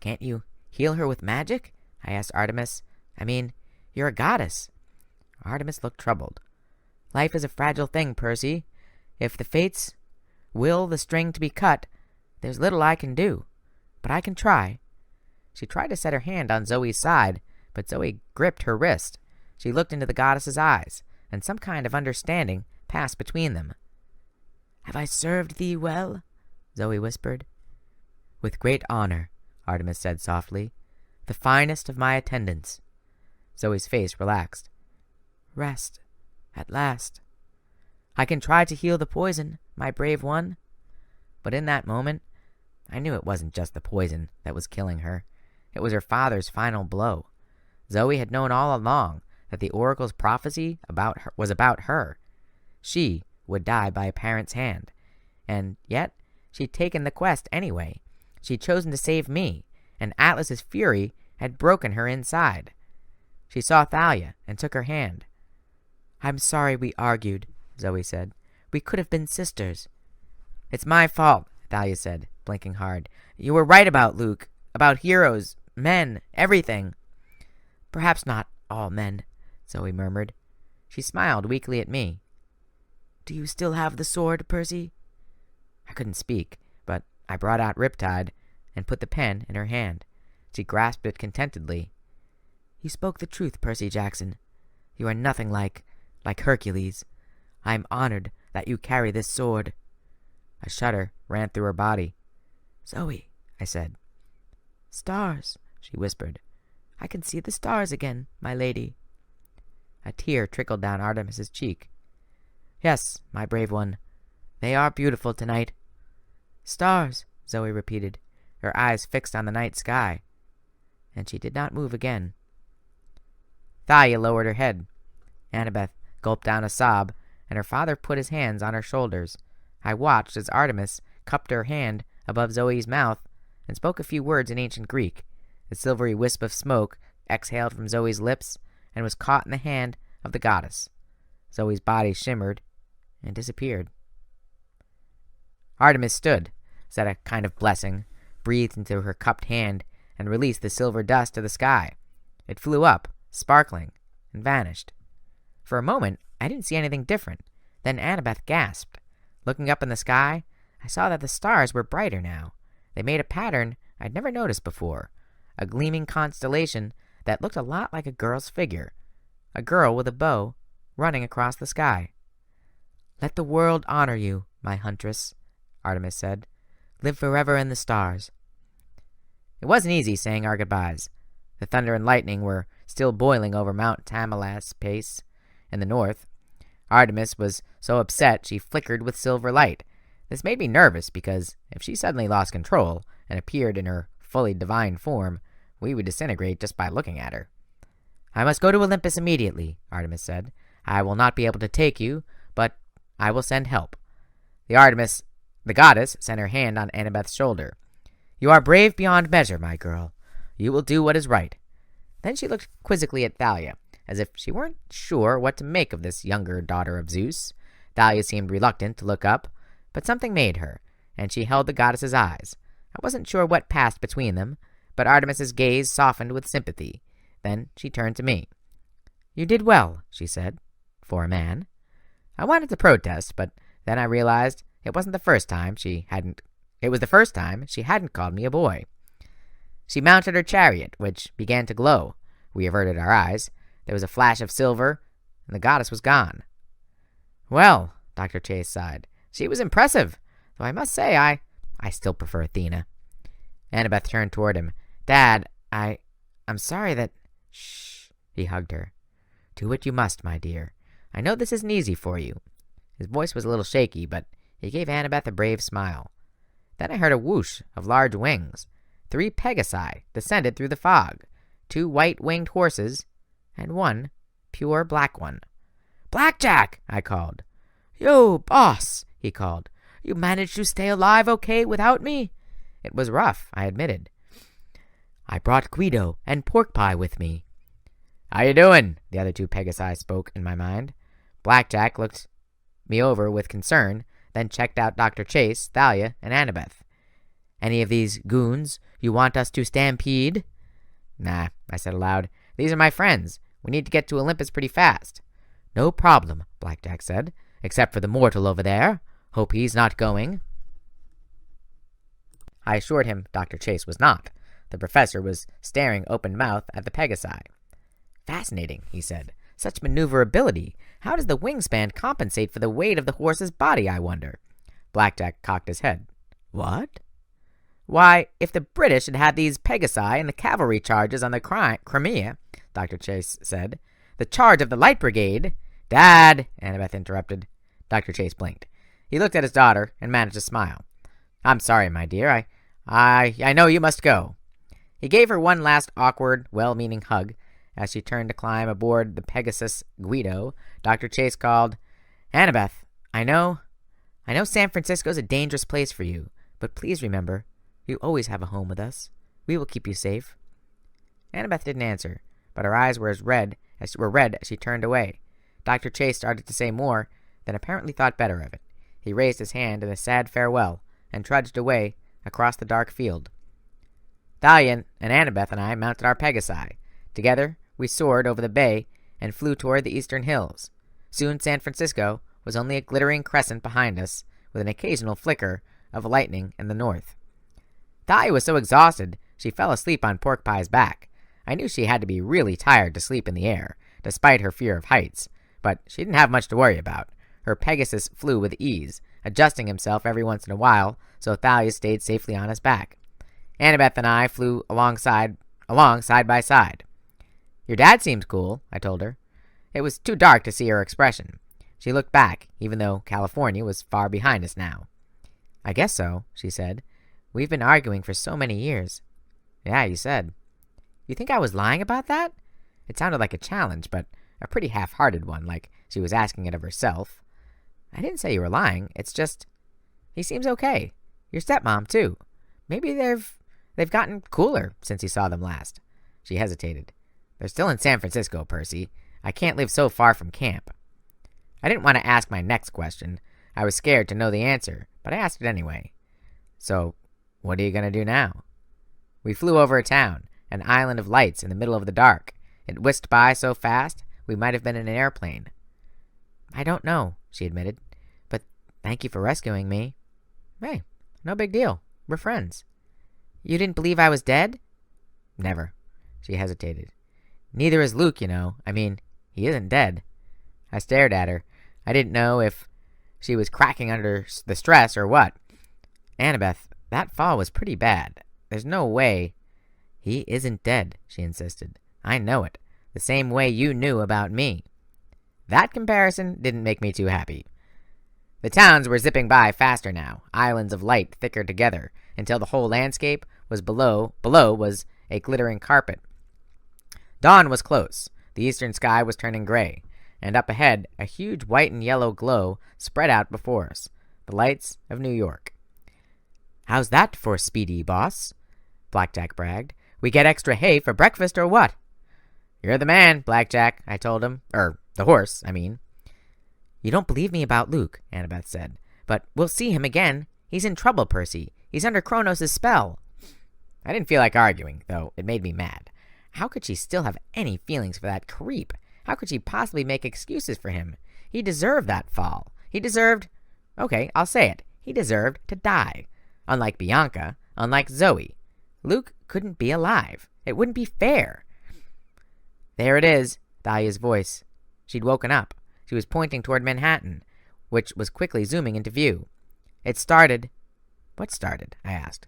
"Can't you heal her with magic?" I asked Artemis. "I mean, you're a goddess." Artemis looked troubled. "Life is a fragile thing, Percy. If the fates will the string to be cut, there's little I can do. But I can try." She tried to set her hand on Zoe's side, but Zoe gripped her wrist. She looked into the goddess's eyes, and some kind of understanding passed between them. "Have I served thee well?" Zoe whispered. "With great honor," Artemis said softly. "The finest of my attendants." Zoe's face relaxed. "Rest, at last." "I can try to heal the poison," my brave one?" But in that moment, I knew it wasn't just the poison that was killing her. It was her father's final blow. Zoe had known all along that the oracle's prophecy was about her. She would die by a parent's hand. And yet, she'd taken the quest anyway. She'd chosen to save me, and Atlas's fury had broken her inside. She saw Thalia and took her hand. "I'm sorry we argued," Zoe said. "We could have been sisters." "It's my fault," Thalia said, blinking hard. "You were right about Luke, about heroes, men, everything." "Perhaps not all men," Zoe murmured. She smiled weakly at me. "Do you still have the sword, Percy?" I couldn't speak, but I brought out Riptide and put the pen in her hand. She grasped it contentedly. "You spoke the truth, Percy Jackson. You are nothing like Hercules. I am honored that you carry this sword." A shudder ran through her body. "Zoe," I said. "Stars," she whispered. "I can see the stars again, my lady." A tear trickled down Artemis's cheek. "Yes, my brave one. They are beautiful tonight." "Stars," Zoe repeated, her eyes fixed on the night sky. And she did not move again. Thalia lowered her head. Annabeth gulped down a sob, and her father put his hands on her shoulders. I watched as Artemis cupped her hand above Zoe's mouth and spoke a few words in ancient Greek. The silvery wisp of smoke exhaled from Zoe's lips and was caught in the hand of the goddess. Zoe's body shimmered and disappeared. Artemis stood, said a kind of blessing, breathed into her cupped hand, and released the silver dust to the sky. It flew up, sparkling, and vanished. For a moment, I didn't see anything different. Then Annabeth gasped. Looking up in the sky, I saw that the stars were brighter now. They made a pattern I'd never noticed before, a gleaming constellation that looked a lot like a girl's figure, a girl with a bow running across the sky. "Let the world honor you, my huntress," Artemis said. "Live forever in the stars." It wasn't easy saying our goodbyes. The thunder and lightning were still boiling over Mount Tamalpais in the north. Artemis was so upset she flickered with silver light. This made me nervous because if she suddenly lost control and appeared in her fully divine form, we would disintegrate just by looking at her. "I must go to Olympus immediately," Artemis said. "I will not be able to take you, but I will send help." The goddess sent her hand on Annabeth's shoulder. "You are brave beyond measure, my girl. You will do what is right." Then she looked quizzically at Thalia, as if she weren't sure what to make of this younger daughter of Zeus. Thalia seemed reluctant to look up, but something made her, and she held the goddess's eyes. I wasn't sure what passed between them, but Artemis's gaze softened with sympathy. Then she turned to me. "You did well," she said, "for a man." I wanted to protest, but then I realized it was the first time she hadn't called me a boy. She mounted her chariot, which began to glow. We averted our eyes. There was a flash of silver, and the goddess was gone. "Well," Dr. Chase sighed, "she was impressive, though I must say I still prefer Athena." Annabeth turned toward him. "Dad, I'm sorry that—" "Shh," he hugged her. "Do what you must, my dear. I know this isn't easy for you." His voice was a little shaky, but he gave Annabeth a brave smile. Then I heard a whoosh of large wings. 3 Pegasi descended through the fog, 2 white-winged horses, and 1 pure black one. "Blackjack!" I called. "Yo, boss!" he called. "You managed to stay alive okay without me?" It was rough, I admitted. "I brought Guido and pork pie with me." "How you doing?" the other 2 Pegasi spoke in my mind. Blackjack looked me over with concern, then checked out Dr. Chase, Thalia, and Annabeth. "Any of these goons you want us to stampede?" "Nah," I said aloud. "These are my friends. We need to get to Olympus pretty fast." "No problem," Blackjack said. "Except for the mortal over there. Hope he's not going." I assured him Dr. Chase was not. The professor was staring open-mouthed at the Pegasi. "Fascinating," he said. "Such maneuverability. How does the wingspan compensate for the weight of the horse's body, I wonder?" Blackjack cocked his head. "What?" "Why, if the British had had these Pegasi in the cavalry charges on the Crimea," Dr. Chase said, "the charge of the Light Brigade—" "Dad!" Annabeth interrupted. Dr. Chase blinked. He looked at his daughter and managed a smile. I'm sorry, my dear. I know you must go. He gave her one last awkward, well-meaning hug. As she turned to climb aboard the Pegasus Guido, Dr. Chase called, Annabeth, I know San Francisco's a dangerous place for you, but please remember, you always have a home with us. We will keep you safe. Annabeth didn't answer, but her eyes were red as she turned away. Dr. Chase started to say more, then apparently thought better of it. He raised his hand in a sad farewell and trudged away across the dark field. Thalia and Annabeth and I mounted our Pegasi. Together, we soared over the bay and flew toward the eastern hills. Soon San Francisco was only a glittering crescent behind us, with an occasional flicker of lightning in the north. Thalia was so exhausted she fell asleep on Pork Pie's back. I knew she had to be really tired to sleep in the air, despite her fear of heights, but she didn't have much to worry about. Her Pegasus flew with ease, adjusting himself every once in a while, so Thalia stayed safely on his back. Annabeth and I flew along side by side. Your dad seems cool, I told her. It was too dark to see her expression. She looked back, even though California was far behind us now. I guess so, she said. We've been arguing for so many years. Yeah, you said. You think I was lying about that? It sounded like a challenge, but a pretty half-hearted one, like she was asking it of herself. I didn't say you were lying. It's just, he seems okay. Your stepmom, too. Maybe they've gotten cooler since he saw them last. She hesitated. They're still in San Francisco, Percy. I can't live so far from camp. I didn't want to ask my next question. I was scared to know the answer, but I asked it anyway. So, what are you going to do now? We flew over a town, an island of lights in the middle of the dark. It whisked by so fast, we might have been in an airplane. I don't know, she admitted, but thank you for rescuing me. Hey, no big deal. We're friends. You didn't believe I was dead? Never. She hesitated. Neither is Luke, you know. I mean, he isn't dead. I stared at her. I didn't know if she was cracking under the stress or what. Annabeth, that fall was pretty bad. There's no way. He isn't dead, she insisted. I know it. The same way you knew about me. That comparison didn't make me too happy. The towns were zipping by faster now, islands of light thicker together, until the whole landscape was below was a glittering carpet. Dawn was close. The eastern sky was turning gray, and up ahead a huge white and yellow glow spread out before us, the lights of New York. How's that for speedy, boss? Blackjack bragged. We get extra hay for breakfast or what? You're the man, Blackjack, I told him. The horse, I mean. You don't believe me about Luke, Annabeth said. But we'll see him again. He's in trouble, Percy. He's under Kronos' spell. I didn't feel like arguing, though it made me mad. How could she still have any feelings for that creep? How could she possibly make excuses for him? He deserved that fall. He deserved... Okay, I'll say it. He deserved to die. Unlike Bianca, unlike Zoe. Luke couldn't be alive. It wouldn't be fair. There it is, Thalia's voice. She'd woken up. She was pointing toward Manhattan, which was quickly zooming into view. It started... What started? I asked.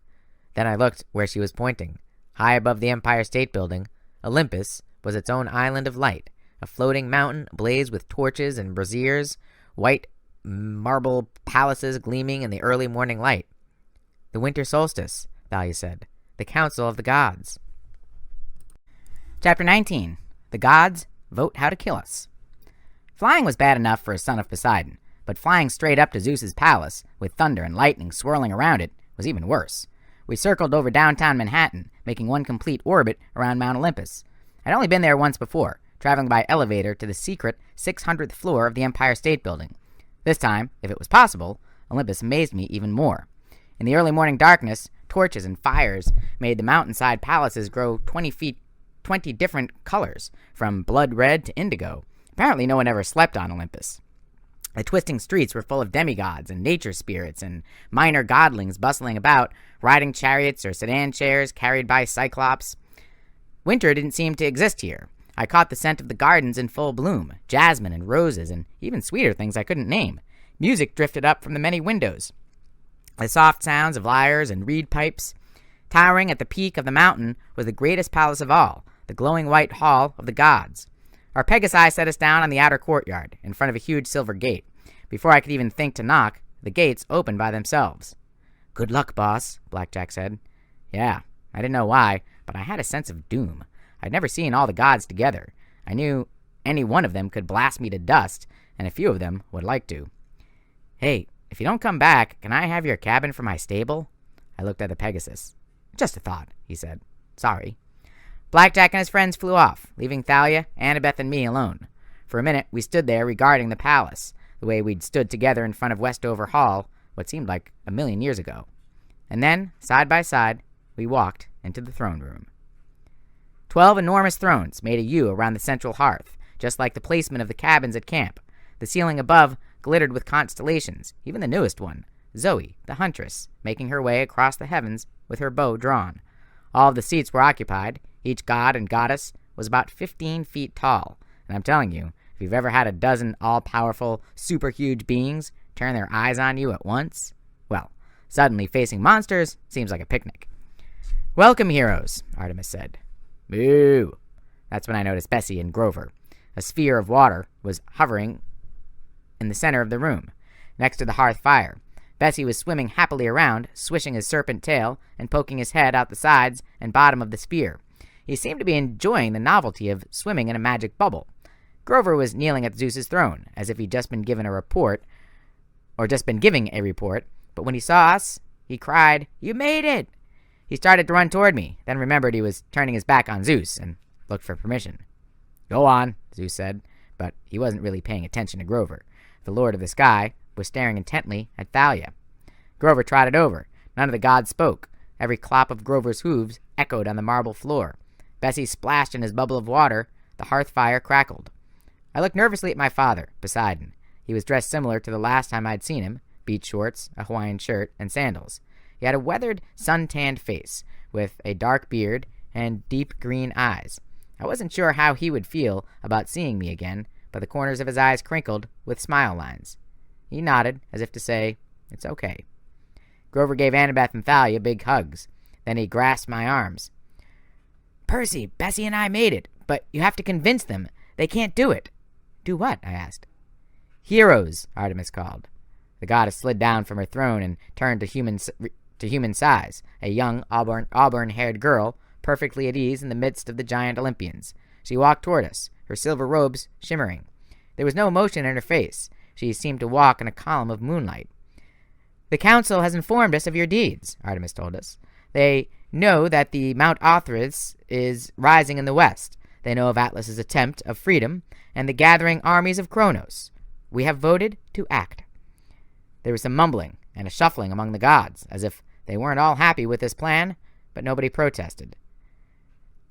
Then I looked where she was pointing. High above the Empire State Building, Olympus was its own island of light, a floating mountain ablaze with torches and braziers, white marble palaces gleaming in the early morning light. The winter solstice, Thalia said. The Council of the Gods. Chapter 19. The Gods Vote How to Kill Us. Flying was bad enough for a son of Poseidon, but flying straight up to Zeus's palace, with thunder and lightning swirling around it, was even worse. We circled over downtown Manhattan, making one complete orbit around Mount Olympus. I'd only been there once before, traveling by elevator to the secret 600th floor of the Empire State Building. This time, if it was possible, Olympus amazed me even more. In the early morning darkness, torches and fires made the mountainside palaces grow 20 different colors, from blood red to indigo. Apparently no one ever slept on Olympus. The twisting streets were full of demigods and nature spirits and minor godlings bustling about, riding chariots or sedan chairs carried by cyclops. Winter didn't seem to exist here. I caught the scent of the gardens in full bloom, jasmine and roses, and even sweeter things I couldn't name. Music drifted up from the many windows. The soft sounds of lyres and reed pipes. Towering at the peak of the mountain was the greatest palace of all, the glowing white hall of the gods. Our Pegasi set us down on the outer courtyard, in front of a huge silver gate. Before I could even think to knock, the gates opened by themselves. "Good luck, boss," Blackjack said. Yeah, I didn't know why, but I had a sense of doom. I'd never seen all the gods together. I knew any one of them could blast me to dust, and a few of them would like to. "Hey, if you don't come back, can I have your cabin for my stable?" I looked at the Pegasus. "Just a thought," he said. "Sorry." Blackjack and his friends flew off, leaving Thalia, Annabeth, and me alone. For a minute, we stood there regarding the palace, the way we'd stood together in front of Westover Hall, what seemed like 1,000,000 years ago. And then, side by side, we walked into the throne room. 12 enormous thrones made a U around the central hearth, just like the placement of the cabins at camp. The ceiling above glittered with constellations, even the newest one, Zoe, the huntress, making her way across the heavens with her bow drawn. All of the seats were occupied. Each god and goddess was about 15 feet tall, and I'm telling you, if you've ever had a dozen all-powerful, super-huge beings turn their eyes on you at once, well, suddenly facing monsters seems like a picnic. "Welcome, heroes," Artemis said. "Moo." That's when I noticed Bessie and Grover. A sphere of water was hovering in the center of the room, next to the hearth fire. Bessie was swimming happily around, swishing his serpent tail and poking his head out the sides and bottom of the sphere. He seemed to be enjoying the novelty of swimming in a magic bubble. Grover was kneeling at Zeus's throne, as if he'd just been giving a report, but when he saw us, he cried, "You made it!" He started to run toward me, then remembered he was turning his back on Zeus, and looked for permission. "Go on," Zeus said, but he wasn't really paying attention to Grover. The Lord of the Sky was staring intently at Thalia. Grover trotted over. None of the gods spoke. Every clop of Grover's hooves echoed on the marble floor. Bessie splashed in his bubble of water. The hearth fire crackled. I looked nervously at my father, Poseidon. He was dressed similar to the last time I'd seen him, beach shorts, a Hawaiian shirt, and sandals. He had a weathered, sun-tanned face, with a dark beard and deep green eyes. I wasn't sure how he would feel about seeing me again, but the corners of his eyes crinkled with smile lines. He nodded, as if to say, "It's okay." Grover gave Annabeth and Thalia big hugs. Then he grasped my arms. "Percy, Bessie and I made it, but you have to convince them. They can't do it." "Do what?" I asked. "Heroes," Artemis called. The goddess slid down from her throne and turned to human size, a young auburn-haired girl, perfectly at ease in the midst of the giant Olympians. She walked toward us, her silver robes shimmering. There was no emotion in her face. She seemed to walk in a column of moonlight. "The council has informed us of your deeds," Artemis told us. "They know that the Mount Othrys is rising in the west. They know of Atlas's attempt of freedom and the gathering armies of Kronos. We have voted to act." There was some mumbling and a shuffling among the gods, as if they weren't all happy with this plan, but nobody protested.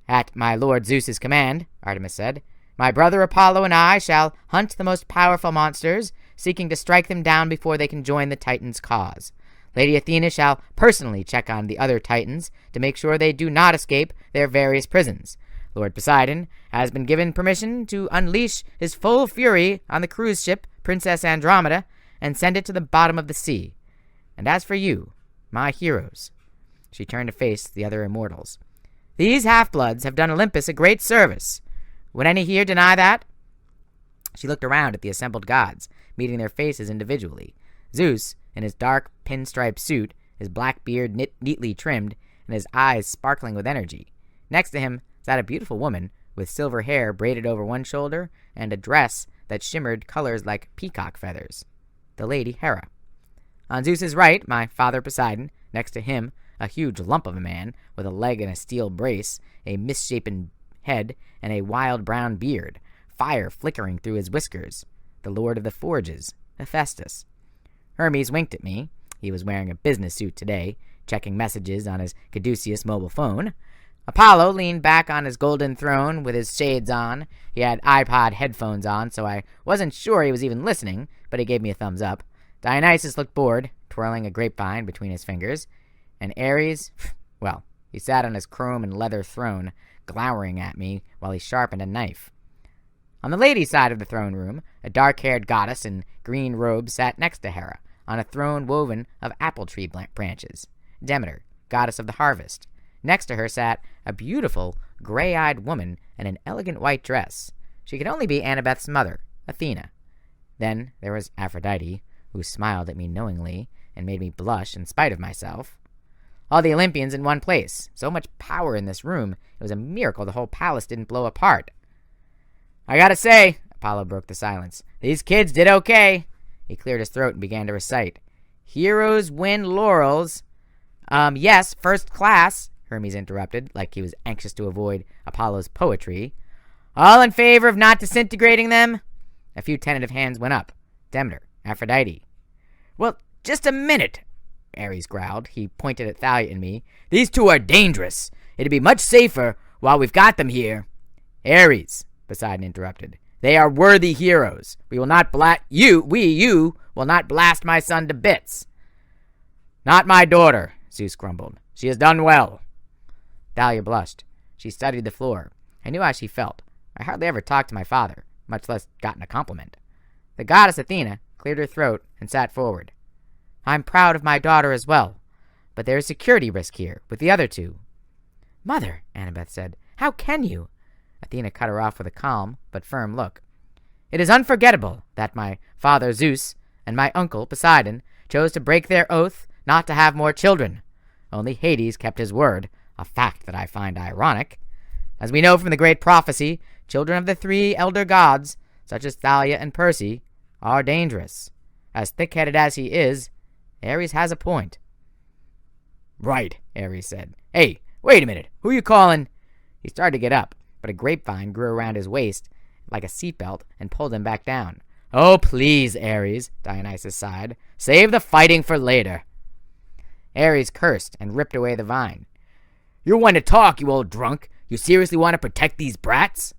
"At my lord Zeus's command," Artemis said, "my brother Apollo and I shall hunt the most powerful monsters, seeking to strike them down before they can join the Titans' cause. Lady Athena shall personally check on the other Titans to make sure they do not escape their various prisons. Lord Poseidon has been given permission to unleash his full fury on the cruise ship Princess Andromeda and send it to the bottom of the sea. And as for you, my heroes," she turned to face the other immortals, "these half-bloods have done Olympus a great service. Would any here deny that?" She looked around at the assembled gods, meeting their faces individually. Zeus, in his dark pinstripe suit, his black beard neatly trimmed, and his eyes sparkling with energy. Next to him sat a beautiful woman with silver hair braided over one shoulder and a dress that shimmered colors like peacock feathers, the Lady Hera. On Zeus's right, my father Poseidon. Next to him, a huge lump of a man with a leg and a steel brace, a misshapen head, and a wild brown beard, fire flickering through his whiskers, the Lord of the Forges, Hephaestus. Hermes winked at me. He was wearing a business suit today, checking messages on his Caduceus mobile phone. Apollo leaned back on his golden throne with his shades on. He had iPod headphones on, so I wasn't sure he was even listening, but he gave me a thumbs up. Dionysus looked bored, twirling a grapevine between his fingers. And Ares, well, he sat on his chrome and leather throne, glowering at me while he sharpened a knife. On the ladies' side of the throne room, a dark-haired goddess in green robes sat next to Hera, on a throne woven of apple tree branches. Demeter, goddess of the harvest. Next to her sat a beautiful, gray-eyed woman in an elegant white dress. She could only be Annabeth's mother, Athena. Then there was Aphrodite, who smiled at me knowingly and made me blush in spite of myself. All the Olympians in one place. So much power in this room, it was a miracle the whole palace didn't blow apart. I gotta say, Apollo broke the silence, these kids did okay. He cleared his throat and began to recite. Heroes win laurels. Yes, first class, Hermes interrupted, like he was anxious to avoid Apollo's poetry. All in favor of not disintegrating them? A few tentative hands went up. Demeter, Aphrodite. Well, just a minute, Ares growled. He pointed at Thalia and me. These two are dangerous. It'd be much safer while we've got them here. Ares, Poseidon interrupted. They are worthy heroes. We will not you will not blast my son to bits. Not my daughter, Zeus grumbled. She has done well. Thalia blushed. She studied the floor. I knew how she felt. I hardly ever talked to my father, much less gotten a compliment. The goddess Athena cleared her throat and sat forward. I'm proud of my daughter as well, but there is security risk here with the other two. Mother, Annabeth said, how can you? Athena cut her off with a calm but firm look. It is unforgettable that my father Zeus and my uncle Poseidon chose to break their oath not to have more children. Only Hades kept his word, a fact that I find ironic. As we know from the great prophecy, children of the three elder gods, such as Thalia and Perse, are dangerous. As thick-headed as he is, Ares has a point. Right, Ares said. Hey, wait a minute. Who you calling? He started to get up, but a grapevine grew around his waist like a seatbelt and pulled him back down. Oh, please, Ares, Dionysus sighed. Save the fighting for later. Ares cursed and ripped away the vine. You're one to talk, you old drunk. You seriously want to protect these brats?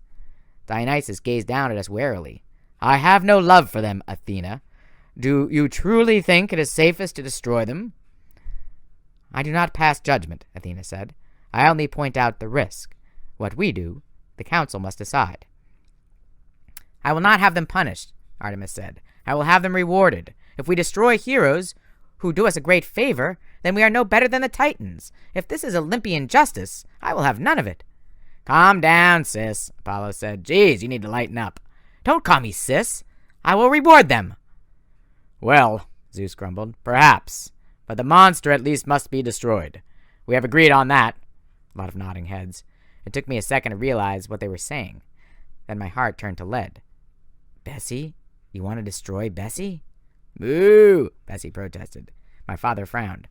Dionysus gazed down at us warily. I have no love for them, Athena. Do you truly think it is safest to destroy them? I do not pass judgment, Athena said. I only point out the risk. What we do, the council must decide. I will not have them punished, Artemis said. I will have them rewarded. If we destroy heroes who do us a great favor, then we are no better than the Titans. If this is Olympian justice, I will have none of it. Calm down, sis, Apollo said. Geez, you need to lighten up. Don't call me sis. I will reward them. Well, Zeus grumbled, perhaps. But the monster at least must be destroyed. We have agreed on that. A lot of nodding heads. It took me a second to realize what they were saying. Then my heart turned to lead. Bessie? You want to destroy Bessie? Moo! Bessie protested. My father frowned.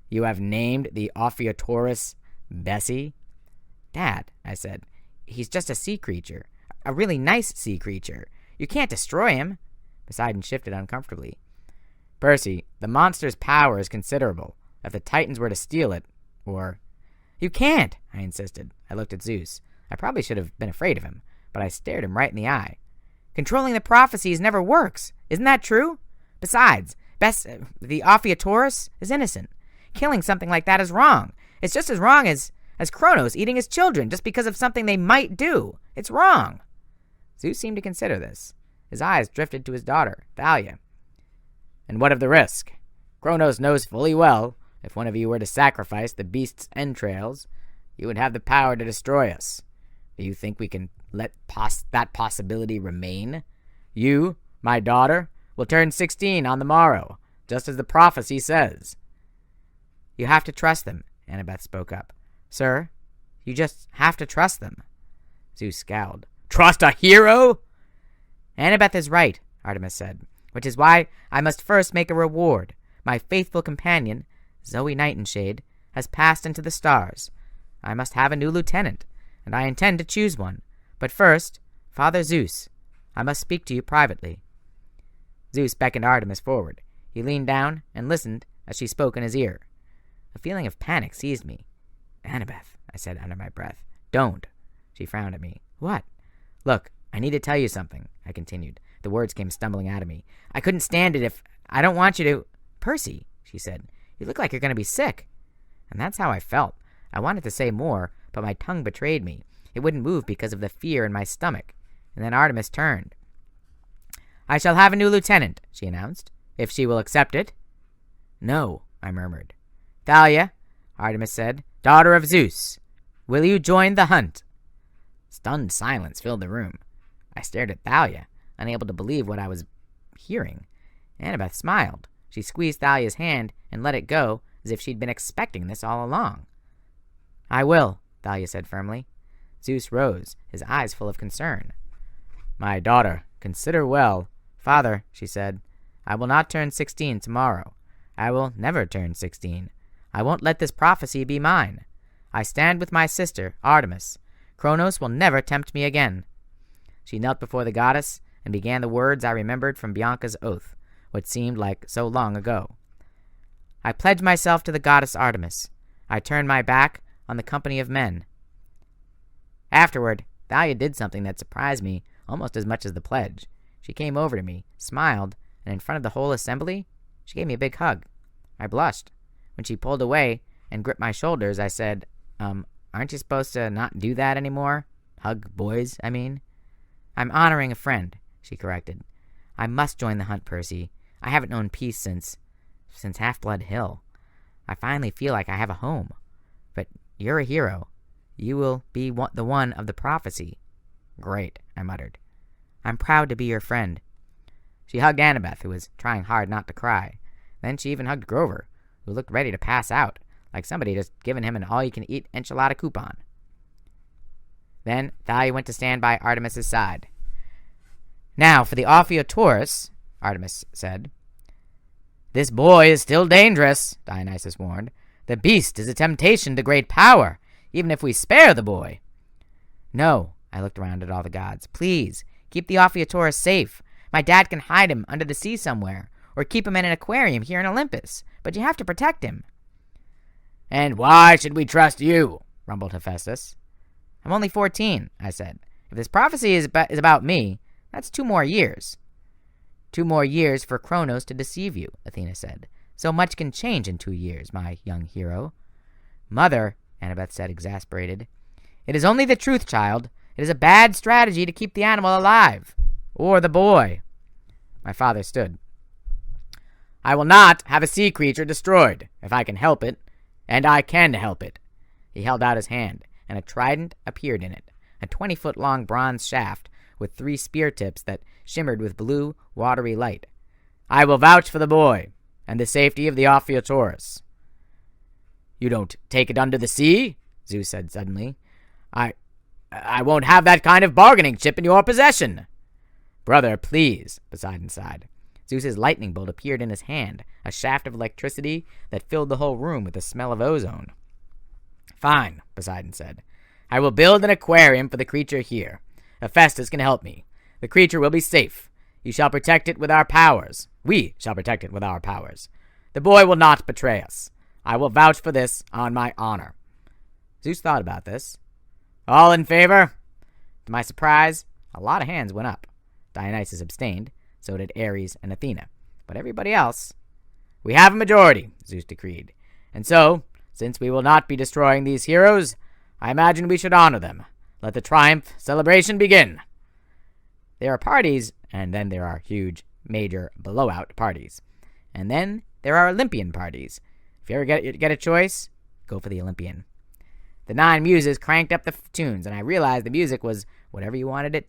You have named the Ophiuchorus Bessie? Dad, I said, he's just a sea creature. A really nice sea creature. You can't destroy him. Poseidon shifted uncomfortably. Perse, the monster's power is considerable. If the Titans were to steal it, or... You can't, I insisted. I looked at Zeus. I probably should have been afraid of him, but I stared him right in the eye. Controlling the prophecies never works. Isn't that true? Besides, the Ophiuchorus is innocent. Killing something like that is wrong. It's just as wrong as Kronos eating his children just because of something they might do. It's wrong. Zeus seemed to consider this. His eyes drifted to his daughter, Thalia. And what of the risk? Kronos knows fully well, if one of you were to sacrifice the beast's entrails, you would have the power to destroy us. Do you think we can let that possibility remain? You, my daughter, will turn 16 on the morrow, just as the prophecy says. You have to trust them, Annabeth spoke up. Sir, you just have to trust them. Zeus scowled. Trust a hero? Annabeth is right, Artemis said, which is why I must first make a reward. My faithful companion, Zoe Nightingale, has passed into the stars. I must have a new lieutenant, and I intend to choose one. But first, Father Zeus, I must speak to you privately. Zeus beckoned Artemis forward. He leaned down and listened as she spoke in his ear. A feeling of panic seized me. Annabeth, I said under my breath. Don't. She frowned at me. What? Look, I need to tell you something, I continued. The words came stumbling out of me. I couldn't stand it if... I don't want you to... Perse, she said. You look like you're going to be sick. And that's how I felt. I wanted to say more, but my tongue betrayed me. It wouldn't move because of the fear in my stomach. And then Artemis turned. I shall have a new lieutenant, she announced, if she will accept it. No, I murmured. Thalia, Artemis said, daughter of Zeus, will you join the hunt? Stunned silence filled the room. I stared at Thalia, unable to believe what I was hearing. Annabeth smiled. She squeezed Thalia's hand and let it go as if she'd been expecting this all along. "I will," Thalia said firmly. Zeus rose, his eyes full of concern. "My daughter, consider well." "Father," she said, "I will not turn 16 tomorrow. I will never turn 16. I won't let this prophecy be mine. I stand with my sister, Artemis. Kronos will never tempt me again." She knelt before the goddess and began the words I remembered from Bianca's oath, what seemed like so long ago. "I pledge myself to the goddess Artemis. I turn my back on the company of men." Afterward, Thalia did something that surprised me almost as much as the pledge. She came over to me, smiled, and in front of the whole assembly, she gave me a big hug. I blushed. When she pulled away and gripped my shoulders, I said, aren't you supposed to not do that anymore? Hug boys, I mean." "I'm honoring a friend," she corrected. "I must join the hunt, Percy. I haven't known peace since Half-Blood Hill. I finally feel like I have a home. But you're a hero. You will be the one of the prophecy." "Great," I muttered. "I'm proud to be your friend." She hugged Annabeth, who was trying hard not to cry. Then she even hugged Grover, who looked ready to pass out, like somebody had just given him an all-you-can-eat enchilada coupon. Then Thalia went to stand by Artemis's side. "Now for the Ophiuchorus," Artemis said. "This boy is still dangerous," Dionysus warned. "The beast is a temptation to great power, even if we spare the boy." "No," I looked around at all the gods. "Please, keep the Ophiuchorus safe. My dad can hide him under the sea somewhere, or keep him in an aquarium here in Olympus, but you have to protect him." "And why should we trust you?" rumbled Hephaestus. "I'm only 14, I said. "If this prophecy is about me, that's 2 more years." "2 more years for Kronos to deceive you," Athena said. "So much can change in 2 years, my young hero." "Mother," Annabeth said, exasperated, "it is only the truth, child. It is a bad strategy to keep the animal alive. Or the boy." My father stood. "I will not have a sea creature destroyed, if I can help it. And I can help it." He held out his hand, and a trident appeared in it, a 20-foot-long bronze shaft with 3 spear tips that shimmered with blue, watery light. "I will vouch for the boy, and the safety of the Ophiuchorus." "You don't take it under the sea?" Zeus said suddenly. I won't have that kind of bargaining chip in your possession." "Brother, please," Poseidon sighed. Zeus's lightning bolt appeared in his hand, a shaft of electricity that filled the whole room with the smell of ozone. "Fine," Poseidon said. "I will build an aquarium for the creature here. Hephaestus can help me. The creature will be safe. You shall protect it with our powers. We shall protect it with our powers. The boy will not betray us. I will vouch for this on my honor." Zeus thought about this. "All in favor?" To my surprise, a lot of hands went up. Dionysus abstained, so did Ares and Athena. But everybody else... "We have a majority," Zeus decreed. "And so, since we will not be destroying these heroes, I imagine we should honor them. Let the triumph celebration begin." There are parties, and then there are huge, major, blowout parties. And then there are Olympian parties. If you ever get a choice, go for the Olympian. The 9 muses cranked up the tunes, and I realized the music was whatever you wanted it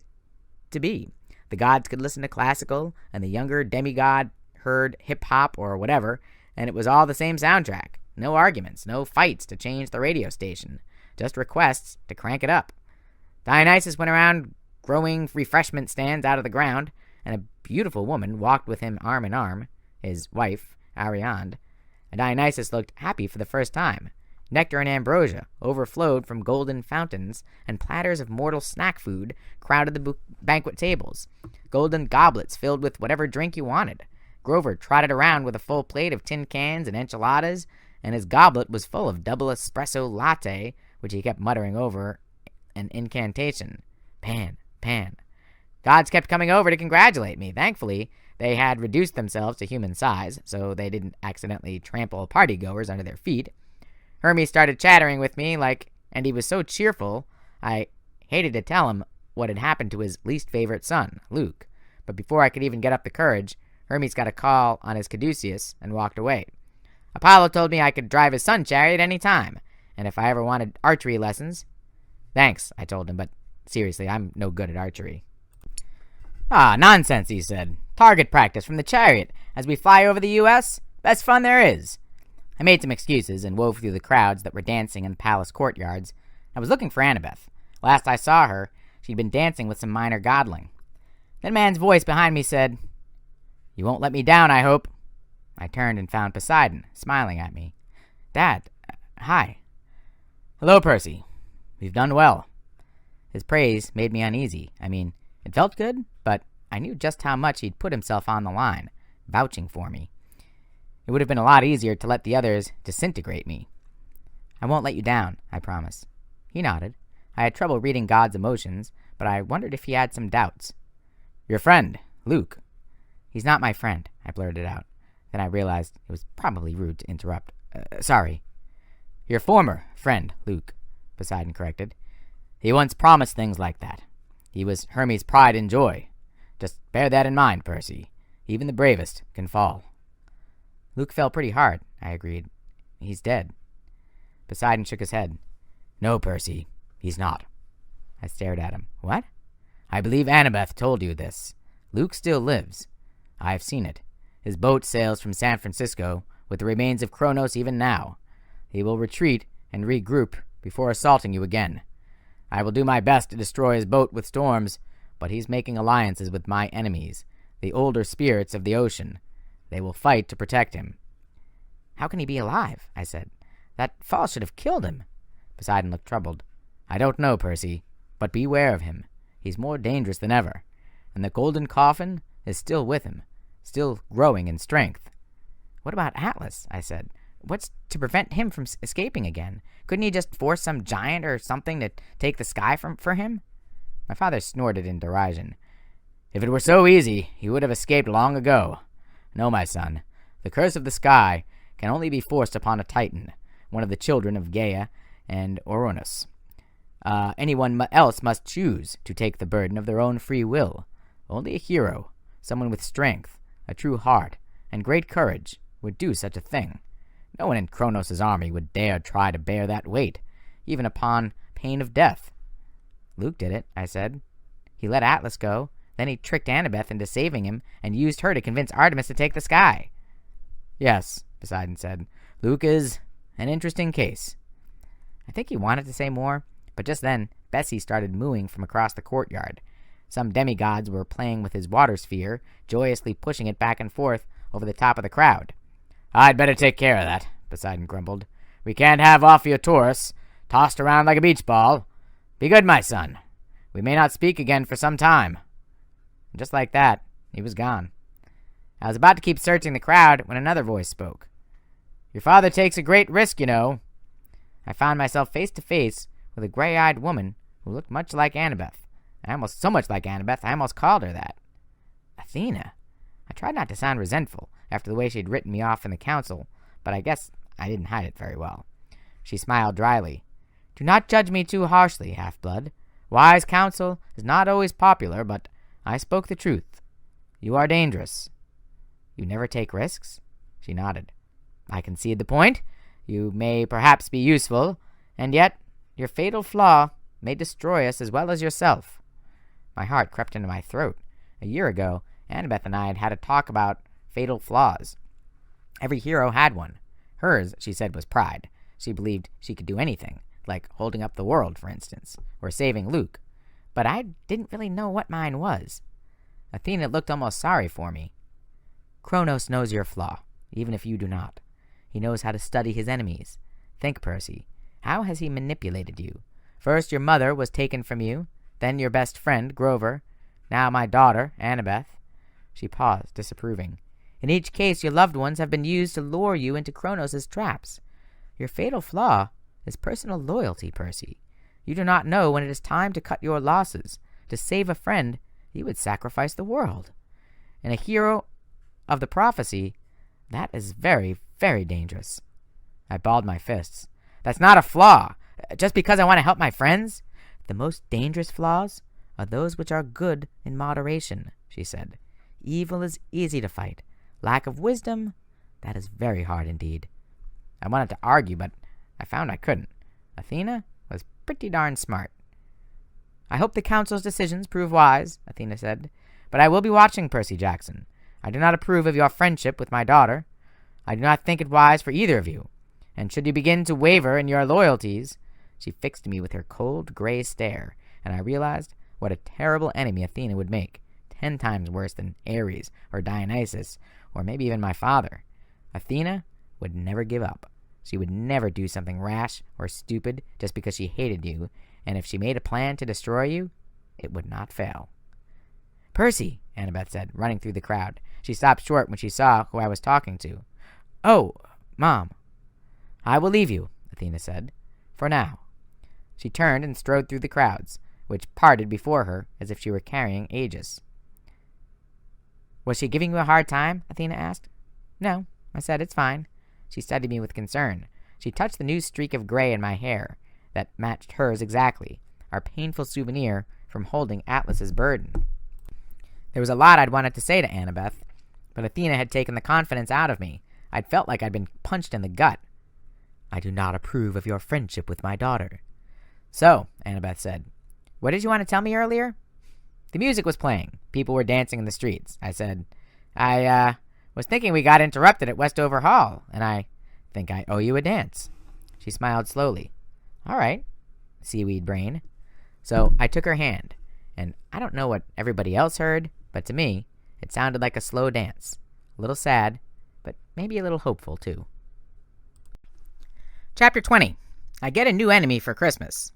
to be. The gods could listen to classical, and the younger demigod heard hip-hop or whatever, and it was all the same soundtrack. No arguments, no fights to change the radio station, just requests to crank it up. Dionysus went around growing refreshment stands out of the ground, and a beautiful woman walked with him arm in arm, his wife, Ariadne, and Dionysus looked happy for the first time. Nectar and ambrosia overflowed from golden fountains, and platters of mortal snack food crowded the banquet tables. Golden goblets filled with whatever drink you wanted. Grover trotted around with a full plate of tin cans and enchiladas, and his goblet was full of double espresso latte, which he kept muttering over an incantation. Pan, pan. Gods kept coming over to congratulate me. Thankfully, they had reduced themselves to human size, so they didn't accidentally trample partygoers under their feet. Hermes started chattering with me, and he was so cheerful, I hated to tell him what had happened to his least favorite son, Luke. But before I could even get up the courage, Hermes got a call on his caduceus and walked away. Apollo told me I could drive his sun chariot any time, and if I ever wanted archery lessons... "Thanks," I told him, "but seriously, I'm no good at archery." "Ah, nonsense," he said. Target practice from the chariot as we fly over the U.S. Best fun there is." I made some excuses and wove through the crowds that were dancing in the palace courtyards. I was looking for Annabeth. Last I saw her, she'd been dancing with some minor godling. Then a man's voice behind me said, "You won't let me down, I hope." I turned and found Poseidon, smiling at me. "Dad, hi." "Hello, Percy. You've done well." His praise made me uneasy. I mean, it felt good, but I knew just how much he'd put himself on the line, vouching for me. It would have been a lot easier to let the others disintegrate me. "I won't let you down, I promise." He nodded. I had trouble reading God's emotions, but I wondered if he had some doubts. "Your friend, Luke." "He's not my friend," I blurted out. Then I realized it was probably rude to interrupt. Sorry." "Your former friend, Luke," Poseidon corrected. "He once promised things like that. He was Hermes' pride and joy. Just bear that in mind, Percy. Even the bravest can fall." "Luke fell pretty hard," I agreed. "He's dead." Poseidon shook his head. "No, Percy, he's not." I stared at him. "What?" "I believe Annabeth told you this. Luke still lives. I've seen it. His boat sails from San Francisco with the remains of Kronos even now. He will retreat and regroup before assaulting you again. I will do my best to destroy his boat with storms, but he's making alliances with my enemies, the older spirits of the ocean. They will fight to protect him." "How can he be alive?" I said. "That fall should have killed him." Poseidon looked troubled. "I don't know, Percy, but beware of him. He's more dangerous than ever, and the golden coffin is still with him, still growing in strength." "What about Atlas?" I said. "What's to prevent him from escaping again? Couldn't he just force some giant or something to take the sky for him?" My father snorted in derision. "If it were so easy, he would have escaped long ago. No, my son, the curse of the sky can only be forced upon a Titan, one of the children of Gaia and Uranus. Anyone else must choose to take the burden of their own free will. Only a hero, someone with strength, a true heart, and great courage, would do such a thing. No one in Kronos' army would dare try to bear that weight, even upon pain of death." "Luke did it," I said. "He let Atlas go, then he tricked Annabeth into saving him and used her to convince Artemis to take the sky." "Yes," Poseidon said. "Luke is an interesting case." I think he wanted to say more, but just then Bessie started mooing from across the courtyard. Some demigods were playing with his water sphere, joyously pushing it back and forth over the top of the crowd. "I'd better take care of that," Poseidon grumbled. "We can't have Ophiutorus tossed around like a beach ball. Be good, my son. We may not speak again for some time." And just like that, he was gone. I was about to keep searching the crowd when another voice spoke. "Your father takes a great risk, you know." I found myself face to face with a gray-eyed woman who looked much like Annabeth. So much like Annabeth, I almost called her that. Athena. I tried not to sound resentful after the way she'd written me off in the council, but I guess I didn't hide it very well. She smiled dryly. "Do not judge me too harshly, half-blood. Wise counsel is not always popular, but I spoke the truth. You are dangerous." "You never take risks?" She nodded. "I concede the point. You may perhaps be useful, and yet your fatal flaw may destroy us as well as yourself." My heart crept into my throat. A year ago, Annabeth and I had had a talk about fatal flaws. Every hero had one. Hers, she said, was pride. She believed she could do anything, like holding up the world, for instance, or saving Luke. But I didn't really know what mine was. Athena looked almost sorry for me. "Kronos knows your flaw, even if you do not. He knows how to study his enemies. Think, Percy, how has he manipulated you? First your mother was taken from you, then your best friend, Grover, now my daughter, Annabeth." She paused, disapproving. "In each case your loved ones have been used to lure you into Kronos' traps. Your fatal flaw is personal loyalty, Percy. You do not know when it is time to cut your losses. To save a friend, you would sacrifice the world. And a hero of the prophecy, that is very, very dangerous." I balled my fists. "That's not a flaw. Just because I want to help my friends? The most dangerous flaws are those which are good in moderation," she said. "Evil is easy to fight. Lack of wisdom, that is very hard indeed." I wanted to argue, but I found I couldn't. Athena was pretty darn smart. "I hope the council's decisions prove wise," Athena said. But I will be watching, Percy Jackson. I do not approve of your friendship with my daughter. I do not think it wise for either of you. And should you begin to waver in your loyalties—" She fixed me with her cold, gray stare, and I realized what a terrible enemy Athena would make, 10 times worse than Ares or Dionysus, or maybe even my father. Athena would never give up. She would never do something rash or stupid just because she hated you, and if she made a plan to destroy you, it would not fail. "Percy," Annabeth said, running through the crowd. She stopped short when she saw who I was talking to. "Oh, Mom." "I will leave you," Athena said, "for now." She turned and strode through the crowds, which parted before her as if she were carrying Aegis. "Was she giving you a hard time?" Athena asked. "No," I said, "it's fine." She studied me with concern. She touched the new streak of gray in my hair that matched hers exactly, our painful souvenir from holding Atlas's burden. There was a lot I'd wanted to say to Annabeth, but Athena had taken the confidence out of me. I'd felt like I'd been punched in the gut. "I do not approve of your friendship with my daughter." "So," Annabeth said, "what did you want to tell me earlier?" "The music was playing. People were dancing in the streets," I said. I was thinking we got interrupted at Westover Hall, and I think I owe you a dance." She smiled slowly. "All right, seaweed brain." So I took her hand, and I don't know what everybody else heard, but to me, it sounded like a slow dance. A little sad, but maybe a little hopeful, too. Chapter 20. I get a new enemy for Christmas.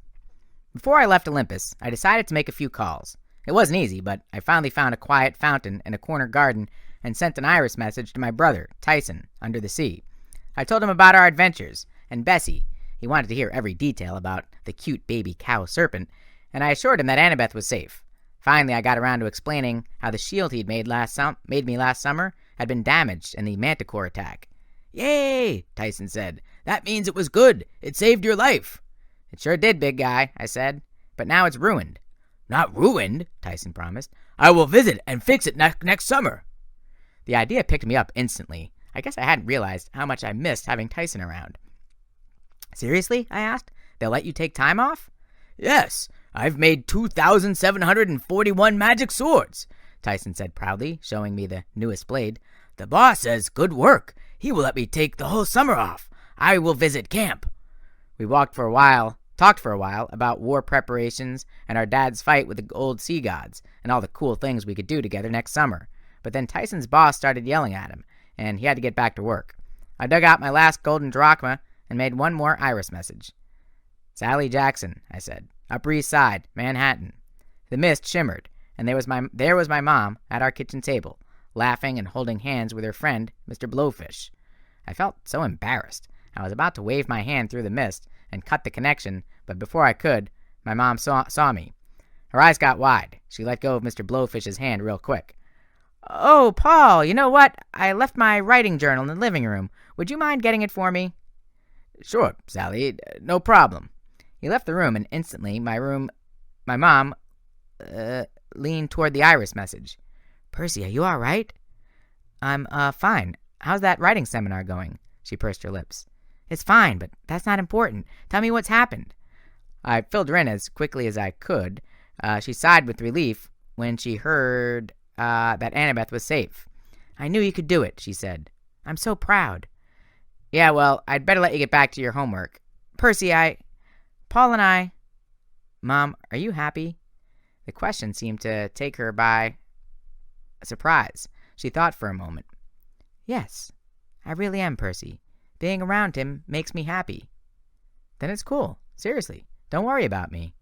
Before I left Olympus, I decided to make a few calls. It wasn't easy, but I finally found a quiet fountain in a corner garden and sent an iris message to my brother, Tyson, under the sea. I told him about our adventures, and Bessie. He wanted to hear every detail about the cute baby cow serpent, and I assured him that Annabeth was safe. Finally, I got around to explaining how the shield he'd made me last summer had been damaged in the manticore attack. "Yay!" Tyson said. "That means it was good. It saved your life." "It sure did, big guy," I said. "But now it's ruined." "Not ruined," Tyson promised. "I will visit and fix it next summer." The idea picked me up instantly. I guess I hadn't realized how much I missed having Tyson around. "Seriously?" I asked. "They'll let you take time off?" "Yes. I've made 2,741 magic swords," Tyson said proudly, showing me the newest blade. "The boss says good work. He will let me take the whole summer off. I will visit camp." We talked for a while about war preparations and our dad's fight with the old sea gods and all the cool things we could do together next summer. But then Tyson's boss started yelling at him, and he had to get back to work. I dug out my last golden drachma and made one more iris message. "Sally Jackson," I said. "Upper East Side, Manhattan." The mist shimmered, and there was my mom at our kitchen table, laughing and holding hands with her friend, Mr. Blowfish. I felt so embarrassed. I was about to wave my hand through the mist and cut the connection, but before I could, my mom saw me. Her eyes got wide. She let go of Mr. Blowfish's hand real quick. "Oh, Paul, you know what? I left my writing journal in the living room. Would you mind getting it for me?" "Sure, Sally. No problem." He left the room, and instantly my mom leaned toward the iris message. "Percy, are you all right?" "I'm, fine. How's that writing seminar going?" She pursed her lips. "It's fine, but that's not important. Tell me what's happened." I filled her in as quickly as I could. She sighed with relief when she heard that Annabeth was safe. "I knew you could do it," she said. "I'm so proud." "Yeah, well, I'd better let you get back to your homework. Percy, Paul and I—" "Mom, are you happy?" The question seemed to take her by surprise. She thought for a moment. "Yes, I really am, Percy. Being around him makes me happy." "Then it's cool. Seriously, don't worry about me."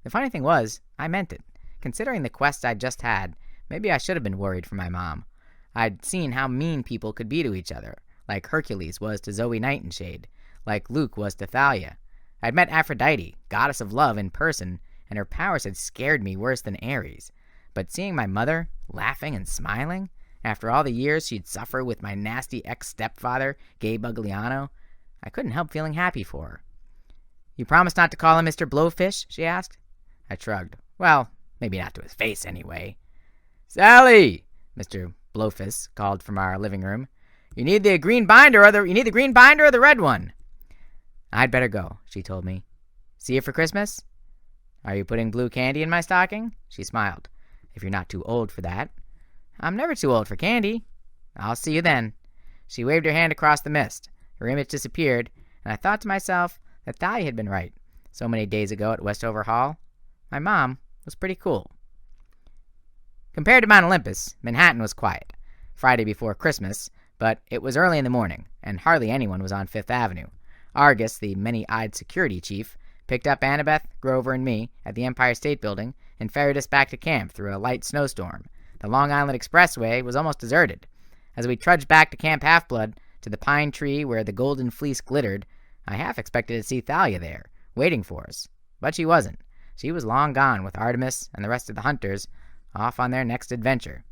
The funny thing was, I meant it. Considering the quest I'd just had, maybe I should have been worried for my mom. I'd seen how mean people could be to each other, like Hercules was to Zoe Nightingale, like Luke was to Thalia. I'd met Aphrodite, goddess of love, in person, and her powers had scared me worse than Ares. But seeing my mother, laughing and smiling, after all the years she'd suffered with my nasty ex-stepfather, Gabe Bugliano, I couldn't help feeling happy for her. "You promise not to call him Mr. Blowfish?" she asked. I shrugged. Well, maybe not to his face, anyway. "Sally!" Mr. Blowfish called from our living room. You need the green binder or the red one?" "I'd better go," she told me. "See you for Christmas?" "Are you putting blue candy in my stocking?" She smiled. if you're not too old for that." "I'm never too old for candy." "I'll see you then." She waved her hand across the mist. Her image disappeared, and I thought to myself that Thalia had been right. So many days ago at Westover Hall, my mom was pretty cool. Compared to Mount Olympus, Manhattan was quiet. Friday before Christmas, but it was early in the morning, and hardly anyone was on Fifth Avenue. Argus, the many-eyed security chief, picked up Annabeth, Grover, and me at the Empire State Building and ferried us back to camp through a light snowstorm. The Long Island Expressway was almost deserted. As we trudged back to Camp Half-Blood, to the pine tree where the golden fleece glittered, I half expected to see Thalia there, waiting for us. But she wasn't. She was long gone with Artemis and the rest of the hunters, off on their next adventure.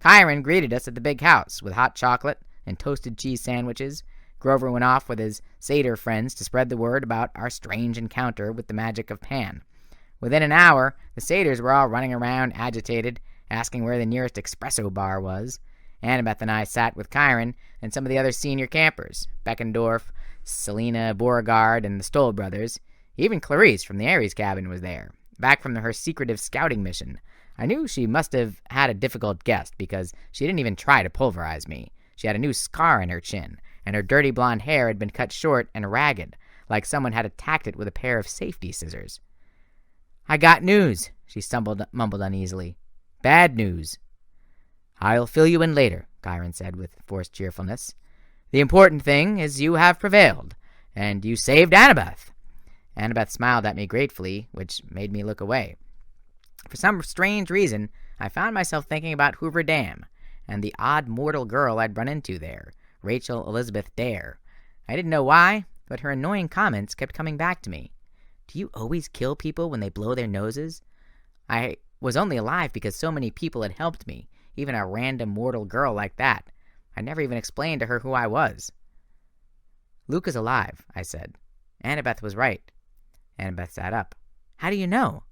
Chiron greeted us at the big house with hot chocolate and toasted cheese sandwiches. Grover went off with his satyr friends to spread the word about our strange encounter with the magic of Pan. Within an hour, the satyrs were all running around, agitated, asking where the nearest espresso bar was. Annabeth and I sat with Chiron and some of the other senior campers, Beckendorf, Selena Beauregard, and the Stoll brothers. Even Clarice from the Aries cabin was there, back from her secretive scouting mission. I knew she must have had a difficult guest because she didn't even try to pulverize me. She had a new scar on her chin, and her dirty blonde hair had been cut short and ragged, like someone had attacked it with a pair of safety scissors. "I got news," she mumbled uneasily. "Bad news." "I'll fill you in later," Chiron said with forced cheerfulness. "The important thing is you have prevailed, and you saved Annabeth." Annabeth smiled at me gratefully, which made me look away. For some strange reason, I found myself thinking about Hoover Dam and the odd mortal girl I'd run into there, Rachel Elizabeth Dare. I didn't know why, but her annoying comments kept coming back to me. "Do you always kill people when they blow their noses?" I was only alive because so many people had helped me, even a random mortal girl like that. I never even explained to her who I was. "Luke is alive," I said. Annabeth was right. Annabeth sat up. "How do you know?"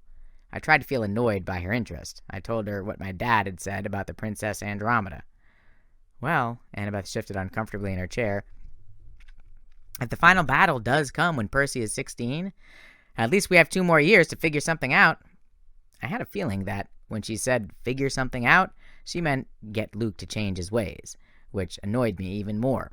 I tried to feel annoyed by her interest. I told her what my dad had said about the Princess Andromeda. "Well," Annabeth shifted uncomfortably in her chair, "if the final battle does come when Percy is 16, at least we have 2 more years to figure something out." I had a feeling that when she said figure something out, she meant get Luke to change his ways, which annoyed me even more.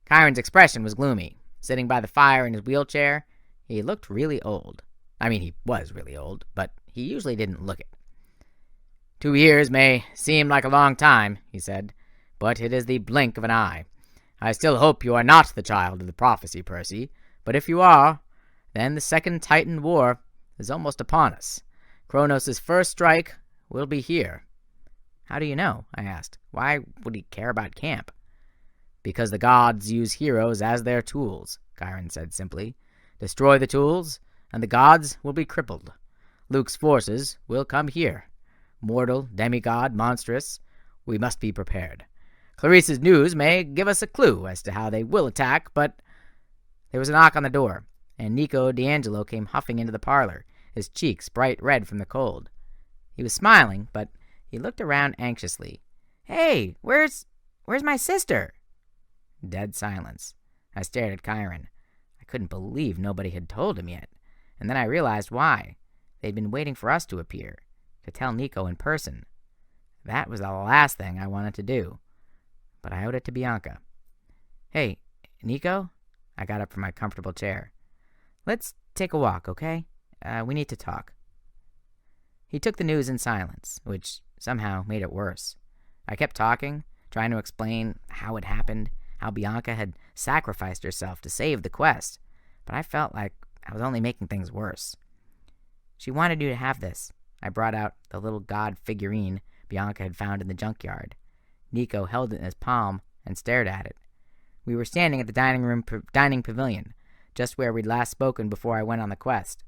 Chiron's expression was gloomy. Sitting by the fire in his wheelchair, he looked really old. I mean, he was really old, but he usually didn't look it. 2 years may seem like a long time," he said, "but it is the blink of an eye. I still hope you are not the child of the prophecy, Percy, but if you are, then the Second Titan War is almost upon us. Kronos' first strike will be here." "How do you know?" I asked. "Why would he care about camp?" "Because the gods use heroes as their tools," Chiron said simply. "Destroy the tools, and the gods will be crippled. Luke's forces will come here. Mortal, demigod, monstrous, we must be prepared. Clarice's news may give us a clue as to how they will attack, but—" There was a knock on the door, and Nico D'Angelo came huffing into the parlor, his cheeks bright red from the cold. He was smiling, but he looked around anxiously. "Hey, where's my sister?" Dead silence. I stared at Chiron. I couldn't believe nobody had told him yet, and then I realized why. They'd been waiting for us to appear, to tell Nico in person. That was the last thing I wanted to do, but I owed it to Bianca. "Hey, Nico?" I got up from my comfortable chair. "Let's take a walk, okay? We need to talk." He took the news in silence, which somehow made it worse. I kept talking, trying to explain how it happened, how Bianca had sacrificed herself to save the quest, but I felt like I was only making things worse. "She wanted you to have this." I brought out the little god figurine Bianca had found in the junkyard. Nico held it in his palm and stared at it. We were standing at the dining pavilion, just where we'd last spoken before I went on the quest.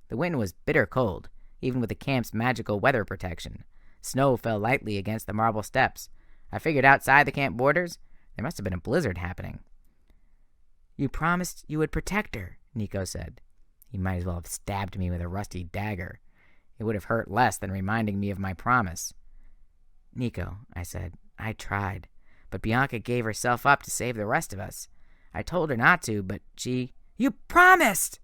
The wind was bitter cold, even with the camp's magical weather protection. Snow fell lightly against the marble steps. I figured outside the camp borders, there must have been a blizzard happening. "You promised you would protect her," Nico said. He might as well have stabbed me with a rusty dagger. It would have hurt less than reminding me of my promise. "Nico," I said, "I tried, but Bianca gave herself up to save the rest of us. I told her not to, but she—" "You promised!"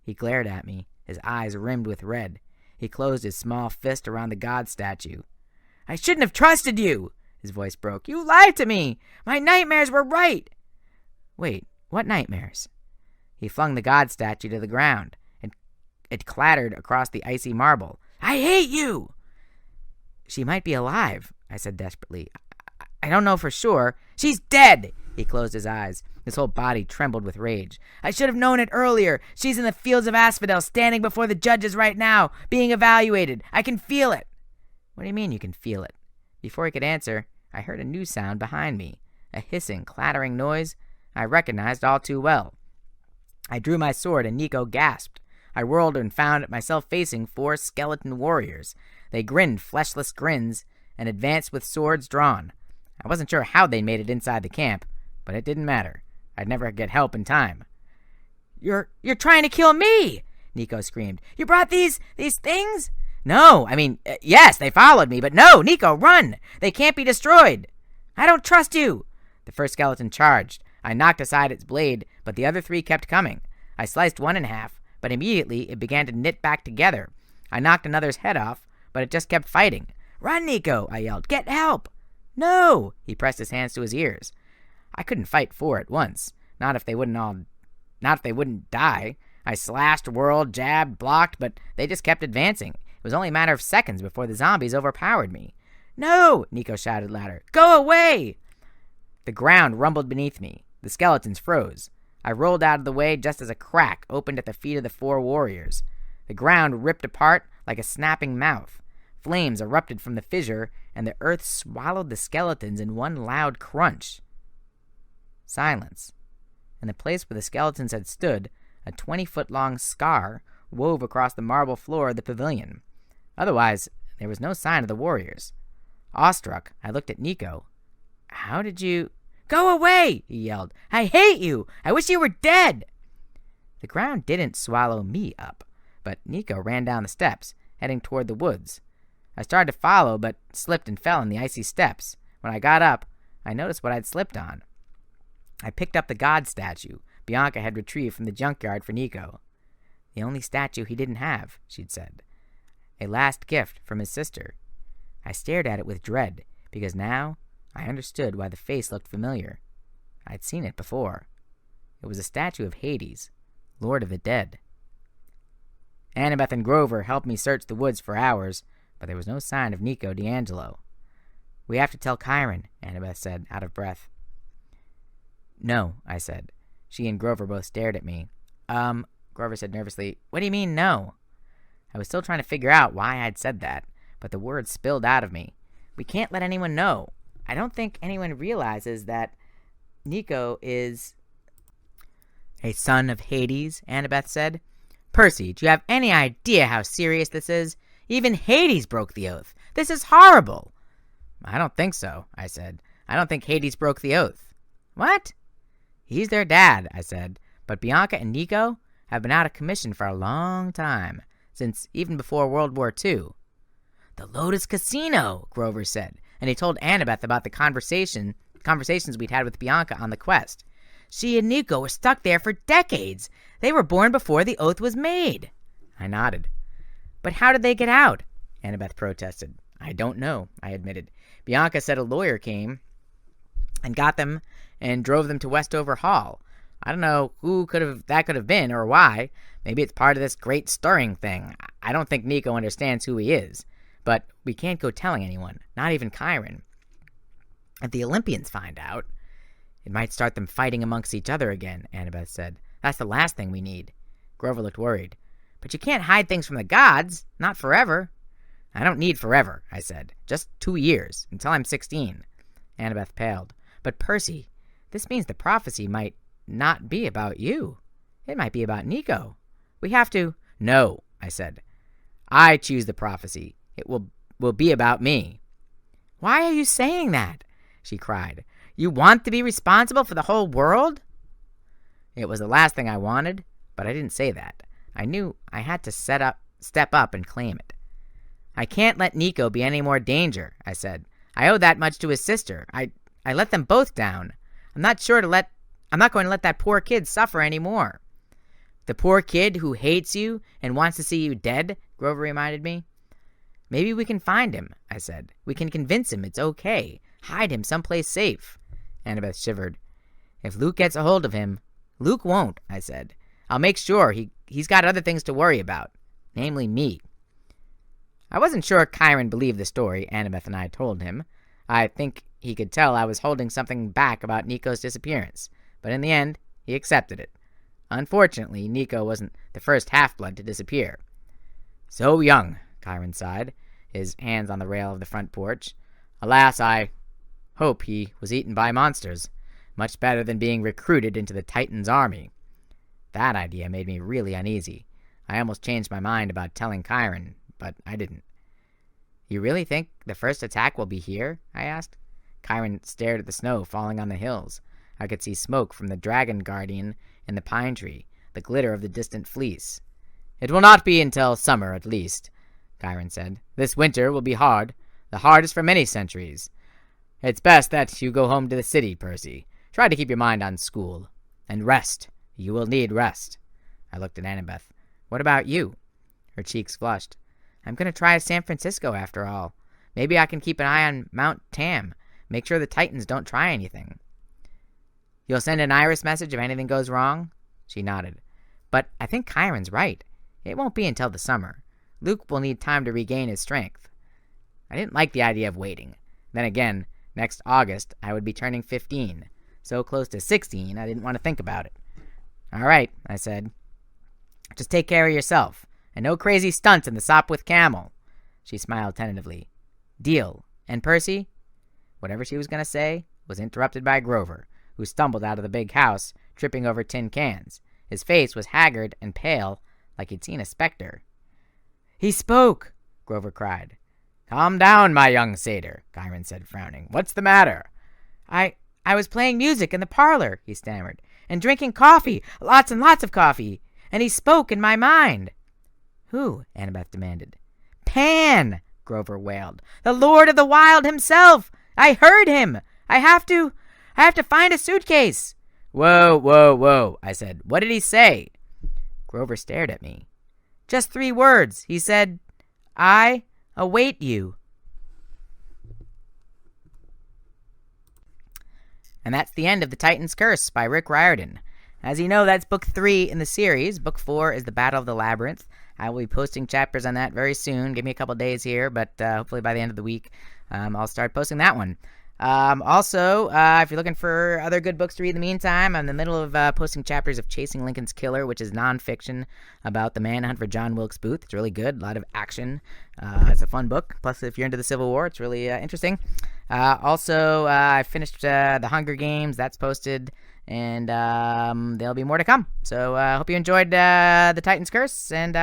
He glared at me, his eyes rimmed with red. He closed his small fist around the god statue. "I shouldn't have trusted you!" His voice broke. "You lied to me! My nightmares were right!" "Wait, what nightmares?" He flung the god statue to the ground, and it clattered across the icy marble. "I hate you!" "She might be alive," I said desperately. I don't know for sure." "She's dead!" He closed his eyes. His whole body trembled with rage. "I should have known it earlier. She's in the fields of asphodel, standing before the judges right now, being evaluated. I can feel it." "What do you mean you can feel it?" Before he could answer, I heard a new sound behind me, a hissing, clattering noise I recognized all too well. I drew my sword, and Nico gasped. I whirled and found myself facing 4 skeleton warriors. They grinned fleshless grins and advanced with swords drawn. I wasn't sure how they made it inside the camp, but it didn't matter. I'd never get help in time. You're trying to kill me!" Nico screamed. "You brought these things?" "No, yes, they followed me, but no, Nico, run! They can't be destroyed!" "I don't trust you!" The first skeleton charged. I knocked aside its blade, but the other 3 kept coming. I sliced one in half, but immediately it began to knit back together. I knocked another's head off, but it just kept fighting. "Run, Nico!" I yelled. "Get help!" "No!" He pressed his hands to his ears. I couldn't fight 4 at once, not if they wouldn't die. I slashed, whirled, jabbed, blocked, but they just kept advancing. It was only a matter of seconds before the zombies overpowered me. "No!" Nico shouted louder. "Go away!" The ground rumbled beneath me. The skeletons froze. I rolled out of the way just as a crack opened at the feet of the 4 warriors. The ground ripped apart like a snapping mouth. Flames erupted from the fissure, and the earth swallowed the skeletons in one loud crunch. Silence. In the place where the skeletons had stood, a 20-foot-long scar wove across the marble floor of the pavilion. Otherwise, there was no sign of the warriors. Awestruck, I looked at Nico. "How did you—" "Go away!" he yelled. "I hate you! I wish you were dead!" The ground didn't swallow me up, but Nico ran down the steps, heading toward the woods. I started to follow, but slipped and fell on the icy steps. When I got up, I noticed what I'd slipped on. I picked up the god statue Bianca had retrieved from the junkyard for Nico. The only statue he didn't have, she'd said. A last gift from his sister. I stared at it with dread, because now I understood why the face looked familiar. I'd seen it before. It was a statue of Hades, Lord of the Dead. Annabeth and Grover helped me search the woods for hours, but there was no sign of Nico D'Angelo. "We have to tell Chiron," Annabeth said, out of breath. "No," I said. She and Grover both stared at me. Grover said nervously, "What do you mean, no?" I was still trying to figure out why I'd said that, but the words spilled out of me. "We can't let anyone know. I don't think anyone realizes that Nico is—" "A son of Hades," Annabeth said. "Percy, do you have any idea how serious this is? Even Hades broke the oath. This is horrible." "I don't think so," I said. "I don't think Hades broke the oath." "What?" "He's their dad," I said. "But Bianca and Nico have been out of commission for a long time, since even before World War II. "The Lotus Casino," Grover said, and he told Annabeth about the conversations we'd had with Bianca on the quest. "She and Nico were stuck there for decades. They were born before the oath was made." I nodded. "But how did they get out?" Annabeth protested. "I don't know," I admitted. "Bianca said a lawyer came and got them and drove them to Westover Hall. I don't know who that could have been or why. Maybe it's part of this great stirring thing. I don't think Nico understands who he is. But we can't go telling anyone, not even Chiron. If the Olympians find out, it might start them fighting amongst each other again," Annabeth said. "That's the last thing we need." Grover looked worried. "But you can't hide things from the gods, not forever." "I don't need forever," I said. "Just 2 years, until I'm 16. Annabeth paled. "But Percy, this means the prophecy might not be about you. It might be about Nico. We have to—" "No," I said. "I choose the prophecy. It will be about me." "Why are you saying that?" she cried. "You want to be responsible for the whole world?" It was the last thing I wanted, but I didn't say that. I knew I had to step up and claim it. "I can't let Nico be any more danger," I said. "I owe that much to his sister. I let them both down. I'm not going to let that poor kid suffer any more." The poor kid who hates you and wants to see you dead, Grover reminded me. Maybe we can find him, I said. We can convince him it's okay. Hide him someplace safe. Annabeth shivered. If Luke gets a hold of him. Luke won't, I said. I'll make sure he's got other things to worry about, namely me. I wasn't sure Chiron believed the story Annabeth and I told him. I think he could tell I was holding something back about Nico's disappearance, but in the end, he accepted it. Unfortunately, Nico wasn't the first half-blood to disappear. So young, Chiron sighed, his hands on the rail of the front porch. Alas, I hope he was eaten by monsters. Much better than being recruited into the Titan's army. That idea made me really uneasy. I almost changed my mind about telling Chiron, but I didn't. You really think the first attack will be here? I asked. Chiron stared at the snow falling on the hills. I could see smoke from the dragon guardian in the pine tree, the glitter of the distant fleece. It will not be until summer, at least, Chiron said. This winter will be hard, the hardest for many centuries. It's best that you go home to the city, Percy. Try to keep your mind on school. And rest. You will need rest. I looked at Annabeth. What about you? Her cheeks flushed. I'm going to try San Francisco after all. Maybe I can keep an eye on Mount Tam. Make sure the Titans don't try anything. You'll send an Iris message if anything goes wrong? She nodded. But I think Chiron's right. It won't be until the summer. Luke will need time to regain his strength. I didn't like the idea of waiting. Then again, next August I would be turning 15. So close to 16, I didn't want to think about it. All right, I said. Just take care of yourself. And no crazy stunts in the Sopwith Camel. She smiled tentatively. Deal. And Percy? Whatever she was going to say was interrupted by Grover, who stumbled out of the big house, tripping over tin cans. His face was haggard and pale, like he'd seen a specter. He spoke, Grover cried. Calm down, my young satyr, Chiron said, frowning. What's the matter? I was playing music in the parlor, he stammered, and drinking coffee, lots and lots of coffee, and he spoke in my mind. Who? Annabeth demanded. Pan, Grover wailed. The Lord of the Wild himself! I heard him! I have to find a suitcase! Whoa, I said. What did he say? Grover stared at me. Just 3 words. He said, I await you. And that's the end of The Titan's Curse by Rick Riordan. As you know, that's book 3 in the series. Book 4 is The Battle of the Labyrinth. I will be posting chapters on that very soon. Give me a couple days here, but hopefully by the end of the week, I'll start posting that one. Also, if you're looking for other good books to read in the meantime, I'm in the middle of posting chapters of Chasing Lincoln's Killer, which is nonfiction about the manhunt for John Wilkes Booth. It's really good, a lot of action. It's a fun book. Plus, if you're into the Civil War, it's really interesting. Also, I finished The Hunger Games. That's posted, and there'll be more to come. So I hope you enjoyed The Titan's Curse, and